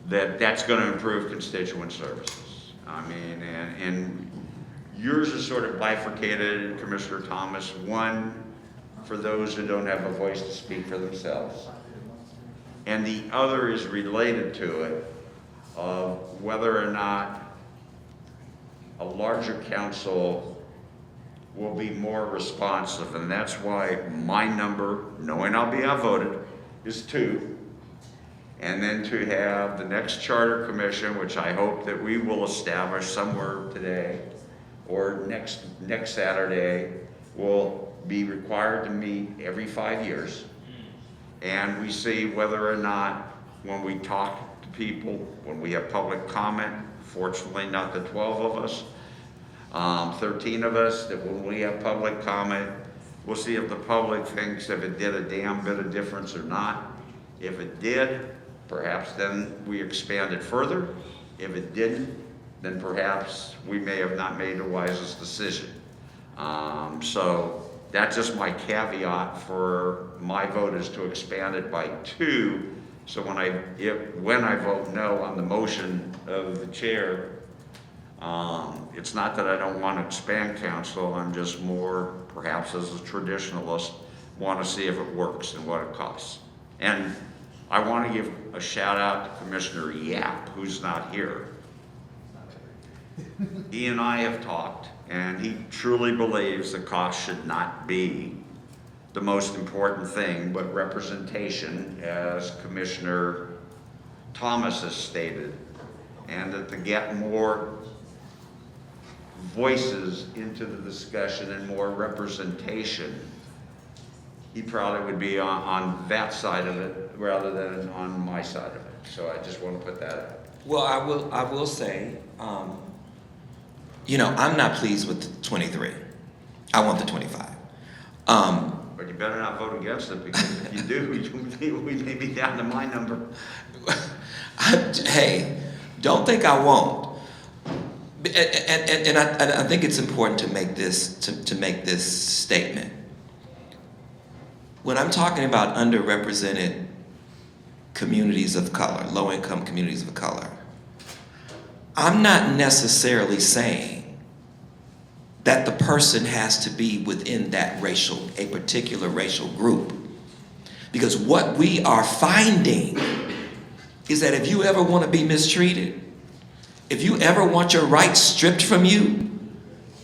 that's going to improve constituent services. I mean, and yours is sort of bifurcated, Commissioner Thomas. One, for those who don't have a voice to speak for themselves. And the other is related to it, of whether or not a larger council will be more responsive. And that's why my number, knowing I'll be outvoted, is 2. And then to have the next charter commission, which I hope that we will establish somewhere today or next Saturday, will be required to meet every 5 years. And we see whether or not, when we talk to people, when we have public comment, fortunately not the 12 of us, 13 of us, that when we have public comment, we'll see if the public thinks if it did a damn bit of difference or not. If it did, perhaps then we expand it further. If it didn't, then perhaps we may have not made the wisest decision. So that's just my caveat for my vote, is to expand it by 2. So when I vote no on the motion of the chair, it's not that I don't want to expand council, I'm just more, perhaps as a traditionalist, want to see if it works and what it costs. And I want to give a shout out to Commissioner Yap, who's not here. He and I have talked, and he truly believes the cost should not be the most important thing, but representation, as Commissioner Thomas has stated, and that to get more voices into the discussion and more representation, he probably would be on that side of it rather than on my side of it. So I just want to put that out. Well, I will say, you know, I'm not pleased with the 23. I want the 25. But you better not vote against it, because if you do, we may be down to my number. Hey, don't think I won't. And I think it's important to make this statement. When I'm talking about underrepresented communities of color, low-income communities of color, I'm not necessarily saying that the person has to be within a particular racial group. Because what we are finding is that if you ever want to be mistreated, if you ever want your rights stripped from you,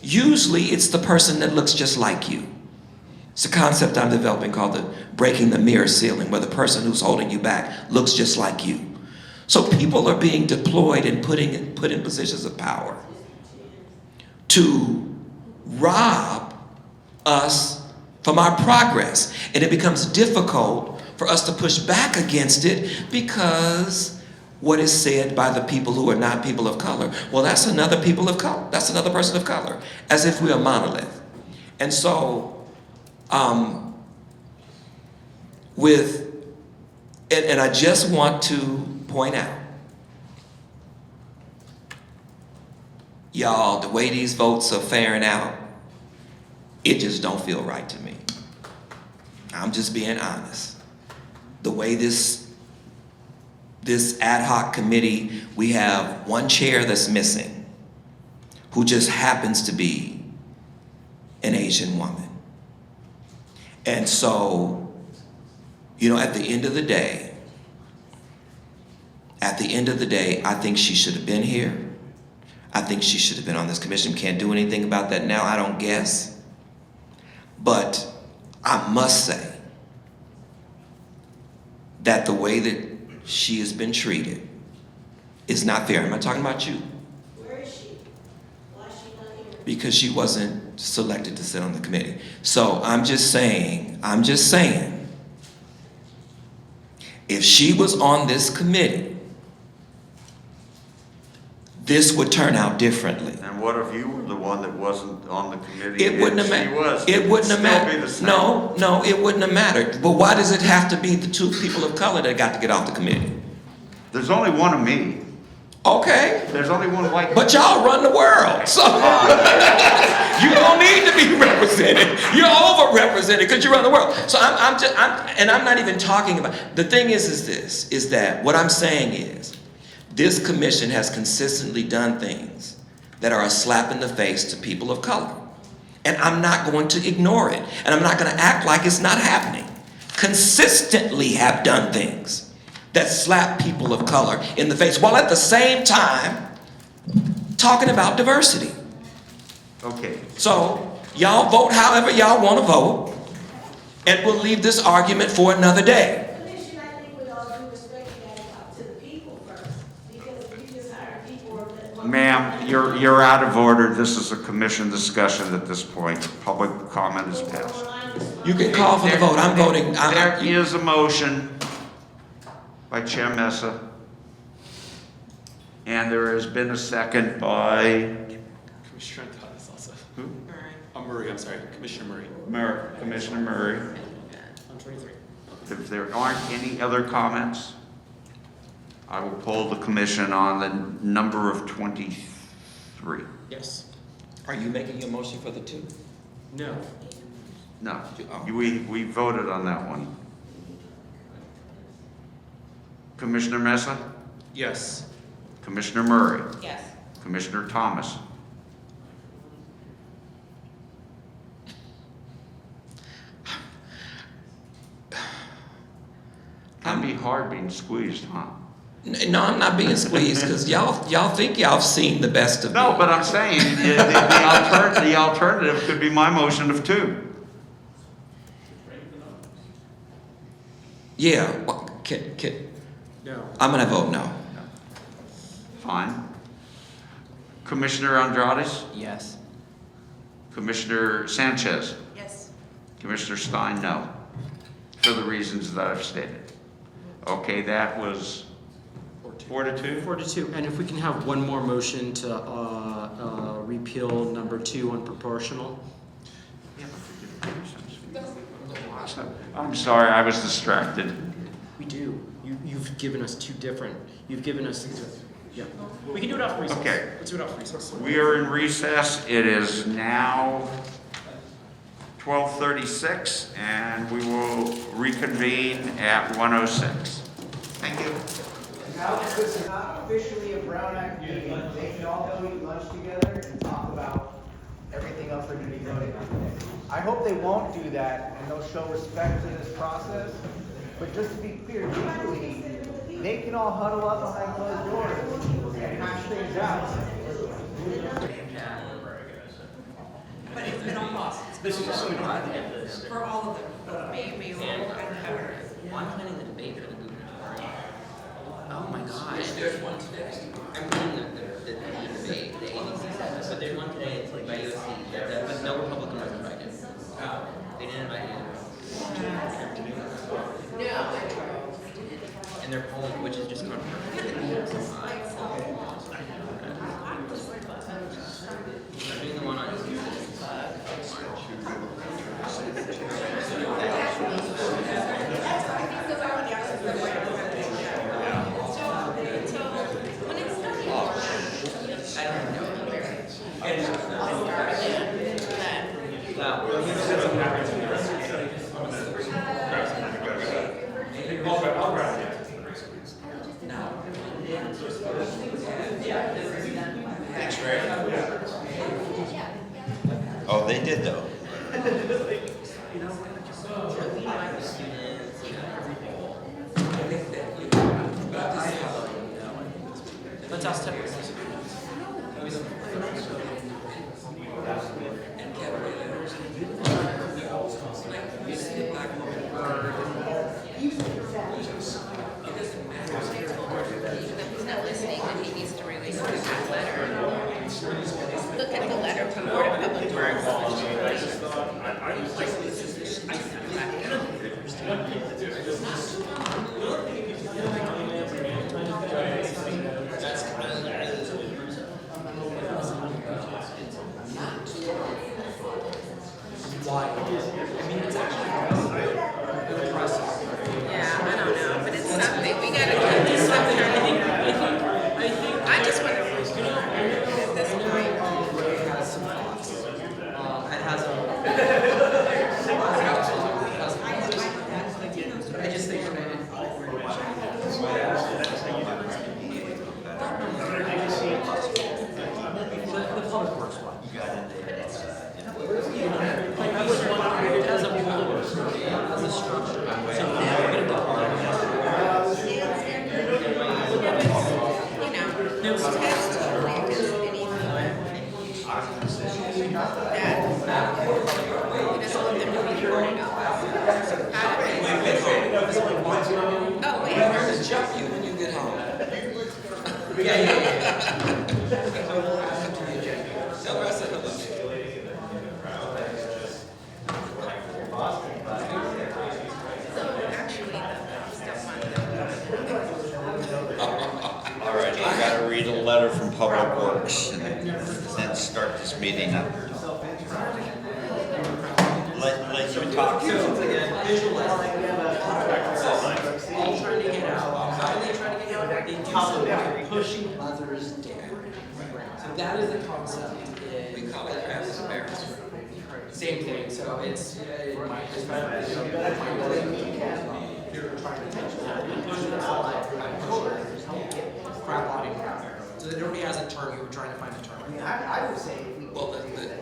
usually it's the person that looks just like you. It's a concept I'm developing called the breaking the mirror ceiling, where the person who's holding you back looks just like you. So people are being deployed and put in positions of power to rob us from our progress. And it becomes difficult for us to push back against it, because what is said by the people who are not people of color, well, that's another people of color, that's another person of color, as if we're a monolith. And so, and I just want to point out, y'all, the way these votes are faring out, it just don't feel right to me. I'm just being honest. The way this ad hoc committee, we have one chair that's missing, who just happens to be an Asian woman. And so, you know, at the end of the day, I think she should have been here. I think she should have been on this commission. Can't do anything about that now, I don't guess. But I must say that the way that she has been treated is not fair. I'm not talking about you. Where is she? Why is she not here? Because she wasn't selected to sit on the committee. So I'm just saying, if she was on this committee, this would turn out differently. And what if you were the one that wasn't on the committee? It wouldn't have mattered. It wouldn't have mattered. No, it wouldn't have mattered. But why does it have to be the 2 people of color that got to get off the committee? There's only one of me. Okay. There's only one white. But y'all run the world, so you don't need to be represented. You're overrepresented because you run the world. So I'm not even talking about. The thing is that what I'm saying is, this commission has consistently done things that are a slap in the face to people of color. And I'm not going to ignore it. And I'm not going to act like it's not happening. Consistently have done things that slap people of color in the face, while at the same time talking about diversity. Okay. So y'all vote however y'all want to vote, and we'll leave this argument for another day. Ma'am, you're out of order. This is a commission discussion at this point. Public comment is passed. You can call for the vote. I'm voting. There is a motion by Chair Mesa, and there has been a second by Commissioner Hernandez. Who? Murray, I'm sorry, Commissioner Murray. Commissioner Murray. On 23. If there aren't any other comments, I will poll the commission on the number of 23. Yes. Are you making your motion for the 2? No. No, Oh. we voted on that one. Commissioner Mesa? Yes. Commissioner Murray? Yes. Commissioner Thomas? Can be hard being squeezed, huh? No, I'm not being squeezed because y'all think y'all seen the best of me. No, but I'm saying the alternative could be my motion of 2. Yeah, No. I'm gonna vote no. Fine. Commissioner Andrades? Yes. Commissioner Sanchez? Yes. Commissioner Stein, no. For the reasons that I've stated. Okay, that was 4 to 2? 4 to 2. And if we can have one more motion to repeal number 2 on proportional. I'm sorry, I was distracted. We do. You've given us 2 different. You've given us. Yeah. We can do it off recess. Okay. Let's do it off recess. We are in recess. It is now 12:36, and we will reconvene at 1:06. Thank you. Now that this is not officially a Brown Act meeting, they can all go eat lunch together and talk about everything else they're gonna be voting on today. I hope they won't do that and they'll show respect to this process. But just to be clear, legally, they can all huddle up behind closed doors and hash things out. But it's been on pause. This is for all of them, both mayoral and governor. I'm planning the debate for the gubernatorial. Oh my god. There's one today. I'm planning the debate, the APCs, but there's one today, it's like by USC, but no Republican was invited. They didn't invite me. No. And they're polling, which is just controversial. I'm doing the one on Oh, they did though. Let's ask Tepper. He's not listening, then he needs to release that letter. Look at the letter from Board of Public Works. Why? I mean, it's actually a process. Yeah, I don't know, but it's something, we gotta keep this stuff turning. I just want to at this point. It has some thoughts. It has I just think the public works one. You got it. Like, I was wondering, it has a board, as a structure. So now we're gonna go. No test against anything. He doesn't want them to be heard about. Oh, wait. I'm going to jump you when you get home. Tell us hello. All right, I gotta read a letter from Public Works and then start this meeting up. Let you talk. All trying to get out. Why are they trying to get out? They do so by pushing others down. So that is the concept. We call it passive embarrassment. Same thing, so it's, so that nobody has a term, you were trying to find a term. I mean, I would say, Well,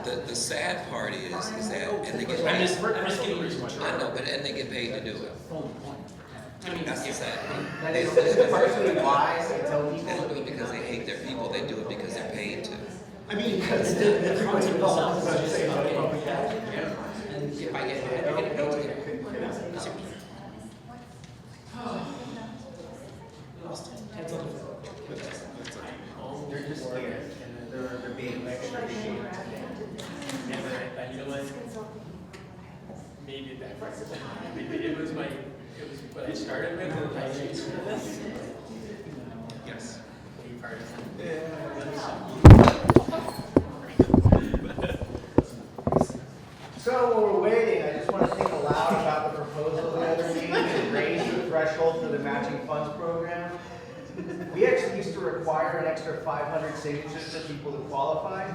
the sad part is that, and they get I'm paid. just giving you some. I know, and they get paid to do it. I mean, That's the sad part. that is partially why I tell They people. don't do it because they hate their people, they do it because they're paid to. I mean, because the concept itself is just saying, and if I get paid to do it. Heads on the floor. They're just scared, and they're being extra ashamed. You know what? Maybe it backfired. Maybe it was what I started with, and I changed to this. Yes. So while we're waiting, I just want to think aloud about the proposal the other meeting to raise the threshold for the matching funds program. We actually used to require an extra 500 signatures for people to qualify,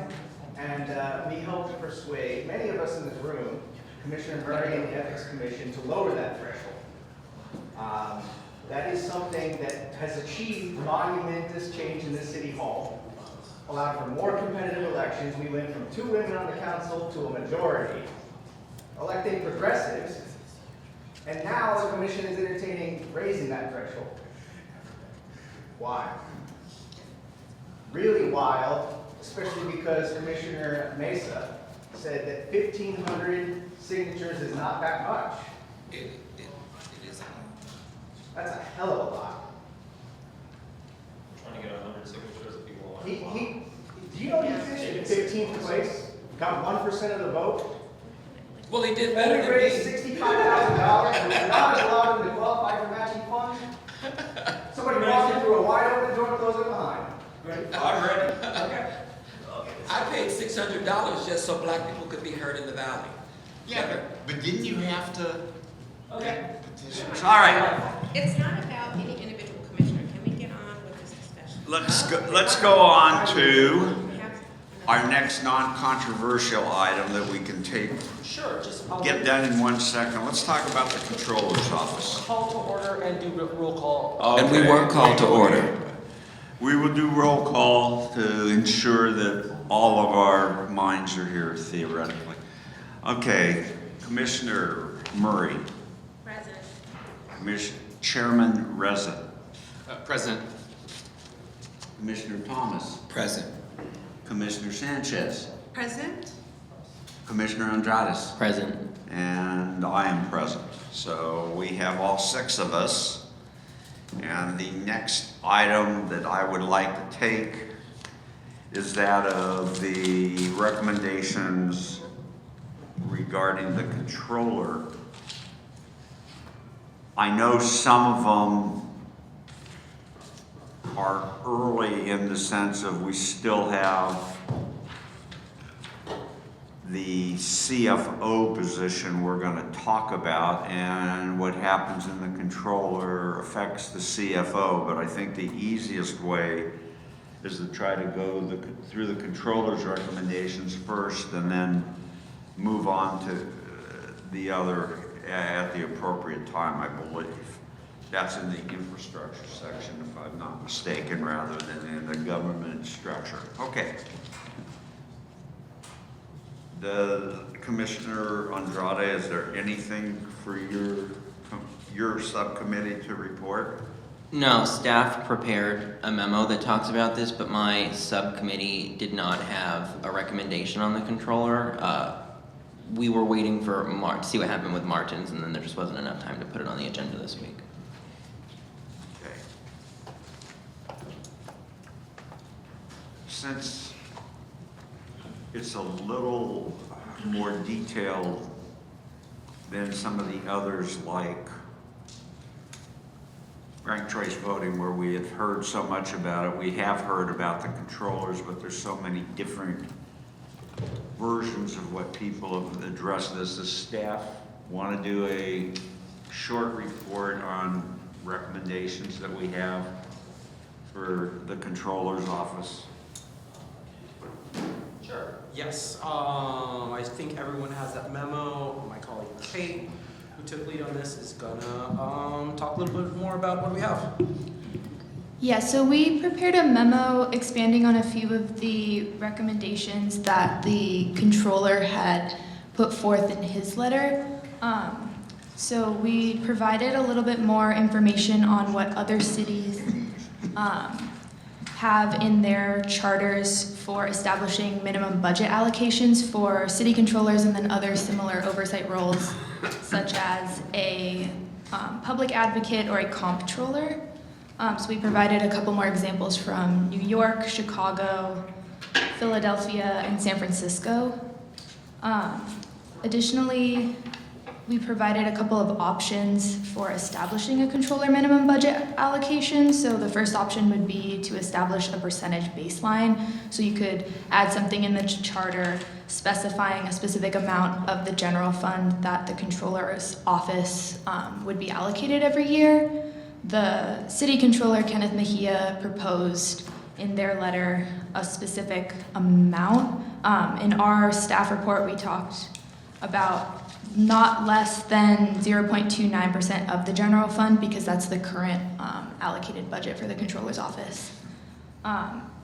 and we helped persuade many of us in this room, Commissioner Murray and the Ethics Commission, to lower that threshold. That is something that has achieved monumentous change in this city hall, allowed for more competitive elections. We went from 2 women on the council to a majority, electing progressives, and now the commission is entertaining raising that threshold. Why? Really wild, especially because Commissioner Mesa said that 1,500 signatures is not that much. It isn't. That's a hell of a lot. Trying to get 100 signatures of people on. Do you know he finished in 15th place? Got 1% of the vote? Well, he did better Only than raised me. $65,000, and not allowed him to qualify for matching funds? Somebody walked into a wide open door and closed it behind. I'm ready. Okay. I paid $600 just so black people could be heard in the valley. Yeah, but didn't you have to? Okay. All right, It's not about any individual commissioner. Can we get on with this discussion? let's go on to our next non-controversial item that we can take, Sure, just. get done in 1 second. Let's talk about the controller's office. Call to order and do roll call. And we were called to order. We will do roll call to ensure that all of our minds are here theoretically. Okay, Commissioner Murray. Present. Chairman Reza. President. Commissioner Thomas. Present. Commissioner Sanchez. Present. Commissioner Andrades. Present. And I am present. So we have all 6 of us. And the next item that I would like to take is that of the recommendations regarding the controller. I know some of them are early in the sense of we still have the CFO position we're going to talk about, and what happens in the controller affects the CFO, but I think the easiest way is to try to go through the controller's recommendations first and then move on to the other at the appropriate time, I believe. That's in the infrastructure section, if I'm not mistaken, rather than in the government structure. Okay. The Commissioner Andrade, is there anything for your subcommittee to report? No, staff prepared a memo that talks about this, but my subcommittee did not have a recommendation on the controller. We were waiting for to see what happened with Martins, and then there just wasn't enough time to put it on the agenda this week. Okay. Since it's a little more detailed than some of the others, like ranked choice voting, where we have heard so much about it. We have heard about the controllers, but there's so many different versions of what people have addressed this. Does staff want to do a short report on recommendations that we have for the controller's office? Sure. Yes, I think everyone has that memo. My colleague Kate, who took lead on this, is gonna talk a little bit more about what we have. Yeah, so we prepared a memo expanding on a few of the recommendations that the controller had put forth in his letter. So we provided a little bit more information on what other cities have in their charters for establishing minimum budget allocations for city controllers and then other similar oversight roles, such as a public advocate or a comptroller. So we provided a couple more examples from New York, Chicago, Philadelphia, and San Francisco. Additionally, we provided a couple of options for establishing a controller minimum budget allocation. So the first option would be to establish a percentage baseline. So you could add something in the charter specifying a specific amount of the general fund that the controller's office would be allocated every year. The city controller, Kenneth Mejia, proposed in their letter a specific amount. In our staff report, we talked about not less than 0.29% of the general fund because that's the current allocated budget for the controller's office.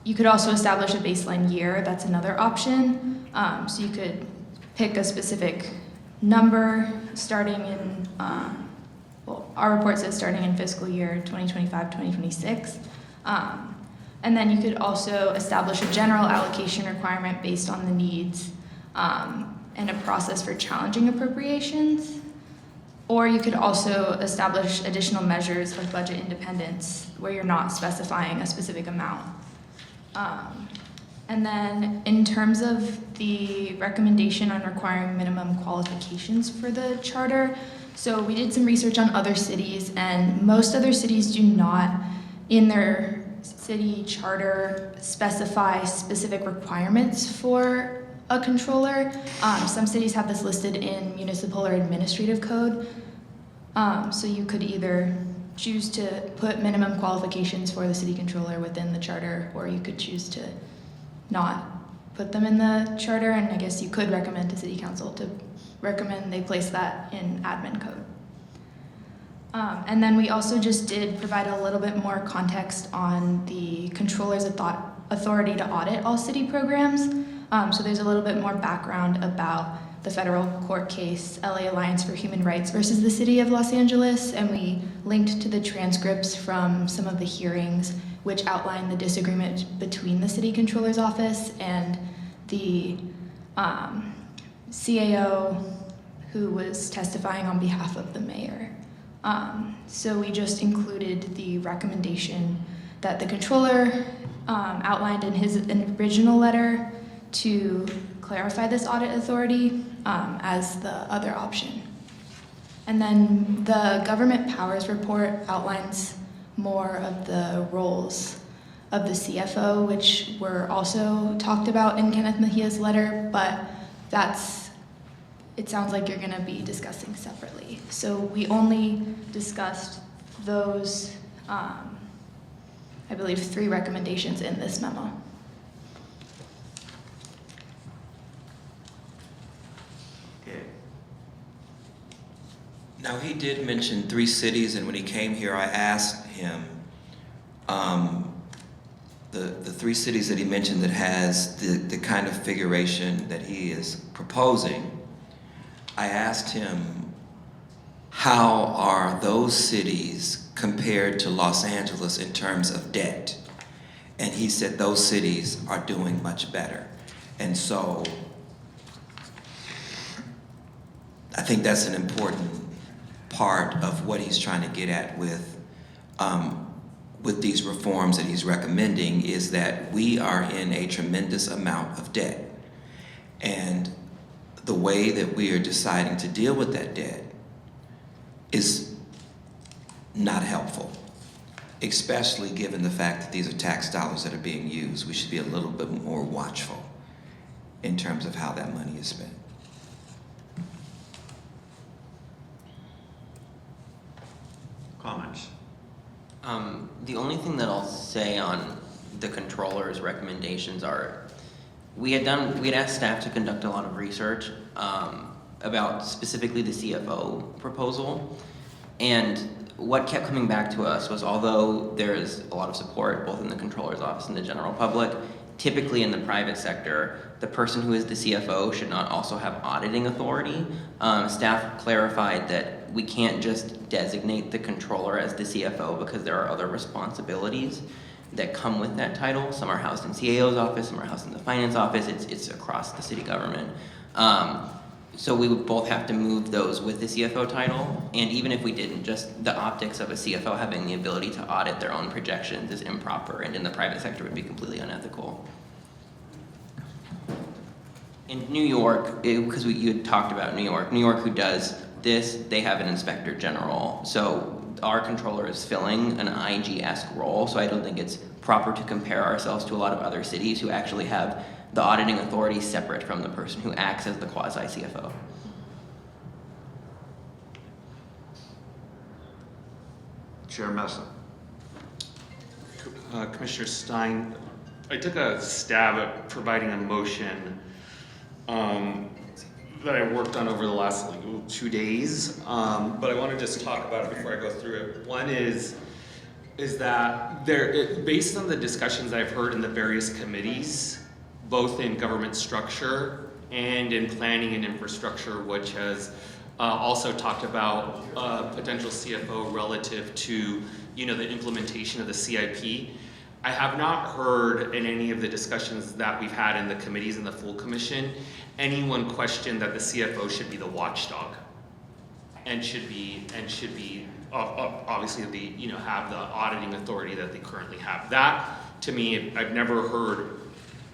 You could also establish a baseline year. That's another option. So you could pick a specific number starting in well, our report says starting in fiscal year 2025-2026. And then you could also establish a general allocation requirement based on the needs and a process for challenging appropriations. Or you could also establish additional measures of budget independence where you're not specifying a specific amount. And then in terms of the recommendation on requiring minimum qualifications for the charter, so we did some research on other cities, and most other cities do not, in their city charter, specify specific requirements for a controller. Some cities have this listed in municipal or administrative code. So you could either choose to put minimum qualifications for the city controller within the charter, or you could choose to not put them in the charter, and I guess you could recommend to city council to recommend they place that in admin code. And then we also just did provide a little bit more context on the controller's authority to audit all city programs. So there's a little bit more background about the federal court case, LA Alliance for Human Rights versus the City of Los Angeles, and we linked to the transcripts from some of the hearings which outline the disagreement between the city controller's office and the CAO who was testifying on behalf of the mayor. So we just included the recommendation that the controller outlined in his original letter to clarify this audit authority as the other option. And then the government powers report outlines more of the roles of the CFO, which were also talked about in Kenneth Mejia's letter, but it sounds like you're gonna be discussing separately. So we only discussed those, I believe, 3 recommendations in this memo. Now, he did mention 3 cities, and when he came here, I asked him, the 3 cities that he mentioned that has the kind of figuration that he is proposing, I asked him, how are those cities compared to Los Angeles in terms of debt? And he said those cities are doing much better. And so, I think that's an important part of what he's trying to get at with these reforms that he's recommending, is that we are in a tremendous amount of debt. And the way that we are deciding to deal with that debt is not helpful, especially given the fact that these are tax dollars that are being used. We should be a little bit more watchful. in terms of how that money is spent. Comments? The only thing that I'll say on the controller's recommendations are, we had asked staff to conduct a lot of research about specifically the CFO proposal, and what kept coming back to us was, although there is a lot of support both in the controller's office and the general public, typically in the private sector, the person who is the CFO should not also have auditing authority. Staff clarified that we can't just designate the controller as the CFO because there are other responsibilities that come with that title. Some are housed in CAO's office, some are housed in the finance office. It's across the city government. So we would both have to move those with the CFO title, and even if we didn't, just the optics of a CFO having the ability to audit their own projections is improper, and in the private sector would be completely unethical. In New York, because you had talked about New York who does this, they have an inspector general. So our controller is filling an IG-esque role, so I don't think it's proper to compare ourselves to a lot of other cities who actually have the auditing authority separate from the person who acts as the quasi-CFO. Chair Messa. Commissioner Stein, I took a stab at providing a motion that I worked on over the last 2 days, but I want to just talk about it before I go through it. One is that based on the discussions I've heard in the various committees, both in government structure and in planning and infrastructure, which has also talked about potential CFO relative to the implementation of the CIP. I have not heard in any of the discussions that we've had in the committees and the full commission anyone question that the CFO should be the watchdog and should be obviously have the auditing authority that they currently have. That to me, I've never heard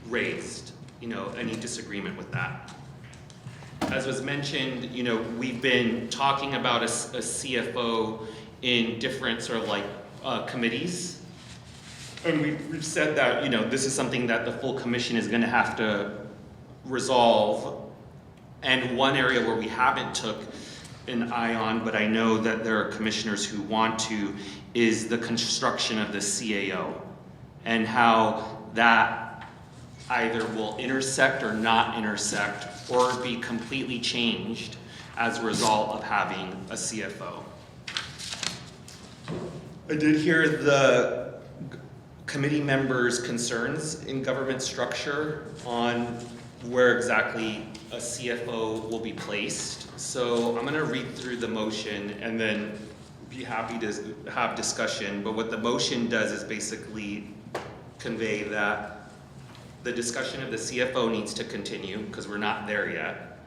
raised any disagreement with that. As was mentioned, we've been talking about a CFO in different sort of committees. And we've said that, this is something that the full commission is going to have to resolve. And one area where we haven't took an eye on, but I know that there are commissioners who want to, is the construction of the CAO and how that either will intersect or not intersect or be completely changed as a result of having a CFO. I did hear the committee members' concerns in government structure on where exactly a CFO will be placed. So I'm gonna read through the motion and then be happy to have discussion. But what the motion does is basically convey that the discussion of the CFO needs to continue because we're not there yet,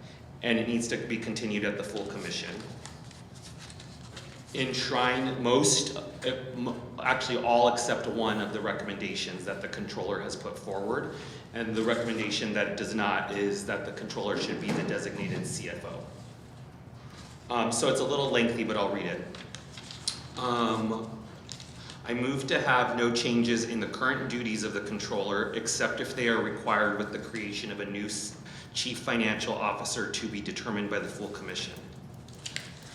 and it needs to be continued at the full commission. Enshrine actually all except one of the recommendations that the controller has put forward, and the recommendation that it does not is that the controller should be the designated CFO. So it's a little lengthy, but I'll read it. I move to have no changes in the current duties of the controller except if they are required with the creation of a new chief financial officer to be determined by the full commission.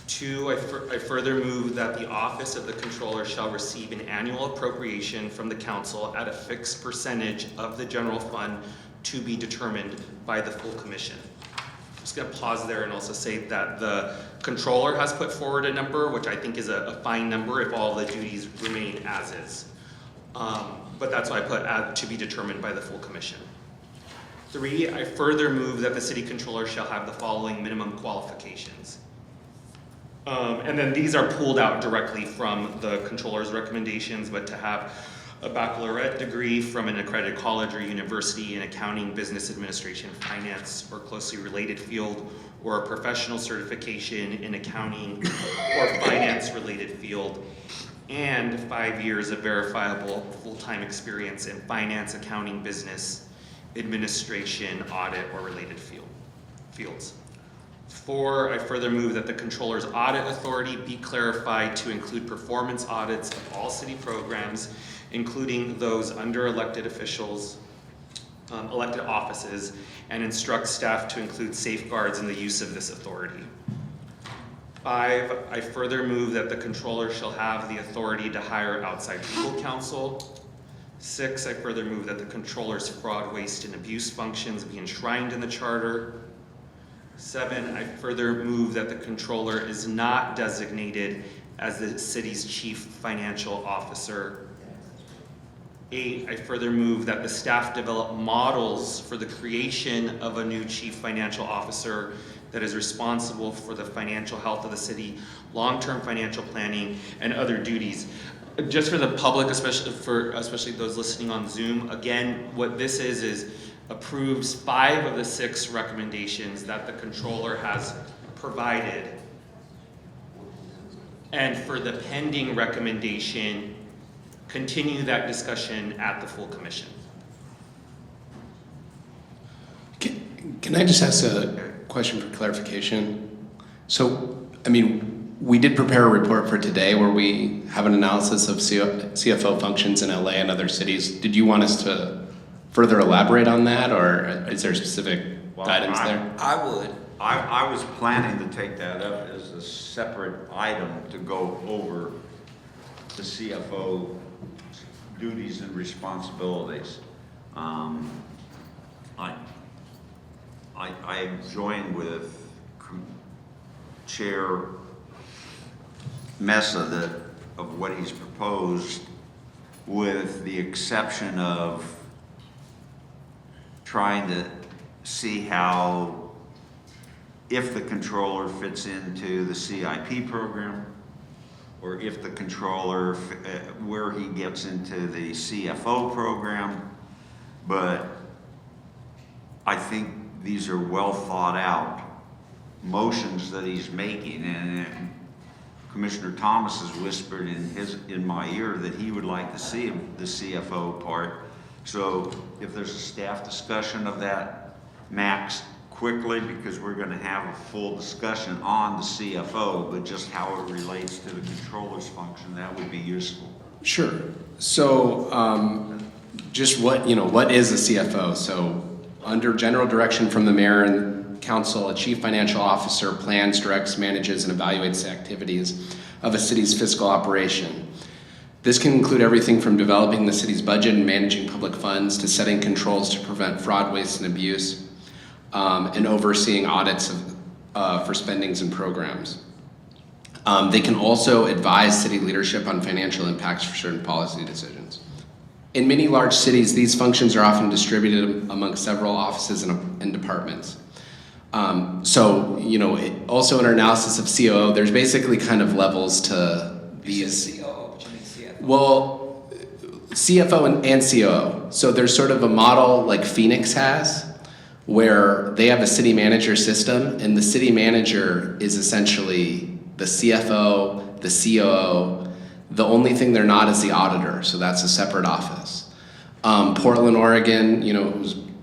2, I further move that the office of the controller shall receive an annual appropriation from the council at a fixed percentage of the general fund to be determined by the full commission. I'm just going to pause there and also say that the controller has put forward a number, which I think is a fine number if all the duties remain as is. But that's why I put to be determined by the full commission. 3, I further move that the city controller shall have the following minimum qualifications. And then these are pulled out directly from the controller's recommendations, but to have a baccalaureate degree from an accredited college or university in accounting, business administration, finance, or closely related field, or a professional certification in accounting or finance related field, and 5 years of verifiable full-time experience in finance, accounting, business, administration, audit, or related fields. 4, I further move that the controller's audit authority be clarified to include performance audits of all city programs, including those under elected officials, elected offices and instruct staff to include safeguards in the use of this authority. 5, I further move that the controller shall have the authority to hire outside legal counsel. 6, I further move that the controller's fraud, waste, and abuse functions be enshrined in the charter. 7, I further move that the controller is not designated as the city's chief financial officer. 8, I further move that the staff develop models for the creation of a new chief financial officer that is responsible for the financial health of the city, long-term financial planning, and other duties. Just for the public, especially those listening on Zoom, again, what this is approves 5 of the 6 recommendations that the controller has provided. And for the pending recommendation, continue that discussion at the full commission. Can I just ask a question for clarification? So, I mean, we did prepare a report for today where we have an analysis of CFO functions in LA and other cities. Did you want us to further elaborate on that, or is there specific guidance there? I would. I was planning to take that up as a separate item to go over the CFO duties and responsibilities. I joined with Chair Mesa of what he's proposed, with the exception of trying to see how, if the controller fits into the CIP program, or if the controller, where he gets into the CFO program. But I think these are well thought out motions that he's making, and Commissioner Thomas has whispered in my ear that he would like to see the CFO part. So if there's a staff discussion of that, Max, quickly, because we're going to have a full discussion on the CFO, but just how it relates to the controller's function, that would be useful. Sure. So just what is a CFO? So under general direction from the mayor and council, a chief financial officer plans, directs, manages, and evaluates the activities of a city's fiscal operation. This can include everything from developing the city's budget and managing public funds to setting controls to prevent fraud, waste, and abuse, and overseeing audits for spendings and programs. They can also advise city leadership on financial impacts for certain policy decisions. In many large cities, these functions are often distributed among several offices and departments. Also in our analysis of COO, there's basically kind of levels to these. COO, but you mean CFO. Well, CFO and COO. So there's sort of a model like Phoenix has, where they have a city manager system, and the city manager is essentially the CFO, the COO. The only thing they're not is the auditor, so that's a separate office. Portland, Oregon,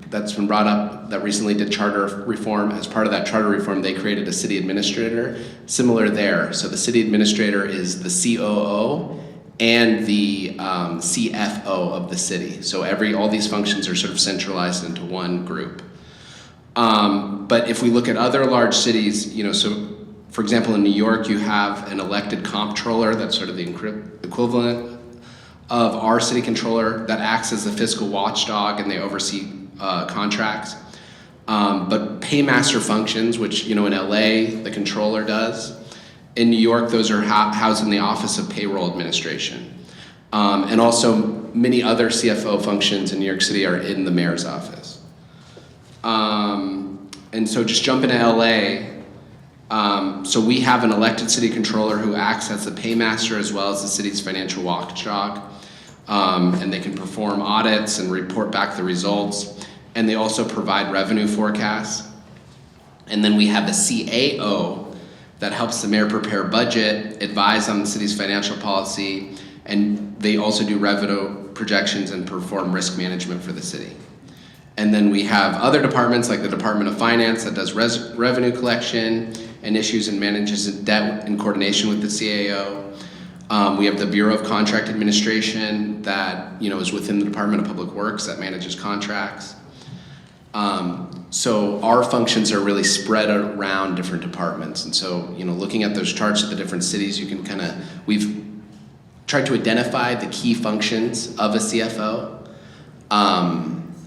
that's been brought up, that recently did charter reform. As part of that charter reform, they created a city administrator. Similar there. So the city administrator is the COO and the CFO of the city. So all these functions are sort of centralized into one group. But if we look at other large cities, so for example, in New York, you have an elected comptroller, that's sort of the equivalent of our city controller, that acts as the fiscal watchdog, and they oversee contracts. But paymaster functions, which in LA the controller does, in New York those are housed in the Office of Payroll Administration. And also many other CFO functions in New York City are in the mayor's office. And so just jumping to LA, so we have an elected city controller who acts as the paymaster as well as the city's financial watchdog. And they can perform audits and report back the results. And they also provide revenue forecasts. And then we have a CAO that helps the mayor prepare budget, advise on the city's financial policy, and they also do revenue projections and perform risk management for the city. And then we have other departments like the Department of Finance that does revenue collection and issues and manages debt in coordination with the CAO. We have the Bureau of Contract Administration that is within the Department of Public Works that manages contracts. So our functions are really spread around different departments. And so, looking at those charts of the different cities, you can we've tried to identify the key functions of a CFO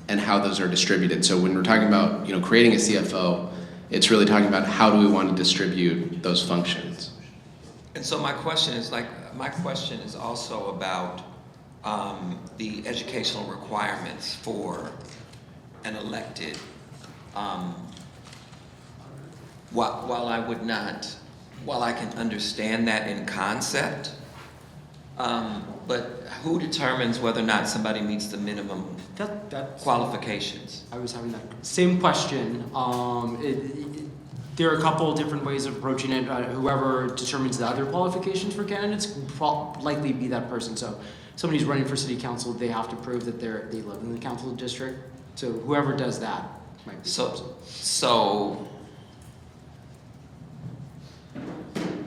and how those are distributed. So when we're talking about, creating a CFO, it's really talking about how do we want to distribute those functions. And so my question is also about the educational requirements for an elected, while I can understand that in concept, but who determines whether or not somebody meets the minimum qualifications? I was having that same question. There are a couple of different ways of approaching it. Whoever determines the other qualifications for candidates will likely be that person. So somebody who's running for city council, they have to prove that they live in the council district. So whoever does that might be So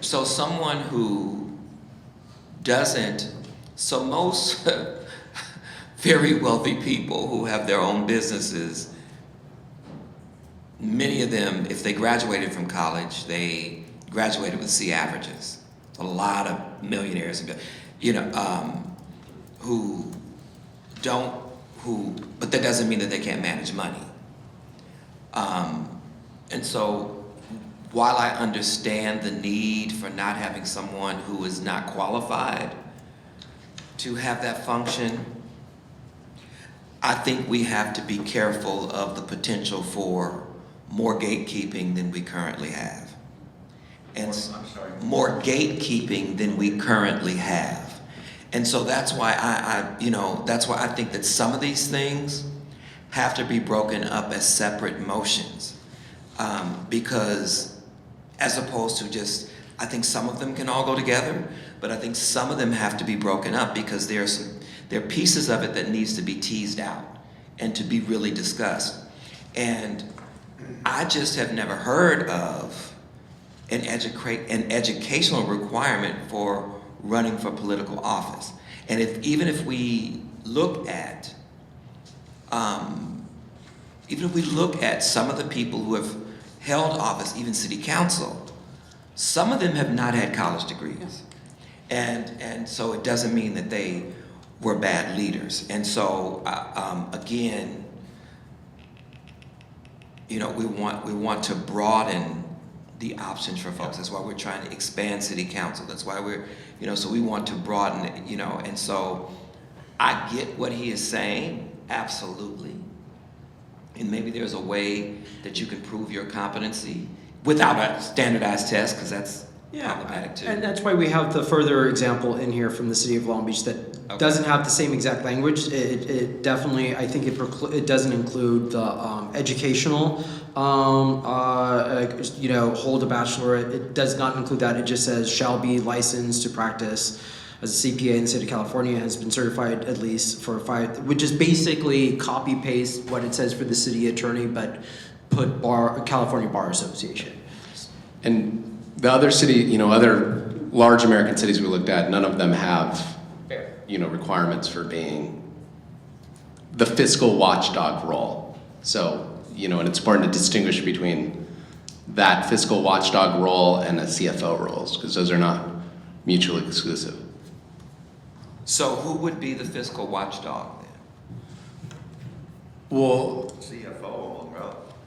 someone who doesn't, so most very wealthy people who have their own businesses, many of them, if they graduated from college, they graduated with C averages. A lot of millionaires, but that doesn't mean that they can't manage money. And so while I understand the need for not having someone who is not qualified to have that function, I think we have to be careful of the potential for more gatekeeping than we currently have. And more gatekeeping than we currently have. And so that's why that's why I think that some of these things have to be broken up as separate motions. Because as opposed to just, I think some of them can all go together, but I think some of them have to be broken up because there are pieces of it that needs to be teased out and to be really discussed. And I just have never heard of an educational requirement for running for political office. And even if we look at some of the people who have held office, even city council, some of them have not had college degrees. And so it doesn't mean that they were bad leaders. And so again, we want to broaden the options for folks. That's why we're trying to expand city council. That's why so we want to broaden it, and so I get what he is saying, absolutely. And maybe there's a way that you can prove your competency without a standardized test, because that's problematic too. And that's why we have the further example in here from the city of Long Beach that doesn't have the same exact language. It definitely, I think it doesn't include the educational, hold a bachelorette. It does not include that. It just says shall be licensed to practice as a CPA in the state of California, has been certified at least for 5, which is basically copy paste what it says for the city attorney, but put California Bar Association. And the other other large American cities we looked at, none of them have, requirements for being the fiscal watchdog role. So, and it's important to distinguish between that fiscal watchdog role and a CFO roles, because those are not mutually exclusive. So who would be the fiscal watchdog then? Well, CFO,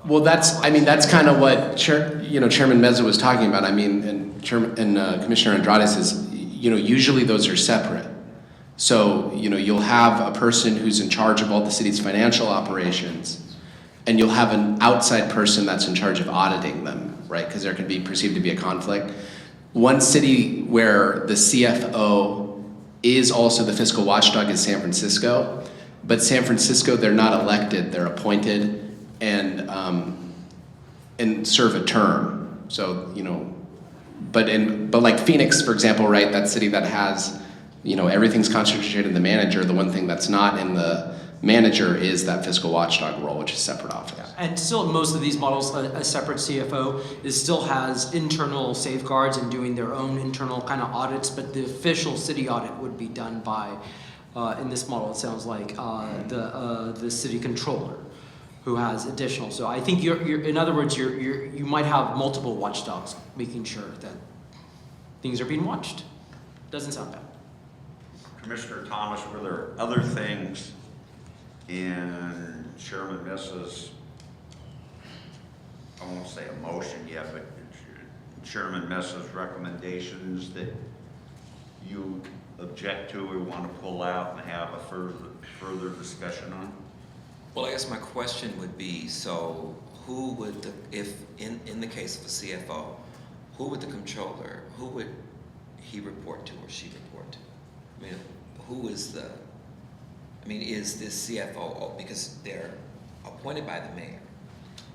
well, that's kind of what Chairman Mejia was talking about. And Commissioner Andrade says, usually those are separate. So, you'll have a person who's in charge of all the city's financial operations, and you'll have an outside person that's in charge of auditing them, right? Because there can be perceived to be a conflict. One city where the CFO is also the fiscal watchdog is San Francisco. But San Francisco, they're not elected, they're appointed and serve a term. So, but like Phoenix, for example, right, that city that has, everything's concentrated in the manager, the one thing that's not in the manager is that fiscal watchdog role, which is a separate office. And still, in most of these models, a separate CFO still has internal safeguards and doing their own internal kind of audits, but the official city audit would be done by, in this model, it sounds like, the city controller, who has additional. So I think you're in other words, you might have multiple watchdogs making sure that things are being watched. Doesn't sound bad. Commissioner Thomas, were there other things in Chairman Messa's, I won't say a motion yet, but Chairman Messa's recommendations that you object to or want to pull out and have a further discussion on? Well, I guess my question would be, so who would, if in the case of a CFO, who would the controller, who would he report to or she report to? I mean, who is the, I mean, is this CFO, because they're appointed by the mayor.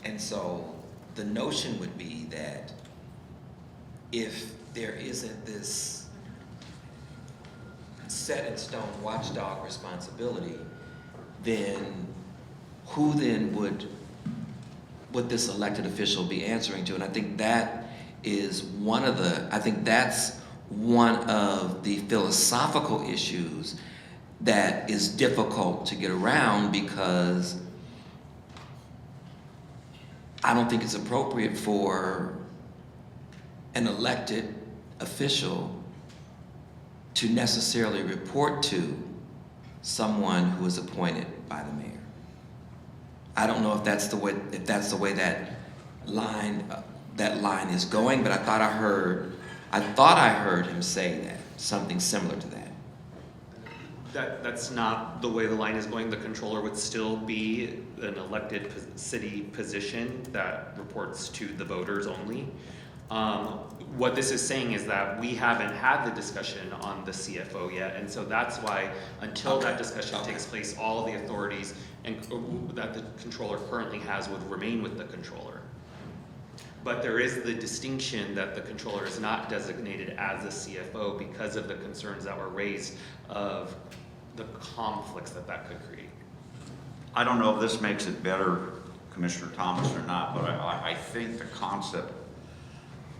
And so the notion would be that if there isn't this set in stone watchdog responsibility, then who then would this elected official be answering to? And I think that is one of the, I think that's one of the philosophical issues that is difficult to get around, because I don't think it's appropriate for an elected official to necessarily report to someone who is appointed by the mayor. I don't know if that's the way that line is going, but I thought I heard him say that, something similar to that. That's not the way the line is going. The controller would still be an elected city position that reports to the voters only. What this is saying is that we haven't had the discussion on the CFO yet, and so that's why until that discussion takes place, all the authorities that the controller currently has would remain with the controller. But there is the distinction that the controller is not designated as a CFO because of the concerns that were raised of the conflicts that could create. I don't know if this makes it better, Commissioner Thomas, or not, but I think the concept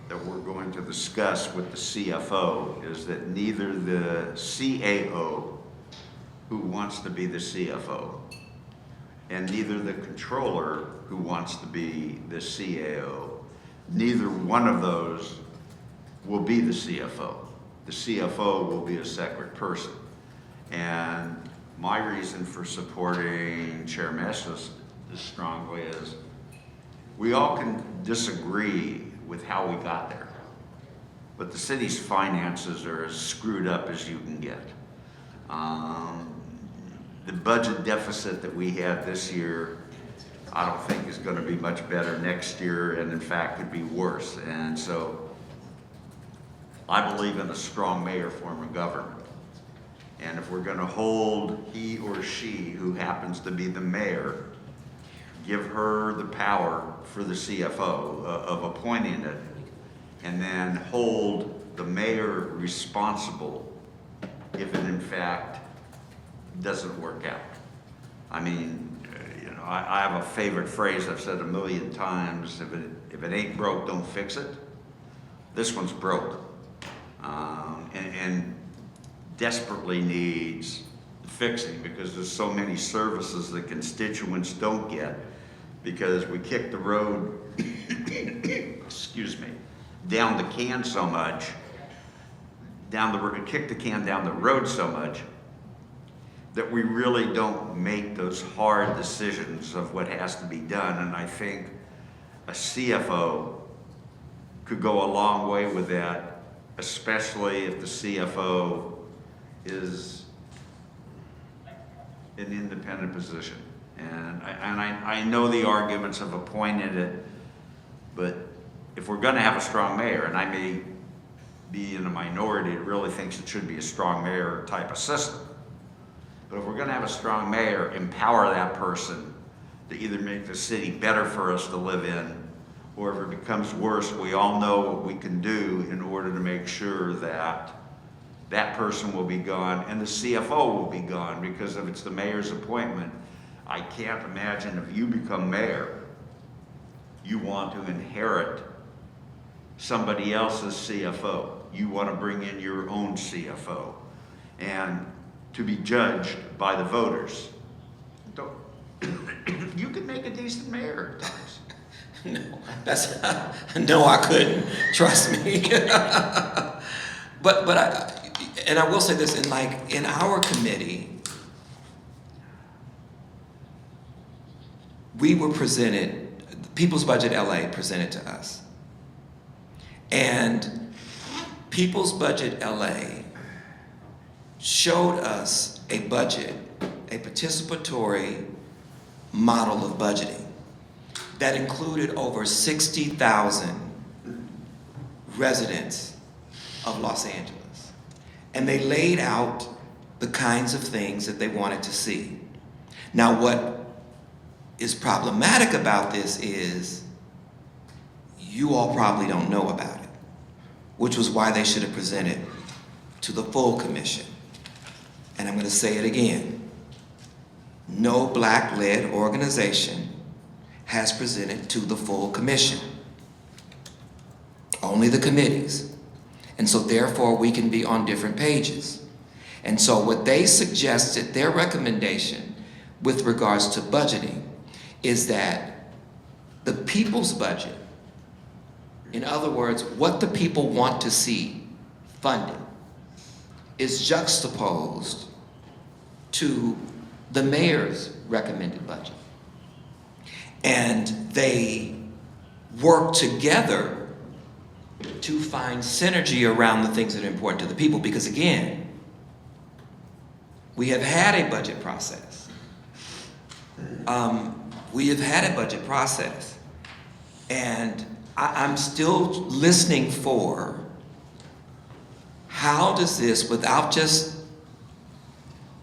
that we're going to discuss with the CFO is that neither the CAO, who wants to be the CFO, and neither the controller, who wants to be the CAO, neither one of those will be the CFO. The CFO will be a separate person. And my reason for supporting Chair Messas as strongly is we all can disagree with how we got there, but the city's finances are as screwed up as you can get. The budget deficit that we had this year, I don't think is going to be much better next year, and in fact could be worse. And so I believe in a strong mayor form of government. And if we're going to hold he or she who happens to be the mayor, give her the power for the CFO of appointing it, and then hold the mayor responsible if it in fact doesn't work out. I mean, I have a favorite phrase I've said a million times: if it ain't broke, don't fix it. This one's broke, and desperately needs fixing, because there's so many services that constituents don't get because we kick the road, excuse me, down the can so much, kick the can down the road so much that we really don't make those hard decisions of what has to be done. And I think a CFO could go a long way with that, especially if the CFO is an independent position. And I know the arguments have appointed it, but if we're gonna have a strong mayor, and I may be in a minority that really thinks it should be a strong mayor type of system, but if we're gonna have a strong mayor, empower that person to either make the city better for us to live in, or if it becomes worse, we all know what we can do in order to make sure that that person will be gone and the CFO will be gone. Because if it's the mayor's appointment, I can't imagine if you become mayor, you want to inherit somebody else's CFO. You want to bring in your own CFO and to be judged by the voters. You could make a deputies, the mayor does. No, I couldn't. Trust me. but I will say this, in our committee, we were presented, People's Budget LA presented to us. And People's Budget LA showed us a budget, a participatory model of budgeting that included over 60,000 residents of Los Angeles. And they laid out the kinds of things that they wanted to see. Now, what is problematic about this is you all probably don't know about it, which was why they should have presented to the full commission. And I'm going to say it again. No Black-led organization has presented to the full commission. Only the committees. And so therefore we can be on different pages. And so what they suggested, their recommendation with regards to budgeting, is that the people's budget, in other words, what the people want to see funded, is juxtaposed to the mayor's recommended budget. And they work together to find synergy around the things that are important to the people. Because again, we have had a budget process. And I'm still listening for how does this, without just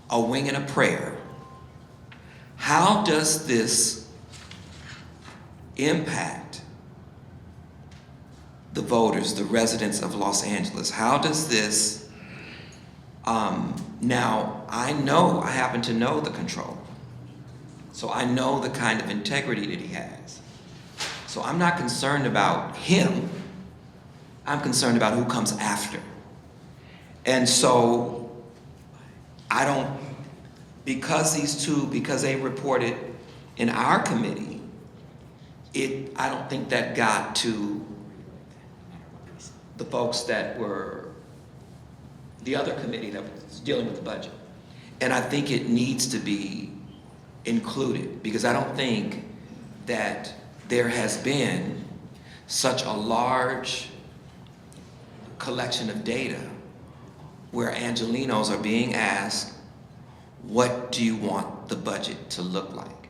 a wing and a prayer, how does this impact the voters, the residents of Los Angeles? How does this, now I happen to know the controller. So I know the kind of integrity that he has. So I'm not concerned about him. I'm concerned about who comes after. And so because they reported in our committee, I don't think that got to the folks that were the other committee that was dealing with the budget. And I think it needs to be included, because I don't think that there has been such a large collection of data where Angelenos are being asked, what do you want the budget to look like?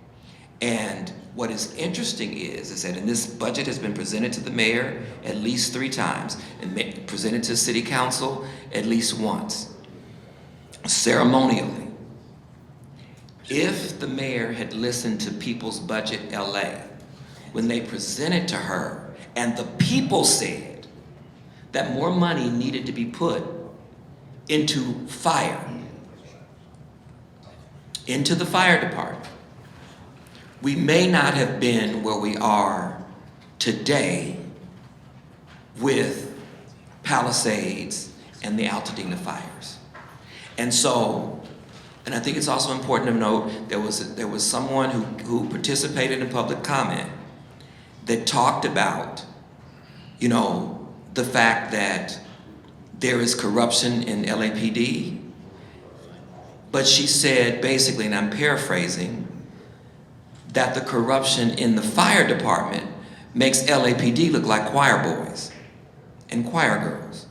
And what is interesting is that this budget has been presented to the mayor at least 3 times and presented to city council at least once, ceremonially. If the mayor had listened to People's Budget LA when they presented to her and the people said that more money needed to be put into into the fire department, we may not have been where we are today with Palisades and the Altadena fires. And so, and I think it's also important to note, there was someone who participated in public comment that talked about, the fact that there is corruption in LAPD. But she said basically, and I'm paraphrasing, that the corruption in the fire department makes LAPD look like choir boys and choir girls.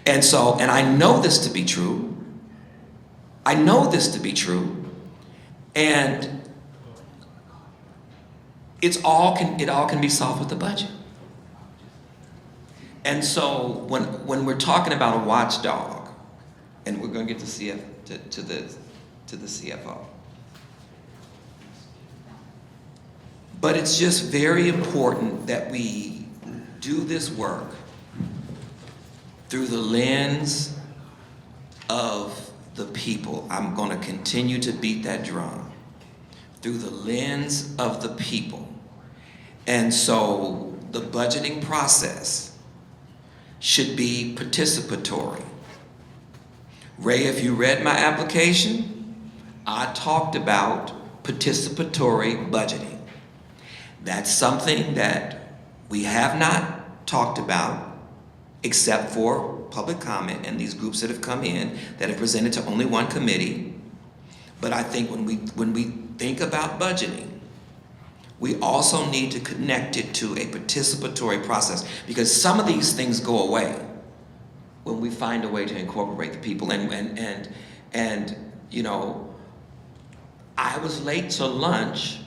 And so, and I know this to be true. And it all can be solved with the budget. And so when we're talking about a watchdog, and we're going to get to the CFO, but it's just very important that we do this work through the lens of the people. I'm going to continue to beat that drum. Through the lens of the people. And so the budgeting process should be participatory. Ray, if you read my application, I talked about participatory budgeting. That's something that we have not talked about except for public comment and these groups that have come in that have presented to only one committee. But I think when we think about budgeting, we also need to connect it to a participatory process, because some of these things go away when we find a way to incorporate the people. And you know, I was late to lunch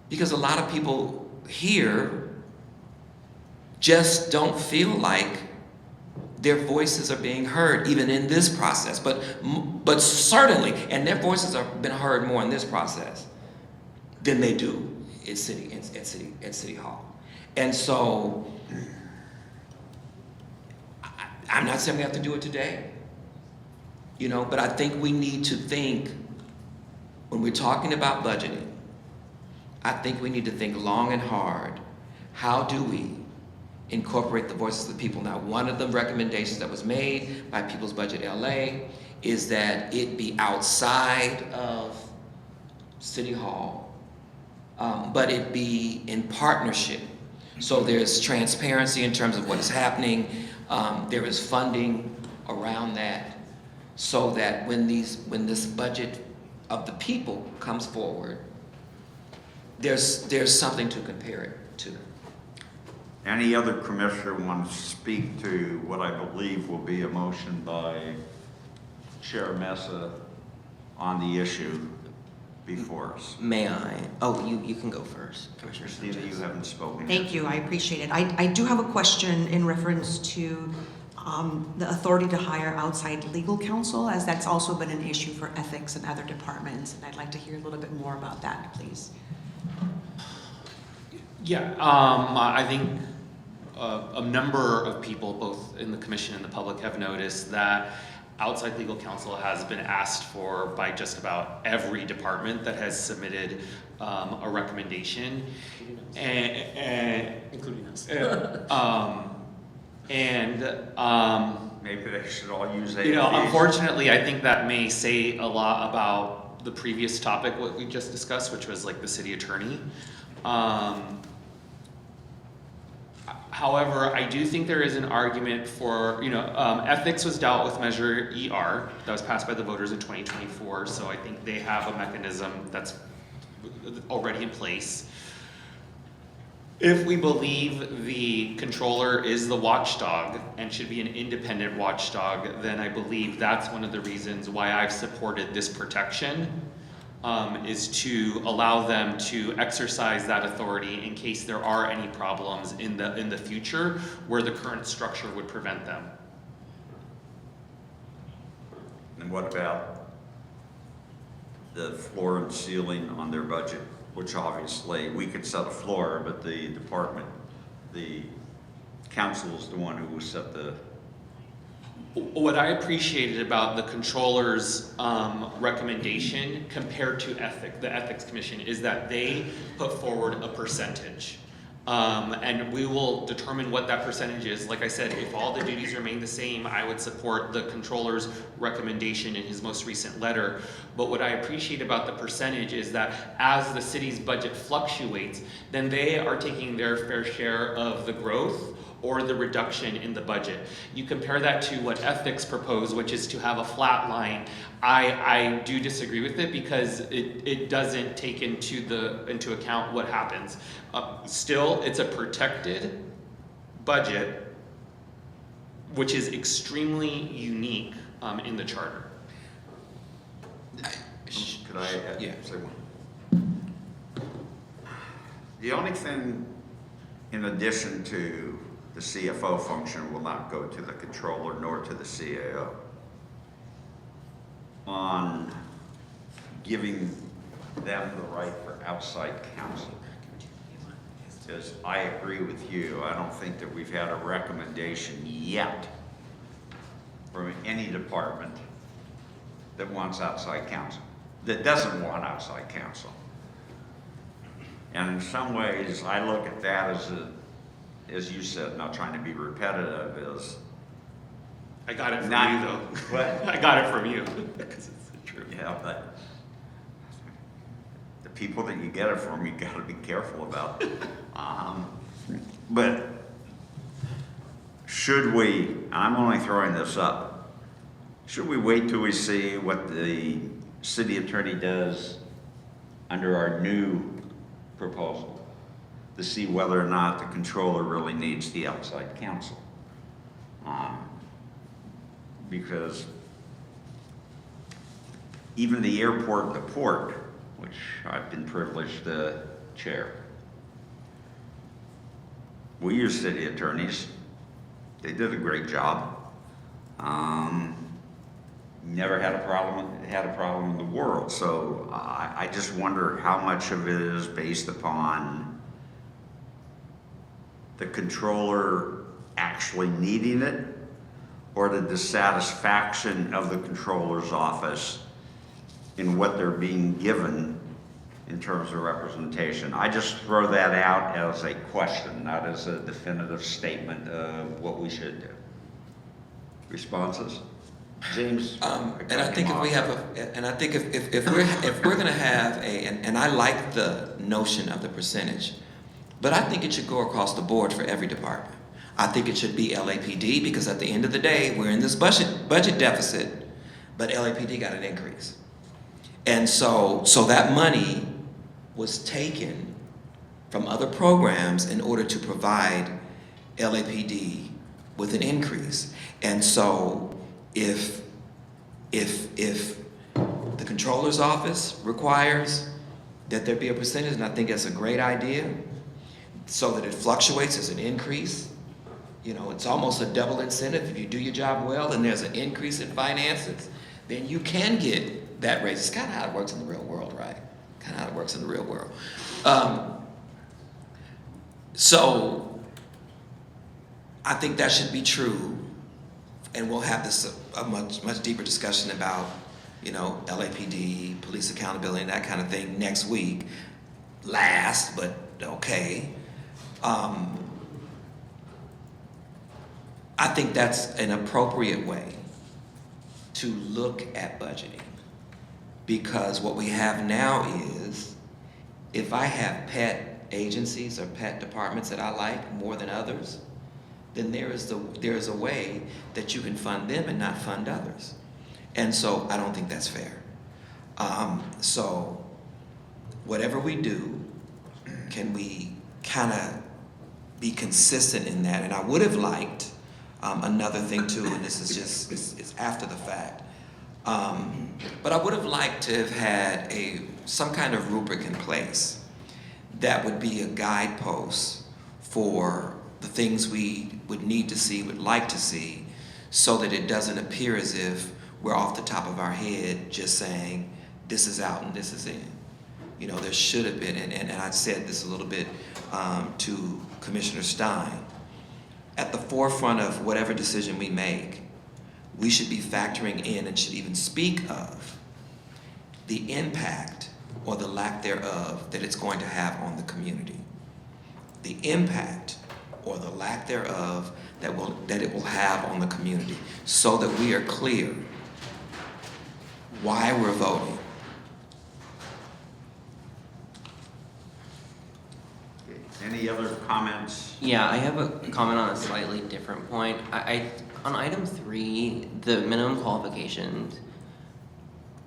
because a lot of people here just don't feel like their voices are being heard even in this process, but certainly, and their voices have been heard more in this process than they do at City Hall. And so I'm not saying we have to do it today, you know, but I think we need to think, when we're talking about budgeting, I think we need to think long and hard. How do we incorporate the voices of the people? Now, one of the recommendations that was made by People's Budget LA is that it be outside of City Hall, but it be in partnership. So there's transparency in terms of what is happening. There is funding around that, so that when this budget of the people comes forward, there's something to compare it to. Any other commissioner want to speak to what I believe will be a motion by Chair Mesa on the issue before us? May I? Oh, you can go first, Commissioner Christina, you haven't spoken. Thank you, I appreciate it. I do have a question in reference to the authority to hire outside legal counsel, as that's also been an issue for ethics and other departments, and I'd like to hear a little bit more about that, please. Yeah, I think a number of people, both in the commission and the public, have noticed that outside legal counsel has been asked for by just about every department that has submitted a recommendation, including us. Maybe they should all use APCs. You know, unfortunately, I think that may say a lot about the previous topic, what we just discussed, which was like the city attorney. However, I do think there is an argument for, you know, ethics was dealt with Measure ER that was passed by the voters in 2024, so I think they have a mechanism that's already in place. If we believe the controller is the watchdog and should be an independent watchdog, then I believe that's one of the reasons why I've supported this protection. Is to allow them to exercise that authority in case there are any problems in the future where the current structure would prevent them. And what about the floor and ceiling on their budget? Which obviously we could set a floor, but the department, the council is the one who will set the. What I appreciated about the controller's recommendation compared to the ethics commission is that they put forward a percentage. And we will determine what that percentage is. Like I said, if all the duties remain the same, I would support the controller's recommendation in his most recent letter. But what I appreciate about the percentage is that as the city's budget fluctuates, then they are taking their fair share of the growth or the reduction in the budget. You compare that to what ethics propose, which is to have a flat line. I do disagree with it because it doesn't take into account what happens. Still, it's a protected budget, which is extremely unique in the charter. Could I say one? The only thing, in addition to the CFO function, will not go to the controller nor to the CAO. On giving them the right for outside counsel. Because I agree with you, I don't think that we've had a recommendation yet from any department that wants outside counsel, that doesn't want outside counsel. And in some ways, I look at that as you said, not trying to be repetitive, is I got it from you though. What? I got it from you because it's true. Yeah, but the people that you get it from, you gotta be careful about. But should we, I'm only throwing this up, should we wait till we see what the city attorney does under our new proposal to see whether or not the controller really needs the outside counsel? Because even the airport to port, which I've been privileged to chair, we use city attorneys. They did a great job. Never had a problem in the world. So I just wonder how much of it is based upon the controller actually needing it, or the dissatisfaction of the controller's office in what they're being given in terms of representation. I just throw that out as a question, not as a definitive statement of what we should do. Responses? James? And I think if we have if we're gonna have and I like the notion of the percentage, but I think it should go across the board for every department. I think it should be LAPD, because at the end of the day, we're in this budget deficit, but LAPD got an increase. And so that money was taken from other programs in order to provide LAPD with an increase. And so if the controller's office requires that there be a percentage, and I think that's a great idea, so that it fluctuates as an increase. You know, it's almost a double incentive. If you do your job well and there's an increase in finances, then you can get that raise. It's kind of how it works in the real world, right? Kind of how it works in the real world. So I think that should be true, and we'll have this a much deeper discussion about, you know, LAPD, police accountability, and that kind of thing next week. Last, but okay. I think that's an appropriate way to look at budgeting, because what we have now is, if I have pet agencies or pet departments that I like more than others, then there is a way that you can fund them and not fund others. And so I don't think that's fair. So whatever we do, can we kind of be consistent in that? And I would have liked another thing too, and this is just, it's after the fact. But I would have liked to have had some kind of rubric in place that would be a guidepost for the things we would need to see, would like to see, so that it doesn't appear as if we're off the top of our head just saying, this is out and this is in. You know, there should have been, and I said this a little bit to Commissioner Stein, at the forefront of whatever decision we make, we should be factoring in and should even speak of the impact or the lack thereof that it's going to have on the community. The impact or the lack thereof that it will have on the community, so that we are clear why we're voting. Any other comments? Yeah, I have a comment on a slightly different point. On item 3, the minimum qualifications,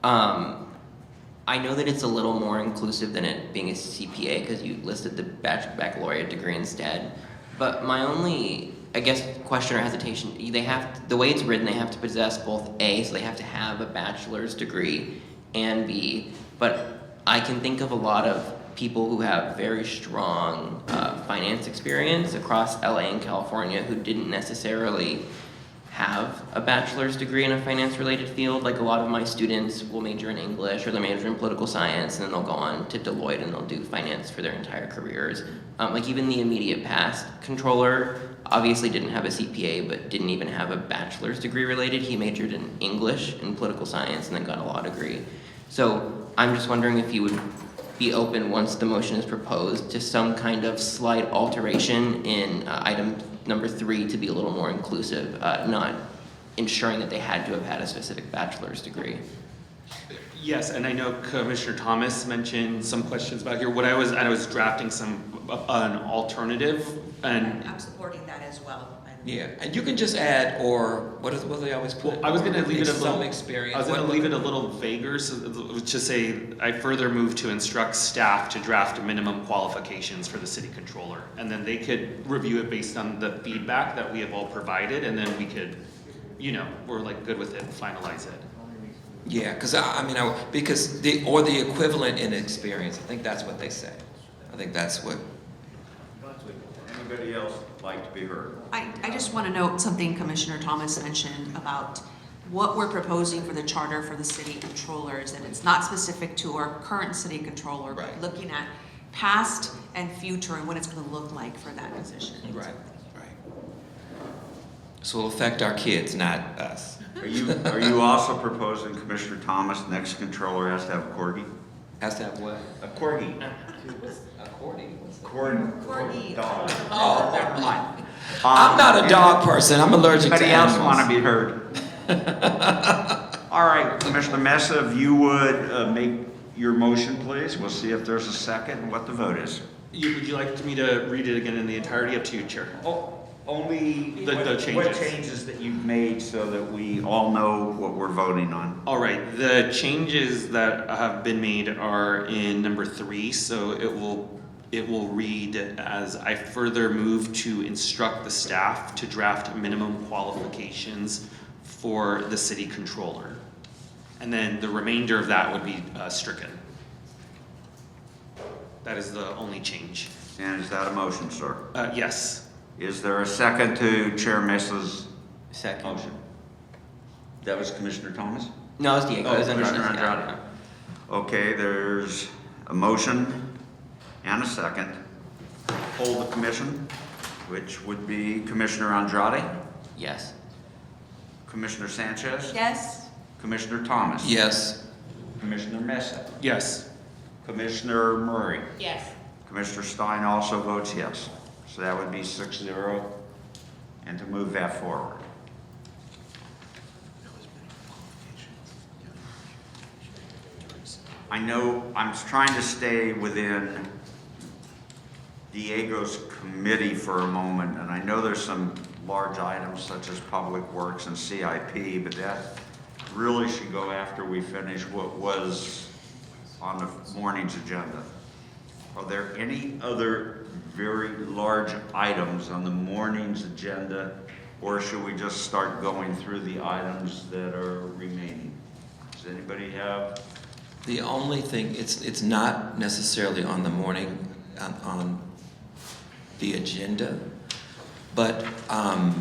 I know that it's a little more inclusive than it being a CPA, because you listed the baccalaureate degree instead. But my only, I guess, question or hesitation, the way it's written, they have to possess both A, so they have to have a bachelor's degree, and B. But I can think of a lot of people who have very strong finance experience across LA and California who didn't necessarily have a bachelor's degree in a finance-related field. Like, a lot of my students will major in English, or they'll major in political science, and then they'll go on to Deloitte and they'll do finance for their entire careers. Like, even the immediate past controller obviously didn't have a CPA, but didn't even have a bachelor's degree related. He majored in English and political science and then got a law degree. So I'm just wondering if you would be open, once the motion is proposed, to some kind of slight alteration in item number 3 to be a little more inclusive, not ensuring that they had to have had a specific bachelor's degree. Yes, and I know Commissioner Thomas mentioned some questions about here. I was drafting an alternative, and I'm supporting that as well. Yeah, and you can just add, or what do they always put? I was going to leave it a little. Some experience. I was going to leave it a little vaguer, so to say, I further move to instruct staff to draft minimum qualifications for the city controller, and then they could review it based on the feedback that we have all provided, and then we could, we're like good with it and finalize it. Yeah, because because the equivalent in experience. I think that's what they say. I think that's what. Anybody else like to be heard? I just want to note something Commissioner Thomas mentioned about what we're proposing for the charter for the city controllers, and it's not specific to our current city controller, but looking at past and future and what it's going to look like for that position. Right. So it'll affect our kids, not us. Are you also proposing, Commissioner Thomas, next controller has to have a corgi? Has to have what? A corgi. A corgi? Corgi. Dog. Oh, never mind. I'm not a dog person. I'm allergic to anybody else animals. want to be heard? All right, Commissioner Mesa, if you would make your motion, please. We'll see if there's a second and what the vote is. Would you like me to read it again in the entirety? Up to you, Chair. Only the changes. What changes that you've made so that we all know what we're voting on. All right, the changes that have been made are in number 3, so it will read as I further move to instruct the staff to draft minimum qualifications for the city controller. And then the remainder of that would be stricken. That is the only change. And is that a motion, sir? Yes. Is there a second to Chair Mesa's second motion? That was Commissioner Thomas? No, it's Diego. Oh, Commissioner Andrade. Okay, there's a motion and a second. Hold the commission, which would be Commissioner Andrade, Yes. Commissioner Sanchez, Yes. Commissioner Thomas. Yes. Commissioner Mesa. Yes. Commissioner Murray. Yes. Commissioner Stein also votes yes. So that would be 6-0, and to move that forward. I know I'm trying to stay within Diego's committee for a moment, and I know there's some large items such as Public Works and CIP, but that really should go after we finish what was on the morning's agenda. Are there any other very large items on the morning's agenda, or should we just start going through the items that are remaining? Does anybody have? The only thing, it's not necessarily on the morning, on the agenda, but I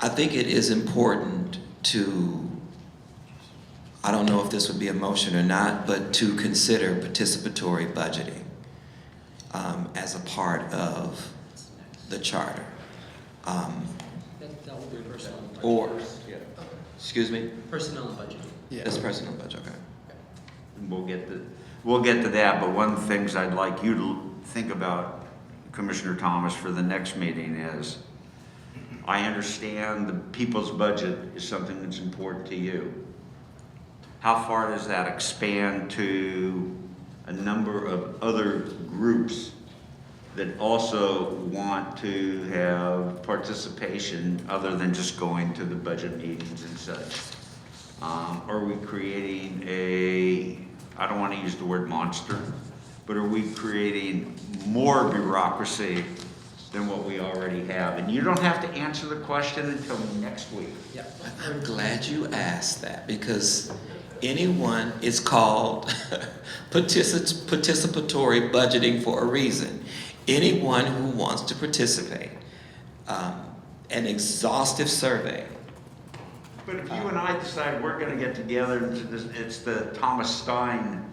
think it is important to, I don't know if this would be a motion or not, but to consider participatory budgeting as a part of the charter. Excuse me? Personnel and budget. Yeah. It's personnel budget, okay. We'll get to that, but one of the things I'd like you to think about, Commissioner Thomas, for the next meeting is, I understand the people's budget is something that's important to you. How far does that expand to a number of other groups that also want to have participation other than just going to the budget meetings and such? Are we creating I don't want to use the word monster, but are we creating more bureaucracy than what we already have? And you don't have to answer the question until next week. Yeah, I'm glad you asked that, because anyone is called participatory budgeting for a reason. Anyone who wants to participate, an exhaustive survey. But if you and I decide we're going to get together, it's the Thomas Stein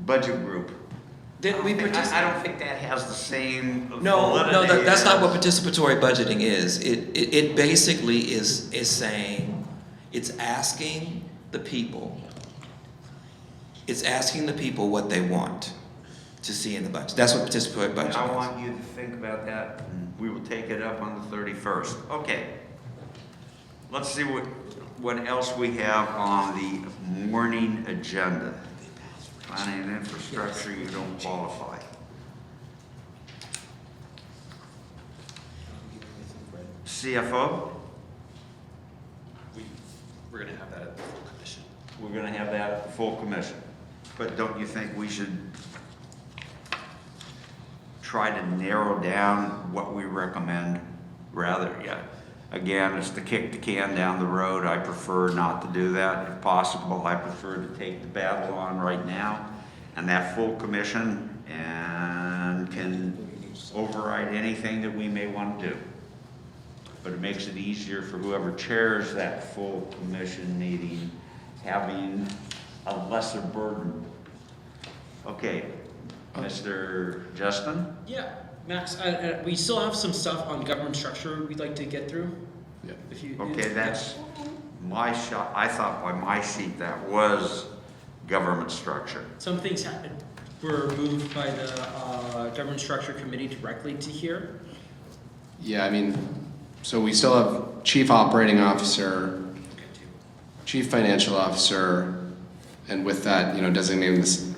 budget group. Then we participate. I don't think that has the same No, validity that's not what as- participatory budgeting is. It basically is saying, it's asking the people what they want to see in the budget. That's what participatory budgeting is. I want you to think about that, and we will take it up on the 31st. Okay. Let's see what, what else we have on the morning agenda. Planning and infrastructure, you don't qualify. CFO? We're gonna have that at the full commission. We're gonna have that at the full commission. But don't you think we should try to narrow down what we recommend rather? Yeah. Again, it's to kick the can down the road. I prefer not to do that. If possible, I prefer to take the battle on right now and that full commission and can override anything that we may want to do. But it makes it easier for whoever chairs that full commission meeting having a lesser burden. Okay, Mr. Justin? Yeah, Max, we still have some stuff on government structure we'd like to get through. Yeah. If you, Okay, that's my shot. I thought by my seat that was government structure. Some things were moved by the government structure committee directly to here. Yeah, I mean, so we still have chief operating officer, chief financial officer, and with that, designating this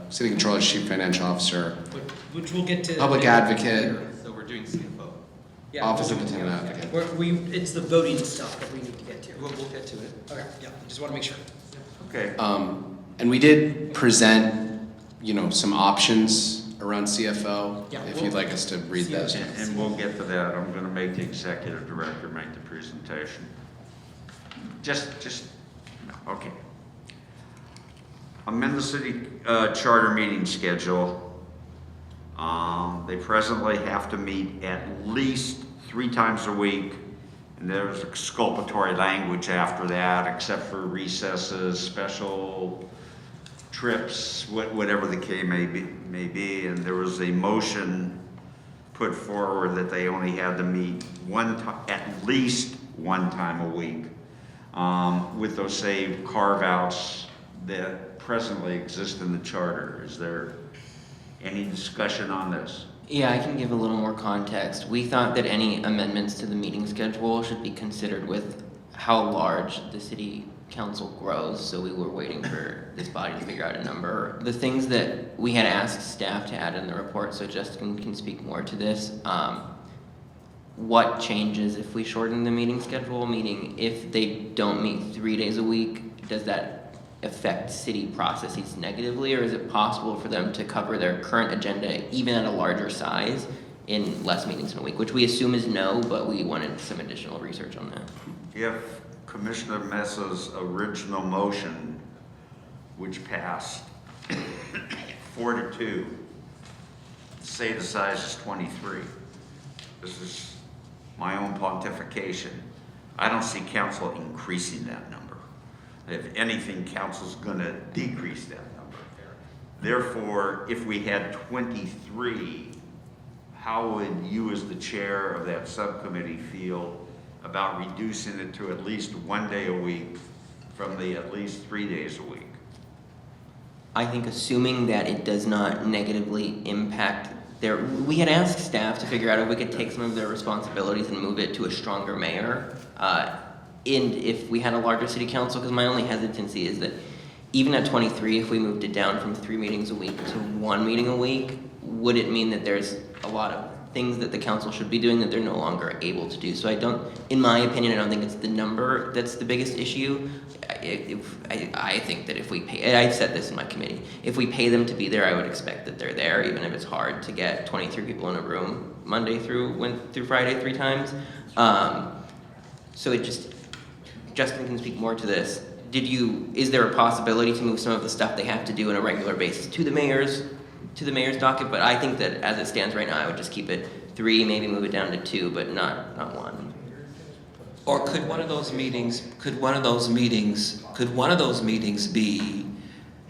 city controller as chief financial officer, Which we'll get to. public advocate, So we're doing CFO. Yeah, office of we'll- the tenant advocate. It's the voting stuff that we need to get to. We'll get to it. Okay, yeah, just want to make sure. Okay. And we did present, some options around CFO, Yeah, if you'd like us to read those. And we'll get to that. I'm gonna make the executive director make the presentation. Okay. Amend the city charter meeting schedule. They presently have to meet at least 3 times a week. And there's exculpatory language after that, except for recesses, special trips, whatever the case may be. And there was a motion put forward that they only had to meet at least 1 time a week, with those same carve-outs that presently exist in the charter. Is there any discussion on this? Yeah, I can give a little more context. We thought that any amendments to the meeting schedule should be considered with how large the city council grows, so we were waiting for this body to figure out a number. The things that we had asked staff to add in the report, so Justin can speak more to this. What changes if we shorten the meeting schedule? Meaning, if they don't meet 3 days a week, does that affect city processes negatively, or is it possible for them to cover their current agenda even at a larger size in less meetings in a week, which we assume is no, but we wanted some additional research on that. If Commissioner Messa's original motion, which passed 4-2, say the size is 23. This is my own pontification. I don't see council increasing that number. If anything, council's gonna decrease that number. Therefore, if we had 23, how would you as the chair of that subcommittee feel about reducing it to at least 1 day a week from the at least 3 days a week? I think assuming that it does not negatively impact we had asked staff to figure out if we could take some of their responsibilities and move it to a stronger mayor. And if we had a larger city council, because my only hesitancy is that even at 23, if we moved it down from 3 meetings a week to 1 meeting a week, would it mean that there's a lot of things that the council should be doing that they're no longer able to do? So in my opinion, I don't think it's the number that's the biggest issue. I think that if we pay, and I've said this in my committee, if we pay them to be there, I would expect that they're there, even if it's hard to get 23 people in a room Monday through Friday 3 times. So Justin can speak more to this. Is there a possibility to move some of the stuff they have to do on a regular basis to the mayor's docket? But I think that as it stands right now, I would just keep it 3, maybe move it down to 2, but not 1. Or could one of those meetings be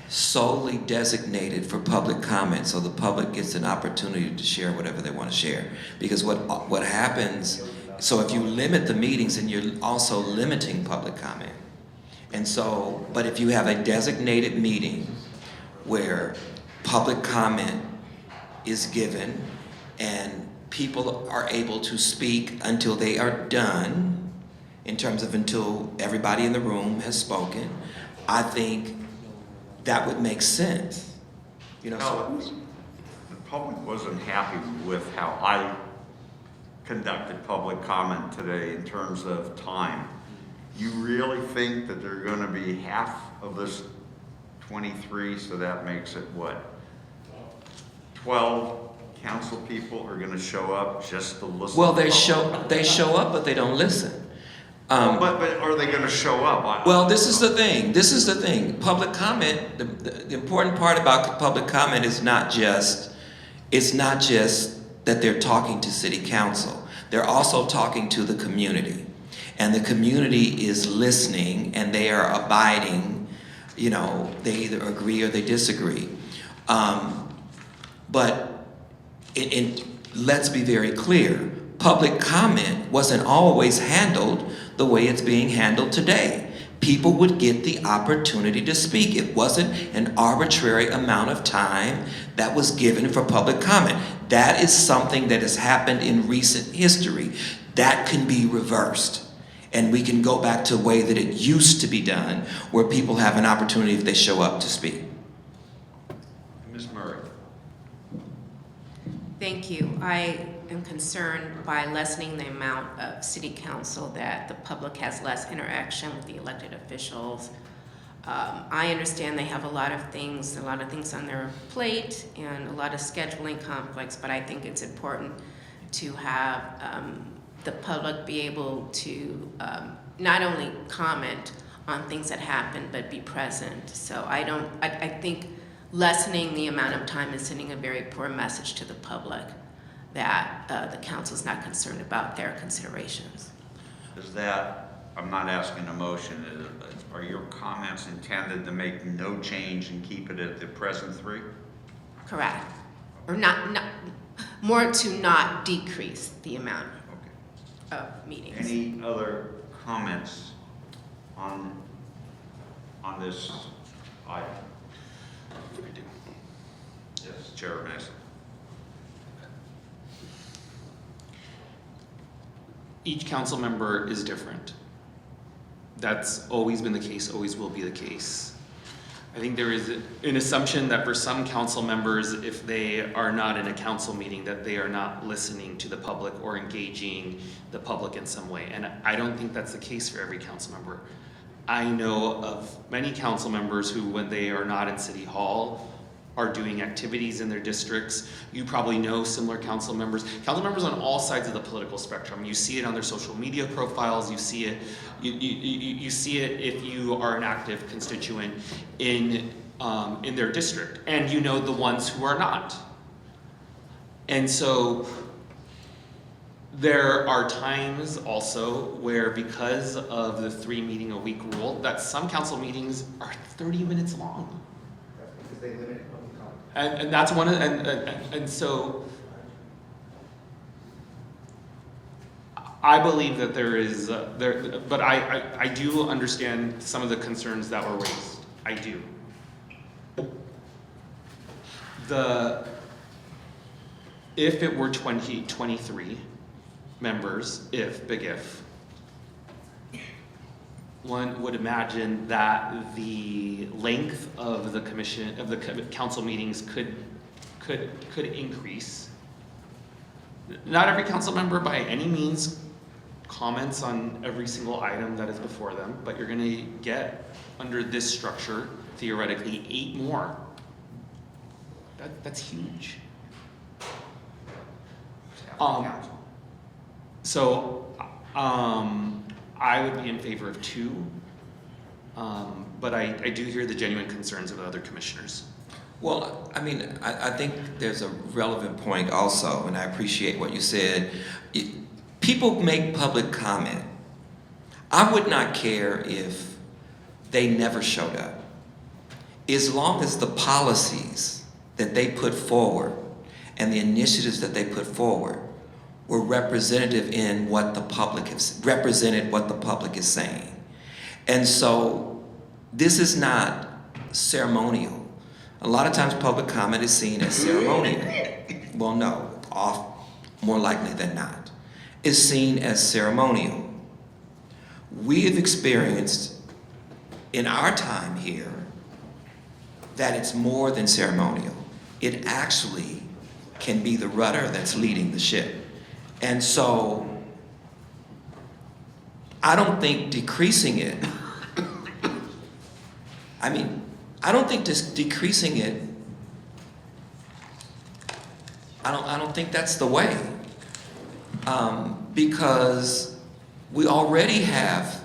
solely designated for public comment, so the public gets an opportunity to share whatever they want to share? Because what happens, so if you limit the meetings, then you're also limiting public comment. And so, but if you have a designated meeting where public comment is given and people are able to speak until they are done, in terms of until everybody in the room has spoken. I think that would make sense. You know, No, the public wasn't happy with how I conducted public comment today in terms of time. You really think that they're gonna be half of this 23, so that makes it what? 12 council people are gonna show up just to listen? well, to they public show up, but they don't listen. But are they gonna show up? Well, this is the thing. Public comment, the important part about public comment is not just that they're talking to city council. They're also talking to the community. And the community is listening and they are abiding, you know, they either agree or they disagree. But let's be very clear, public comment wasn't always handled the way it's being handled today. People would get the opportunity to speak. It wasn't an arbitrary amount of time that was given for public comment. That is something that has happened in recent history. That can be reversed. And we can go back to a way that it used to be done, where people have an opportunity if they show up to speak. Ms. Murray. Thank you. I am concerned by lessening the amount of city council that the public has less interaction with the elected officials. I understand they have a lot of things on their plate and a lot of scheduling conflicts, but I think it's important to have the public be able to not only comment on things that happen, but be present. So I think lessening the amount of time is sending a very poor message to the public that the council is not concerned about their considerations. Is that, I'm not asking a motion, are your comments intended to make no change and keep it at the present 3? Correct. Or not more to not decrease the amount of meetings. Any other comments on this item? Yes, Chair Mason. Each council member is different. That's always been the case, always will be the case. I think there is an assumption that for some council members, if they are not in a council meeting, that they are not listening to the public or engaging the public in some way. And I don't think that's the case for every council member. I know of many council members who, when they are not in City Hall, are doing activities in their districts. You probably know similar council members on all sides of the political spectrum. You see it on their social media profiles, you see it, you see it if you are an active constituent in their district, and you know the ones who are not. And so there are times also where, because of the 3 meeting a week rule, that some council meetings are 30 minutes long. Because they limit public comment. And that's one of, and so I believe that there is, but I do understand some of the concerns that were raised. I do. If it were 23 members, big if, one would imagine that the length of the council meetings could increase. Not every council member by any means comments on every single item that is before them, but you're gonna get, under this structure, theoretically 8 more. That's huge. I would be in favor of 2, but I do hear the genuine concerns of the other commissioners. Well, I mean, I think there's a relevant point also, and I appreciate what you said. People make public comment. I would not care if they never showed up, as long as the policies that they put forward and the initiatives that they put forward were representative in what the public has represented, what the public is saying. And so this is not ceremonial. A lot of times public comment is seen as ceremonial. Well, no, more likely than not. It's seen as ceremonial. we have experienced in our time here that it's more than ceremonial. It actually can be the rudder that's leading the ship. And so I don't think decreasing it, I don't think just decreasing it, I don't think that's the way. Because we already have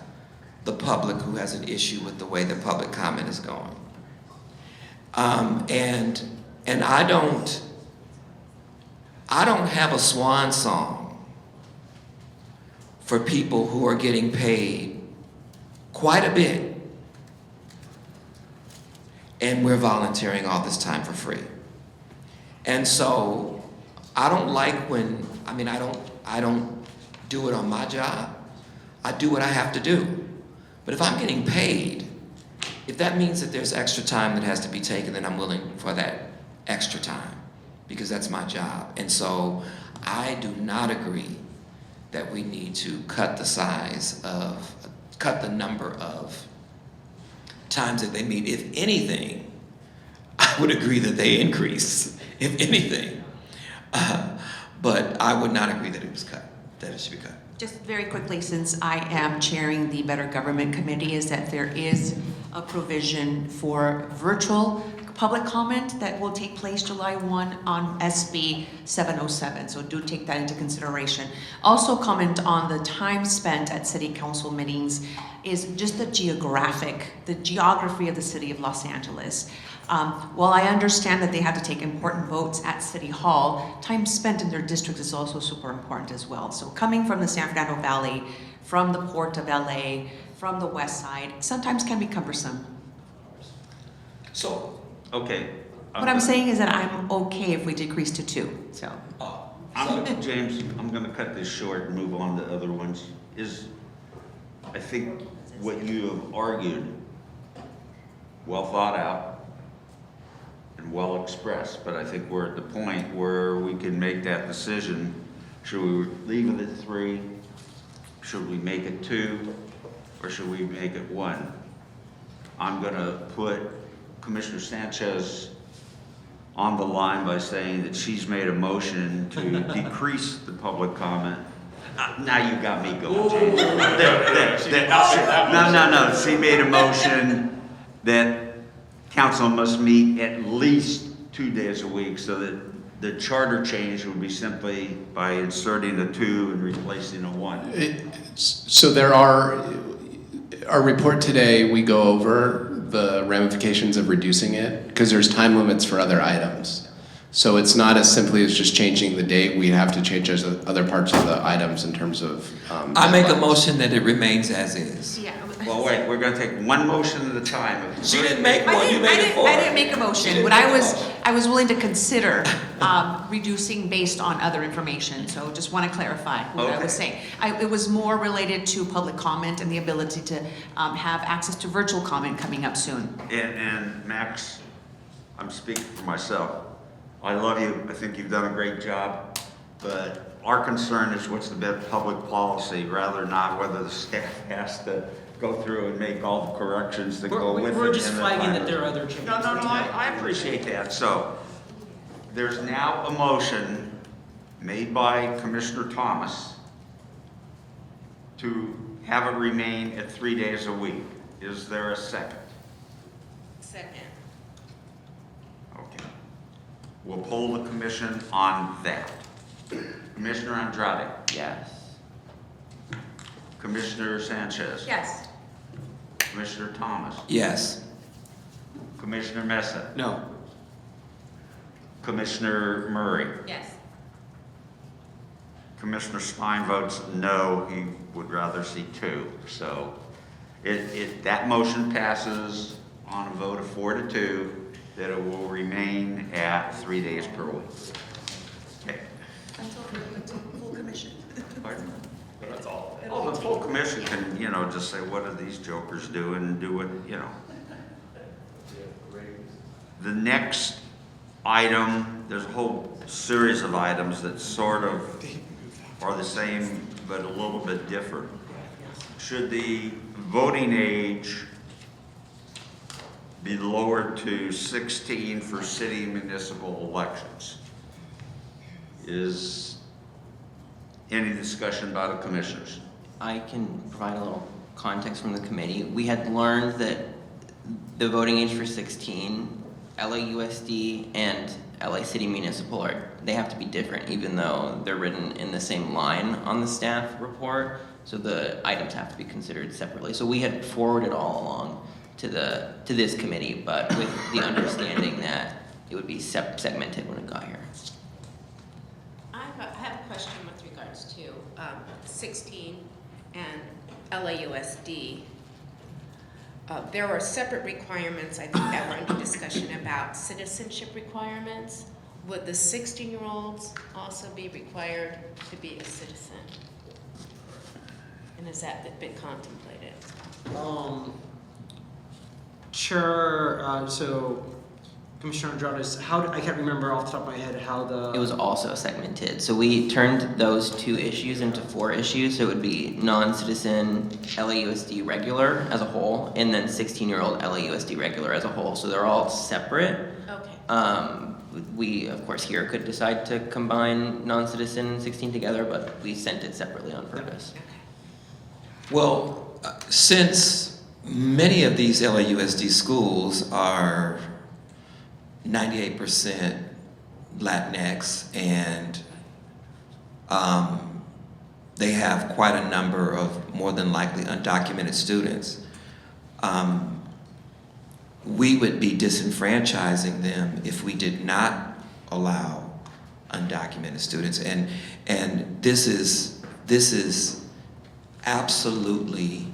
the public who has an issue with the way the public comment is going. And I don't have a swan song for people who are getting paid quite a bit, and we're volunteering all this time for free. And so I don't like when, I don't do it on my job. I do what I have to do. But if I'm getting paid, if that means that there's extra time that has to be taken, then I'm willing for that extra time, because that's my job. And so I do not agree that we need to cut the number of times that they meet. If anything, I would agree that they increase, if anything. But I would not agree that it should be cut. Just very quickly, since I am chairing the Better Government Committee, is that there is a provision for virtual public comment that will take place July 1 on SB 707, so do take that into consideration. Also comment on the time spent at city council meetings is just the geography of the city of Los Angeles. While I understand that they have to take important votes at City Hall, time spent in their district is also super important as well. So coming from the San Fernando Valley, from the Port of LA, from the West Side, sometimes can be cumbersome. So, okay. What I'm saying is that I'm okay if we decrease to 2, so. James, I'm gonna cut this short and move on to other ones. I think what you have argued, well thought out and well expressed, but I think we're at the point where we can make that decision. Should we leave it at 3? Should we make it 2? Or should we make it 1? I'm gonna put Commissioner Sanchez on the line by saying that she's made a motion to decrease the public comment. Now you got me going, James. No. She made a motion that council must meet at least 2 days a week, so that the charter change would be simply by inserting a 2 and replacing a 1. So there are, our report today, we go over the ramifications of reducing it, because there's time limits for other items. So it's not as simply as just changing the date. We have to change other parts of the items in terms of I make a motion that it remains as is. Yeah. Well, wait, we're gonna take one motion at a time. She didn't make one, you made it for her. I didn't make a motion, but I was willing to consider reducing based on other information, so just want to clarify what I was saying. It was more related to public comment and the ability to have access to virtual comment coming up soon. And Max, I'm speaking for myself. I love you, I think you've done a great job, but our concern is what's the best public policy, rather not whether the staff has to go through and make all the corrections that go with it. We're just flagging that there are other changes. No, I appreciate that. So, there's now a motion made by Commissioner Thomas to have it remain at 3 days a week. Is there a second? Second. Okay. We'll poll the commission on that. Commissioner Andrade? Yes. Commissioner Sanchez? Yes. Commissioner Thomas? Yes. Commissioner Mesa? No. Commissioner Murray? Yes. Commissioner Stein votes no, he would rather see 2. So that motion passes on a vote of 4-2, that it will remain at 3 days per week. Okay. Until full commission. Pardon? That's all. Well, the full commission can, just say, what are these jokers doing, and do what, The next item, there's a whole series of items that sort of are the same, but a little bit different. should the voting age be lowered to 16 for city and municipal elections? Is any discussion by the commissioners? I can provide a little context from the committee. We had learned that the voting age for 16, LAUSD and LA City Municipal they have to be different even though they're written in the same line on the staff report. So the items have to be considered separately. So we had forwarded all along to this committee, but with the understanding that it would be segmented when it got here. I have a question with regards to 16 and LAUSD. There were separate requirements, I think, that were under discussion about citizenship requirements. Would the 16-year-olds also be required to be a citizen? And has that been contemplated? Sure. So, Commissioner Andrade, I can't remember off the top of my head how It was also segmented. So we turned those 2 issues into 4 issues. So it would be non-citizen LAUSD regular as a whole, and then 16-year-old LAUSD regular as a whole. So they're all separate. Okay. We, of course, here could decide to combine non-citizen and 16 together, but we sent it separately on purpose. Well, since many of these LAUSD schools are 98% Latinx, and they have quite a number of more than likely undocumented students, we would be disenfranchising them if we did not allow undocumented students. And this is absolutely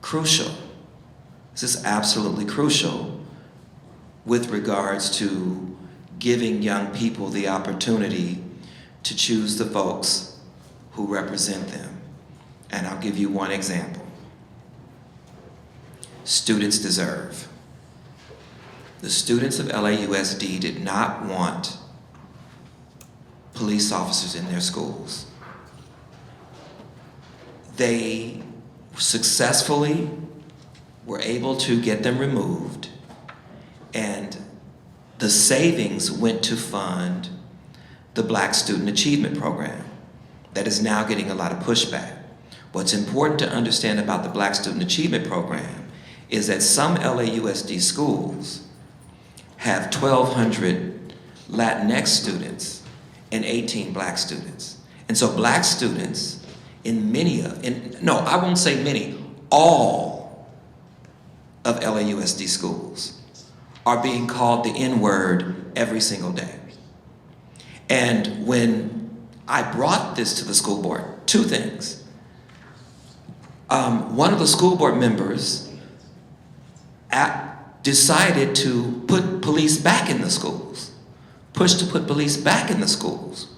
crucial. This is absolutely crucial with regards to giving young people the opportunity to choose the folks who represent them. And I'll give you one example. Students deserve. The students of LAUSD did not want police officers in their schools. They successfully were able to get them removed, and the savings went to fund the Black Student Achievement Program that is now getting a lot of pushback. What's important to understand about the Black Student Achievement Program is that some LAUSD schools have 1,200 Latinx students and 18 Black students. And so Black students I won't say many, all of LAUSD schools are being called the N-word every single day. And when I brought this to the school board, 2 things. One of the school board members decided to put police back in the schools, pushed to put police back in the schools.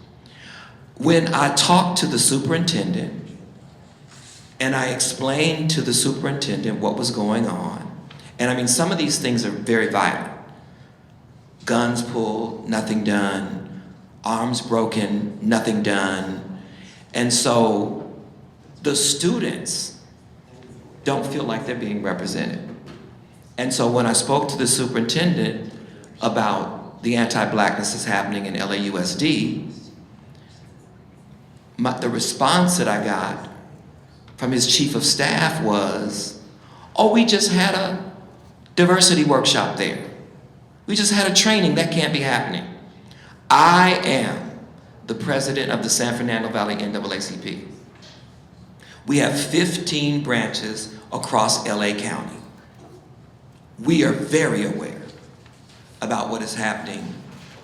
When I talked to the superintendent and I explained to the superintendent what was going on, and I mean, some of these things are very violent. Guns pulled, nothing done. Arms broken, nothing done. And so the students don't feel like they're being represented. And so when I spoke to the superintendent about the anti-blackness that's happening in LAUSD, the response that I got from his chief of staff was, oh, we just had a diversity workshop there. We just had a training, that can't be happening. I am the president of the San Fernando Valley NAACP. We have 15 branches across LA County. We are very aware about what is happening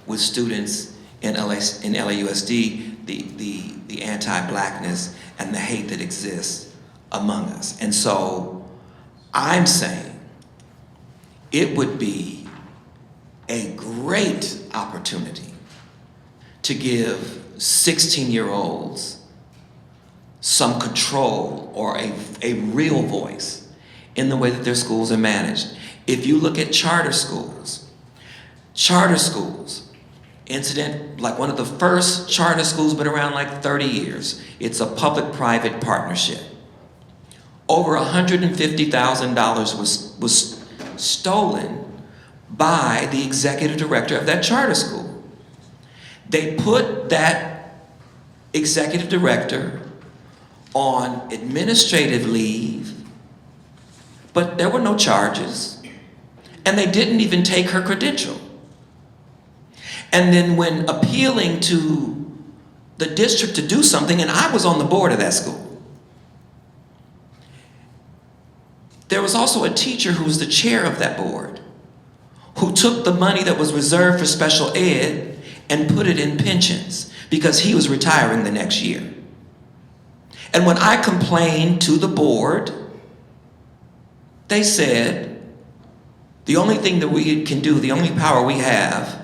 with students in LAUSD, the anti-blackness and the hate that exists among us. And so I'm saying it would be a great opportunity to give 16-year-olds some control or a real voice in the way that their schools are managed. If you look at charter schools, incident, like one of the first charter schools been around like 30 years. It's a public-private partnership. over $150,000 was stolen by the executive director of that charter school. They put that executive director on administrative leave, but there were no charges, and they didn't even take her credential. And then when appealing to the district to do something, and I was on the board of that school, there was also a teacher who was the chair of that board who took the money that was reserved for special ed and put it in pensions because he was retiring the next year. And when I complained to the board, they said, the only thing that we can do, the only power we have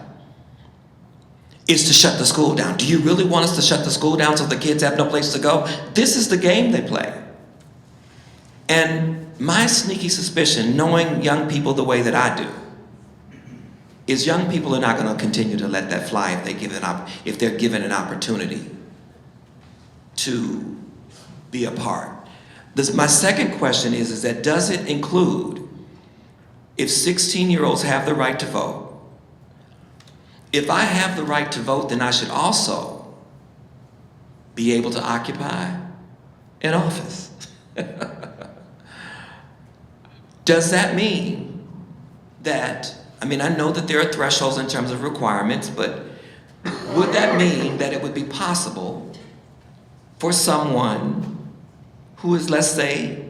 is to shut the school down. Do you really want us to shut the school down so the kids have no place to go? This is the game they play. And my sneaky suspicion, knowing young people the way that I do, is young people are not going to continue to let that fly if they're given an opportunity to be a part. My second question is that does it include if 16-year-olds have the right to vote? If I have the right to vote, then I should also be able to occupy an office. Does that mean that, I know that there are thresholds in terms of requirements, but would that mean that it would be possible for someone who is, let's say,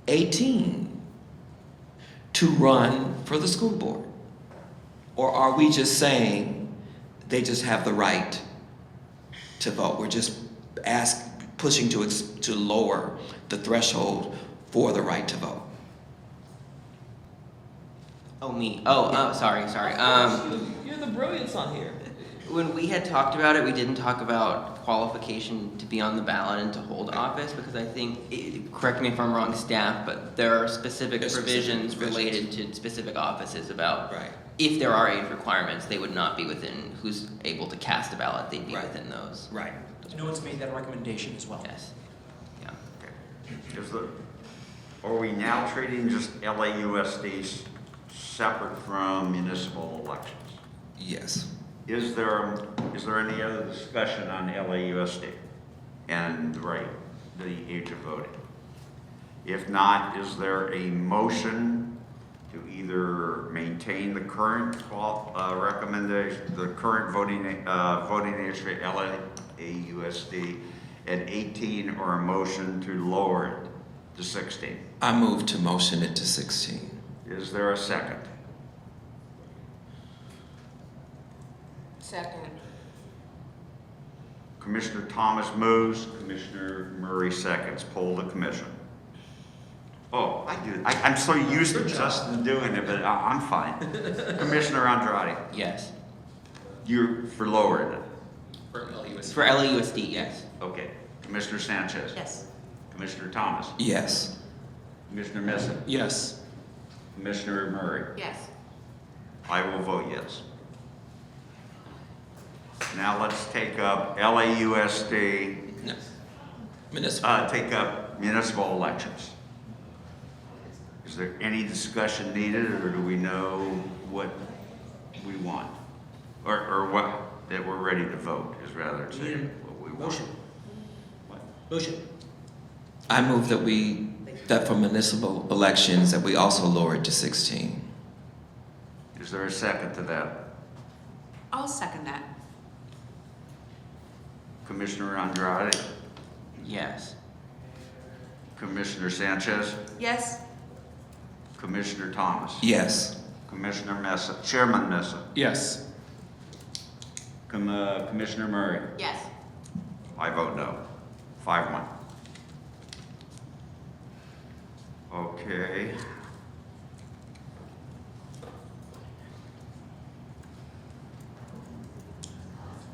18 to run for the school board? Or are we just saying they just have the right to vote? We're just pushing to lower the threshold for the right to vote. Oh, me. Sorry. You're the brilliance on here. When we had talked about it, we didn't talk about qualification to be on the ballot and to hold office, because I think, correct me if I'm wrong, staff, but there are specific provisions related to specific offices about if there are age requirements, they would not be within who's able to cast a ballot, they'd be within those. Right. No one's made that recommendation as well. Yes. Yeah. Are we now treating just LAUSDs separate from municipal elections? Yes. Is there any other discussion on LAUSD and the age of voting? If not, is there a motion to either maintain the current recommendation, the current voting age for LAUSD at 18, or a motion to lower it to 16? I move to motion it to 16. Is there a second? Second. Commissioner Thomas moves, Commissioner Murray seconds. Poll the commission. Oh, I do. I'm so used to Justin doing it, but I'm fine. Commissioner Andrade. Yes. You're for lowering it? For LAUSD. For LAUSD, yes. Okay. Commissioner Sanchez. Yes. Commissioner Thomas. Yes. Commissioner Mesa. Yes. Commissioner Murray. Yes. I will vote yes. Now let's take up LAUSD. No. Municipal. Take up municipal elections. Is there any discussion needed, or do we know what we want? Or what, that we're ready to vote is rather to say what we want. Motion. What? Motion. I move that for municipal elections that we also lower it to 16. Is there a second to that? I'll second that. Commissioner Andrade? Yes. Commissioner Sanchez? Yes. Commissioner Thomas? Yes. Commissioner Mesa? Chairman Mesa? Yes. Commissioner Murray? Yes. I vote no. 5-1. Okay.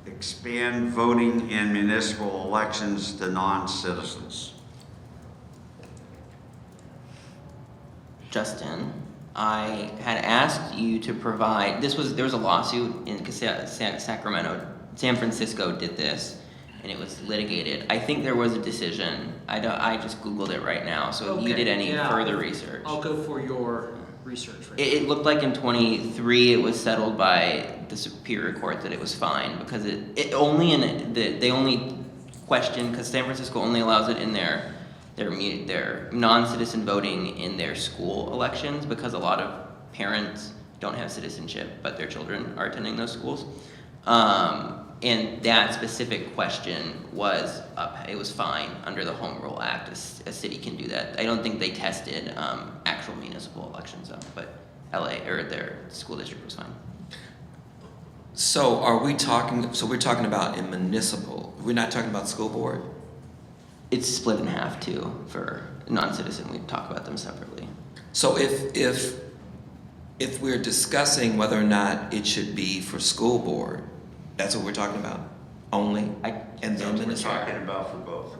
Expand voting in municipal elections to non-citizens. Justin, I had asked you to provide, there was a lawsuit in Sacramento, San Francisco did this, and it was litigated. I think there was a decision. I just Googled it right now, so if you Okay, did any yeah. further research. I'll go for your research. Right It looked like in 23 it was settled by the Superior Court that it was fine because it only they only question because San Francisco only allows it in their non-citizen voting in their school elections because a lot of parents don't have citizenship but their children are attending those schools. And that specific question was it was fine under the Home Rule Act. A city can do that. I don't think they tested actual municipal elections though, but LA or their school district was fine. So we're talking about in municipal, we're not talking about school board? It's split in half too for non-citizen. We talk about them separately. So if we're discussing whether or not it should be for school board, that's what we're talking about only? And then We're talking about for both.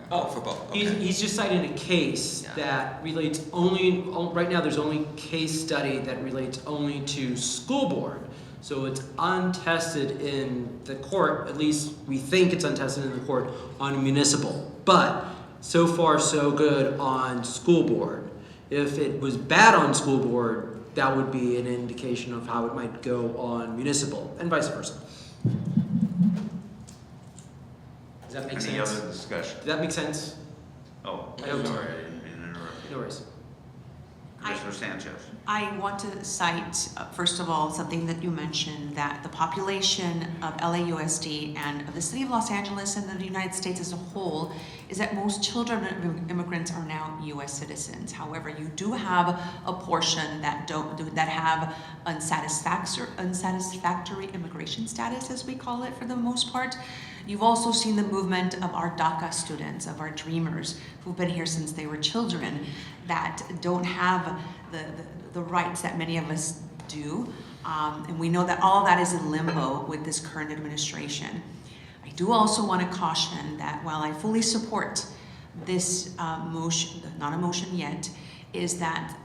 Oh, for both. Okay. He's just citing a case that relates only, right now there's only case study that relates only to school board. So it's untested in the court, at least we think it's untested in the court on municipal. But so far so good on school board. If it was bad on school board, that would be an indication of how it might go on municipal and vice versa. Does that make sense? Any other discussion? Does that make sense? Oh, I hope so. sorry, I didn't mean to interrupt you. No worries. Commissioner Sanchez. I want to cite, first of all, something that you mentioned, that the population of LAUSD and of the city of Los Angeles and the United States as a whole is that most children of immigrants are now U.S. citizens. However, you do have a portion that have unsatisfactory immigration status, as we call it, for the most part. You've also seen the movement of our DACA students, of our dreamers, who've been here since they were children, that don't have the rights that many of us do. And we know that all that is in limbo with this current administration. I do also want to caution that while I fully support this motion, not a motion yet, is that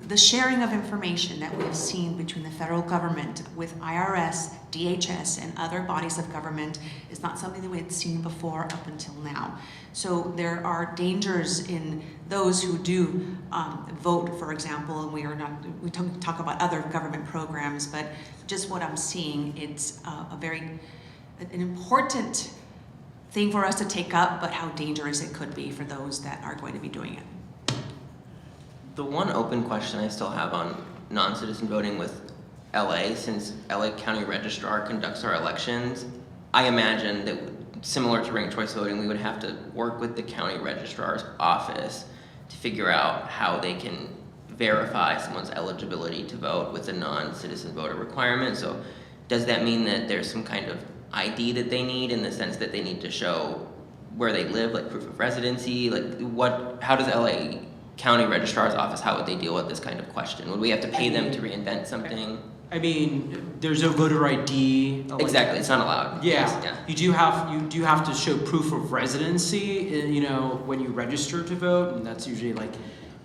the sharing of information that we have seen between the federal government with IRS, DHS, and other bodies of government is not something that we had seen before up until now. So there are dangers in those who do vote, for example, and we talk about other government programs, but just what I'm seeing, it's an important thing for us to take up, but how dangerous it could be for those that are going to be doing it. The one open question I still have on non-citizen voting with LA, since LA County Registrar conducts our elections, I imagine that similar to ranked choice voting, we would have to work with the county registrar's office to figure out how they can verify someone's eligibility to vote with a non-citizen voter requirement. So does that mean that there's some kind of ID that they need in the sense that they need to show where they live, like proof of residency? Like how does LA County Registrar's office, how would they deal with this kind of question? Would we have to pay them to reinvent something? I mean, there's no voter ID. Exactly, it's not allowed. Yeah. You do have to show proof of residency, when you register to vote, and that's usually like,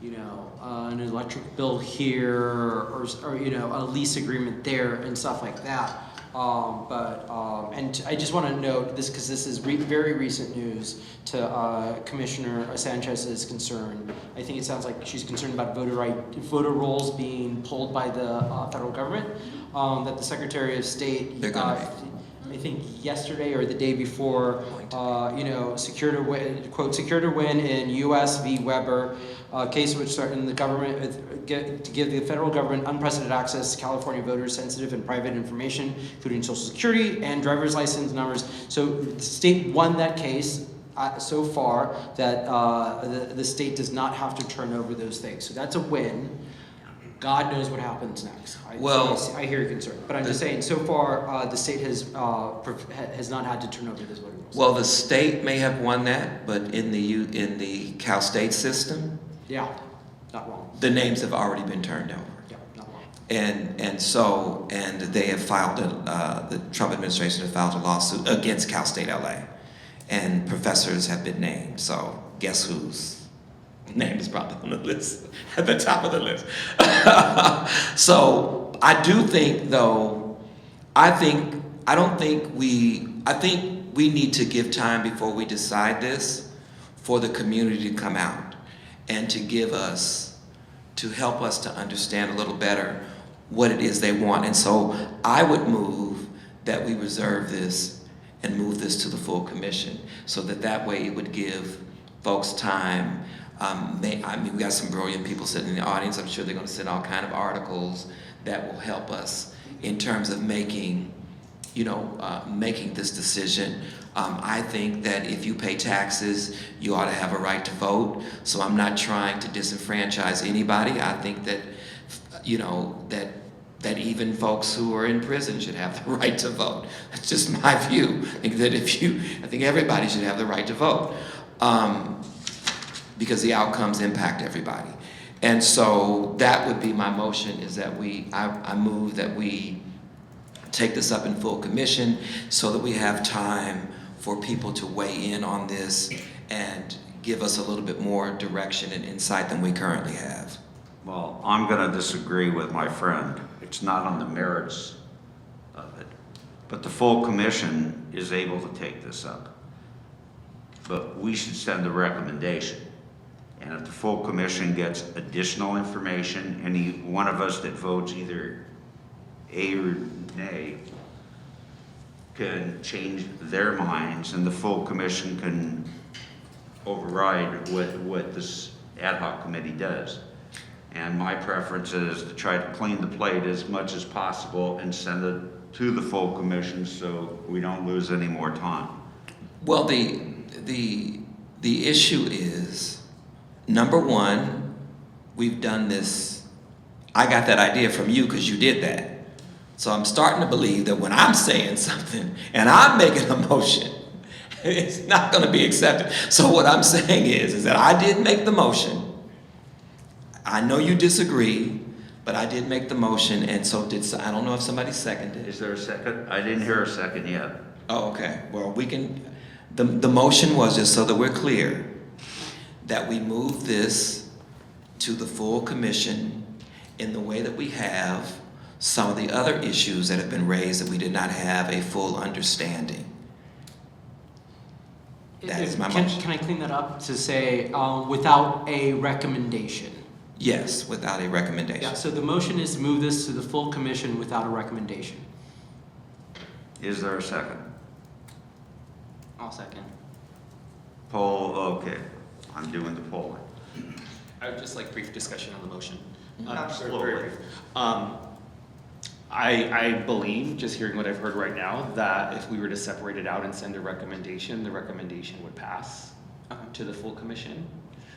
an electric bill here or a lease agreement there and stuff like that. And I just want to note this because this is very recent news to Commissioner Sanchez's concern. I think it sounds like she's concerned about voter rolls being pulled by the federal government. That the Secretary of State, I think yesterday or the day before, secured a win in U.S. v. Weber, case which threatened the government to give the federal government unprecedented access to California voters' sensitive and private information, including social security and driver's license numbers. So the state won that case so far that the state does not have to turn over those things. So that's a win. God knows what happens next. I hear your concern, but I'm just saying. So far, the state has not had to turn over those voting rolls. Well, the state may have won that, but in the Cal State system, not wrong. The names have already been turned over. Yeah, not wrong. And they have filed the Trump administration has filed a lawsuit against Cal State LA, and professors have been named. So guess whose name is probably on the list, at the top of the list. So I do think, though, I think we need to give time before we decide this for the community to come out and to give us, to help us to understand a little better what it is they want. And so I would move that we reserve this and move this to the full commission so that way it would give folks time. We got some brilliant people sitting in the audience. I'm sure they're going to send all kind of articles that will help us in terms of making this decision. I think that if you pay taxes, you ought to have a right to vote. So I'm not trying to disenfranchise anybody. I think that, that even folks who are in prison should have the right to vote. That's just my view. I think everybody should have the right to vote. Because the outcomes impact everybody. And so that would be my motion, is that I move that we take this up in full commission so that we have time for people to weigh in on this and give us a little bit more direction and insight than we currently have. Well, I'm going to disagree with my friend. It's not on the merits of it, but the full commission is able to take this up. But we should send a recommendation. And if the full commission gets additional information, any one of us that votes either A or nay can change their minds, and the full commission can override what this ad hoc committee does. And my preference is to try to clean the plate as much as possible and send it to the full commission so we don't lose any more time. Well, the issue is, number one, we've done this. I got that idea from you because you did that. So I'm starting to believe that when I'm saying something and I'm making a motion, it's not going to be accepted. So what I'm saying is that I did make the motion. I know you disagree, but I did make the motion, and so I don't know if somebody seconded. Is there a second? I didn't hear a second yet. Oh, okay. Well, we can. The motion was, just so that we're clear, that we move this to the full commission in the way that we have some of the other issues that have been raised that we did not have a full understanding. That is my motion. Can I clean that up to say without a recommendation? Yes, without a recommendation. Yeah, so the motion is to move this to the full commission without a recommendation. Is there a second? I'll second. Poll, okay. I'm doing the polling. I would just like brief discussion on the motion. Absolutely. Very brief. I believe, just hearing what I've heard right now, that if we were to separate it out and send a recommendation, the recommendation would pass to the full commission.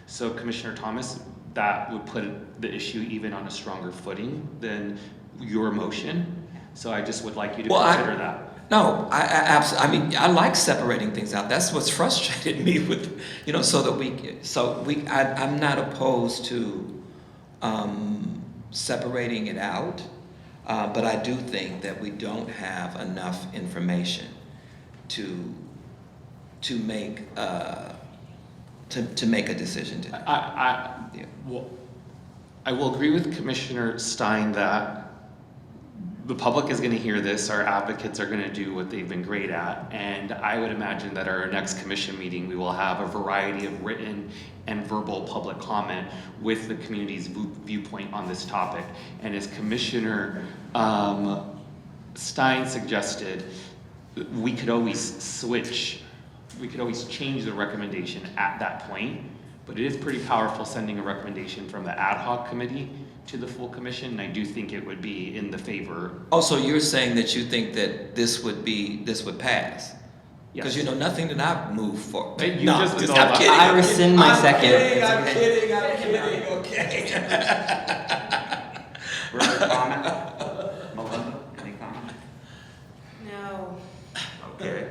So Commissioner Thomas, that would put the issue even on a stronger footing than your motion. So I just would like you to consider that. No, I absolutely. I mean, I like separating things out. That's what's frustrated me with, I'm not opposed to separating it out, but I do think that we don't have enough information to make a decision today. I will agree with Commissioner Stein that the public is going to hear this, our advocates are going to do what they've been great at, and I would imagine that our next commission meeting we will have a variety of written and verbal public comment with the community's viewpoint on this topic. And as Commissioner Stein suggested, we could always change the recommendation at that point, but it is pretty powerful sending a recommendation from the ad hoc committee to the full commission, and I do think it would be in the favor. Oh, so you're saying that you think that this would pass? Because Yes. Nothing that I move for. You No, just did all I'm that. kidding. I rescind my second. I'm kidding. Okay. Further comment? Melinda, any comment? No. Okay.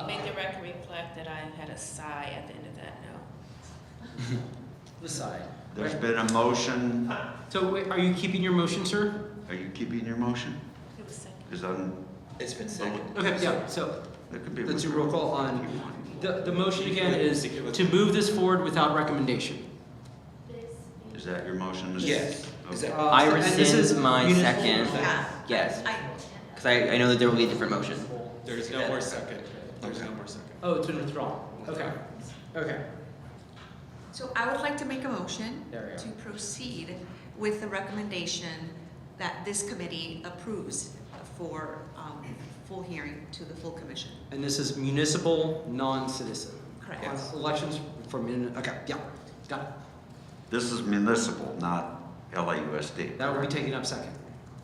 Make the record reflect that I had a sigh at the end of that no. The side. There's been a motion. So wait, are you keeping your motion, sir? Are you keeping your motion? It was second. It's been seconded. Okay, yeah, so There could be that's your roll call on, the motion again is to move this forward without recommendation. Is that your motion? Yes. Okay. I and this is rescind my Eunisses. second. Yes. Because I know that there will be a different motion. There's no more second. There's no more second. Oh, it's been withdrawn. Okay. Okay. So I would like to make a motion There we to proceed with the recommendation that this committee approves for full hearing to the full commission. And this is municipal, non-citizen. Correct. Yes. Elections okay, yeah, got it. This is municipal, not LAUSD. That will be taken up second.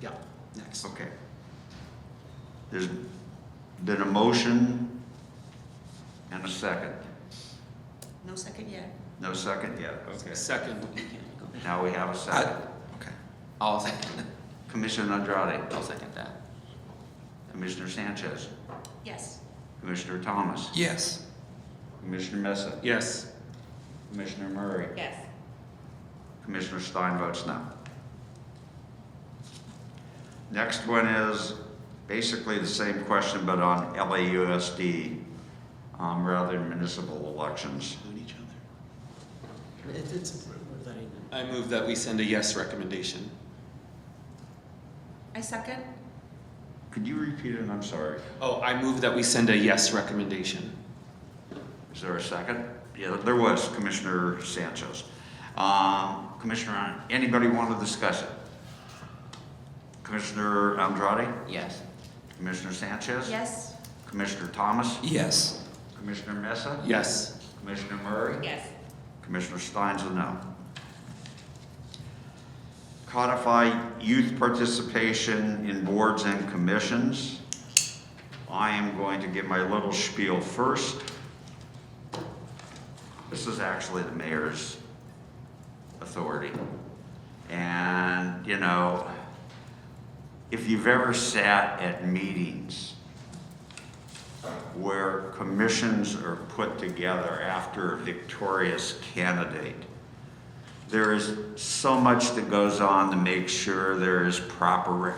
Yeah, next. Okay. There's been a motion and a second. No second yet. No second yet, okay. Second. Now we have a second. I'll second. Commissioner Andrade. I'll second that. Commissioner Sanchez. Yes. Commissioner Thomas. Yes. Commissioner Mesa. Yes. Commissioner Murray. Yes. Commissioner Stein votes no. Next one is basically the same question, but on LAUSD rather than municipal elections. I move that we send a yes recommendation. I second. Could you repeat it? I'm sorry. Oh, I move that we send a yes recommendation. Is there a second? Yeah, there was, Commissioner Sanchez. Commissioner, anybody want to discuss it? Commissioner Andrade? Yes. Commissioner Sanchez? Yes. Commissioner Thomas? Yes. Commissioner Mesa? Yes. Commissioner Murray? Yes. Commissioner Stein's a no. Codify youth participation in boards and commissions. I am going to give my little spiel first. This is actually the mayor's authority. And, you know, if you've ever sat at meetings where commissions are put together after a victorious candidate, there is so much that goes on to make sure there is proper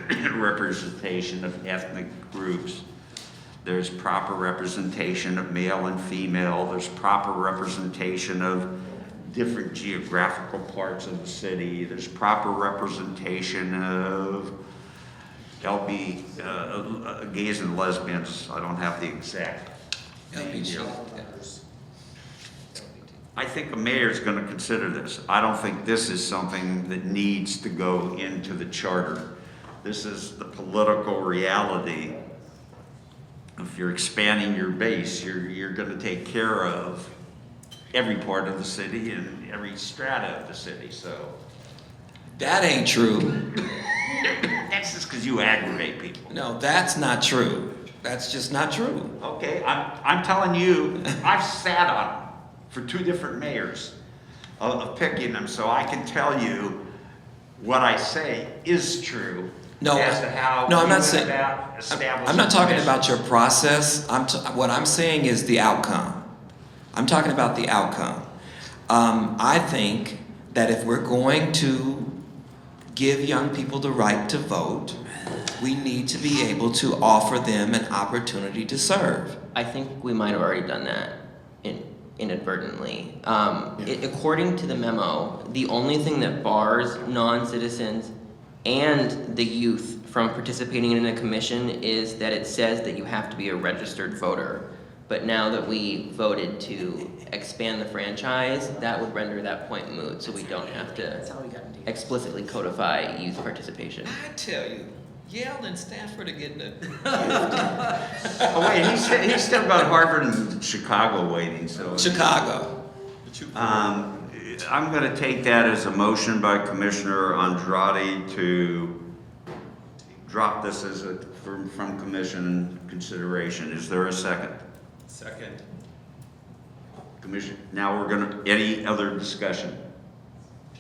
representation of ethnic groups. There's proper representation of male and female. There's proper representation of different geographical parts of the city. There's proper representation of gays and lesbians. I don't have the exact name here. I think a mayor is going to consider this. I don't think this is something that needs to go into the charter. This is the political reality. If you're expanding your base, you're going to take care of every part of the city and every strata of the city. So That ain't true. that's just because you aggravate people. No, that's not true. That's just not true. Okay, I'm telling you, I've sat on them for two different mayors of picking them, so I can tell you what I say is true. No, as to how no, I'm we not went saying. about establishing I'm not talking commissions. about your process. What I'm saying is the outcome. I'm talking about the outcome. I think that if we're going to give young people the right to vote, we need to be able to offer them an opportunity to serve. I think we might have already done that inadvertently. According to the memo, the only thing that bars non-citizens and the youth from participating in a commission is that it says that you have to be a registered voter. But now that we voted to expand the franchise, that would render that point moot, so we don't have to explicitly codify youth participation. I tell you, Yale and Stanford are getting it. Oh wait, he's still got Harvard and Chicago waiting, so. Chicago. I'm gonna take that as a motion by Commissioner Andrade to drop this as from commission consideration. Is there a second? Second. Commission, now we're gonna, any other discussion?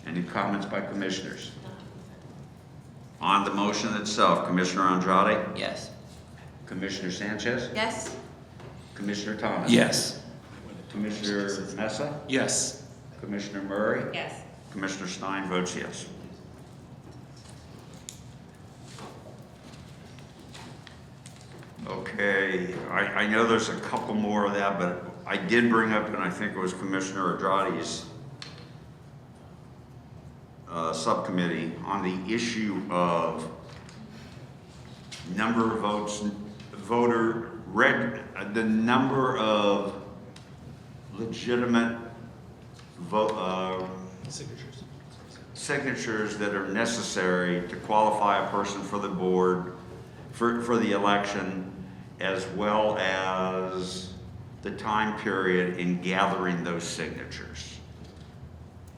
Any comments by commissioners? On the motion itself, Commissioner Andrade? Yes. Commissioner Sanchez? Yes. Commissioner Thomas? Yes. Commissioner Mesa? Yes. Commissioner Murray? Yes. Commissioner Stein votes yes. Okay, I know there's a couple more of that, but I did bring up, and I think it was Commissioner Andrade's subcommittee on the issue of number of votes, voter the number of legitimate signatures that are necessary to qualify a person for the board, for the election, as well as the time period in gathering those signatures.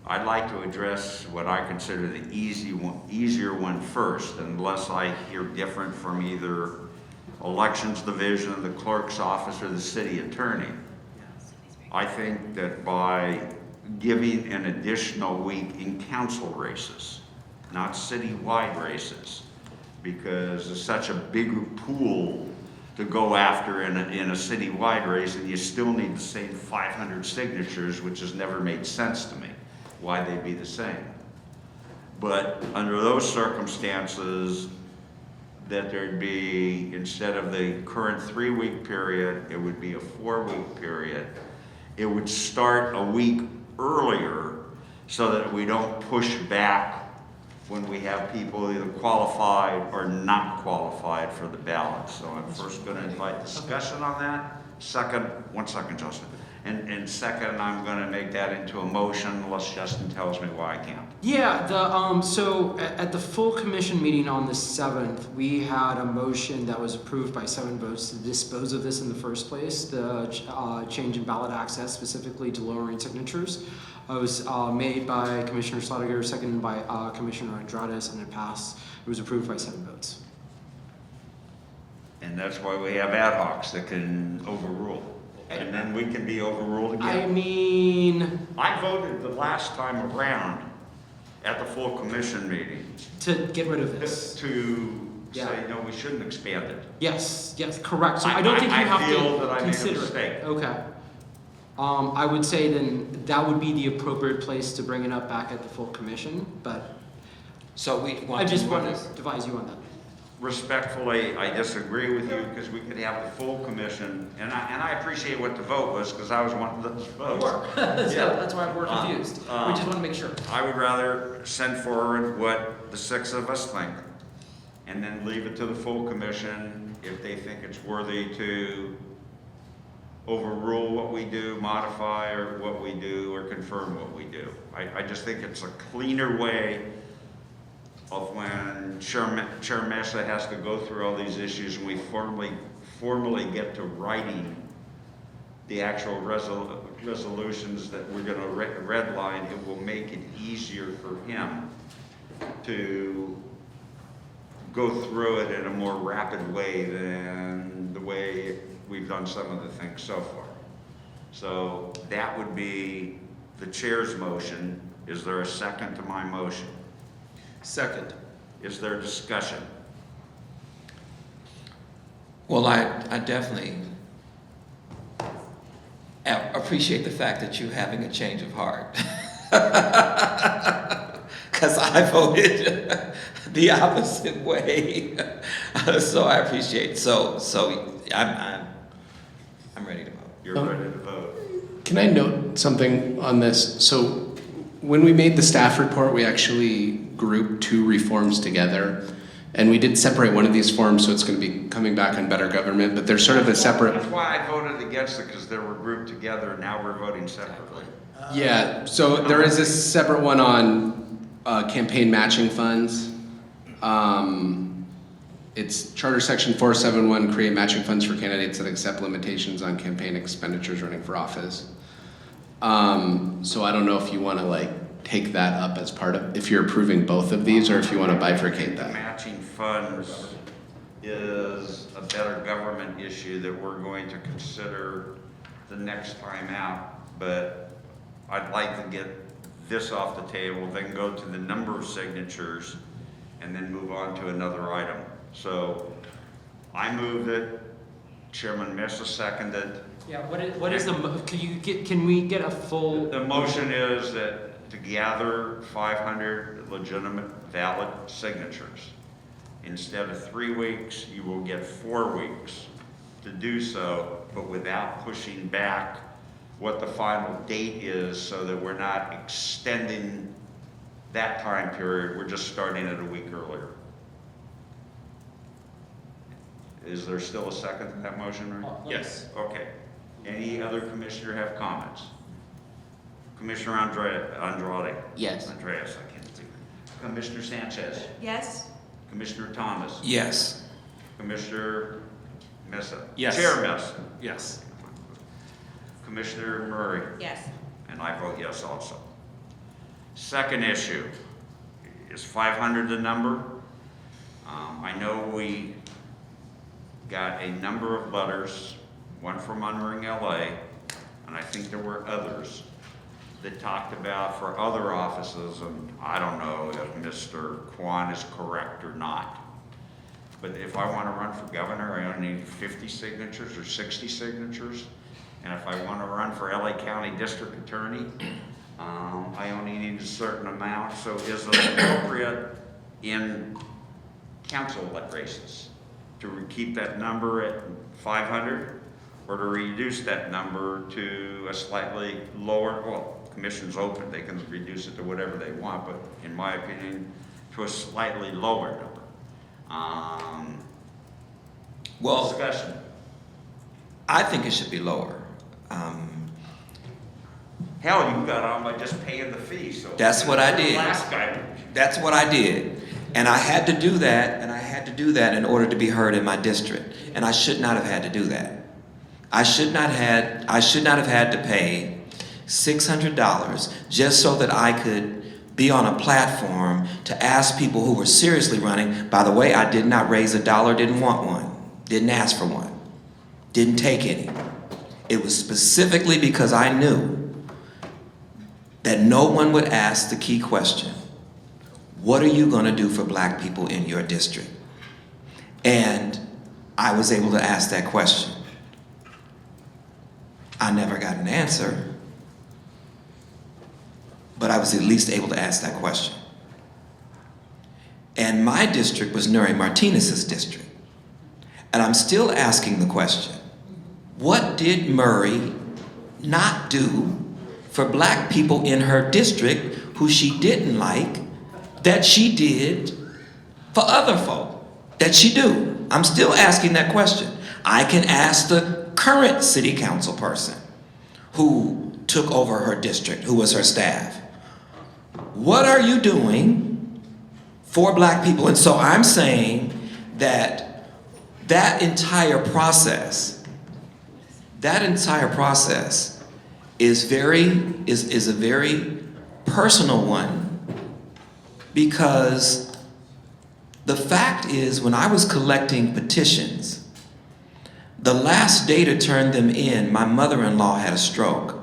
I'd like to address what I consider the easier one first, unless I hear different from either Elections Division, the clerk's office, or the city attorney. I think that by giving an additional week in council races, not citywide races, because it's such a bigger pool to go after in a citywide race, and you still need the same 500 signatures, which has never made sense to me, why they'd be the same. But under those circumstances, that there'd be, instead of the current 3-week period, it would be a 4-week period. It would start a week earlier so that we don't push back when we have people either qualified or not qualified for the ballot. So I'm first going to invite discussion on that. Second, 1 second, Justin. And second, I'm going to make that into a motion unless Justin tells me why I can't. Yeah, so at the full commission meeting on the 7th, we had a motion that was approved by 7 votes to dispose of this in the first place, the change in ballot access, specifically to lowering signatures. It was made by Commissioner Slaughter, seconded by Commissioner Hernandez, and it passed. It was approved by 7 votes. And that's why we have ad hocs that can overrule. And then we can be overruled again. I mean, I voted the last time around at the full commission meeting to get rid of this. To say, no, we shouldn't expand it. Yes, correct. So I don't think you have to feel that I made a consider mistake. it. Okay. I would say then that would be the appropriate place to bring it up back at the full commission, but So we want I just to want move to this. advise you on that. Respectfully, I disagree with you because we could have the full commission, and I appreciate what the vote was because I was one of those votes. So that's why we're confused. We just want to make sure. I would rather send forward what the 6 of us think and then leave it to the full commission if they think it's worthy to overrule what we do, modify or what we do, or confirm what we do. I just think it's a cleaner way of when Chair Mesa has to go through all these issues and we formally get to writing the actual resolutions that we're going to redline. It will make it easier for him to go through it in a more rapid way than the way we've done some of the things so far. So that would be the chair's motion. Is there a second to my motion? Second. Is there discussion? Well, I definitely appreciate the fact that you're having a change of heart. Because I voted the opposite way. So I appreciate it. So I'm ready to vote. You're ready to vote. Can I note something on this? So when we made the staff report, we actually grouped 2 reforms together. And we did separate one of these forms, so it's going to be coming back on better government, but there's sort of a separate... That's why I voted against it, because they were grouped together, and now we're voting separately. Yeah, so there is a separate one on campaign matching funds. It's Charter Section 471, create matching funds for candidates that accept limitations on campaign expenditures running for office. So I don't know if you want to take that up as part of, if you're approving both of these, or if you want to bifurcate that. Matching funds is a better government issue that we're going to consider the next time out, but I'd like to get this off the table, then go to the number of signatures, and then move on to another item. So I moved it, Chairman Mesa seconded. Yeah, what is the, can we get a full? The motion is that to gather 500 legitimate valid signatures. Instead of 3 weeks, you will get 4 weeks to do so, but without pushing back what the final date is, so that we're not extending that time period. We're just starting it a week earlier. Is there still a second to that motion, right? Yes. Okay. Any other commissioner have comments? Commissioner Andrade? Yes. Andreas, I can't think. Commissioner Sanchez? Yes? Commissioner Thomas? Yes. Commissioner Mesa? Yes. Chair Mesa? Yes. Commissioner Murray? Yes. And I vote yes also. Second issue, is 500 the number? I know we got a number of letters, one from Unring LA, and I think there were others that talked about for other offices, and I don't know if Mr. Kwan is correct or not. But if I want to run for governor, I only need 50 signatures or 60 signatures. And if I want to run for LA County District Attorney, I only need a certain amount. So is it appropriate in council races to keep that number at 500 or to reduce that number to a slightly lower, well, commission's open, they can reduce it to whatever they want, but in my opinion, to a slightly lower number. Well, discussion. I think it should be lower. Hell, you got on by just paying the fee, so. That's what I did. Last guy. That's what I did. And I had to do that, in order to be heard in my district. And I should not have had to do that. I should not have had to pay $600 just so that I could be on a platform to ask people who were seriously running. By the way, I did not raise $1, didn't want one, didn't ask for one, didn't take any. It was specifically because I knew that no one would ask the key question: what are you going to do for black people in your district? And I was able to ask that question. I never got an answer, but I was at least able to ask that question. And my district was Nuri Martinez's district. And I'm still asking the question: what did Murray not do for black people in her district who she didn't like that she did for other folk that she do? I'm still asking that question. I can ask the current city council person who took over her district, who was her staff. What are you doing for black people? And so I'm saying that that entire process is a very personal one, because the fact is, when I was collecting petitions, the last day to turn them in, my mother-in-law had a stroke.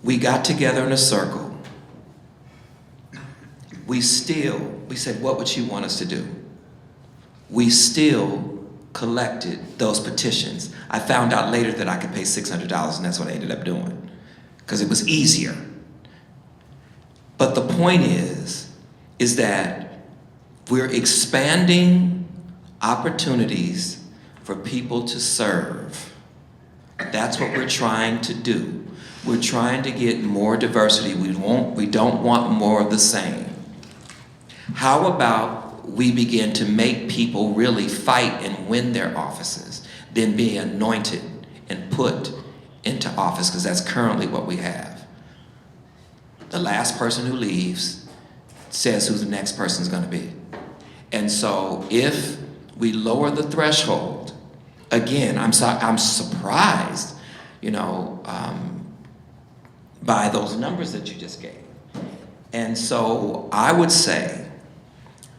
We got together in a circle. We said, what would she want us to do? We still collected those petitions. I found out later that I could pay $600, and that's what I ended up doing, because it was easier. But the point is that we're expanding opportunities for people to serve. That's what we're trying to do. We're trying to get more diversity. We don't want more of the same. How about we begin to make people really fight and win their offices than being anointed and put into office, because that's currently what we have. The last person who leaves says who the next person's going to be. And so if we lower the threshold, again, I'm surprised, by those numbers that you just gave. And so I would say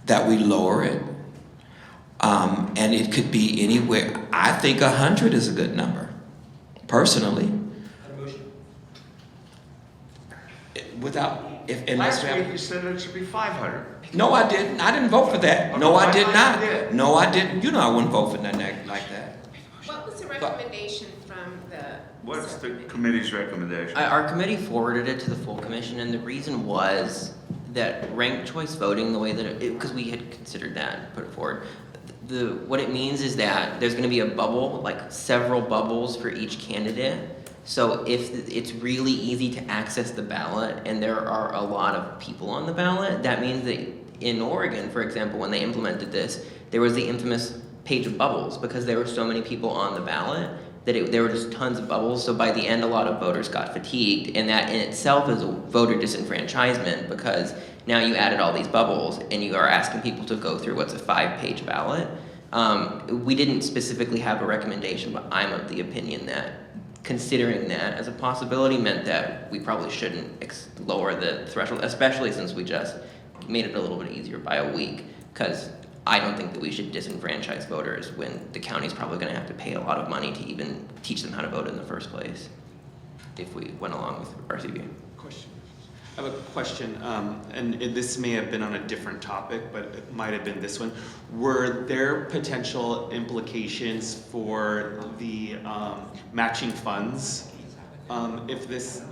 that we lower it, and it could be anywhere. I think 100 is a good number, personally. Last week you said it should be 500. No, I didn't. I didn't vote for that. No, I did not. No, I didn't. You know I wouldn't vote for nothing like that. What was the recommendation from the... What's the committee's recommendation? Our committee forwarded it to the full commission, and the reason was that ranked choice voting, the way that because we had considered that, put it forward. What it means is that there's going to be a bubble, like several bubbles for each candidate. So if it's really easy to access the ballot and there are a lot of people on the ballot, that means that in Oregon, for example, when they implemented this, there was the infamous page of bubbles because there were so many people on the ballot that there were just tons of bubbles. So by the end, a lot of voters got fatigued, and that in itself is a voter disenfranchisement because now you added all these bubbles and you are asking people to go through what's a 5-page ballot. We didn't specifically have a recommendation, but I'm of the opinion that considering that as a possibility meant that we probably shouldn't lower the threshold, especially since we just made it a little bit easier by a week, because I don't think that we should disenfranchise voters when the county's probably going to have to pay a lot of money to even teach them how to vote in the first place if we went along with RCV. Question. I have a question, and this may have been on a different topic, but it might have been this one. Were there potential implications for the matching funds? If this,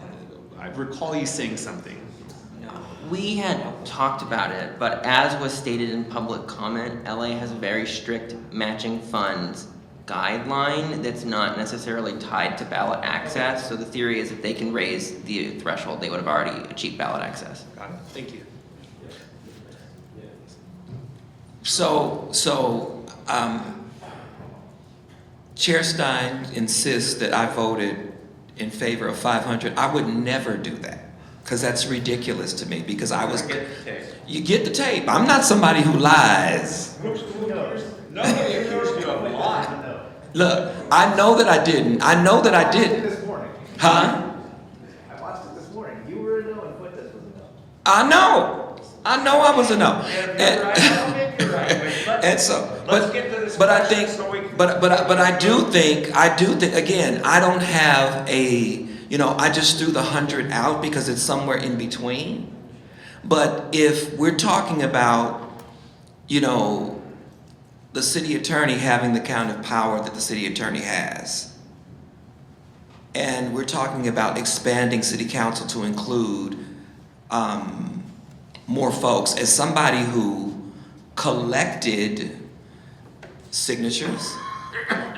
I recall you saying something. We had talked about it, but as was stated in public comment, LA has a very strict matching funds guideline that's not necessarily tied to ballot access. So the theory is if they can raise the threshold, they would have already achieved ballot access. Got it. Thank you. Chair Stein insists that I voted in favor of 500. I would never do that because that's ridiculous to me because I was. You get the tape. I'm not somebody who lies. Nobody accused you of lying. Look, I know that I didn't. I know that I didn't. This morning. Huh? I watched it this morning. You were a no and Fuentes was a no. I know I was a no. And so, but I think, but I do think, again, I don't have a, I just threw the 100 out because it's somewhere in between. But if we're talking about, the city attorney having the kind of power that the city attorney has, and we're talking about expanding city council to include more folks, as somebody who collected signatures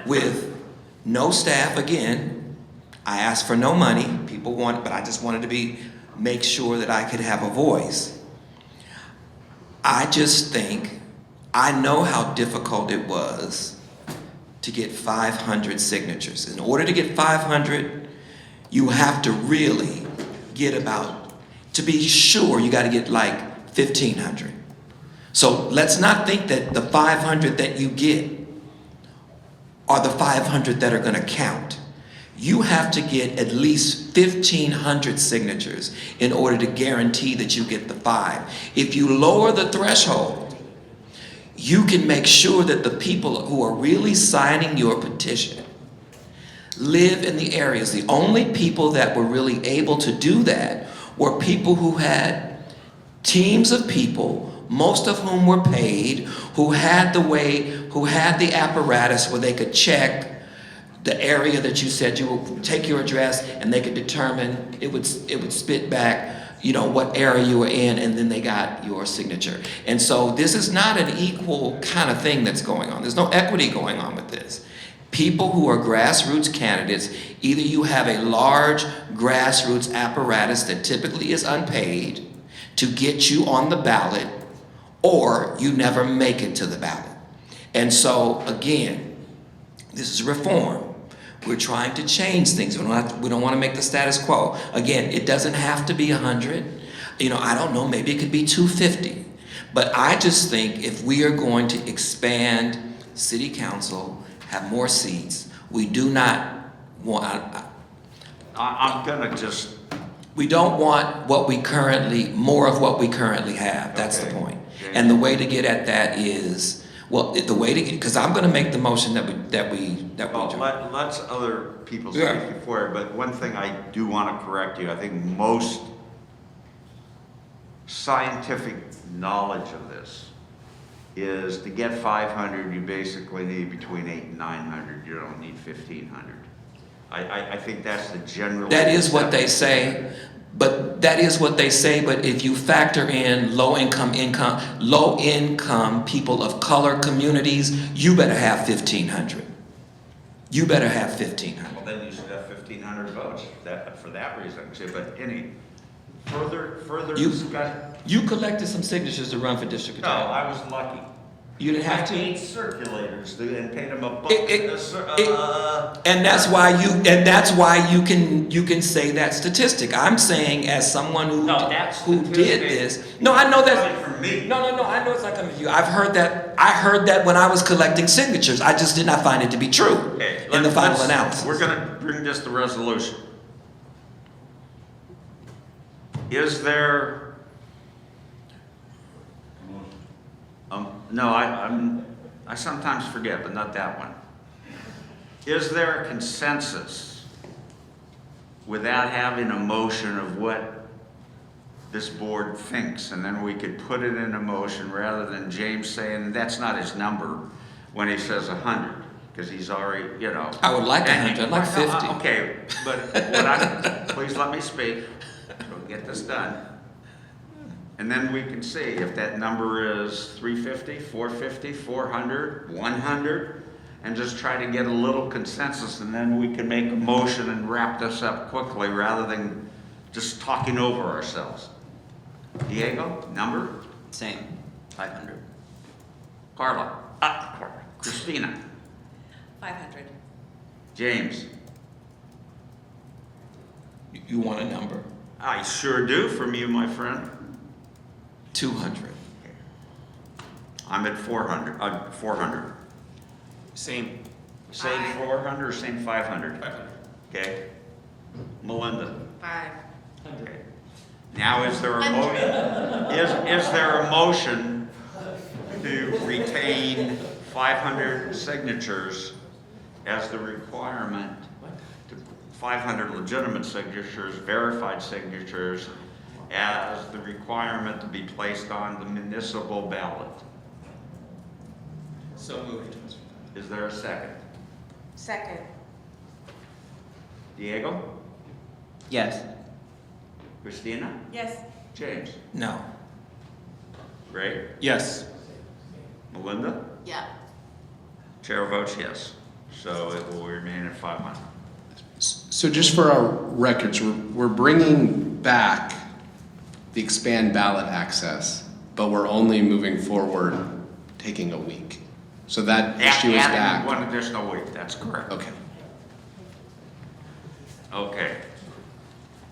with no staff, again, I asked for no money, people wanted, but I just wanted to make sure that I could have a voice. I just think, I know how difficult it was to get 500 signatures. In order to get 500, you have to really get to be sure, you got to get like 1,500. So let's not think that the 500 that you get are the 500 that are going to count. You have to get at least 1,500 signatures in order to guarantee that you get the 5. If you lower the threshold, you can make sure that the people who are really signing your petition live in the areas. The only people that were really able to do that were people who had teams of people, most of whom were paid, who had the apparatus where they could check the area that you said you would take your address and they could determine, it would spit back what area you were in, and then they got your signature. And so this is not an equal kind of thing that's going on. There's no equity going on with this. People who are grassroots candidates, either you have a large grassroots apparatus that typically is unpaid to get you on the ballot, or you never make it to the ballot. And so again, this is reform. We're trying to change things. We don't want to make the status quo. Again, it doesn't have to be 100. I don't know, maybe it could be 250. But I just think if we are going to expand city council, have more seats, we do not want, we don't want more of what we currently have. That's the point. And the way to get at that is, because I'm going to make the motion that we let's other people speak before it, but one thing I do want to correct you. I think most scientific knowledge of this is to get 500, you basically need between 800 and 900. You don't need 1,500. I think that's the general. That is what they say. But if you factor in low income people of color communities, you better have 1,500. You better have 1,500. Well, then you should have 1,500 votes for that reason too. But any further discussion? You collected some signatures to run for district attorney. No, I was lucky. You didn't have to. 8 circulators and paid them a buck. And that's why you can say that statistic. I'm saying as someone who did this. No, I know that. From me. No, I know it's not coming from you. I heard that when I was collecting signatures. I just did not find it to be true in the final analysis. We're gonna bring this to resolution. Is there? No, I sometimes forget, but not that one. Is there a consensus without having a motion of what this board thinks, and then we could put it in a motion rather than James saying that's not his number when he says 100, because he's already, you know. I would like 100, I'd like 50. Okay, but please let me speak. We'll get this done. And then we can see if that number is 350, 450, 400, 100, and just try to get a little consensus, and then we can make a motion and wrap this up quickly rather than just talking over ourselves. Diego, number? Same, 500. Carla? Christina? 500. James? You want a number? I sure do from you, my friend. 200. I'm at 400. 400. Same. Same 400 or same 500? 500. Okay. Melinda? 500. Okay. Now, is there a motion? Is there a motion to retain 500 signatures as the requirement? 500 legitimate signatures, verified signatures, as the requirement to be placed on the municipal ballot. So moved. Is there a second? Second. Diego? Yes. Christina? Yes. James? No. Ray? Yes. Melinda? Yeah. Chair votes yes. So it will remain at 500. So just for our records, we're bringing back the expand ballot access, but we're only moving forward taking a week. So that issue is Adding back. one additional week, that's correct. Okay. Okay.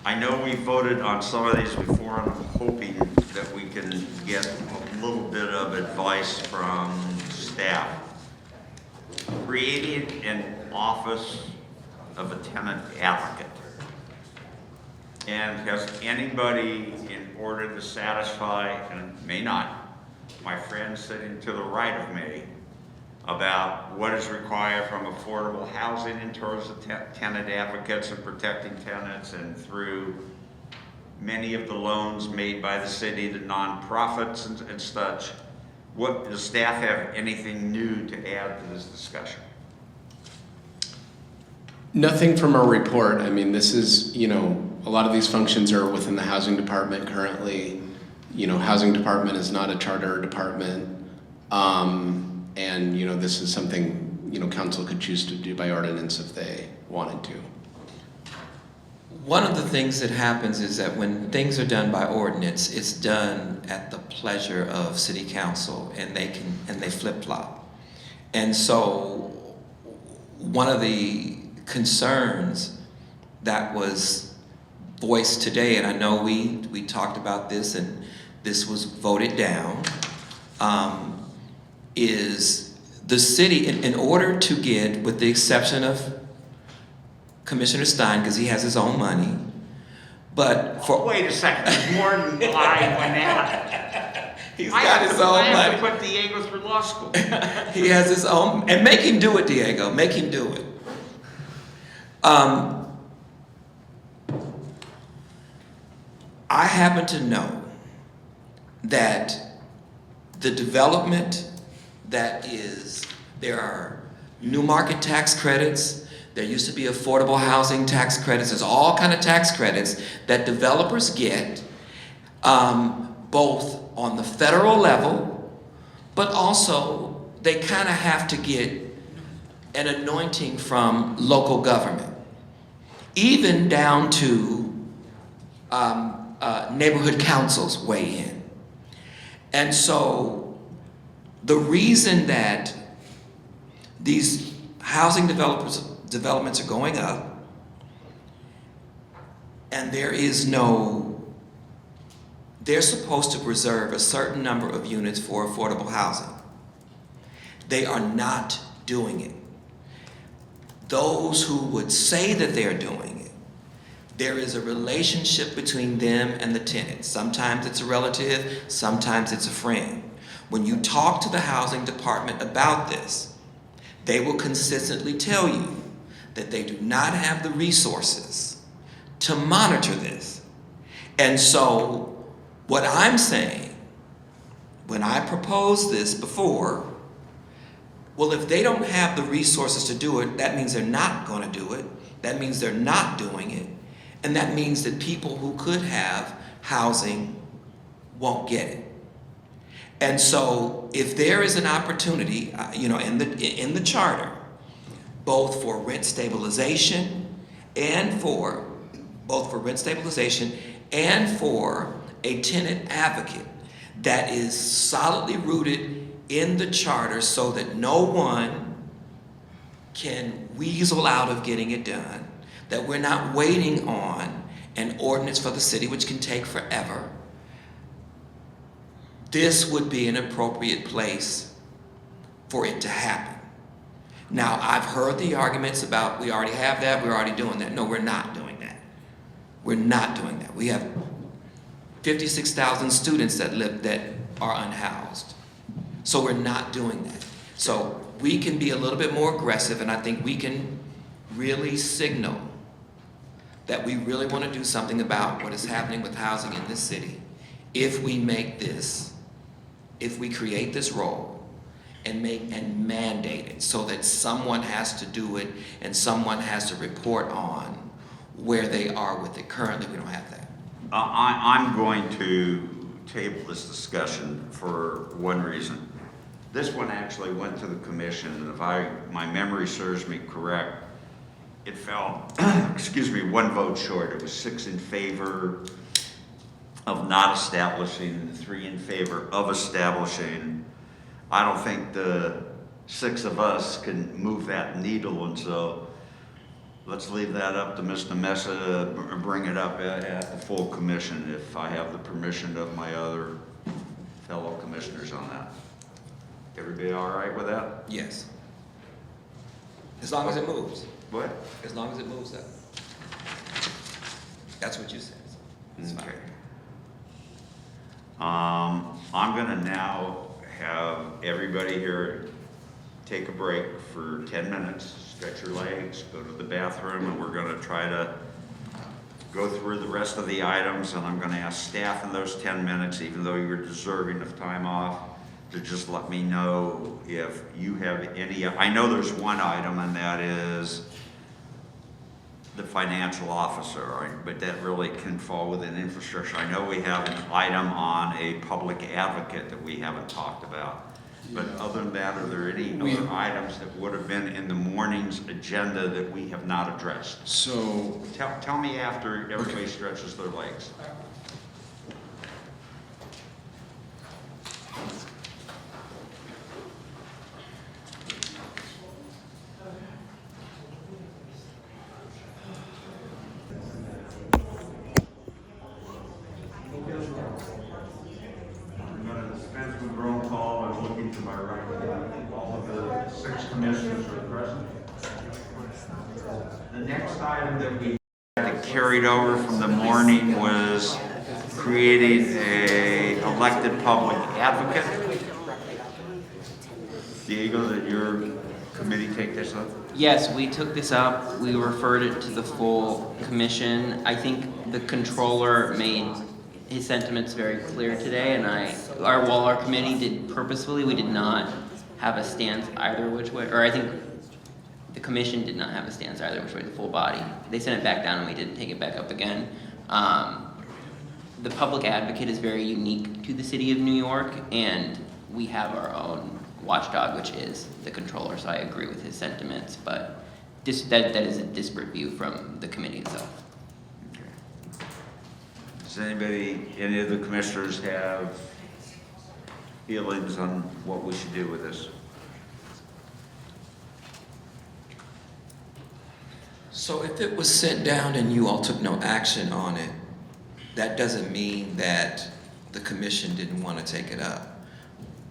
I know we voted on some of these before, and I'm hoping that we can get a little bit of advice from staff. Creating an office of a tenant advocate. And has anybody, in order to satisfy, and may not, my friend sitting to the right of me, about what is required from affordable housing in terms of tenant advocates and protecting tenants, and through many of the loans made by the city to nonprofits and such. Does staff have anything new to add to this discussion? Nothing from our report. I mean, this is, a lot of these functions are within the housing department currently. Housing department is not a charter department. And, this is something, council could choose to do by ordinance if they wanted to. One of the things that happens is that when things are done by ordinance, it's done at the pleasure of city council, and they flip-flop. And so one of the concerns that was voiced today, and I know we talked about this and this was voted down, is the city, in order to get, with the exception of Commissioner Stein, because he has his own money, but for... Wait a second, there's more than I when that. He's got his own money. I have to put Diego through law school. He has his own, and make him do it, Diego, make him do it. I happen to know that the development there are new market tax credits, there used to be affordable housing tax credits, there's all kind of tax credits that developers get, both on the federal level, but also they kind of have to get an anointing from local government, even down to neighborhood councils weigh in. And so The reason that these housing developments are going up, and they're supposed to preserve a certain number of units for affordable housing. They are not doing it. Those who would say that they're doing it, there is a relationship between them and the tenant. Sometimes it's a relative, sometimes it's a friend. When you talk to the housing department about this, they will consistently tell you that they do not have the resources to monitor this. And so, what I'm saying, when I proposed this before, well, if they don't have the resources to do it, that means they're not going to do it. That means they're not doing it. And that means that people who could have housing won't get it. And so, if there is an opportunity, in the charter, both for rent stabilization and for a tenant advocate that is solidly rooted in the charter so that no one can weasel out of getting it done, that we're not waiting on an ordinance for the city, which can take forever, this would be an appropriate place for it to happen. Now, I've heard the arguments about we already have that, we're already doing that. No, we're not doing that. We're not doing that. We have 56,000 students that are unhoused. So we're not doing that. So we can be a little bit more aggressive, and I think we can really signal that we really want to do something about what is happening with housing in this city if we create this role and mandate it so that someone has to do it and someone has to report on where they are with it. Currently, we don't have that. I'm going to table this discussion for one reason. This one actually went to the commission, and if my memory serves me correct, it fell, one vote short. It was 6 in favor of not establishing and 3 in favor of establishing. I don't think the 6 of us can move that needle, and so let's leave that up to Mr. Mesa to bring it up at the full commission if I have the permission of my other fellow commissioners on that. Everybody all right with that? Yes. As long as it moves. What? As long as it moves up. That's what you said. It's fine. Okay. I'm gonna now have everybody here take a break for 10 minutes, stretch your legs, go to the bathroom, and we're gonna try to go through the rest of the items, and I'm gonna ask staff in those 10 minutes, even though you're deserving of time off, to just let me know if you have any. I know there's one item, and that is the financial officer, right? But that really can fall within infrastructure. I know we have an item on a public advocate that we haven't talked about. But other than that, are there any other items that would have been in the morning's agenda that we have not addressed? So tell me after everybody stretches their legs. Carried over from the morning was creating a elected public advocate. Diego, did your committee take this up? Yes, we took this up. We referred it to the full commission. I think the controller made his sentiments very clear today, and while our committee did purposefully, we did not have a stance either which way, or I think the commission did not have a stance either which way, the full body. They sent it back down and we didn't take it back up again. The public advocate is very unique to the city of New York, and we have our own watchdog, which is the controller, so I agree with his sentiments, but that is a disparate view from the committee itself. Does any of the commissioners have feelings on what we should do with this? So if it was sent down and you all took no action on it, that doesn't mean that the commission didn't want to take it up.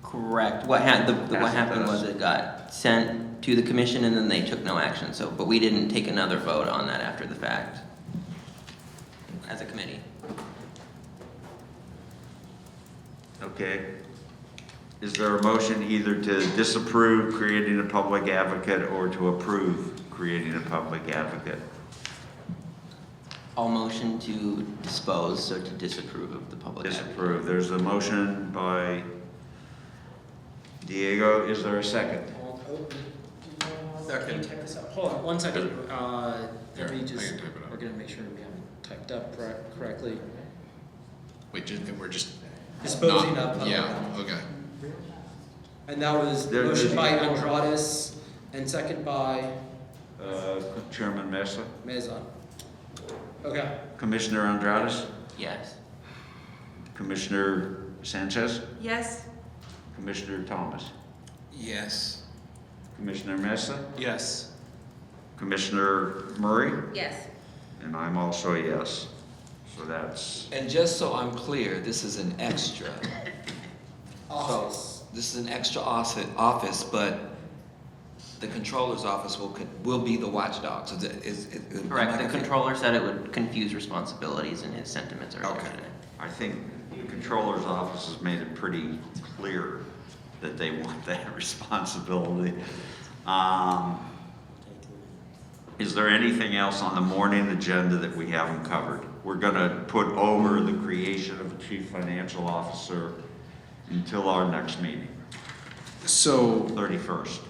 Correct. What happened was it got sent to the commission and then they took no action. So, but we didn't take another vote on that after the fact as a committee. Okay. Is there a motion either to disapprove creating a public advocate or to approve creating a public advocate? I'll motion to dispose, so to disapprove of the public advocate. Disapprove. There's a motion by Diego. Is there a second? Second. Hold on, 1 second. Let me just, we're gonna make sure we have it typed up correctly. Wait, we're just Disposing of. Yeah, okay. And that was motion by Andrades and second by Chairman Mesa. Meza. Okay. Commissioner Andrades? Yes. Commissioner Sanchez? Yes. Commissioner Thomas? Yes. Commissioner Mesa? Yes. Commissioner Murray? Yes. And I'm also a yes. So that's, And just so I'm clear, this is an extra. Office. So this is an extra office, but the controller's office will be the watchdog. So Correct. The controller said it would confuse responsibilities, and his sentiments are Okay. today. I think the controller's office has made it pretty clear that they want that responsibility. Is there anything else on the morning agenda that we haven't covered? We're gonna put over the creation of a chief financial officer until our next meeting, So, 31st.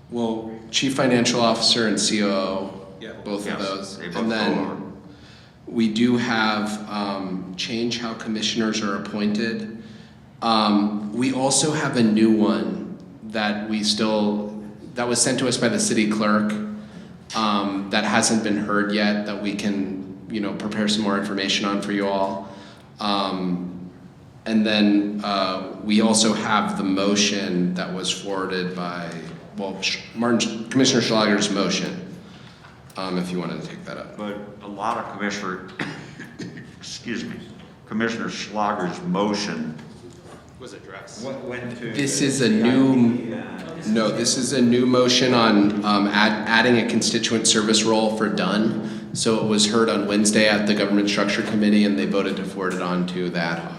well, Chief Financial Officer and COO, Yeah. both Yes, of those. they both And go then over. we do have change how commissioners are appointed. We also have a new one that that was sent to us by the city clerk that hasn't been heard yet, that we can, prepare some more information on for you all. And then we also have the motion that was forwarded by, Commissioner Schlager's motion, if you wanted to take that up. But a lot of Commissioner Schlager's motion Was addressed. went to. This is a new motion on adding a constituent service role for Dunn. So it was heard on Wednesday at the Government Structure Committee, and they voted to forward it on to the ad hoc.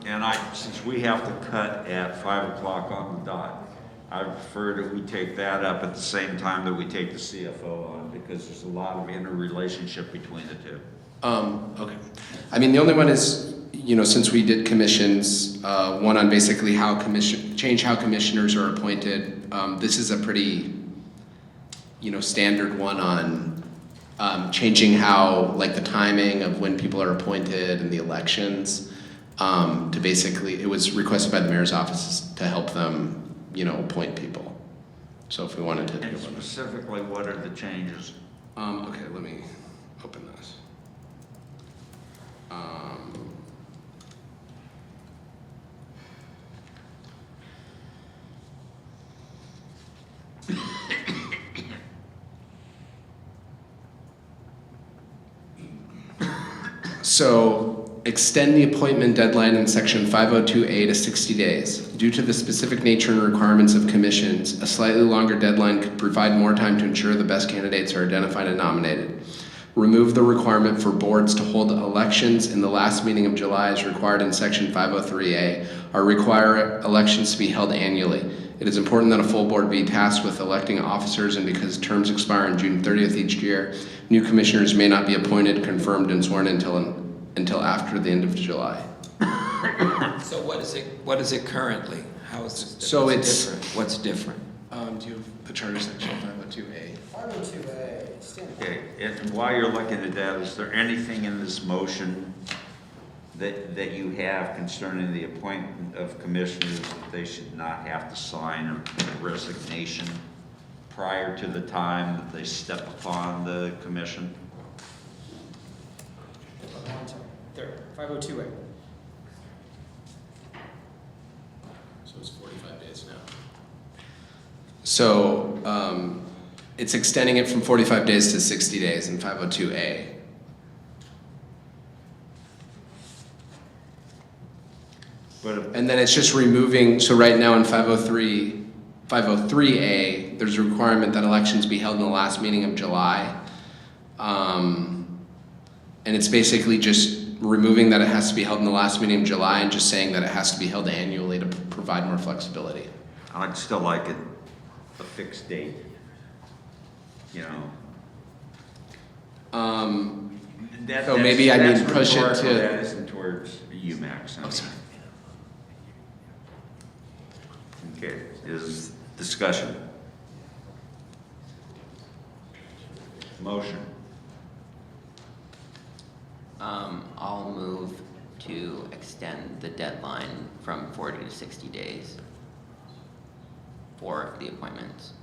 And since we have to cut at 5 o'clock on the dot, I prefer that we take that up at the same time that we take the CFO on, because there's a lot of interrelationship between the two. Okay. I mean, the only one is, since we did commissions, one on basically change how commissioners are appointed. This is a pretty, standard one on changing how, the timing of when people are appointed and the elections. To basically, it was requested by the mayor's office to help them, appoint people. So if we wanted to do And one. specifically, what are the changes? Okay, let me open this. So, extend the appointment deadline in section 502A to 60 days. Due to the specific nature and requirements of commissions, a slightly longer deadline could provide more time to ensure the best candidates are identified and nominated. Remove the requirement for boards to hold elections in the last meeting of July as required in section 503A, or require elections to be held annually. It is important that a full board be tasked with electing officers, and because terms expire on June 30th each year, new commissioners may not be appointed, confirmed, and sworn until after the end of July. So what is it currently? How is this? So it's different? What's different? Do you have the charter section 502A? 502A. Okay, and while you're looking at that, is there anything in this motion that you have concerning the appointment of commissioners that they should not have to sign a resignation prior to the time that they step upon the commission? There, 502A. days now. So it's extending it from 45 days to 60 days in 502A. And then it's just removing, so right now in 503A, there's a requirement that elections be held in the last meeting of July. And it's basically just removing that it has to be held in the last meeting of July and just saying that it has to be held annually to provide more flexibility. I'd still like it a fixed date, you know. So maybe I need to push it rhetorical, to. That isn't towards UMax. Oh, sorry. Okay, is discussion. Motion. I'll move to extend the deadline from 40 to 60 days for the appointments.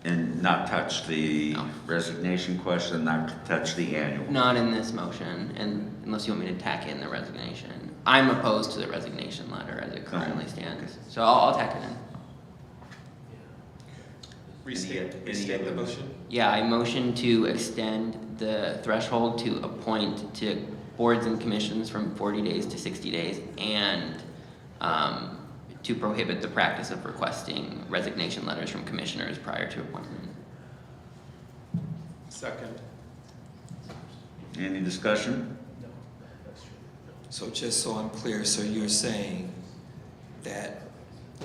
And not touch the resignation question, not touch the annual. Not in this motion, and unless you want me to tack in the resignation. I'm opposed to the resignation letter as it currently stands, so I'll tack it in. Restate the motion? Yeah, I motion to extend the threshold to appoint to boards and commissions from 40 days to 60 days, and to prohibit the practice of requesting resignation letters from commissioners prior to appointment. Second. Any discussion? So just so I'm clear, so you're saying that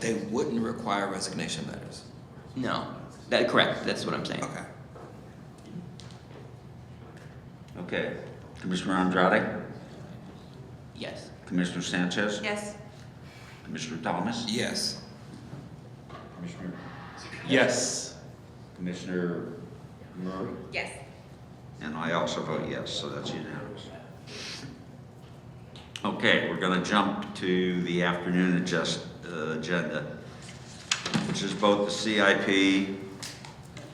they wouldn't require resignation letters? No, correct, that's what I'm saying. Okay. Okay. Commissioner Andrade? Yes. Commissioner Sanchez? Yes. Commissioner Thomas? Yes. Commissioner? Yes. Commissioner Murray? Yes. And I also vote yes, so that's unanimous. Okay, we're going to jump to the afternoon agenda, which is both the CIP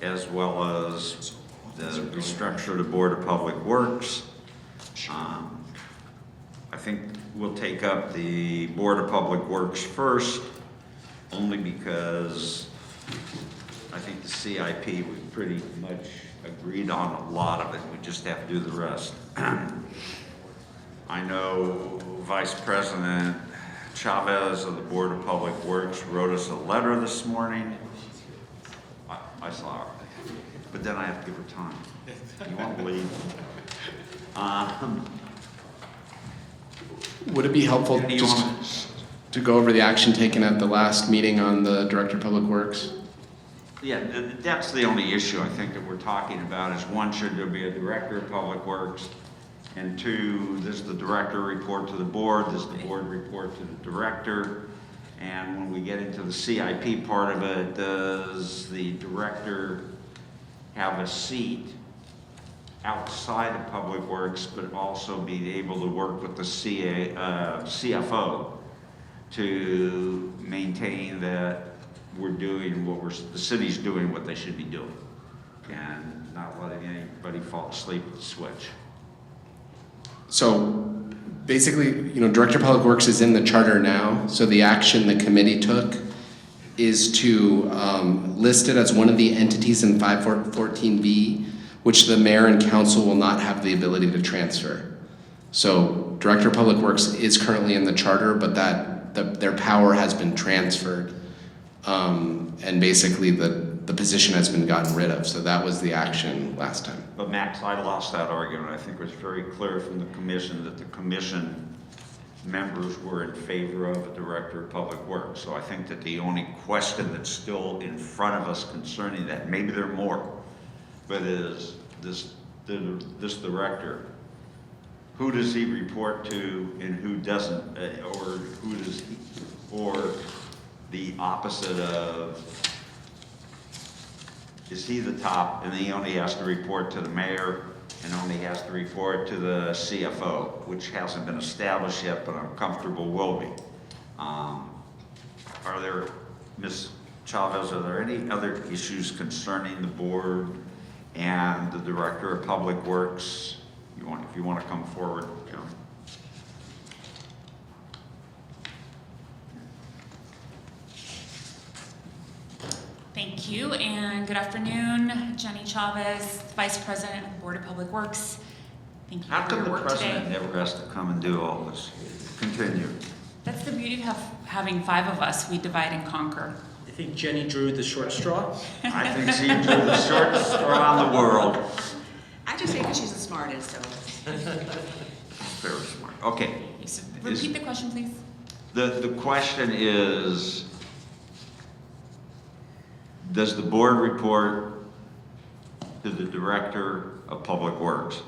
as well as the restructure of the Board of Public Works. I think we'll take up the Board of Public Works first, only because I think the CIP we pretty much agreed on a lot of it. We just have to do the rest. I know Vice President Chavez of the Board of Public Works wrote us a letter this morning. I saw her, but then I have to give her time. You won't believe. Would it be helpful just to go over the action taken at the last meeting on the Director of Public Works? Yeah, that's the only issue I think that we're talking about is one, should there be a Director of Public Works? And two, does the Director report to the Board? Does the Board report to the Director? And when we get into the CIP part of it, does the Director have a seat outside of Public Works, but also be able to work with the CFO to maintain that we're doing what the city's doing what they should be doing, and not letting anybody fall asleep at the switch. So basically, Director of Public Works is in the charter now, so the action the committee took is to list it as one of the entities in 514B, which the mayor and council will not have the ability to transfer. So Director of Public Works is currently in the charter, but their power has been transferred. And basically the position has been gotten rid of. So that was the action last time. But Max, I lost that argument. I think it was very clear from the commission that the commission members were in favor of a Director of Public Works. So I think that the only question that's still in front of us concerning that, maybe there are more, but is this Director, who does he report to and who doesn't, or the opposite of, is he the top and he only has to report to the mayor and only has to report to the CFO, which hasn't been established yet, but I'm comfortable will be. Are there, Ms. Chavez, are there any other issues concerning the board and the Director of Public Works? If you want to come forward, Thank you, and good afternoon. Jenny Chavez, Vice President of the Board of Public Works. Thank you How for come your the work president today. never has to come and do all this? Continue. That's the beauty of having 5 of us. We divide and conquer. I think Jenny drew the short straw. I think she drew the shortest straw in the world. I just say because she's the smartest, so. Very smart. Okay. Repeat the question, please. The question is, does the board report to the Director of Public Works?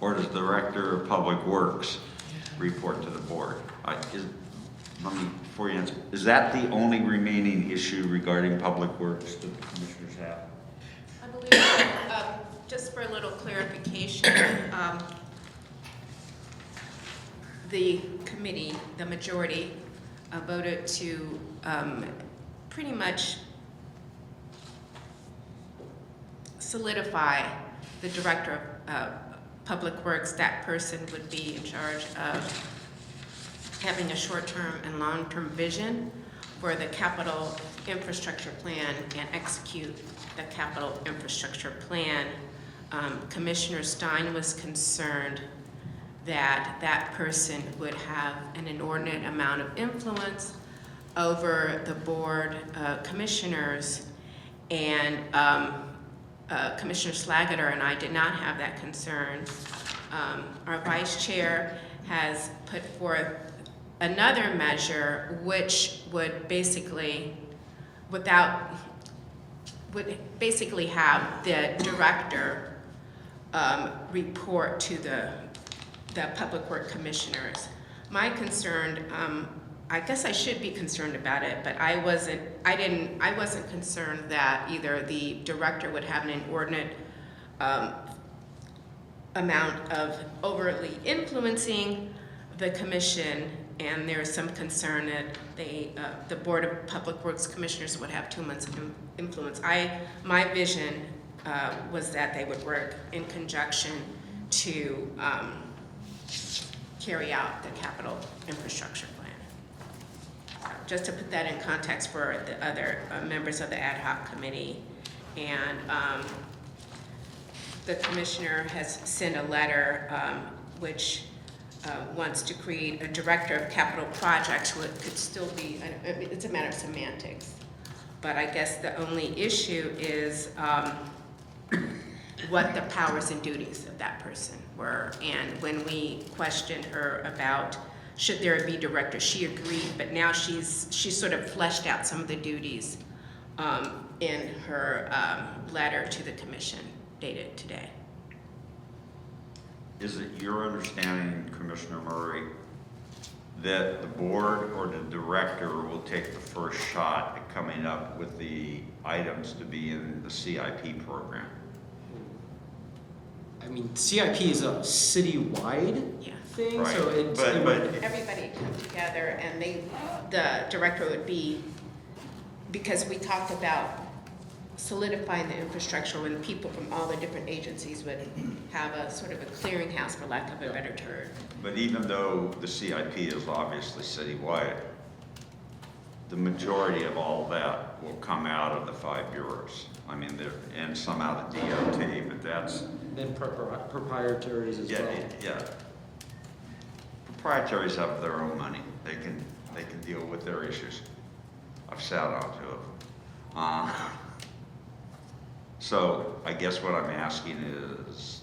Or does the Director of Public Works report to the board? Let me, before you answer, is that the only remaining issue regarding Public Works that the commissioners have? I believe, just for a little clarification, the committee, the majority, voted to pretty much solidify the Director of Public Works. That person would be in charge of having a short-term and long-term vision for the capital infrastructure plan and execute the capital infrastructure plan. Commissioner Stein was concerned that that person would have an inordinate amount of influence over the board commissioners, and Commissioner Slagater and I did not have that concern. Our vice chair has put forth another measure which would basically have the director report to the public work commissioners. My concern, I guess I should be concerned about it, but I wasn't concerned that either the director would have an inordinate amount of overtly influencing the commission, and there's some concern that the Board of Public Works Commissioners would have too much influence. My vision was that they would work in conjunction to carry out the capital infrastructure plan. Just to put that in context for the other members of the ad hoc committee. And the commissioner has sent a letter which wants to create a director of capital projects, which could still be, it's a matter of semantics. But I guess the only issue is what the powers and duties of that person were. And when we questioned her about should there be director, she agreed, but now she's sort of fleshed out some of the duties in her letter to the commission dated today. Is it your understanding, Commissioner Murray, that the board or the director will take the first shot at coming up with the items to be in the CIP program? I mean, CIP is a citywide thing, Right. so it's Everybody come together, and the director would be, because we talked about solidifying the infrastructure when people from all the different agencies would have a sort of a clearinghouse, for lack of a better term. But even though the CIP is obviously citywide, the majority of all that will come out of the 5 bureaus. I mean, and some out of DOT, but that's... Then proprietaries as well. Yeah. Proprietaries have their own money. They can deal with their issues. I've sat on two of them. So I guess what I'm asking is,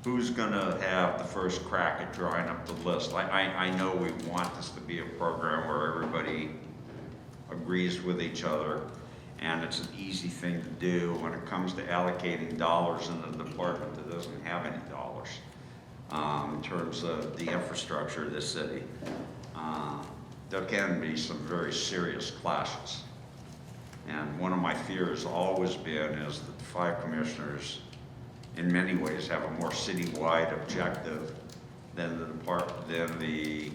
who's gonna have the first crack at drawing up the list? I know we want this to be a program where everybody agrees with each other, and it's an easy thing to do when it comes to allocating dollars in a department that doesn't have any dollars in terms of the infrastructure of this city. There can be some very serious clashes. And one of my fears always been is that the 5 commissioners in many ways have a more citywide objective than the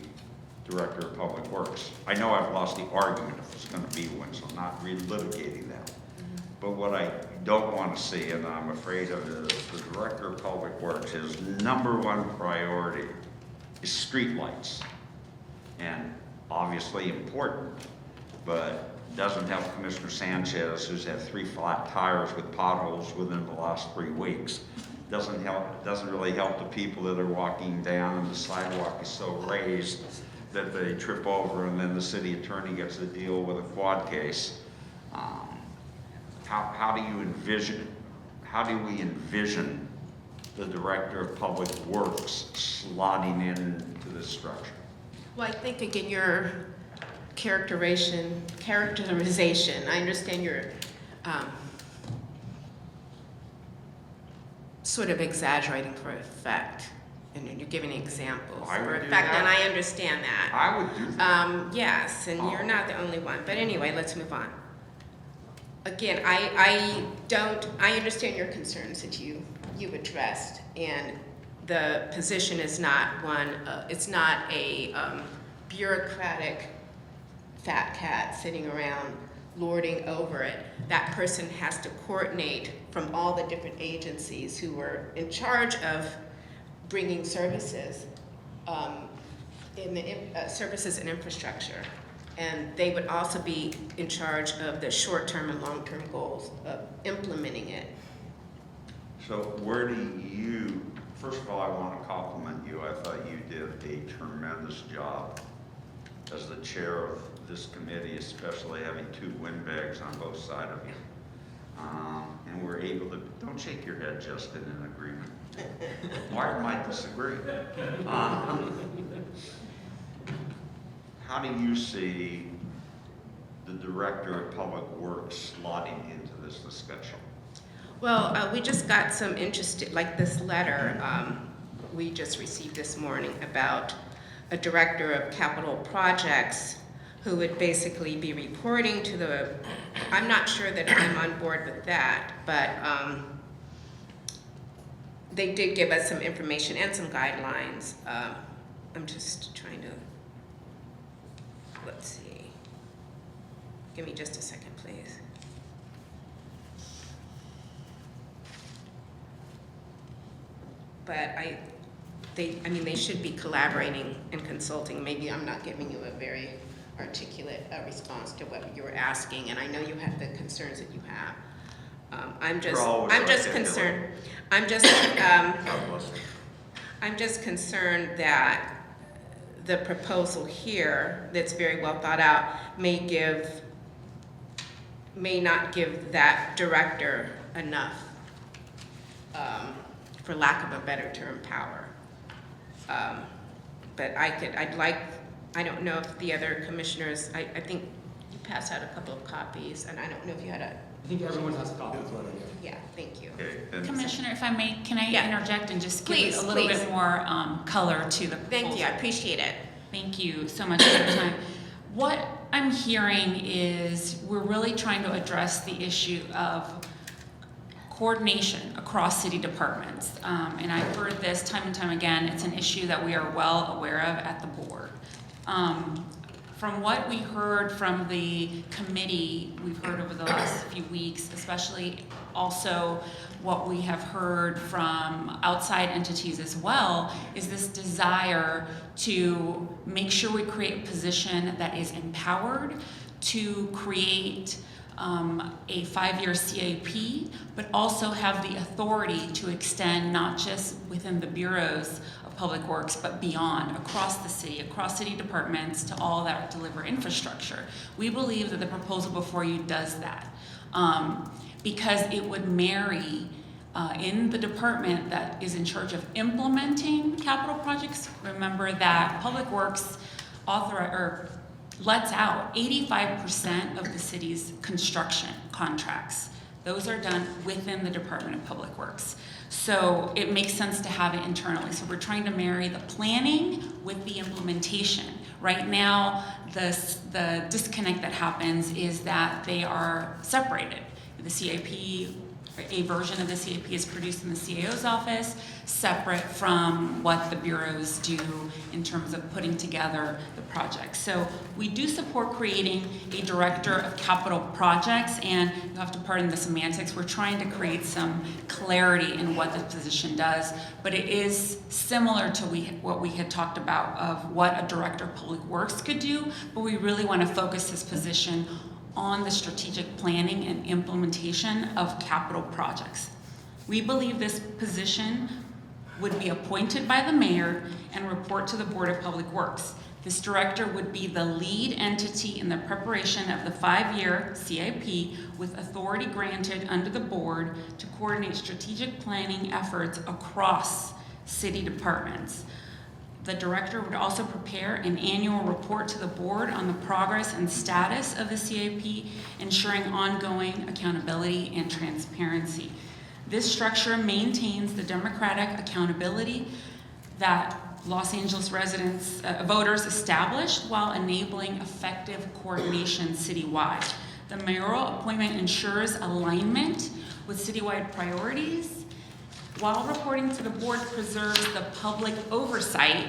Director of Public Works. I know I've lost the argument if it's going to be one, so I'm not relitigating that. But what I don't want to see, and I'm afraid of, is the Director of Public Works, his #1 priority is streetlights. And obviously important, but Doesn't help Commissioner Sanchez, who's had 3 flat tires with potholes within the last 3 weeks. Doesn't really help the people that are walking down and the sidewalk is so raised that they trip over, and then the city attorney gets to deal with a quad case. How do we envision the Director of Public Works slotting into this structure? Well, I think again, your characterization, I understand your sort of exaggerating for effect, and you're giving examples for effect, and I understand that. I would do that. Yes, and you're not the only one, but anyway, let's move on. Again, I understand your concerns that you addressed, and the position is not one, it's not a bureaucratic fat cat sitting around lording over it. That person has to coordinate from all the different agencies who are in charge of bringing services, services and infrastructure. And they would also be in charge of the short-term and long-term goals of implementing it. So where do you, first of all, I want to compliment you. I thought you did a tremendous job as the chair of this committee, especially having 2 windbags on both sides of you. And we're able to, don't shake your head, Justin, in agreement. Mark might disagree. How do you see the Director of Public Works slotting into this discussion? Well, we just got some interested, like this letter we just received this morning about a Director of Capital Projects who would basically be reporting to the, I'm not sure that I'm on board with that, but they did give us some information and some guidelines. I'm just trying to, let's see. Give me just a second, please. But they should be collaborating and consulting. Maybe I'm not giving you a very articulate response to what you were asking, and I know you have the concerns that you have. I'm just concerned that the proposal here, that's very well thought out, may not give that director enough, for lack of a better term, power. But I don't know if the other commissioners, I think you passed out a couple of copies, and I don't know if you had a. I think everyone has a copy. Yeah, thank you. Commissioner, if I may, can I interject and just give Please, a little bit more color to the proposal? Thank you, I appreciate it. Thank you so much for your time. What I'm hearing is we're really trying to address the issue of coordination across city departments. And I've heard this time and time again. It's an issue that we are well aware of at the board. From what we heard from the committee, we've heard over the last few weeks, especially also what we have heard from outside entities as well, is this desire to make sure we create a position that is empowered to create a 5-year CAP, but also have the authority to extend not just within the bureaus of public works, but beyond, across the city, across city departments, to all that deliver infrastructure. We believe that the proposal before you does that, because it would marry in the department that is in charge of implementing capital projects. Remember that Public Works lets out 85% of the city's construction contracts. Those are done within the Department of Public Works. So it makes sense to have it internally. So we're trying to marry the planning with the implementation. Right now, the disconnect that happens is that they are separated. The CAP, a version of the CAP is produced in the CAO's office, separate from what the bureaus do in terms of putting together the project. So we do support creating a director of capital projects, and you have to pardon the semantics, we're trying to create some clarity in what the position does, but it is similar to what we had talked about of what a director of public works could do, but we really want to focus this position on the strategic planning and implementation of capital projects. We believe this position would be appointed by the mayor and report to the Board of Public Works. This director would be the lead entity in the preparation of the 5-year CIP with authority granted under the board to coordinate strategic planning efforts across city departments. The director would also prepare an annual report to the board on the progress and status of the CIP, ensuring ongoing accountability and transparency. This structure maintains the democratic accountability that Los Angeles voters established while enabling effective coordination citywide. The mayoral appointment ensures alignment with citywide priorities, while reporting to the board preserves the public oversight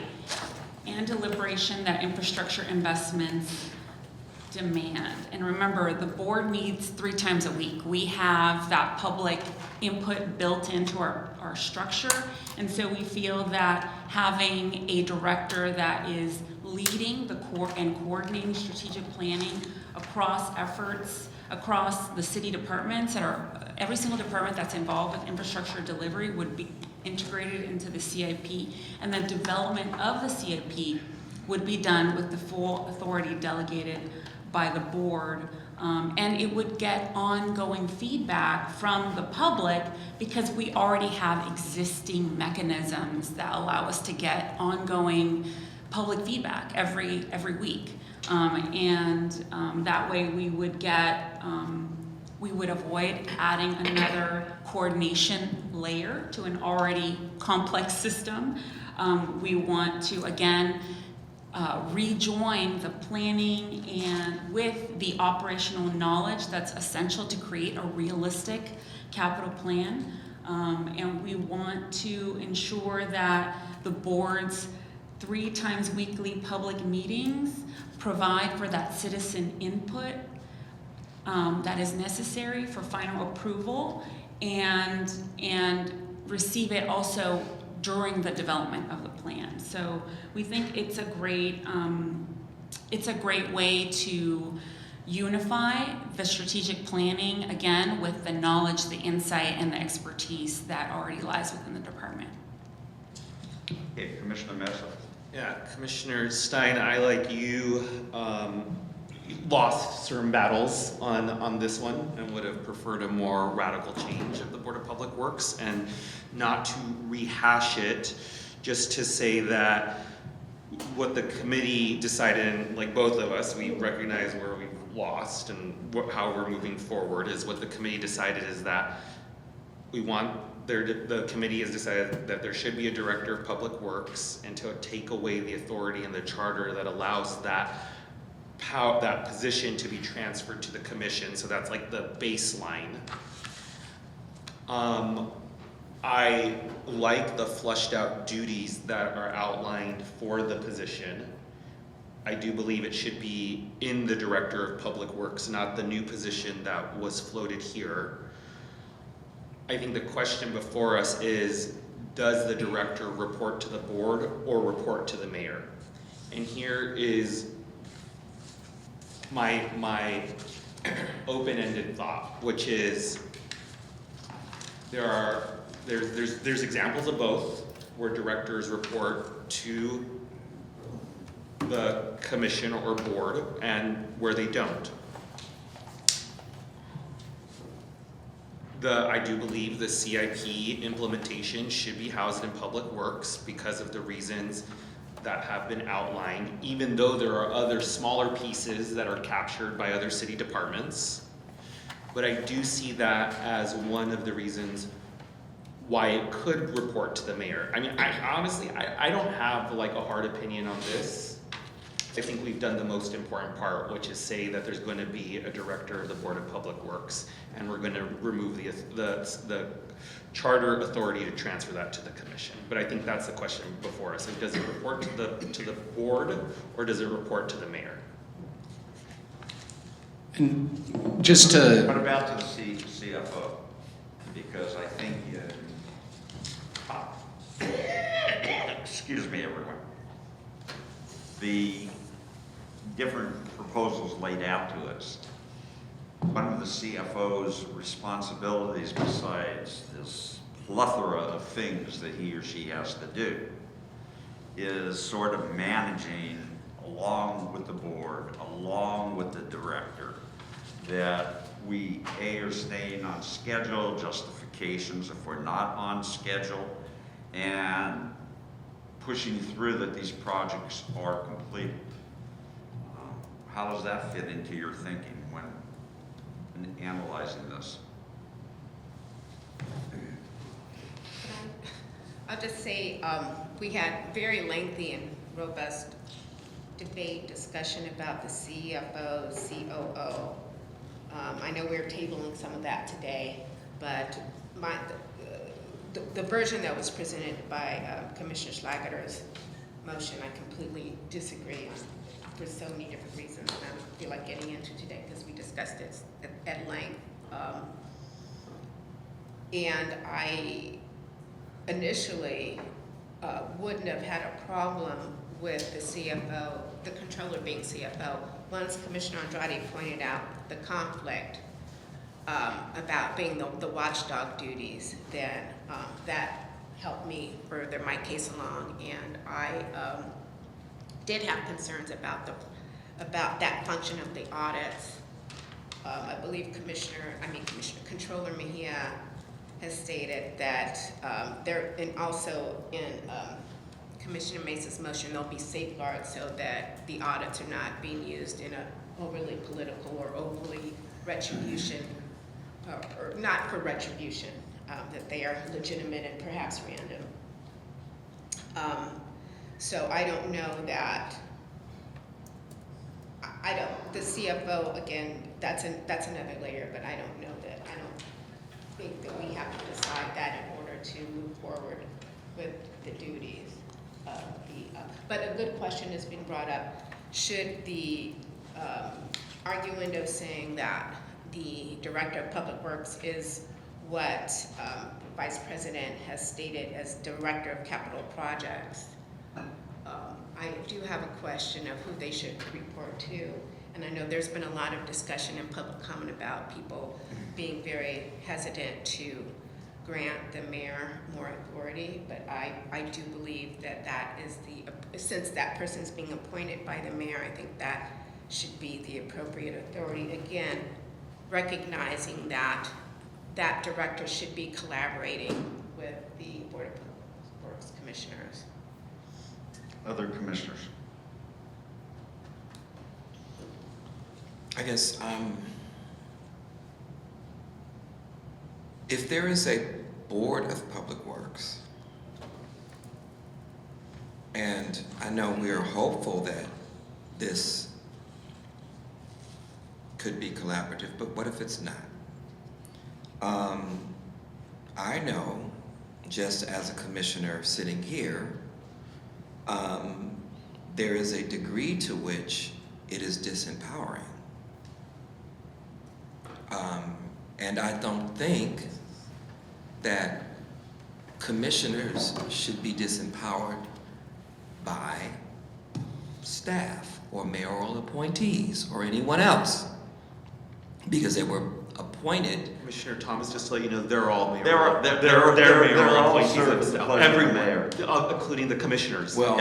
and deliberation that infrastructure investments demand. And remember, the board meets 3 times a week. We have that public input built into our structure, and so we feel that having a director that is leading and coordinating strategic planning across efforts across the city departments every single department that's involved with infrastructure delivery would be integrated into the CIP, and the development of the CIP would be done with the full authority delegated by the board, and it would get ongoing feedback from the public because we already have existing mechanisms that allow us to get ongoing public feedback every week, and that way we would get we would avoid adding another coordination layer to an already complex system. We want to again rejoin the planning and with the operational knowledge that's essential to create a realistic capital plan. And we want to ensure that the board's 3 times weekly public meetings provide for that citizen input that is necessary for final approval and receive it also during the development of the plan. So we think it's a great way to unify the strategic planning, again, with the knowledge, the insight, and the expertise that already lies within the department. Okay, Commissioner Mesa. Yeah, Commissioner Stein, I, like you, lost certain battles on this one and would have preferred a more radical change of the Board of Public Works, and not to rehash it, just to say that what the committee decided, and like both of us, we recognize where we've lost and how we're moving forward, is what the committee decided is that we want the committee has decided that there should be a director of public works, and to take away the authority in the charter that allows that position to be transferred to the commission. So that's like the baseline. I like the flushed out duties that are outlined for the position. I do believe it should be in the Director of Public Works, not the new position that was floated here. I think the question before us is, does the director report to the board or report to the mayor? And here is my open-ended thought, which is there's examples of both where directors report to the commission or board and where they don't. I do believe the CIP implementation should be housed in Public Works because of the reasons that have been outlined, even though there are other smaller pieces that are captured by other city departments. But I do see that as one of the reasons why it could report to the mayor. I mean, I don't have like a hard opinion on this. I think we've done the most important part, which is say that there's going to be a director of the Board of Public Works, and we're going to remove the charter authority to transfer that to the commission. But I think that's the question before us. Like, does it report to the board, or does it report to the mayor? And just to... What about to the CFO? Because I think excuse me, everyone. The different proposals laid out to us one of the CFO's responsibilities, besides this plethora of things that he or she has to do, is sort of managing along with the board, along with the director, that we are staying on schedule, justifications if we're not on schedule, and pushing through that these projects are completed. How does that fit into your thinking when analyzing this? I'll just say we had very lengthy and robust debate, discussion about the CFO, COO. I know we're tabling some of that today, but the version that was presented by Commissioner Schlager's motion, I completely disagree on for so many different reasons, and I don't feel like getting into today because we discussed it at length. And I initially wouldn't have had a problem with the CFO, the controller being CFO. Once Commissioner Andrade pointed out the conflict about being the watchdog duties, then that helped me further my case along, and I did have concerns about that function of the audits. I believe Controller Mejia has stated that and also in Commissioner Mesa's motion, there'll be safeguards so that the audits are not being used in an overly political or overly retribution, or not for retribution, that they are legitimate and perhaps random. So I don't know that, the CFO, again, that's another layer, but I don't think that we have to decide that in order to move forward with the duties of but a good question has been brought up. Should the arguendo saying that the Director of Public Works is what Vice President has stated as Director of Capital Projects, I do have a question of who they should report to. And I know there's been a lot of discussion in public comment about people being very hesitant to grant the mayor more authority, but I do believe that is since that person is being appointed by the mayor, I think that should be the appropriate authority. Again, recognizing that that director should be collaborating with the Board of Public Works Commissioners. Other commissioners? I guess if there is a Board of Public Works, and I know we are hopeful that this could be collaborative, but what if it's not? I know, just as a commissioner sitting here, there is a degree to which it is disempowering. And I don't think that commissioners should be disempowered by staff or mayoral appointees or anyone else because they were appointed. Commissioner Thomas, just to let you know, they're all mayor. They're mayoral all appointees served themselves. by the Everywhere, including the commissioners. Well,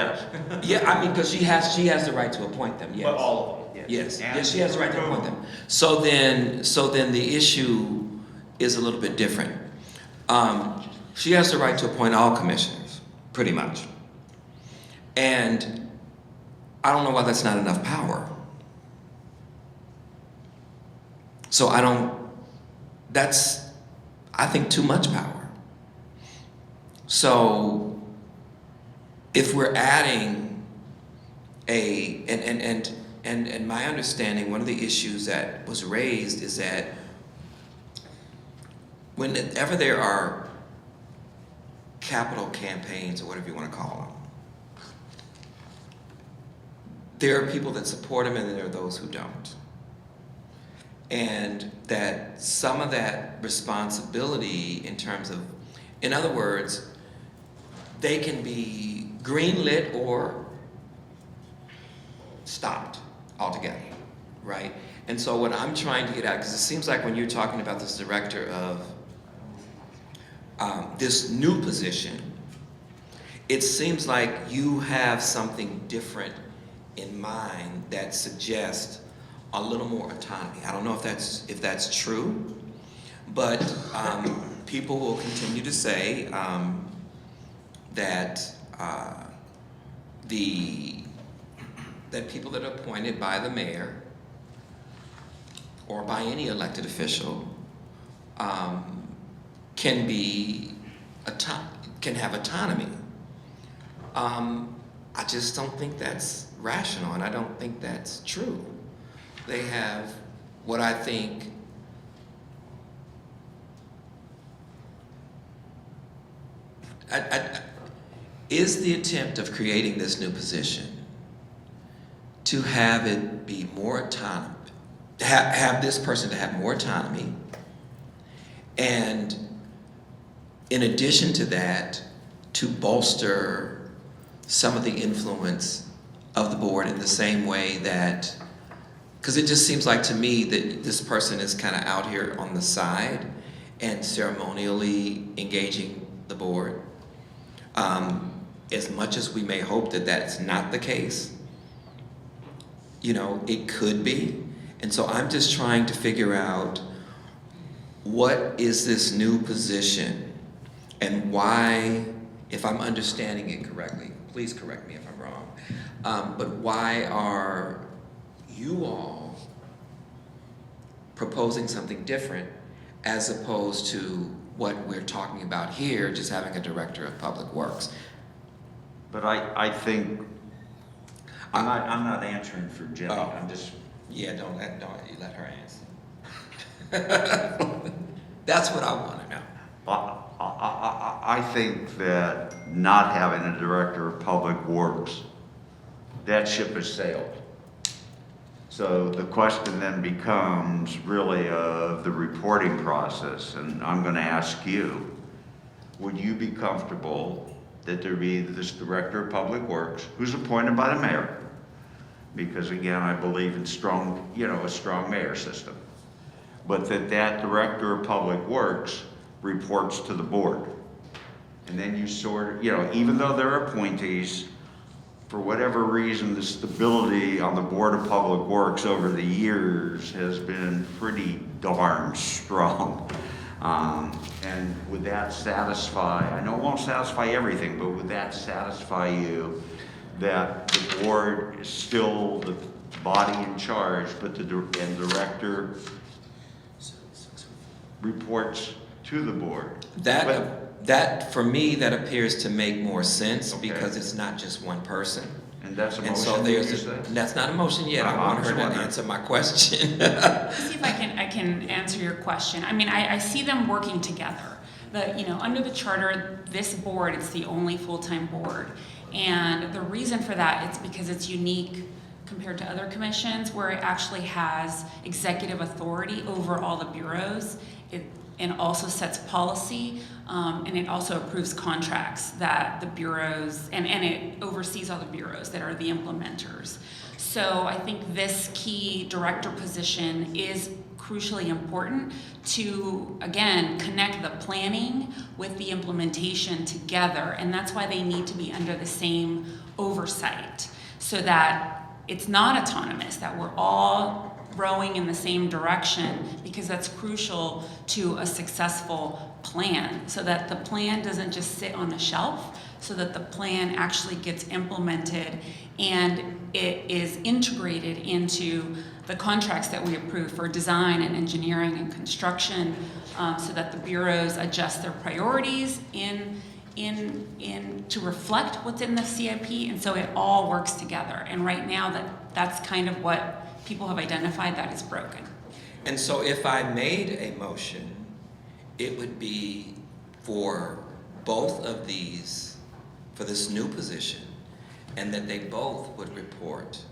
yeah, I mean, because she has the right to appoint them. Yes. But all of them. Yes, she has the right to appoint them. So then the issue is a little bit different. She has the right to appoint all commissioners, pretty much. And I don't know why that's not enough power. So that's, I think, too much power. So if we're adding and my understanding, one of the issues that was raised is that whenever there are capital campaigns, or whatever you want to call them, there are people that support them and there are those who don't. And that some of that responsibility in terms of, in other words, they can be greenlit or stopped altogether. right? And so what I'm trying to get at, because it seems like when you're talking about this director of this new position, it seems like you have something different in mind that suggests a little more autonomy. I don't know if that's true, but people will continue to say that people that are appointed by the mayor or by any elected official can have autonomy. I just don't think that's rational, and I don't think that's true. They have what I think is the attempt of creating this new position to have it be more autonomous, have this person to have more autonomy, and in addition to that, to bolster some of the influence of the board in the same way that, because it just seems like to me that this person is kind of out here on the side and ceremonially engaging the board. As much as we may hope that that's not the case, you know, it could be. And so I'm just trying to figure out what is this new position and why, if I'm understanding it correctly, please correct me if I'm wrong, but why are you all proposing something different as opposed to what we're talking about here, just having a director of public works? But I think, I'm not answering for Jenny, Oh. I'm just. Yeah, don't you let her answer. That's what I want to know. I think that not having a director of public works, that ship has sailed. So the question then becomes really of the reporting process, and I'm going to ask you, would you be comfortable that there be this director of public works who's appointed by the mayor? Because again, I believe in strong, a strong mayor system. But that director of public works reports to the board. And then you sort of, even though they're appointees, for whatever reason, the stability on the Board of Public Works over the years has been pretty darn strong. And would that satisfy, I know it won't satisfy everything, but would that satisfy you that the board is still the body in charge, but the director reports to the board? That for me, that appears to make more sense because it's not just one person. And that's a motion. And so that's not a motion yet. I want her to answer my question. Let's see if I can answer your question. I mean, I see them working together. Under the charter, this board, it's the only full-time board. And the reason for that is because it's unique compared to other commissions where it actually has executive authority over all the bureaus. And also sets policy, and it also approves contracts that the bureaus, and it oversees all the bureaus that are the implementers. So I think this key director position is crucially important to, again, connect the planning with the implementation together, and that's why they need to be under the same oversight, so that it's not autonomous, that we're all rowing in the same direction, because that's crucial to a successful plan, so that the plan doesn't just sit on the shelf, so that the plan actually gets implemented and it is integrated into the contracts that we approve for design and engineering and construction, so that the bureaus adjust their priorities to reflect what's in the CIP, and so it all works together. And right now, that's kind of what people have identified that is broken. And so if I made a motion, it would be for both of these, for this new position, and that they both would report,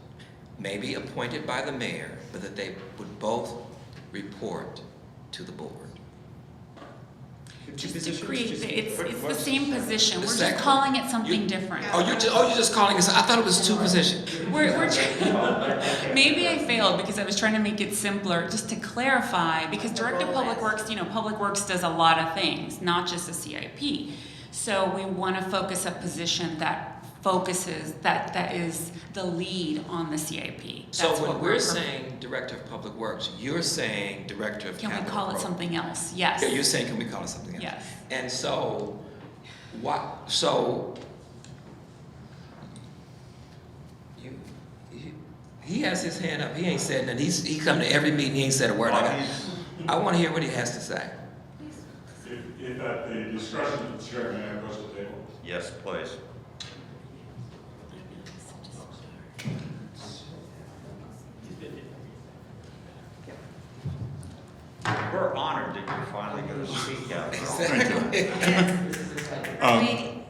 maybe appointed by the mayor, but that they would both report to the board. Just to create, it's the same position, we're just second calling it something different. You're just calling us, I thought it was two positions. Maybe I failed because I was trying to make it simpler, just to clarify, because Director of Public Works, Public Works does a lot of things, not just a CIP. So we want to focus a position that focuses, that is the lead on the CIP. So That's when what we're saying Director of Public Works, you're saying Director of Can Capital we call it Program. something else? Yes. Yeah, you're saying, can we call it something else? Yes. And so, so, he has his hand up, he ain't said nothing, he come to every meeting, he ain't said a word. I want to hear what he has to say. If at the discretion of the chair, may I approach the table? Yes, please. We're honored that you're finally going to speak out.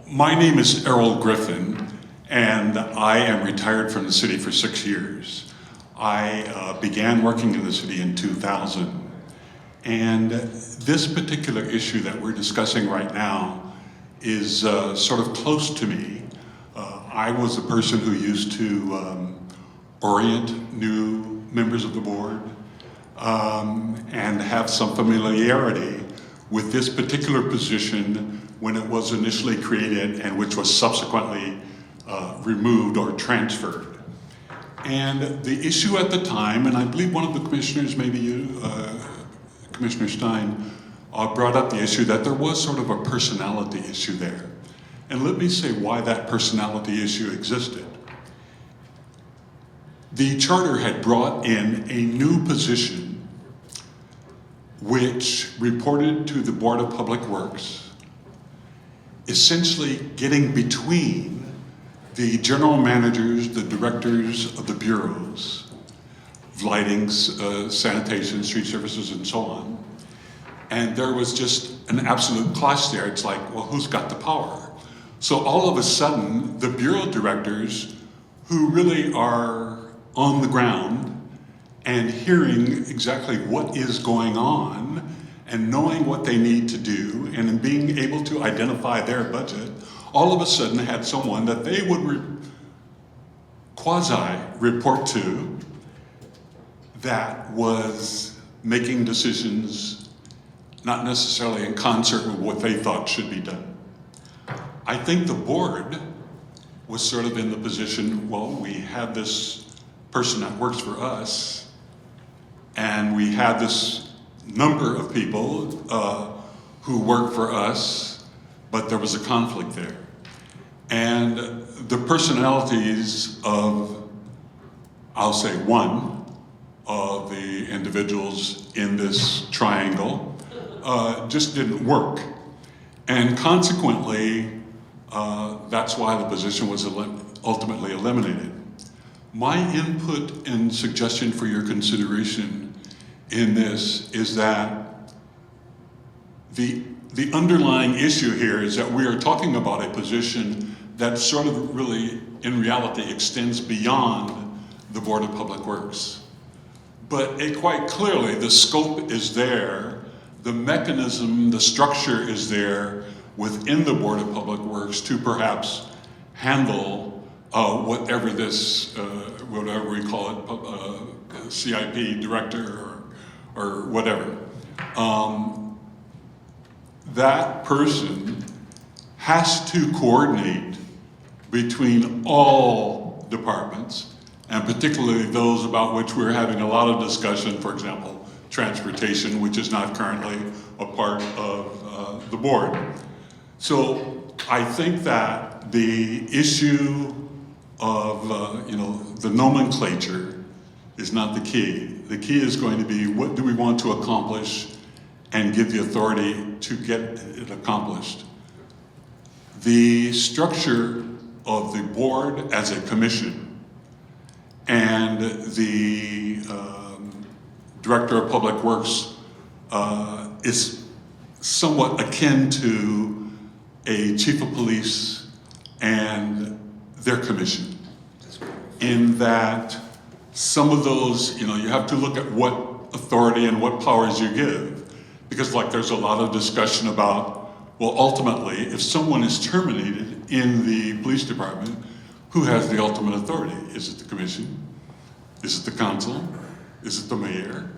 My name is Errol Griffin, and I am retired from the city for 6 years. I began working in the city in 2000, and this particular issue that we're discussing right now is sort of close to me. I was a person who used to orient new members of the board and have some familiarity with this particular position when it was initially created and which was subsequently removed or transferred. And the issue at the time, and I believe one of the commissioners, maybe you, Commissioner Stein, brought up the issue that there was sort of a personality issue there. And let me say why that personality issue existed. The charter had brought in a new position which reported to the Board of Public Works, essentially getting between the general managers, the directors of the bureaus, lighting, sanitation, street services, and so on. And there was just an absolute clash there. It's like, well, who's got the power? So all of a sudden, the bureau directors, who really are on the ground and hearing exactly what is going on and knowing what they need to do and in being able to identify their budget, all of a sudden had someone that they would quasi-report to that was making decisions not necessarily in concert with what they thought should be done. I think the board was sort of in the position, well, we have this person that works for us, and we have this number of people who work for us, but there was a conflict there. And the personalities of, I'll say one of the individuals in this triangle just didn't work. And consequently, that's why the position was ultimately eliminated. My input and suggestion for your consideration in this is that the underlying issue here is that we are talking about a position that sort of really, in reality, extends beyond the Board of Public Works. But quite clearly, the scope is there, the mechanism, the structure is there within the Board of Public Works to perhaps handle whatever this, whatever we call it, CIP director or whatever. That person has to coordinate between all departments, and particularly those about which we're having a lot of discussion, for example, transportation, which is not currently a part of the board. So I think that the issue of the nomenclature is not the key. The key is going to be, what do we want to accomplish and give the authority to get it accomplished. The structure of the board as a commission and the Director of Public Works is somewhat akin to a chief of police and their commission, in that some of those, you have to look at what authority and what powers you give. Because like there's a lot of discussion about, well, ultimately, if someone is terminated in the police department, who has the ultimate authority? Is it the commission? Is it the council? Is it the mayor?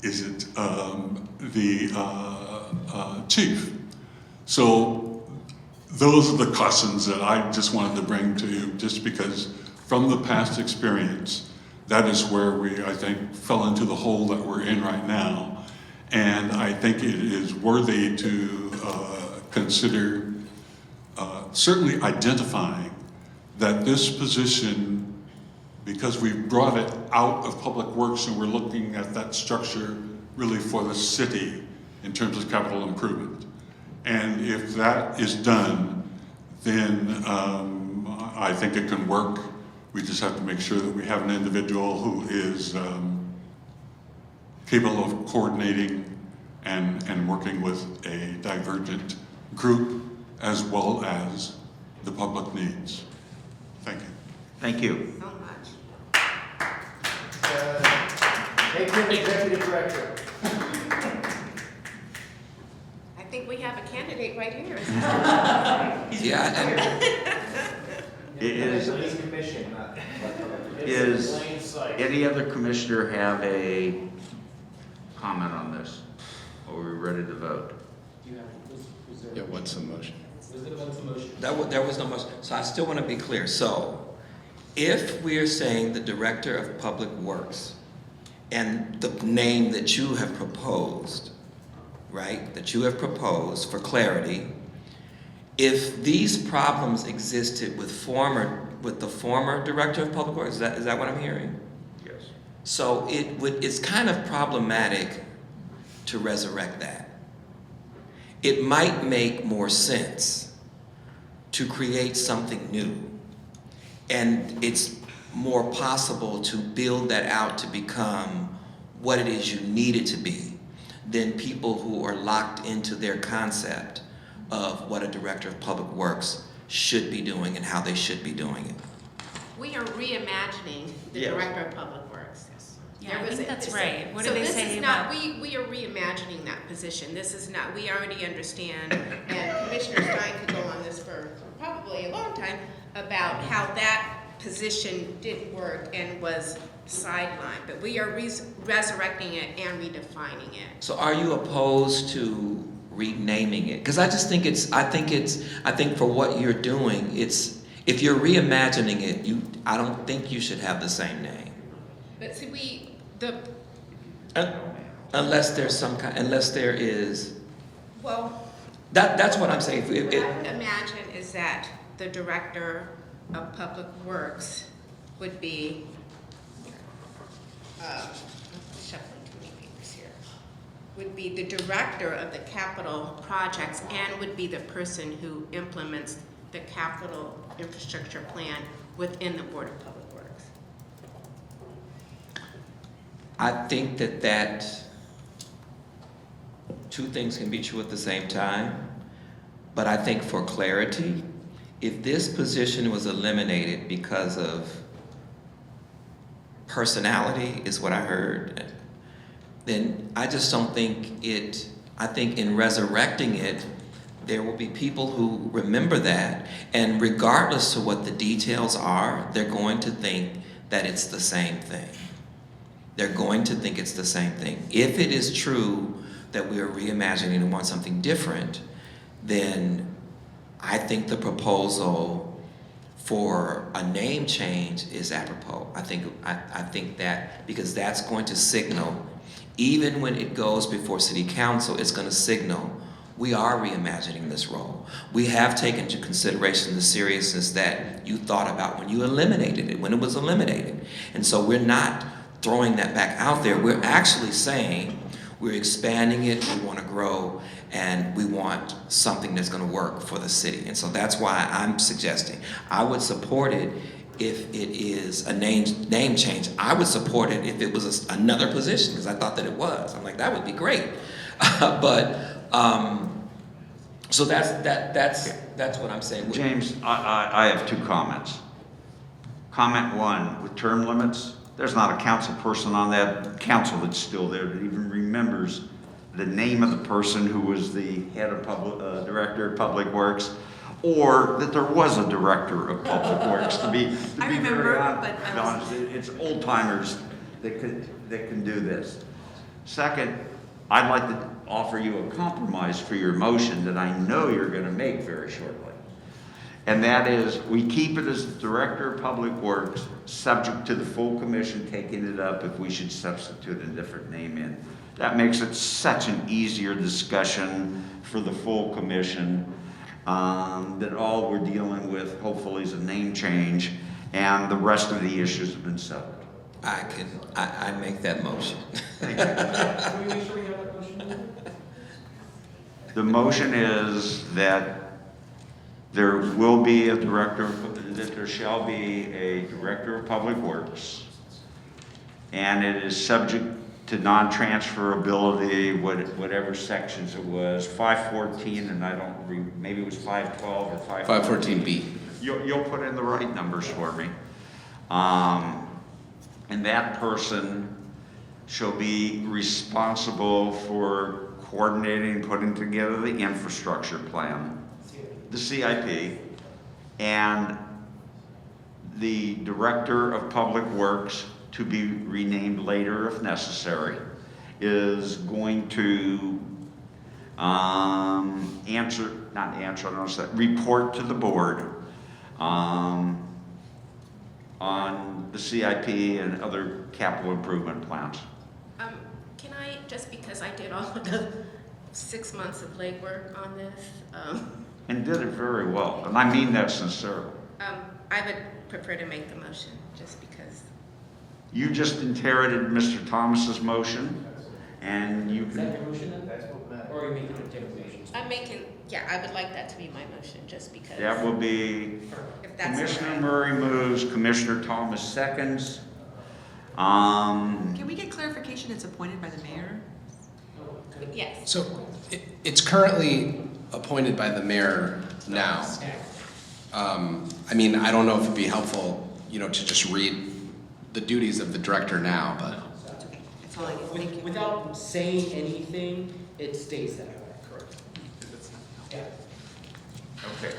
Is it the chief? So those are the cautions that I just wanted to bring to you, just because from the past experience, that is where we, I think, fell into the hole that we're in right now. And I think it is worthy to consider certainly identifying that this position, because we've brought it out of Public Works and we're looking at that structure really for the city in terms of capital improvement. And if that is done, then I think it can work. We just have to make sure that we have an individual who is capable of coordinating and working with a divergent group as well as the public needs. Thank you. Thank you. So much. Make him executive director. I think we have a candidate right here. Is any other commissioner have a comment on this? Are we ready to vote? Yeah, what's the motion? There was no motion, so I still want to be clear. So, if we're saying the Director of Public Works and the name that you have proposed, right, that you have proposed for clarity, if these problems existed with the former Director of Public Works, is that what I'm hearing? Yes. So it's kind of problematic to resurrect that. It might make more sense to create something new. And it's more possible to build that out to become what it is you need it to be than people who are locked into their concept of what a Director of Public Works should be doing and how they should be doing it. We are reimagining the Yes. Director of Public Works. Yeah, I think that's right. What do so they this say is not, about- we are reimagining that position. This is not, we already understand, and Commissioner Stein could go on this for probably a long time, about how that position didn't work and was sidelined. But we are resurrecting it and redefining it. So are you opposed to renaming it? Because I just think I think for what you're doing, if you're reimagining it, I don't think you should have the same name. But see, Unless there is, well, that's what I'm saying. what I would imagine is that the Director of Public Works would be, shuffling too many papers here, would be the Director of the capital projects and would be the person who implements the capital infrastructure plan within the Board of Public Works. I think that two things can be true at the same time, but I think for clarity, if this position was eliminated because of personality, is what I heard, then I just don't think I think in resurrecting it, there will be people who remember that, and regardless of what the details are, they're going to think that it's the same thing. They're going to think it's the same thing. If it is true that we are reimagining and want something different, then I think the proposal for a name change is apropos. I think that because that's going to signal, even when it goes before City Council, it's going to signal we are reimagining this role. We have taken into consideration the seriousness that you thought about when you eliminated it, when it was eliminated. And so we're not throwing that back out there. We're actually saying we're expanding it, we want to grow, and we want something that's going to work for the city. And so that's why I'm suggesting I would support it if it is a name change. I would support it if it was another position, because I thought that it was. I'm like, that would be great. So that's what I'm saying. James, I have two comments. Comment one, with term limits, there's not a council person on that council that's still there that even remembers the name of the person who was the head of director of public works, or that there was a director of public works, to be very honest. It's old timers that can do this. Second, I'd like to offer you a compromise for your motion that I know you're going to make very shortly. And that is, we keep it as the Director of Public Works, subject to the full commission taking it up if we should substitute a different name in. That makes it such an easier discussion for the full commission, that all we're dealing with hopefully is a name change, and the rest of the issues have been settled. I make that motion. Thank you. Can we make sure we have that motion? The motion is that there will be a director, that there shall be a director of public works, and it is subject to non-transferability, whatever sections it was, 514, and I don't, maybe it was 512 or 514B. You'll put in the right numbers for me. And that person shall be responsible for coordinating, putting together the infrastructure plan, the CIP, and the Director of Public Works, to be renamed later if necessary, is going to report to the board on the CIP and other capital improvement plans. Can I, just because I did all of the 6 months of legwork on this, And did it very well, and I mean that sincerely. I would prefer to make the motion, just because. You just inherited Mr. Thomas's motion, and you Is can. that your motion then? Or are you making a different motion? I'm making, yeah, I would like that to be my motion, just because. That will be, If that's Commissioner all right. Murray moves, Commissioner Thomas seconds. Can we get clarification it's appointed by the mayor? Yes. So it's currently appointed by the mayor now. I mean, I don't know if it'd be helpful, to just read the duties of the director now, but. That's all I can think. Without saying anything, it stays that way. Correct. Yeah. Okay.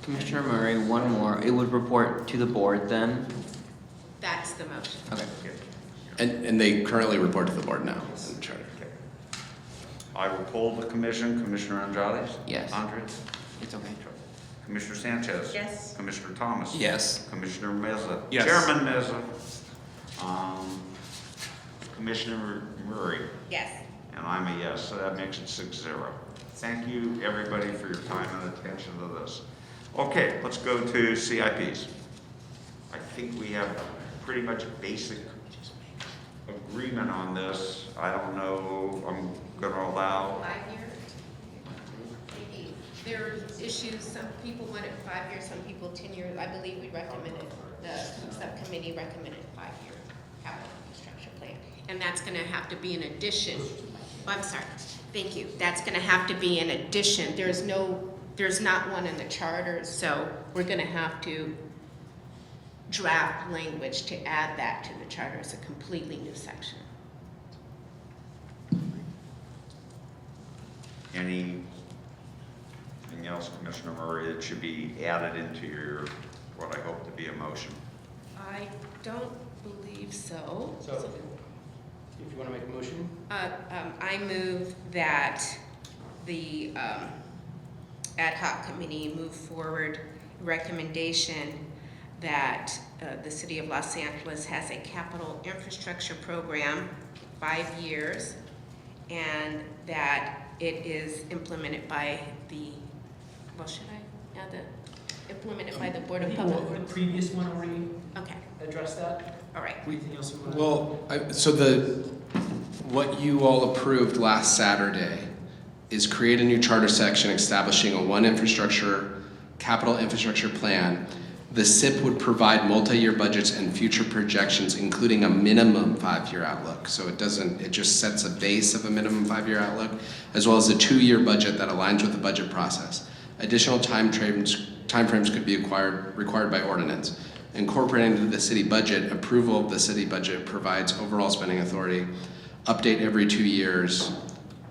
Commissioner Murray, one more. It would report to the board then? That's the motion. Okay. And they currently report to the board now in the charter. I will poll the commission. Commissioner Andrade? Yes. Andres? It's okay. Commissioner Sanchez? Yes. Commissioner Thomas? Yes. Commissioner Meza? Yes. Chairman Meza? Commissioner Murray? Yes. And I'm a yes, so that makes it 6-0. Thank you, everybody, for your time and attention to this. Okay, let's go to CIPs. I think we have pretty much basic agreement on this. I don't know, I'm gonna allow. 5 years? Maybe. There are issues, some people wanted 5 years, some people 10 years. I believe we recommended, the subcommittee recommended 5-year capital infrastructure plan. And that's gonna have to be in addition. Oh, I'm sorry, thank you. That's gonna have to be in addition. There's not one in the charter, so we're gonna have to draft language to add that to the charter. It's a completely new section. Anything else, Commissioner Murray, that should be added into your, what I hope to be a motion? I don't believe so. So, if you want to make a motion? I move that the ad hoc committee move forward recommendation that the City of Los Angeles has a capital infrastructure program, 5 years, and that it is implemented by the, well, should I add the, implemented by the Board of Public Works? The previous one already Okay, addressed that. all right. Anything else you want to? Well, what you all approved last Saturday is create a new charter section establishing a capital infrastructure plan. The SIP would provide multi-year budgets and future projections, including a minimum 5-year outlook. So it just sets a base of a minimum 5-year outlook, as well as a 2-year budget that aligns with the budget process. Additional timeframes could be required by ordinance. Incorporating into the city budget, approval of the city budget provides overall spending authority, update every 2 years,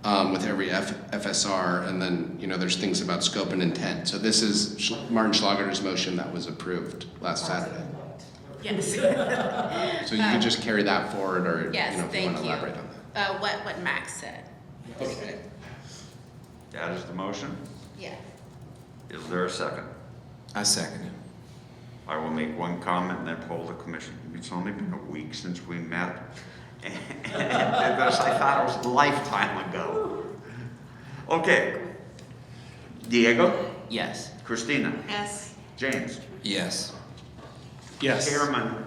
with every FSR, and then, you know, there's things about scope and intent. So this is Martin Schlager's motion that was approved last Saturday. Yes. So you could just carry that forward, or, Yes, you know, if you thank want to you. elaborate on that. What Max said. Okay. That is the motion. Yeah. Is there a second? I second it. I will make one comment and then poll the commission. It's only been a week since we met. And I thought it was a lifetime ago. Okay. Diego? Yes. Christina? Yes. James? Yes. Yes. Chairman?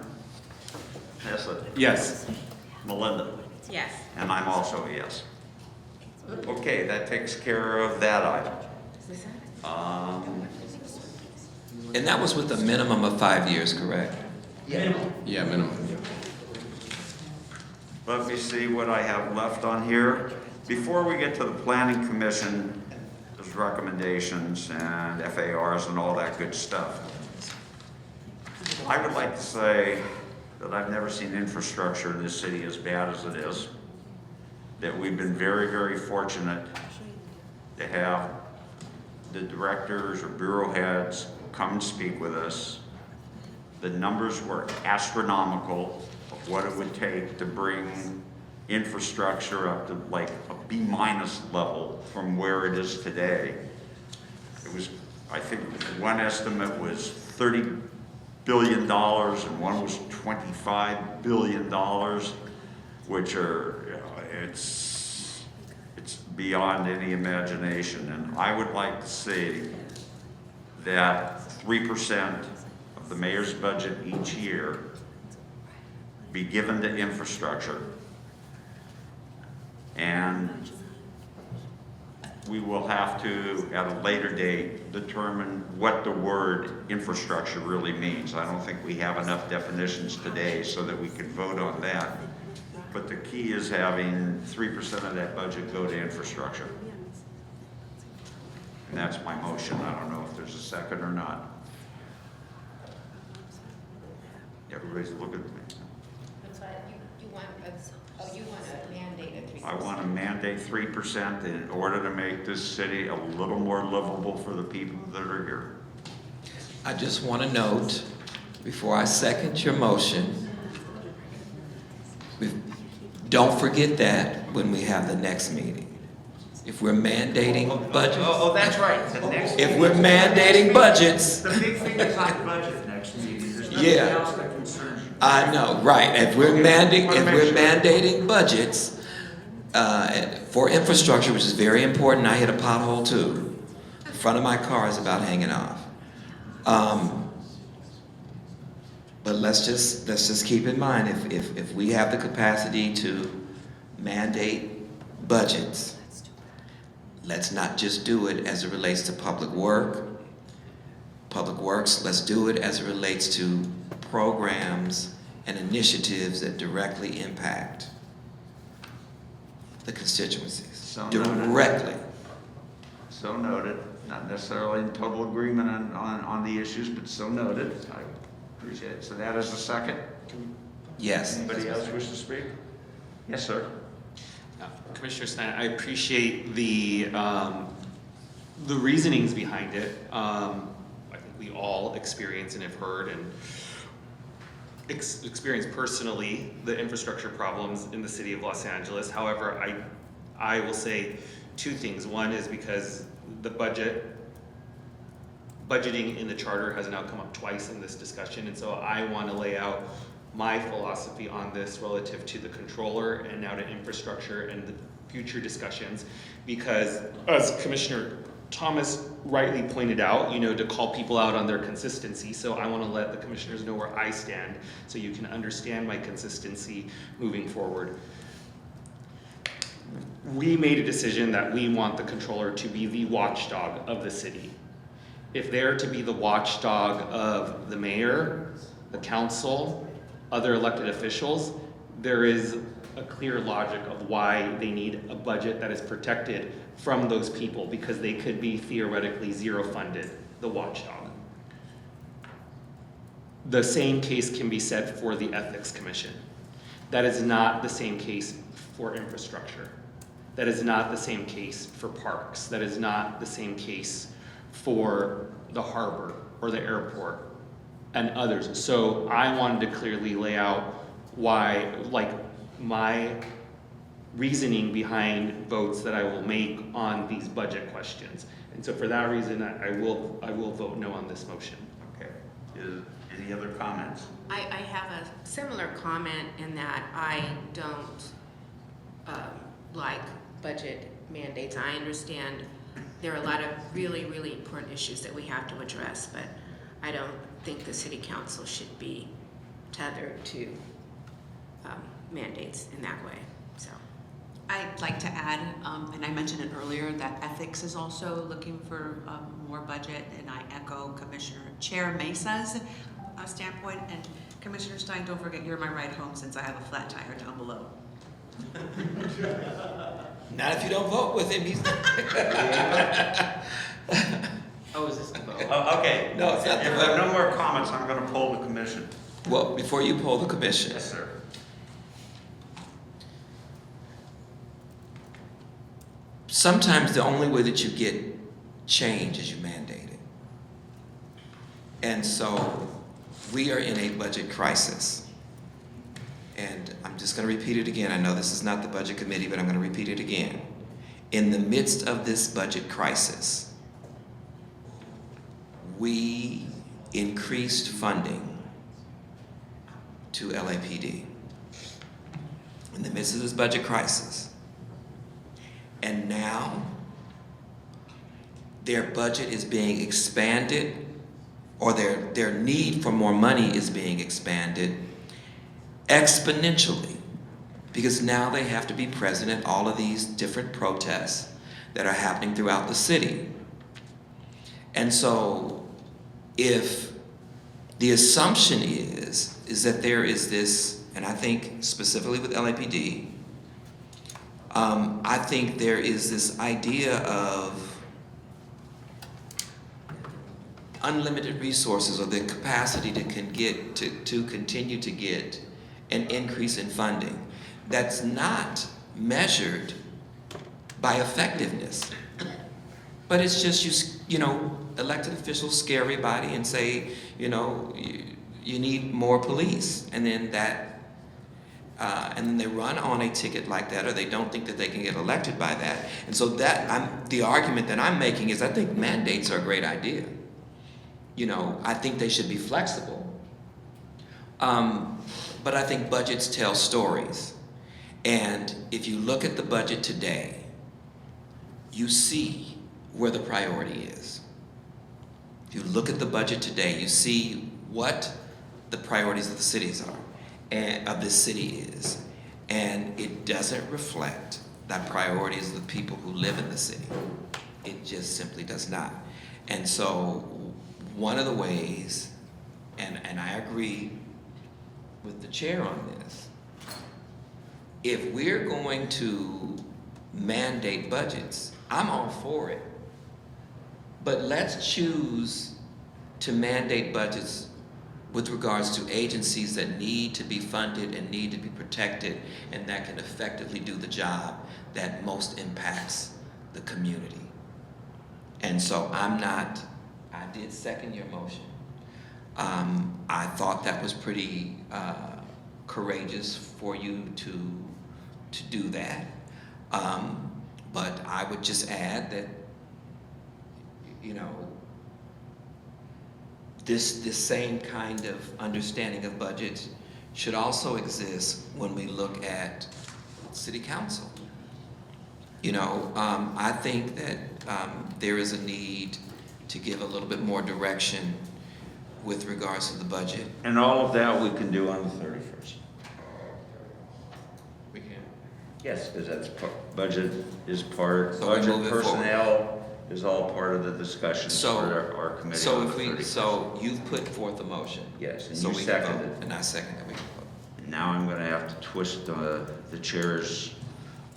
Haslett? Yes. Melinda? Yes. And I'm also a yes. Okay, that takes care of that item. And that was with a minimum of 5 years, correct? Yeah, minimum. Let me see what I have left on here. Before we get to the planning commission, there's recommendations and FARs and all that good stuff. I would like to say that I've never seen infrastructure in this city as bad as it is. That we've been very, very fortunate to have the directors or bureau heads come and speak with us. The numbers were astronomical of what it would take to bring infrastructure up to like a B- level from where it is today. It was, I think one estimate was $30 billion and one was $25 billion, which are, you know, it's beyond any imagination. And I would like to see that 3% of the mayor's budget each year be given to infrastructure. And we will have to, at a later date, determine what the word infrastructure really means. I don't think we have enough definitions today so that we can vote on that. But the key is having 3% of that budget go to infrastructure. And that's my motion. I don't know if there's a second or not. Everybody's looking at me. You want a mandate of 3%. I want to mandate 3% in order to make this city a little more livable for the people that are here. I just want to note, before I second your motion, don't forget that when we have the next meeting. If we're mandating budgets. Oh, that's right. The next If we're mandating budgets. The big thing is not budget next meeting. There's nothing Yeah. else that concerns you. I know, right. If we're mandating budgets for infrastructure, which is very important, I hit a pothole too. The front of my car is about hanging off. But let's just keep in mind, if we have the capacity to mandate budgets, let's not just do it as it relates to public works. Let's do it as it relates to programs and initiatives that directly impact the constituencies. So noted. Directly. So noted. Not necessarily in total agreement on the issues, but so noted. I appreciate it. So that is the second? Yes. Anybody else wish to speak? Yes, sir. Commissioner Stein, I appreciate the reasonings behind it. I think we all experience and have heard and experienced personally the infrastructure problems in the city of Los Angeles. However, I will say two things. One is because the budgeting in the charter has now come up twice in this discussion, and so I want to lay out my philosophy on this relative to the controller and now to infrastructure and the future discussions, because as Commissioner Thomas rightly pointed out, you know, to call people out on their consistency. So I want to let the commissioners know where I stand so you can understand my consistency moving forward. We made a decision that we want the controller to be the watchdog of the city. If they're to be the watchdog of the mayor, the council, other elected officials, there is a clear logic of why they need a budget that is protected from those people, because they could be theoretically zero funded, the watchdog. The same case can be said for the Ethics Commission. That is not the same case for infrastructure. That is not the same case for parks. That is not the same case for the harbor or the airport and others. So I wanted to clearly lay out why, like, my reasoning behind votes that I will make on these budget questions. And so for that reason, I will vote no on this motion. Okay. Any other comments? I have a similar comment in that I don't like budget mandates. I understand there are a lot of really, really important issues that we have to address, but I don't think the city council should be tethered to mandates in that way, so. I'd like to add, and I mentioned it earlier, that ethics is also looking for more budget, and I echo Chair Mesa's standpoint, and Commissioner Stein, don't forget you're my ride home since I have a flat tire down below. Not if you don't vote with him. He's Oh, is this the vote? Oh, okay. No, it's not the If vote. there are no more comments, I'm going to poll the commission. Well, before you poll the commission. Yes, sir. Sometimes the only way that you get change is you mandate it. And so we are in a budget crisis. And I'm just going to repeat it again. I know this is not the budget committee, but I'm going to repeat it again. In the midst of this budget crisis, we increased funding to LAPD. In the midst of this budget crisis. And now their budget is being expanded, or their need for more money is being expanded exponentially, because now they have to be present at all of these different protests that are happening throughout the city. And so if the assumption is that there is this, and I think specifically with LAPD, I think there is this idea of unlimited resources, or the capacity to continue to get an increase in funding that's not measured by effectiveness. But it's just, you know, elected officials scare everybody and say, you know, you need more police, and then they run on a ticket like that, or they don't think that they can get elected by that. And so the argument that I'm making is I think mandates are a great idea. You know, I think they should be flexible. But I think budgets tell stories. And if you look at the budget today, you see where the priority is. If you look at the budget today, you see what the priorities of the cities are, and of this city is. And it doesn't reflect the priorities of the people who live in the city. It just simply does not. And so one of the ways, and I agree with the chair on this, if we're going to mandate budgets, I'm all for it. But let's choose to mandate budgets with regards to agencies that need to be funded and need to be protected, and that can effectively do the job that most impacts the community. And so I did second your motion. I thought that was pretty courageous for you to do that. But I would just add that, you know, this same kind of understanding of budgets should also exist when we look at city council. You know, I think that there is a need to give a little bit more direction with regards to the budget. And all of that we can do on the 31st. We can. Yes, because that's budget is part, So we budget move it forward. personnel is all part of the discussion for our committee. So on if the we, 31st. so you've put forth a motion. Yes, and So you we can vote, seconded. and I second that we can vote. Now I'm going to have to twist the chair's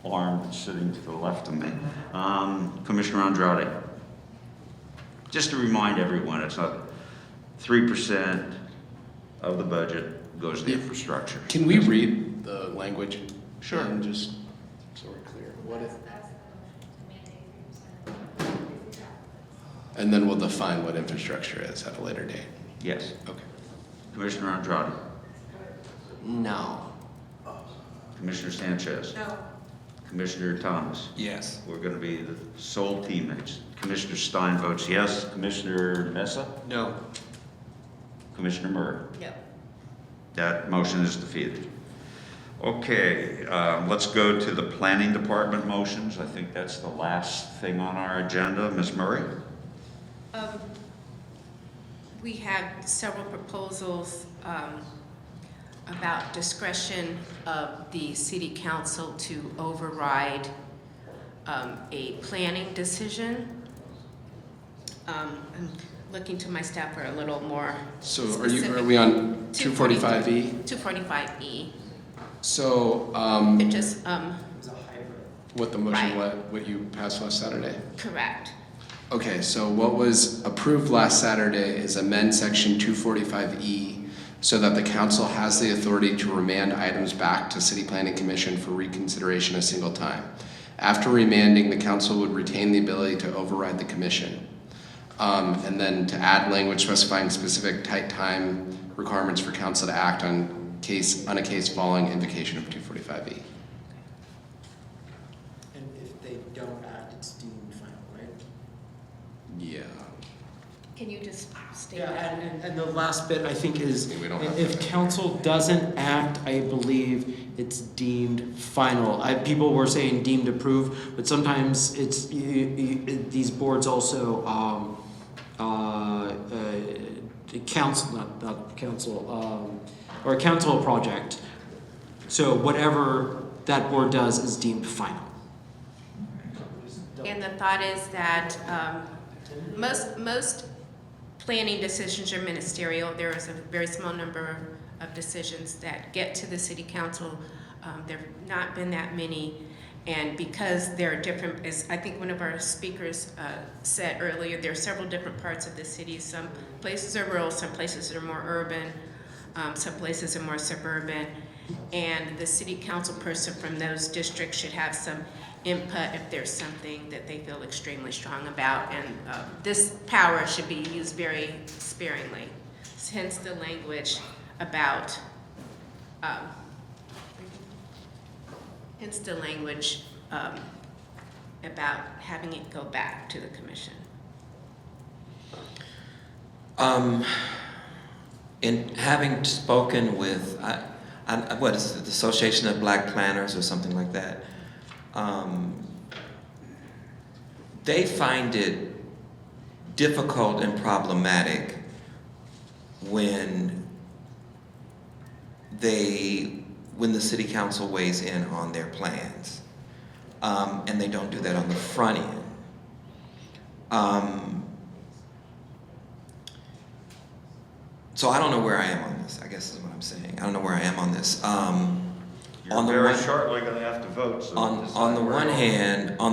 arm that's sitting to the left of me. Commissioner Andrade. Just to remind everyone, it's not 3% of the budget goes to infrastructure. Can we read the language? Sure. And just so we're clear. what if? And then we'll define what infrastructure is at a later date. Yes. Okay. Commissioner Andrade. No. Commissioner Sanchez. No. Commissioner Thomas. Yes. We're going to be the sole teammates. Commissioner Stein votes yes. Commissioner Mesa. No. Commissioner Murray. No. That motion is defeated. Okay, let's go to the planning department motions. I think that's the last thing on our agenda. Ms. Murray? We have several proposals about discretion of the city council to override a planning decision. I'm looking to my staff for a little more So specific. are we on 245E? 245E. So, It just, what the motion, Right. what you passed last Saturday? correct. Okay, so what was approved last Saturday is amend section 245E so that the council has the authority to remand items back to City Planning Commission for reconsideration a single time. After remanding, the council would retain the ability to override the commission. And then to add language specifying specific tight time requirements for council to act on a case following invocation of 245E. And if they don't act, it's deemed final, right? Yeah. Can you just state Yeah, that? and the last bit, I think, is We don't have if to. council doesn't act, I believe it's deemed final. People were saying deemed approved, but sometimes it's, these boards also, council, not council, or a council project. So whatever that board does is deemed final. And the thought is that most planning decisions are ministerial. There is a very small number of decisions that get to the city council. There have not been that many. And because there are different, as I think one of our speakers said earlier, there are several different parts of the city. Some places are rural, some places are more urban, some places are more suburban. And the city council person from those districts should have some input if there's something that they feel extremely strong about. And this power should be used very sparingly. Hence the language about about having it go back to the commission. In having spoken with, what is it, the Association of Black Planners or something like that, they find it difficult and problematic when the city council weighs in on their plans. And they don't do that on the front end. So I don't know where I am on this, I guess is what I'm saying. I don't know where I am on this. You're very shortly going to have to vote. So on the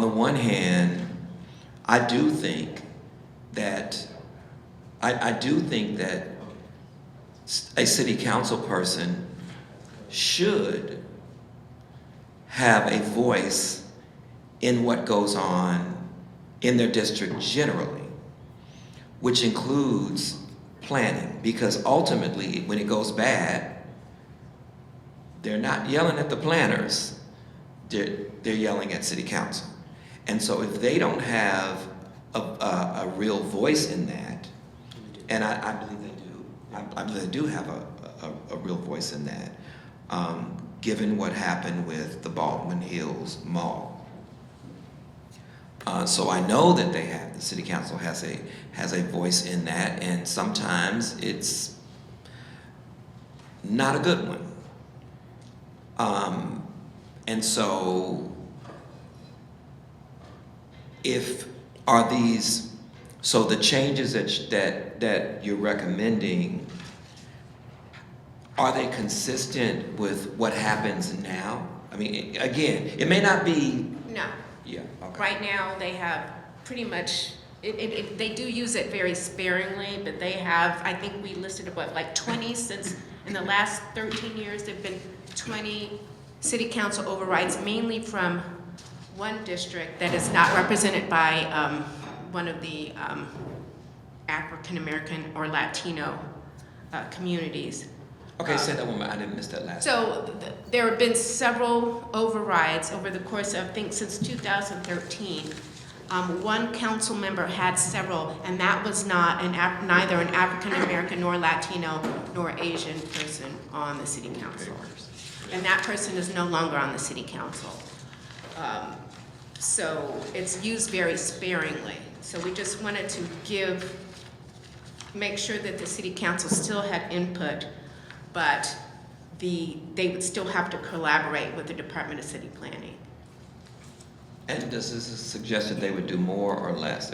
one hand, I do think that a city council person should have a voice in what goes on in their district generally, which includes planning, because ultimately, when it goes bad, they're not yelling at the planners, they're yelling at city council. And so if they don't have a real voice in that, and I believe they do, I believe they do have a real voice in that, given what happened with the Baldwin Hills Mall. So I know that the city council has a voice in that, and sometimes it's not a good one. And so so the changes that you're recommending, are they consistent with what happens now? I mean, again, it may not be. No. Yeah, okay. Right now, they have pretty much, they do use it very sparingly, but they have, I think we listed what, like 20 since, in the last 13 years, there've been 20 city council overrides, mainly from one district that is not represented by one of the African American or Latino communities. Okay, say that one more. I didn't miss that last. So there have been several overrides over the course of, I think, since 2013. One council member had several, and that was not neither an African American nor Latino nor Asian person on the city council. And that person is no longer on the city council. So it's used very sparingly. So we just wanted to make sure that the city council still had input, but they would still have to collaborate with the Department of City Planning. And does this suggest that they would do more or less?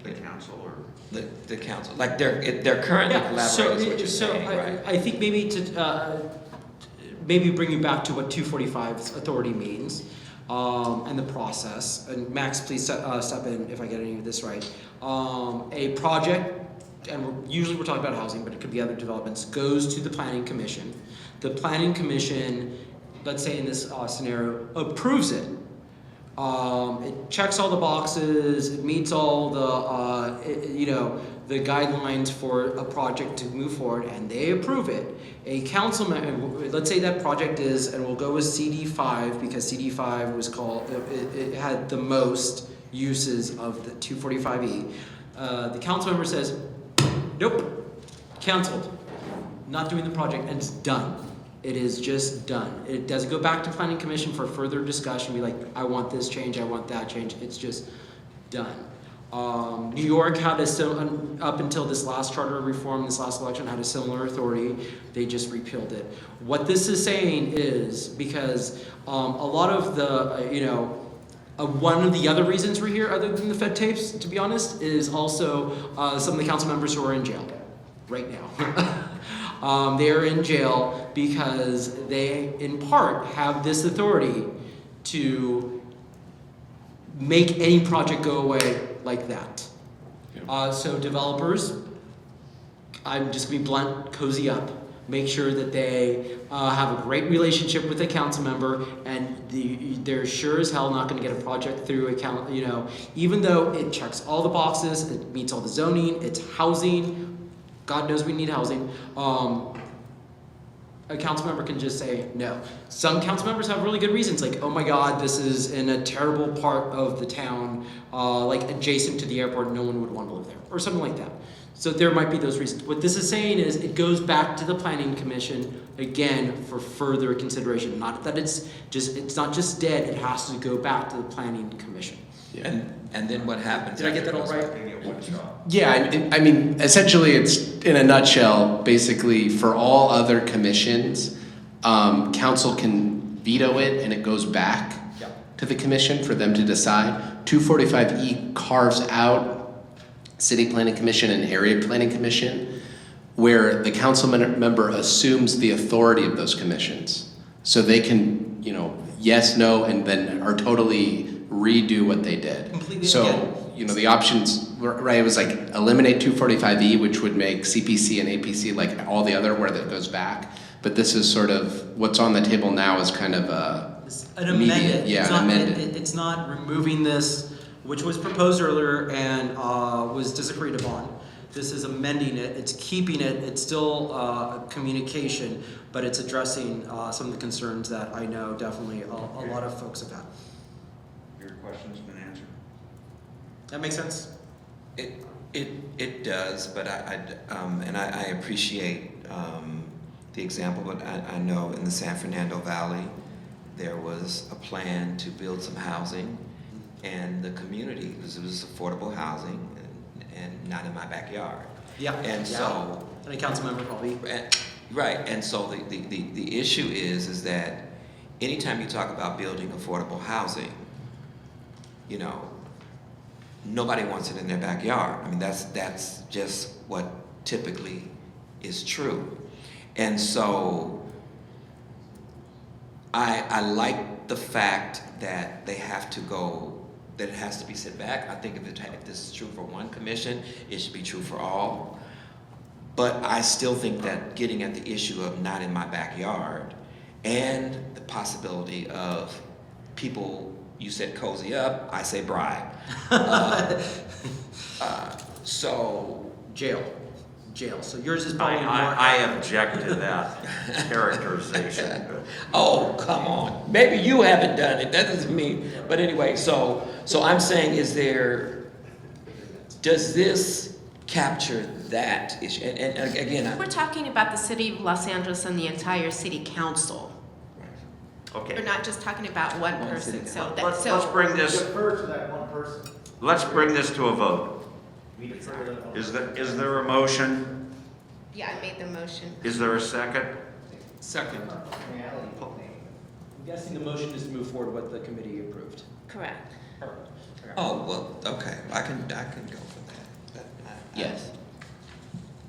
The council or? The council, like they're currently collaborating, is what you're saying, right? I think maybe maybe bring you back to what 245's authority means, and the process. And Max, please step in if I get any of this right. A project, and usually we're talking about housing, but it could be other developments, goes to the Planning Commission. The Planning Commission, let's say in this scenario, approves it. It checks all the boxes, it meets all the, the guidelines for a project to move forward, and they approve it. A councilman, let's say that project is, and we'll go with CD5 because CD5 was called, it had the most uses of the 245E. The council member says, nope, canceled, not doing the project, and it's done. It is just done. It doesn't go back to Planning Commission for further discussion, be like, I want this change, I want that change. It's just done. New York had up until this last charter reform, this last election, had a similar authority. They just repealed it. What this is saying is, because a lot of the, one of the other reasons we're here, other than the Fed tapes, to be honest, is also some of the council members who are in jail right now. They are in jail because they, in part, have this authority to make any project go away like that. So developers, I'm just gonna be blunt, cozy up. Make sure that they have a great relationship with the council member, and they're sure as hell not gonna get a project through even though it checks all the boxes, it meets all the zoning, it's housing. God knows we need housing. A council member can just say no. Some council members have really good reasons, like, oh my God, this is in a terrible part of the town, like adjacent to the airport, no one would want to live there, or something like that. So there might be those reasons. What this is saying is it goes back to the Planning Commission, again, for further consideration. Not that it's not just dead, it has to go back to the Planning Commission. Yeah. And then what happens? Did I get that all right? Yeah, I mean, essentially it's, in a nutshell, basically for all other commissions, council can veto it and it goes back to the commission for them to decide. 245E carves out City Planning Commission and Area Planning Commission, where the council member assumes the authority of those commissions. So they can, yes, no, and then are totally redo what they did. Completely so, again. The options, right, it was like eliminate 245E, which would make CPC and APC like all the other where that goes back. But this is sort of, what's on the table now is kind of an amended. Yeah, it's amended. It's not removing this, which was proposed earlier and was disagreed upon. This is amending it, it's keeping it, it's still a communication, but it's addressing some of the concerns that I know definitely a lot of folks have had. Your question's been answered. That makes sense? It does, but I appreciate the example, but I know in the San Fernando Valley, there was a plan to build some housing, and the community, because it was affordable housing and not in my backyard. Yeah. And so. And a council member probably. Right, and so the issue is that anytime you talk about building affordable housing, nobody wants it in their backyard. I mean, that's just what typically is true. And so I like the fact that they have to go, that it has to be set back. I think if this is true for one commission, it should be true for all. But I still think that getting at the issue of not in my backyard and the possibility of people You said cozy up, I say bribe. So. Jail. So yours is probably more. I object to that characterization. Oh, come on. Maybe you haven't done it. That doesn't mean. But anyway, so I'm saying, does this capture that issue? And again, We're talking about the city of Los Angeles and the entire city council. Okay. We're not just talking about one person, so that, Let's bring this. Defer to that one person. Let's bring this to a vote. Is there a motion? Yeah, I made the motion. Is there a second? Second. I'm guessing the motion is to move forward what the committee approved. Correct. oh, well, okay, I can go for that. Yes.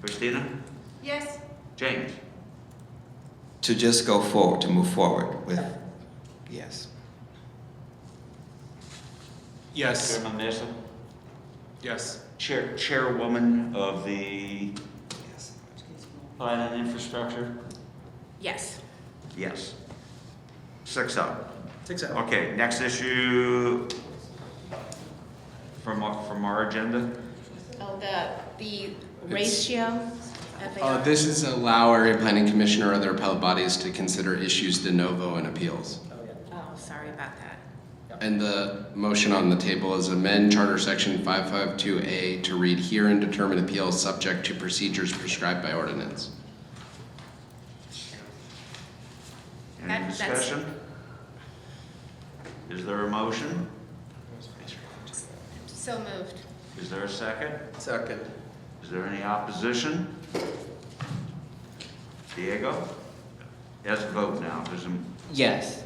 Christina? Yes. James? To just go forward, to move forward with, yes. Yes. Chairman Mason? Yes. Chairwoman of the Plan and Infrastructure? Yes. Yes. 6-0. 6-0. Okay, next issue from our agenda? Oh, the ratio. FAR. This is allow area planning commission or other appellate bodies to consider issues de novo and appeals. Oh, sorry about that. And the motion on the table is amend Charter Section 552A to read here and determine appeals subject to procedures prescribed by ordinance. Any discussion? Is there a motion? So moved. Is there a second? Second. Is there any opposition? Diego? Yes, vote now. Yes.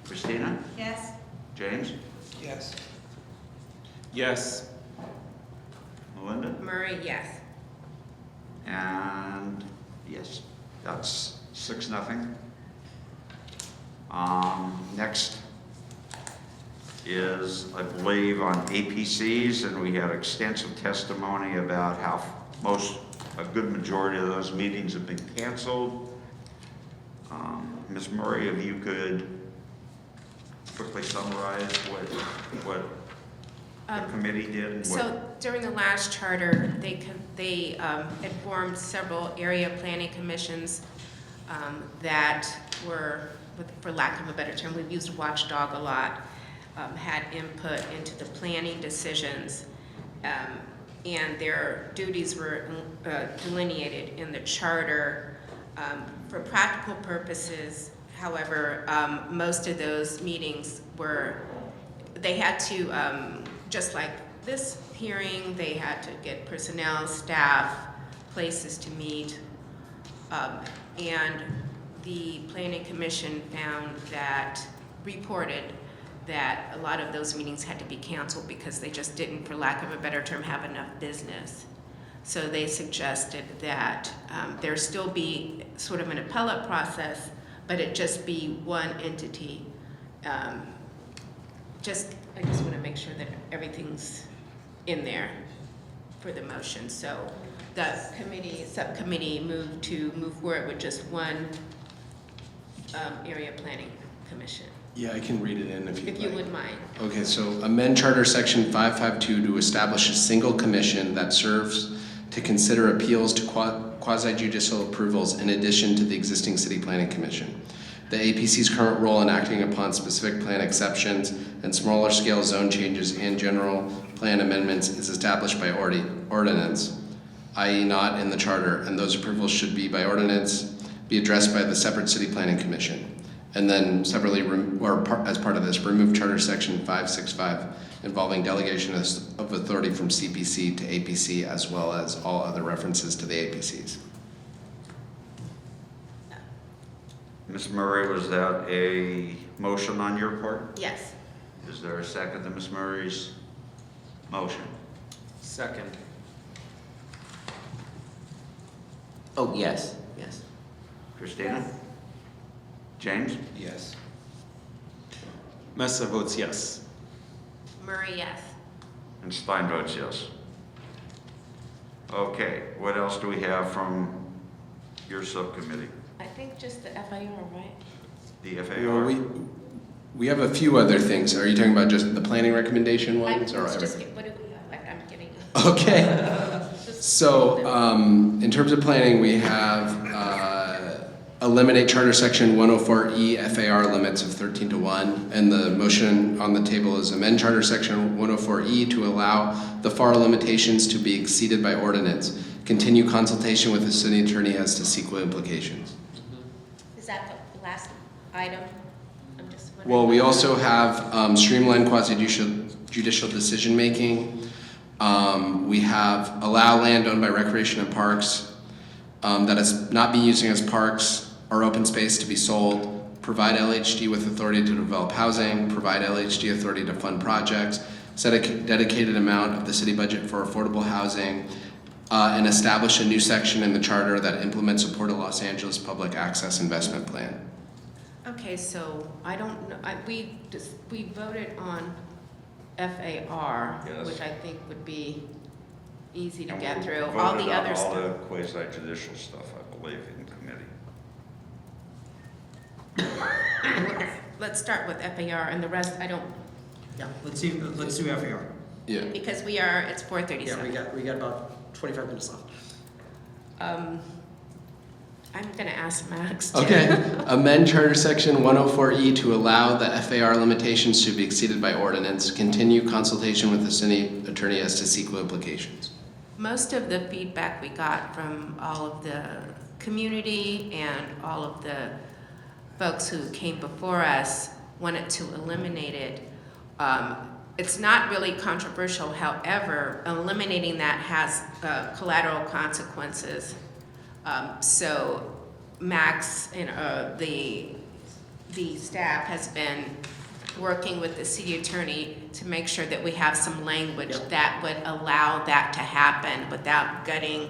Christina? Yes. James? Yes. Yes. Melinda? Murray, yes. And yes, that's 6-0. Next is, I believe, on APCs, and we had extensive testimony about how a good majority of those meetings have been canceled. Ms. Murray, if you could quickly summarize what the committee did and what. So during the last charter, they informed several area planning commissions that were, for lack of a better term, we've used watchdog a lot, had input into the planning decisions, and their duties were delineated in the charter. For practical purposes, however, most of those meetings they had to, just like this hearing, they had to get personnel, staff, places to meet, and the Planning Commission reported that a lot of those meetings had to be canceled because they just didn't, for lack of a better term, have enough business. So they suggested that there still be sort of an appellate process, but it just be one entity. I just want to make sure that everything's in there for the motion. So the subcommittee move forward with just one area planning commission. Yeah, I can read it in if you would mind. Okay, so amend Charter Section 552 to establish a single commission that serves to consider appeals to quasi-judicial approvals in addition to the existing City Planning Commission. The APC's current role in acting upon specific plan exceptions and smaller scale zone changes and general plan amendments is established by ordinance, i.e. not in the charter, and those approvals should be by ordinance, be addressed by the separate City Planning Commission. And then separately, as part of this, remove Charter Section 565 involving delegation of authority from CPC to APC, as well as all other references to the APCs. Ms. Murray, was that a motion on your part? Yes. Is there a second to Ms. Murray's motion? Second. Oh, yes. Yes. Christina? James? Yes. Mesa votes yes. Murray, yes. And Stein votes yes. Okay, what else do we have from your subcommittee? I think just the FIR, right? The FAR? We have a few other things. Are you talking about just the planning recommendation ones or everything? What do we have? Like, I'm getting. Okay. So, in terms of planning, we have eliminate Charter Section 104E FAR limits of 13 to 1, and the motion on the table is amend Charter Section 104E to allow the FAR limitations to be exceeded by ordinance. Continue consultation with the city attorney as to CEQA implications. Is that the last item? I'm just wondering. Well, we also have streamlined quasi-judicial decision-making. We have allow land owned by recreation and parks that is not being used as parks or open space to be sold, provide LHD with authority to develop housing, provide LHD authority to fund projects, set a dedicated amount of the city budget for affordable housing, and establish a new section in the charter that implements a Port of Los Angeles public access investment plan. Okay, so I don't know, we voted on FAR, Yes. which I think would be easy to And get we through. voted All the on other all stuff. the quasi-judicial stuff, I believe, in committee. Let's start with FAR and the rest, I don't, Yeah, let's do FAR. Yeah. because it's 4:37. Yeah, we got about 25 minutes left. I'm gonna ask Max to. Okay. Amend Charter Section 104E to allow the FAR limitations to be exceeded by ordinance. Continue consultation with the city attorney as to CEQA implications. Most of the feedback we got from all of the community and all of the folks who came before us wanted to eliminate it. It's not really controversial, however, eliminating that has collateral consequences. So Max and the staff has been working with the city attorney to make sure that we have some language that would allow that to happen without gutting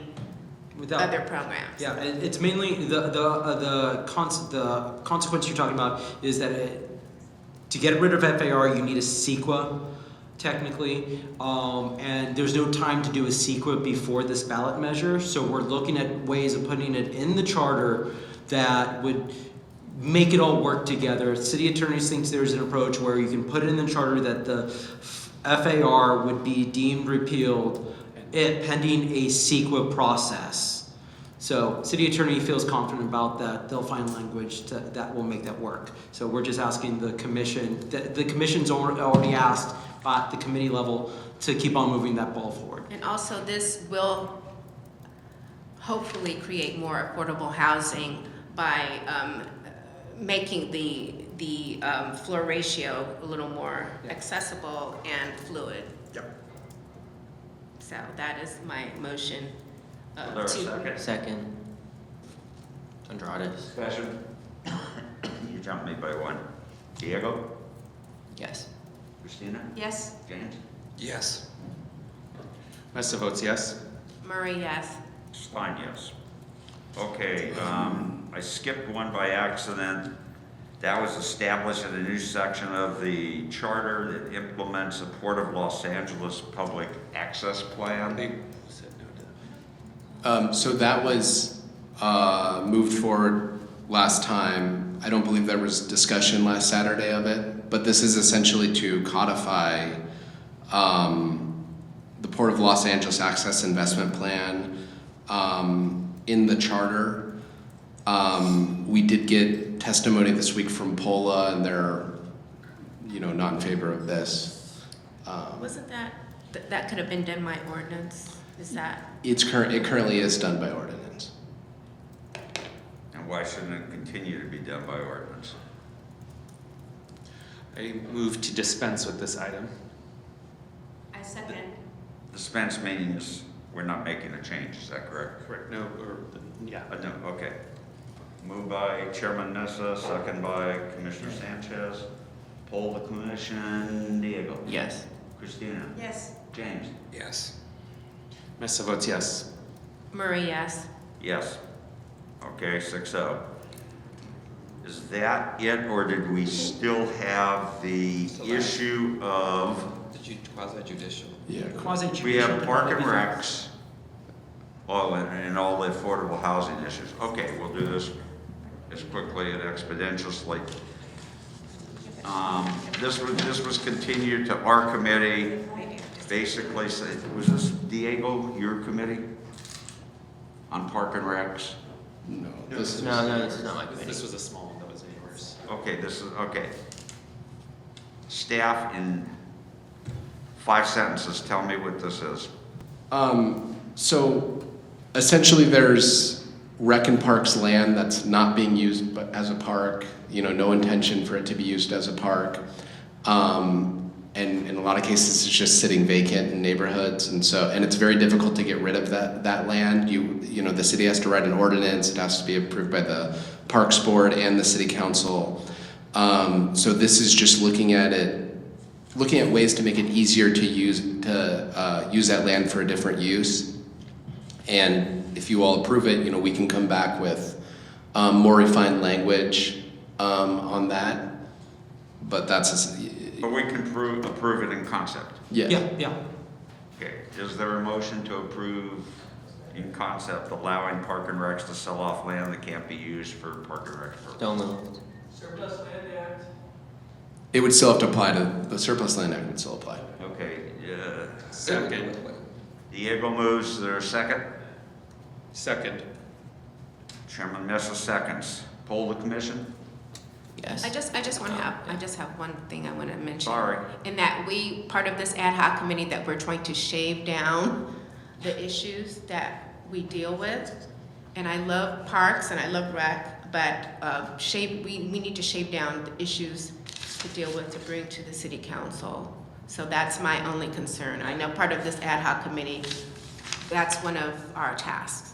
other programs. Yeah, it's mainly the consequence you're talking about is that to get rid of FAR, you need a CEQA, technically, and there's no time to do a CEQA before this ballot measure, so we're looking at ways of putting it in the charter that would make it all work together. City attorneys thinks there's an approach where you can put it in the charter that the FAR would be deemed repealed pending a CEQA process. So city attorney feels confident about that. They'll find language that will make that work. So we're just asking the commission, the commission's already asked at the committee level to keep on moving that ball forward. And also this will hopefully create more affordable housing by making the floor ratio a little more accessible and fluid. Yep. So that is my motion. Is there a second? Second. Andrade. Discussion? You jumped me by one. Diego? Yes. Christina? Yes. James? Yes. Mesa votes yes. Murray, yes. Stein, yes. Okay, I skipped one by accident. That was establishing a new section of the charter that implements the Port of Los Angeles Public Access Plan. So that was moved forward last time. I don't believe there was discussion last Saturday of it, but this is essentially to codify the Port of Los Angeles Access Investment Plan in the charter. We did get testimony this week from POLA, and they're, not in favor of this. Wasn't that could have been done by ordinance? Is that? It currently is done by ordinance. And why shouldn't it continue to be done by ordinance? I move to dispense with this item. I second. Dispense means we're not making a change, is that correct? Correct. No, or yeah. No, okay. Moved by Chairman Nessa, second by Commissioner Sanchez. Poll the commission. Diego? Yes. Christina? Yes. James? Yes. Mesa votes yes. Murray, yes. Yes. Okay, 6-0. Is that it, or did we still have the issue of? Quasi-judicial. Yeah. Quasi-judicial. We have park and recs, and all the affordable housing issues. Okay, we'll do this as quickly and expeditiously. This was continued to our committee. Basically, was this, Diego, your committee? On Park and Recs? No. No, this is not my committee. This was a small one that was in yours. Okay, this is, okay. Staff, in 5 sentences, tell me what this is. So essentially there's Rec and Parks land that's not being used but as a park, no intention for it to be used as a park. And in a lot of cases it's just sitting vacant in neighborhoods, and it's very difficult to get rid of that land. The city has to write an ordinance, it has to be approved by the Parks Board and the City Council. So this is just looking at ways to make it easier to use that land for a different use. And if you all approve it, we can come back with more refined language on that. But But we can approve it in concept. Yeah. Yeah. Okay, is there a motion to approve in concept allowing Park and Recs to sell off land that can't be used for Park and Rec purposes? Don't move. Surplus Land Act. It would still have to apply to the Surplus Land Act would still apply. Okay, Second. Diego moves, is there a second? Second. Chairman Mesa seconds. Poll the commission? Yes. I just have one thing I want to mention. Sorry. In that part of this ad hoc committee, that we're trying to shave down the issues that we deal with. And I love parks and I love rec, but we need to shave down the issues to deal with, to bring to the city council. So that's my only concern. I know part of this ad hoc committee, that's one of our tasks.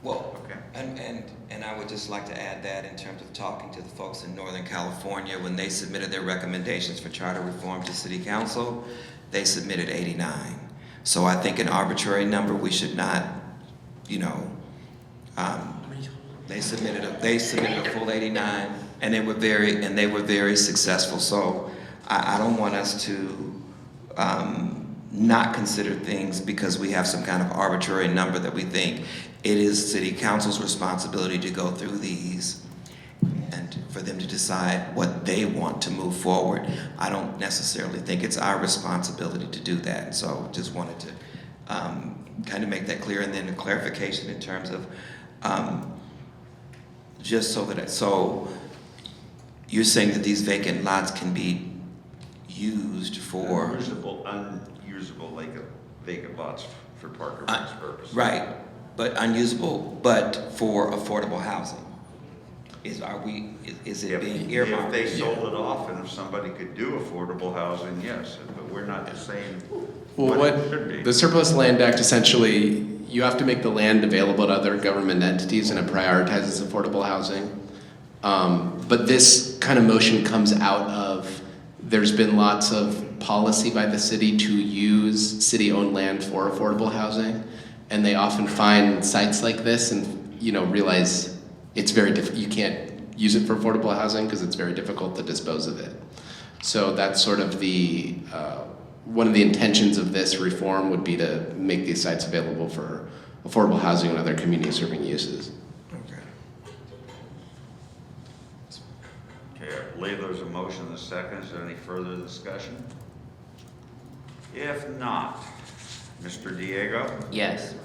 Well, okay. And I would just like to add that in terms of talking to the folks in Northern California, when they submitted their recommendations for charter reform to City Council, they submitted 89. So I think an arbitrary number, we should not, they submitted a full 89, and they were very successful. So I don't want us to not consider things because we have some kind of arbitrary number that we think. It is City Council's responsibility to go through these and for them to decide what they want to move forward. I don't necessarily think it's our responsibility to do that. So just wanted to kind of make that clear, and then a clarification in terms of so you're saying that these vacant lots can be used for unusable vacant lots for Park and Rec's purposes. Right, but unusable, but for affordable housing. Is it being earmarked? If they sold it off and if somebody could do affordable housing, yes, but we're not saying what it should be. The Surplus Land Act, essentially, you have to make the land available to other government entities, and it prioritizes affordable housing. But this kind of motion comes out of, there's been lots of policy by the city to use city-owned land for affordable housing, and they often find sites like this and realize it's very you can't use it for affordable housing because it's very difficult to dispose of it. So that's sort of the one of the intentions of this reform would be to make these sites available for affordable housing and other community serving uses. Okay, I believe there's a motion and a second. Is there any further discussion? If not, Mr. Diego? Yes.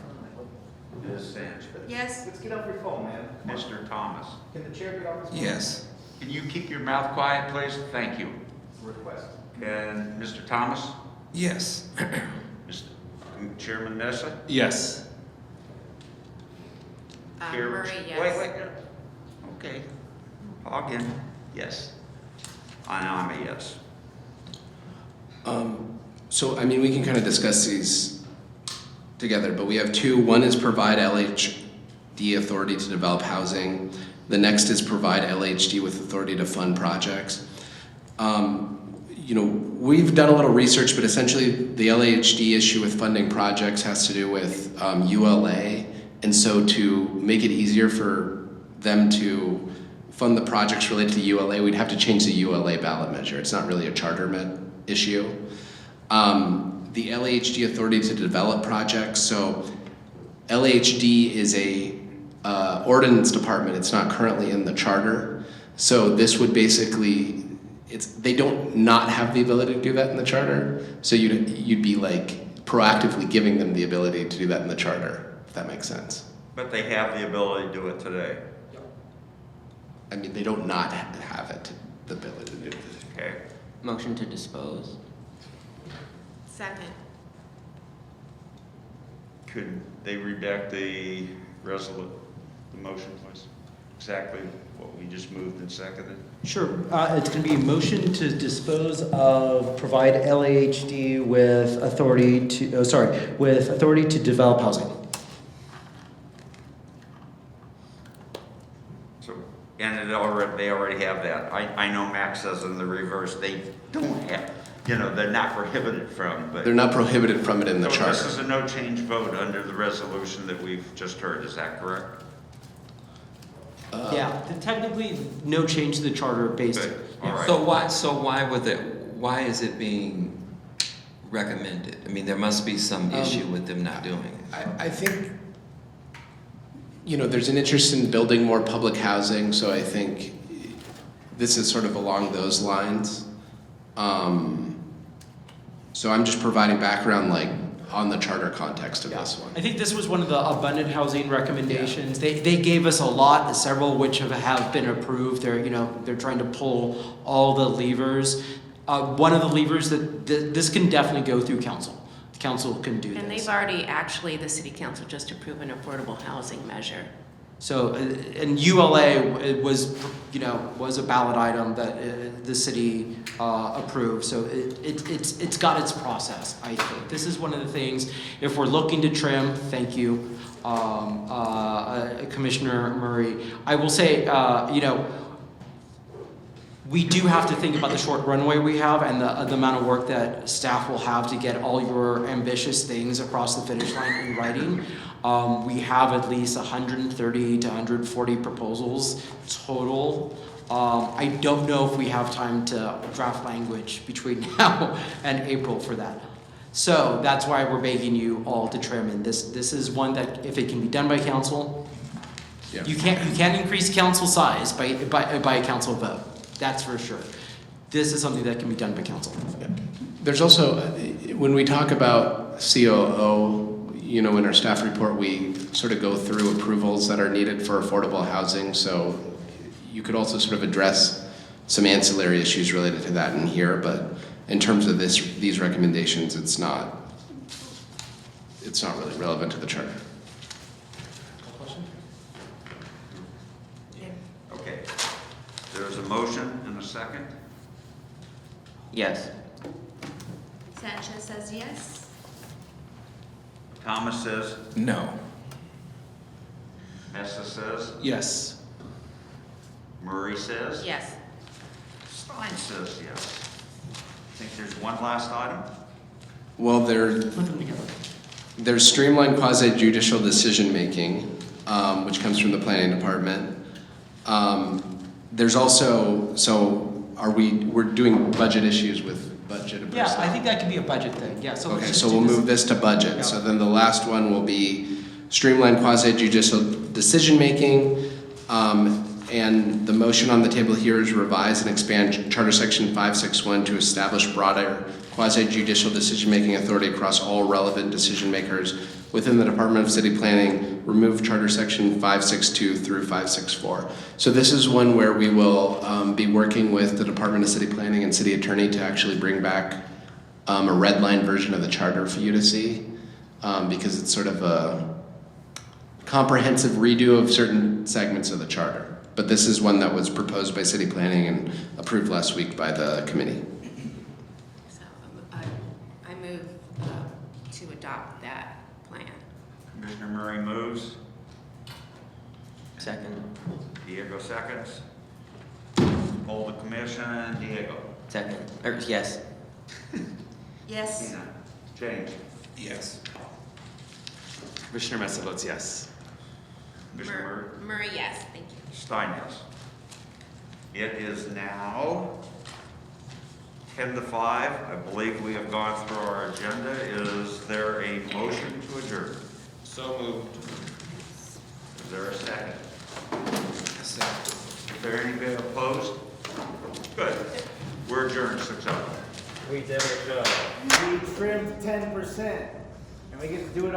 Ms. Sanchez? Yes. Let's get off your phone, man. Mr. Thomas? Can the chair get off his phone? Yes. Can you keep your mouth quiet, please? Thank you. Request. And Mr. Thomas? Yes. Chairman Mesa? Yes. Murray, yes. Wait. Okay. Again, yes. I'm a yes. So, we can kind of discuss these together, but we have two. One is provide LHD authority to develop housing. The next is provide LHD with authority to fund projects. We've done a little research, but essentially the LAHD issue with funding projects has to do with ULA. And so to make it easier for them to fund the projects related to ULA, we'd have to change the ULA ballot measure. It's not really a charter issue. The LAHD authority to develop projects. So LAHD is a ordinance department. It's not currently in the charter. So this would basically they don't not have the ability to do that in the charter. So you'd be like proactively giving them the ability to do that in the charter, if that makes sense. But they have the ability to do it today. I mean, they don't not have it, the ability to do it. Okay. Motion to dispose. Second. Could they read back the motion, please? Exactly what we just moved and seconded? Sure. It's going to be a motion to dispose of, provide LAHD with authority to develop housing. So, and they already have that. I know Max says in the reverse, they don't have, they're not prohibited from, but. They're not prohibited from it in the So charter. this is a no change vote under the resolution that we've just heard, is that correct? Yeah, technically, no change to the charter based. Good. All right. So why is it being recommended? I mean, there must be some issue with them not doing it. I think, there's an interest in building more public housing, so I think this is sort of along those lines. So I'm just providing background, on the charter context of this one. I think this was one of the abundant housing recommendations. They gave us a lot, several which have been approved. They're trying to pull all the levers. One of the levers that this can definitely go through council. The council can do this. And they've already, the city council just approved an affordable housing measure. So, and ULA was a ballot item that the city approved. So it's got its process, I think. This is one of the things, if we're looking to trim, thank you, Commissioner Murray. I will say, we do have to think about the short runway we have and the amount of work that staff will have to get all your ambitious things across the finish line in writing. We have at least 130 to 140 proposals total. I don't know if we have time to draft language between now and April for that. So that's why we're begging you all to trim. And this is one that, if it can be done by council, you can't increase council size by a council vote. That's for sure. This is something that can be done by council. Yeah. There's also, when we talk about COO, in our staff report, we sort of go through approvals that are needed for affordable housing. So you could also sort of address some ancillary issues related to that in here. But in terms of these recommendations, it's not really relevant to the charter. Okay. There's a motion and a second. Yes. Sanchez says yes. Thomas says No. Mesa says Yes. Murray says Yes. Stein says yes. I think there's one last item. Well, there's streamlined quasi-judicial decision-making, which comes from the planning department. There's also, we're doing budget issues with budget and Yeah, personnel. I think that could be a budget thing. Yeah. So let's Okay, just so do we'll this. move this to budget. Yeah. So then the last one will be streamlined quasi-judicial decision-making. And the motion on the table here is revise and expand Charter Section 561 to establish broader quasi-judicial decision-making authority across all relevant decision makers within the Department of City Planning, remove Charter Section 562 through 564. So this is one where we will be working with the Department of City Planning and City Attorney to actually bring back a red line version of the charter for you to see, because it's sort of a comprehensive redo of certain segments of the charter. But this is one that was proposed by City Planning and approved last week by the committee. So I move to adopt that plan. Commissioner Murray moves. Second. Diego seconds. Hold the commission. Diego. Second. Yes. Yes. Tina. James. Yes. Commissioner Mesa votes yes. Commissioner Murray, yes. Thank you. Stein, yes. It is now 10 to 5. I believe we have gone through our agenda. Is there a motion to adjourn? So moved. Is there a second? Is there anybody opposed? Good. We're adjourned 6:00. We trimmed 10%, and we get to do it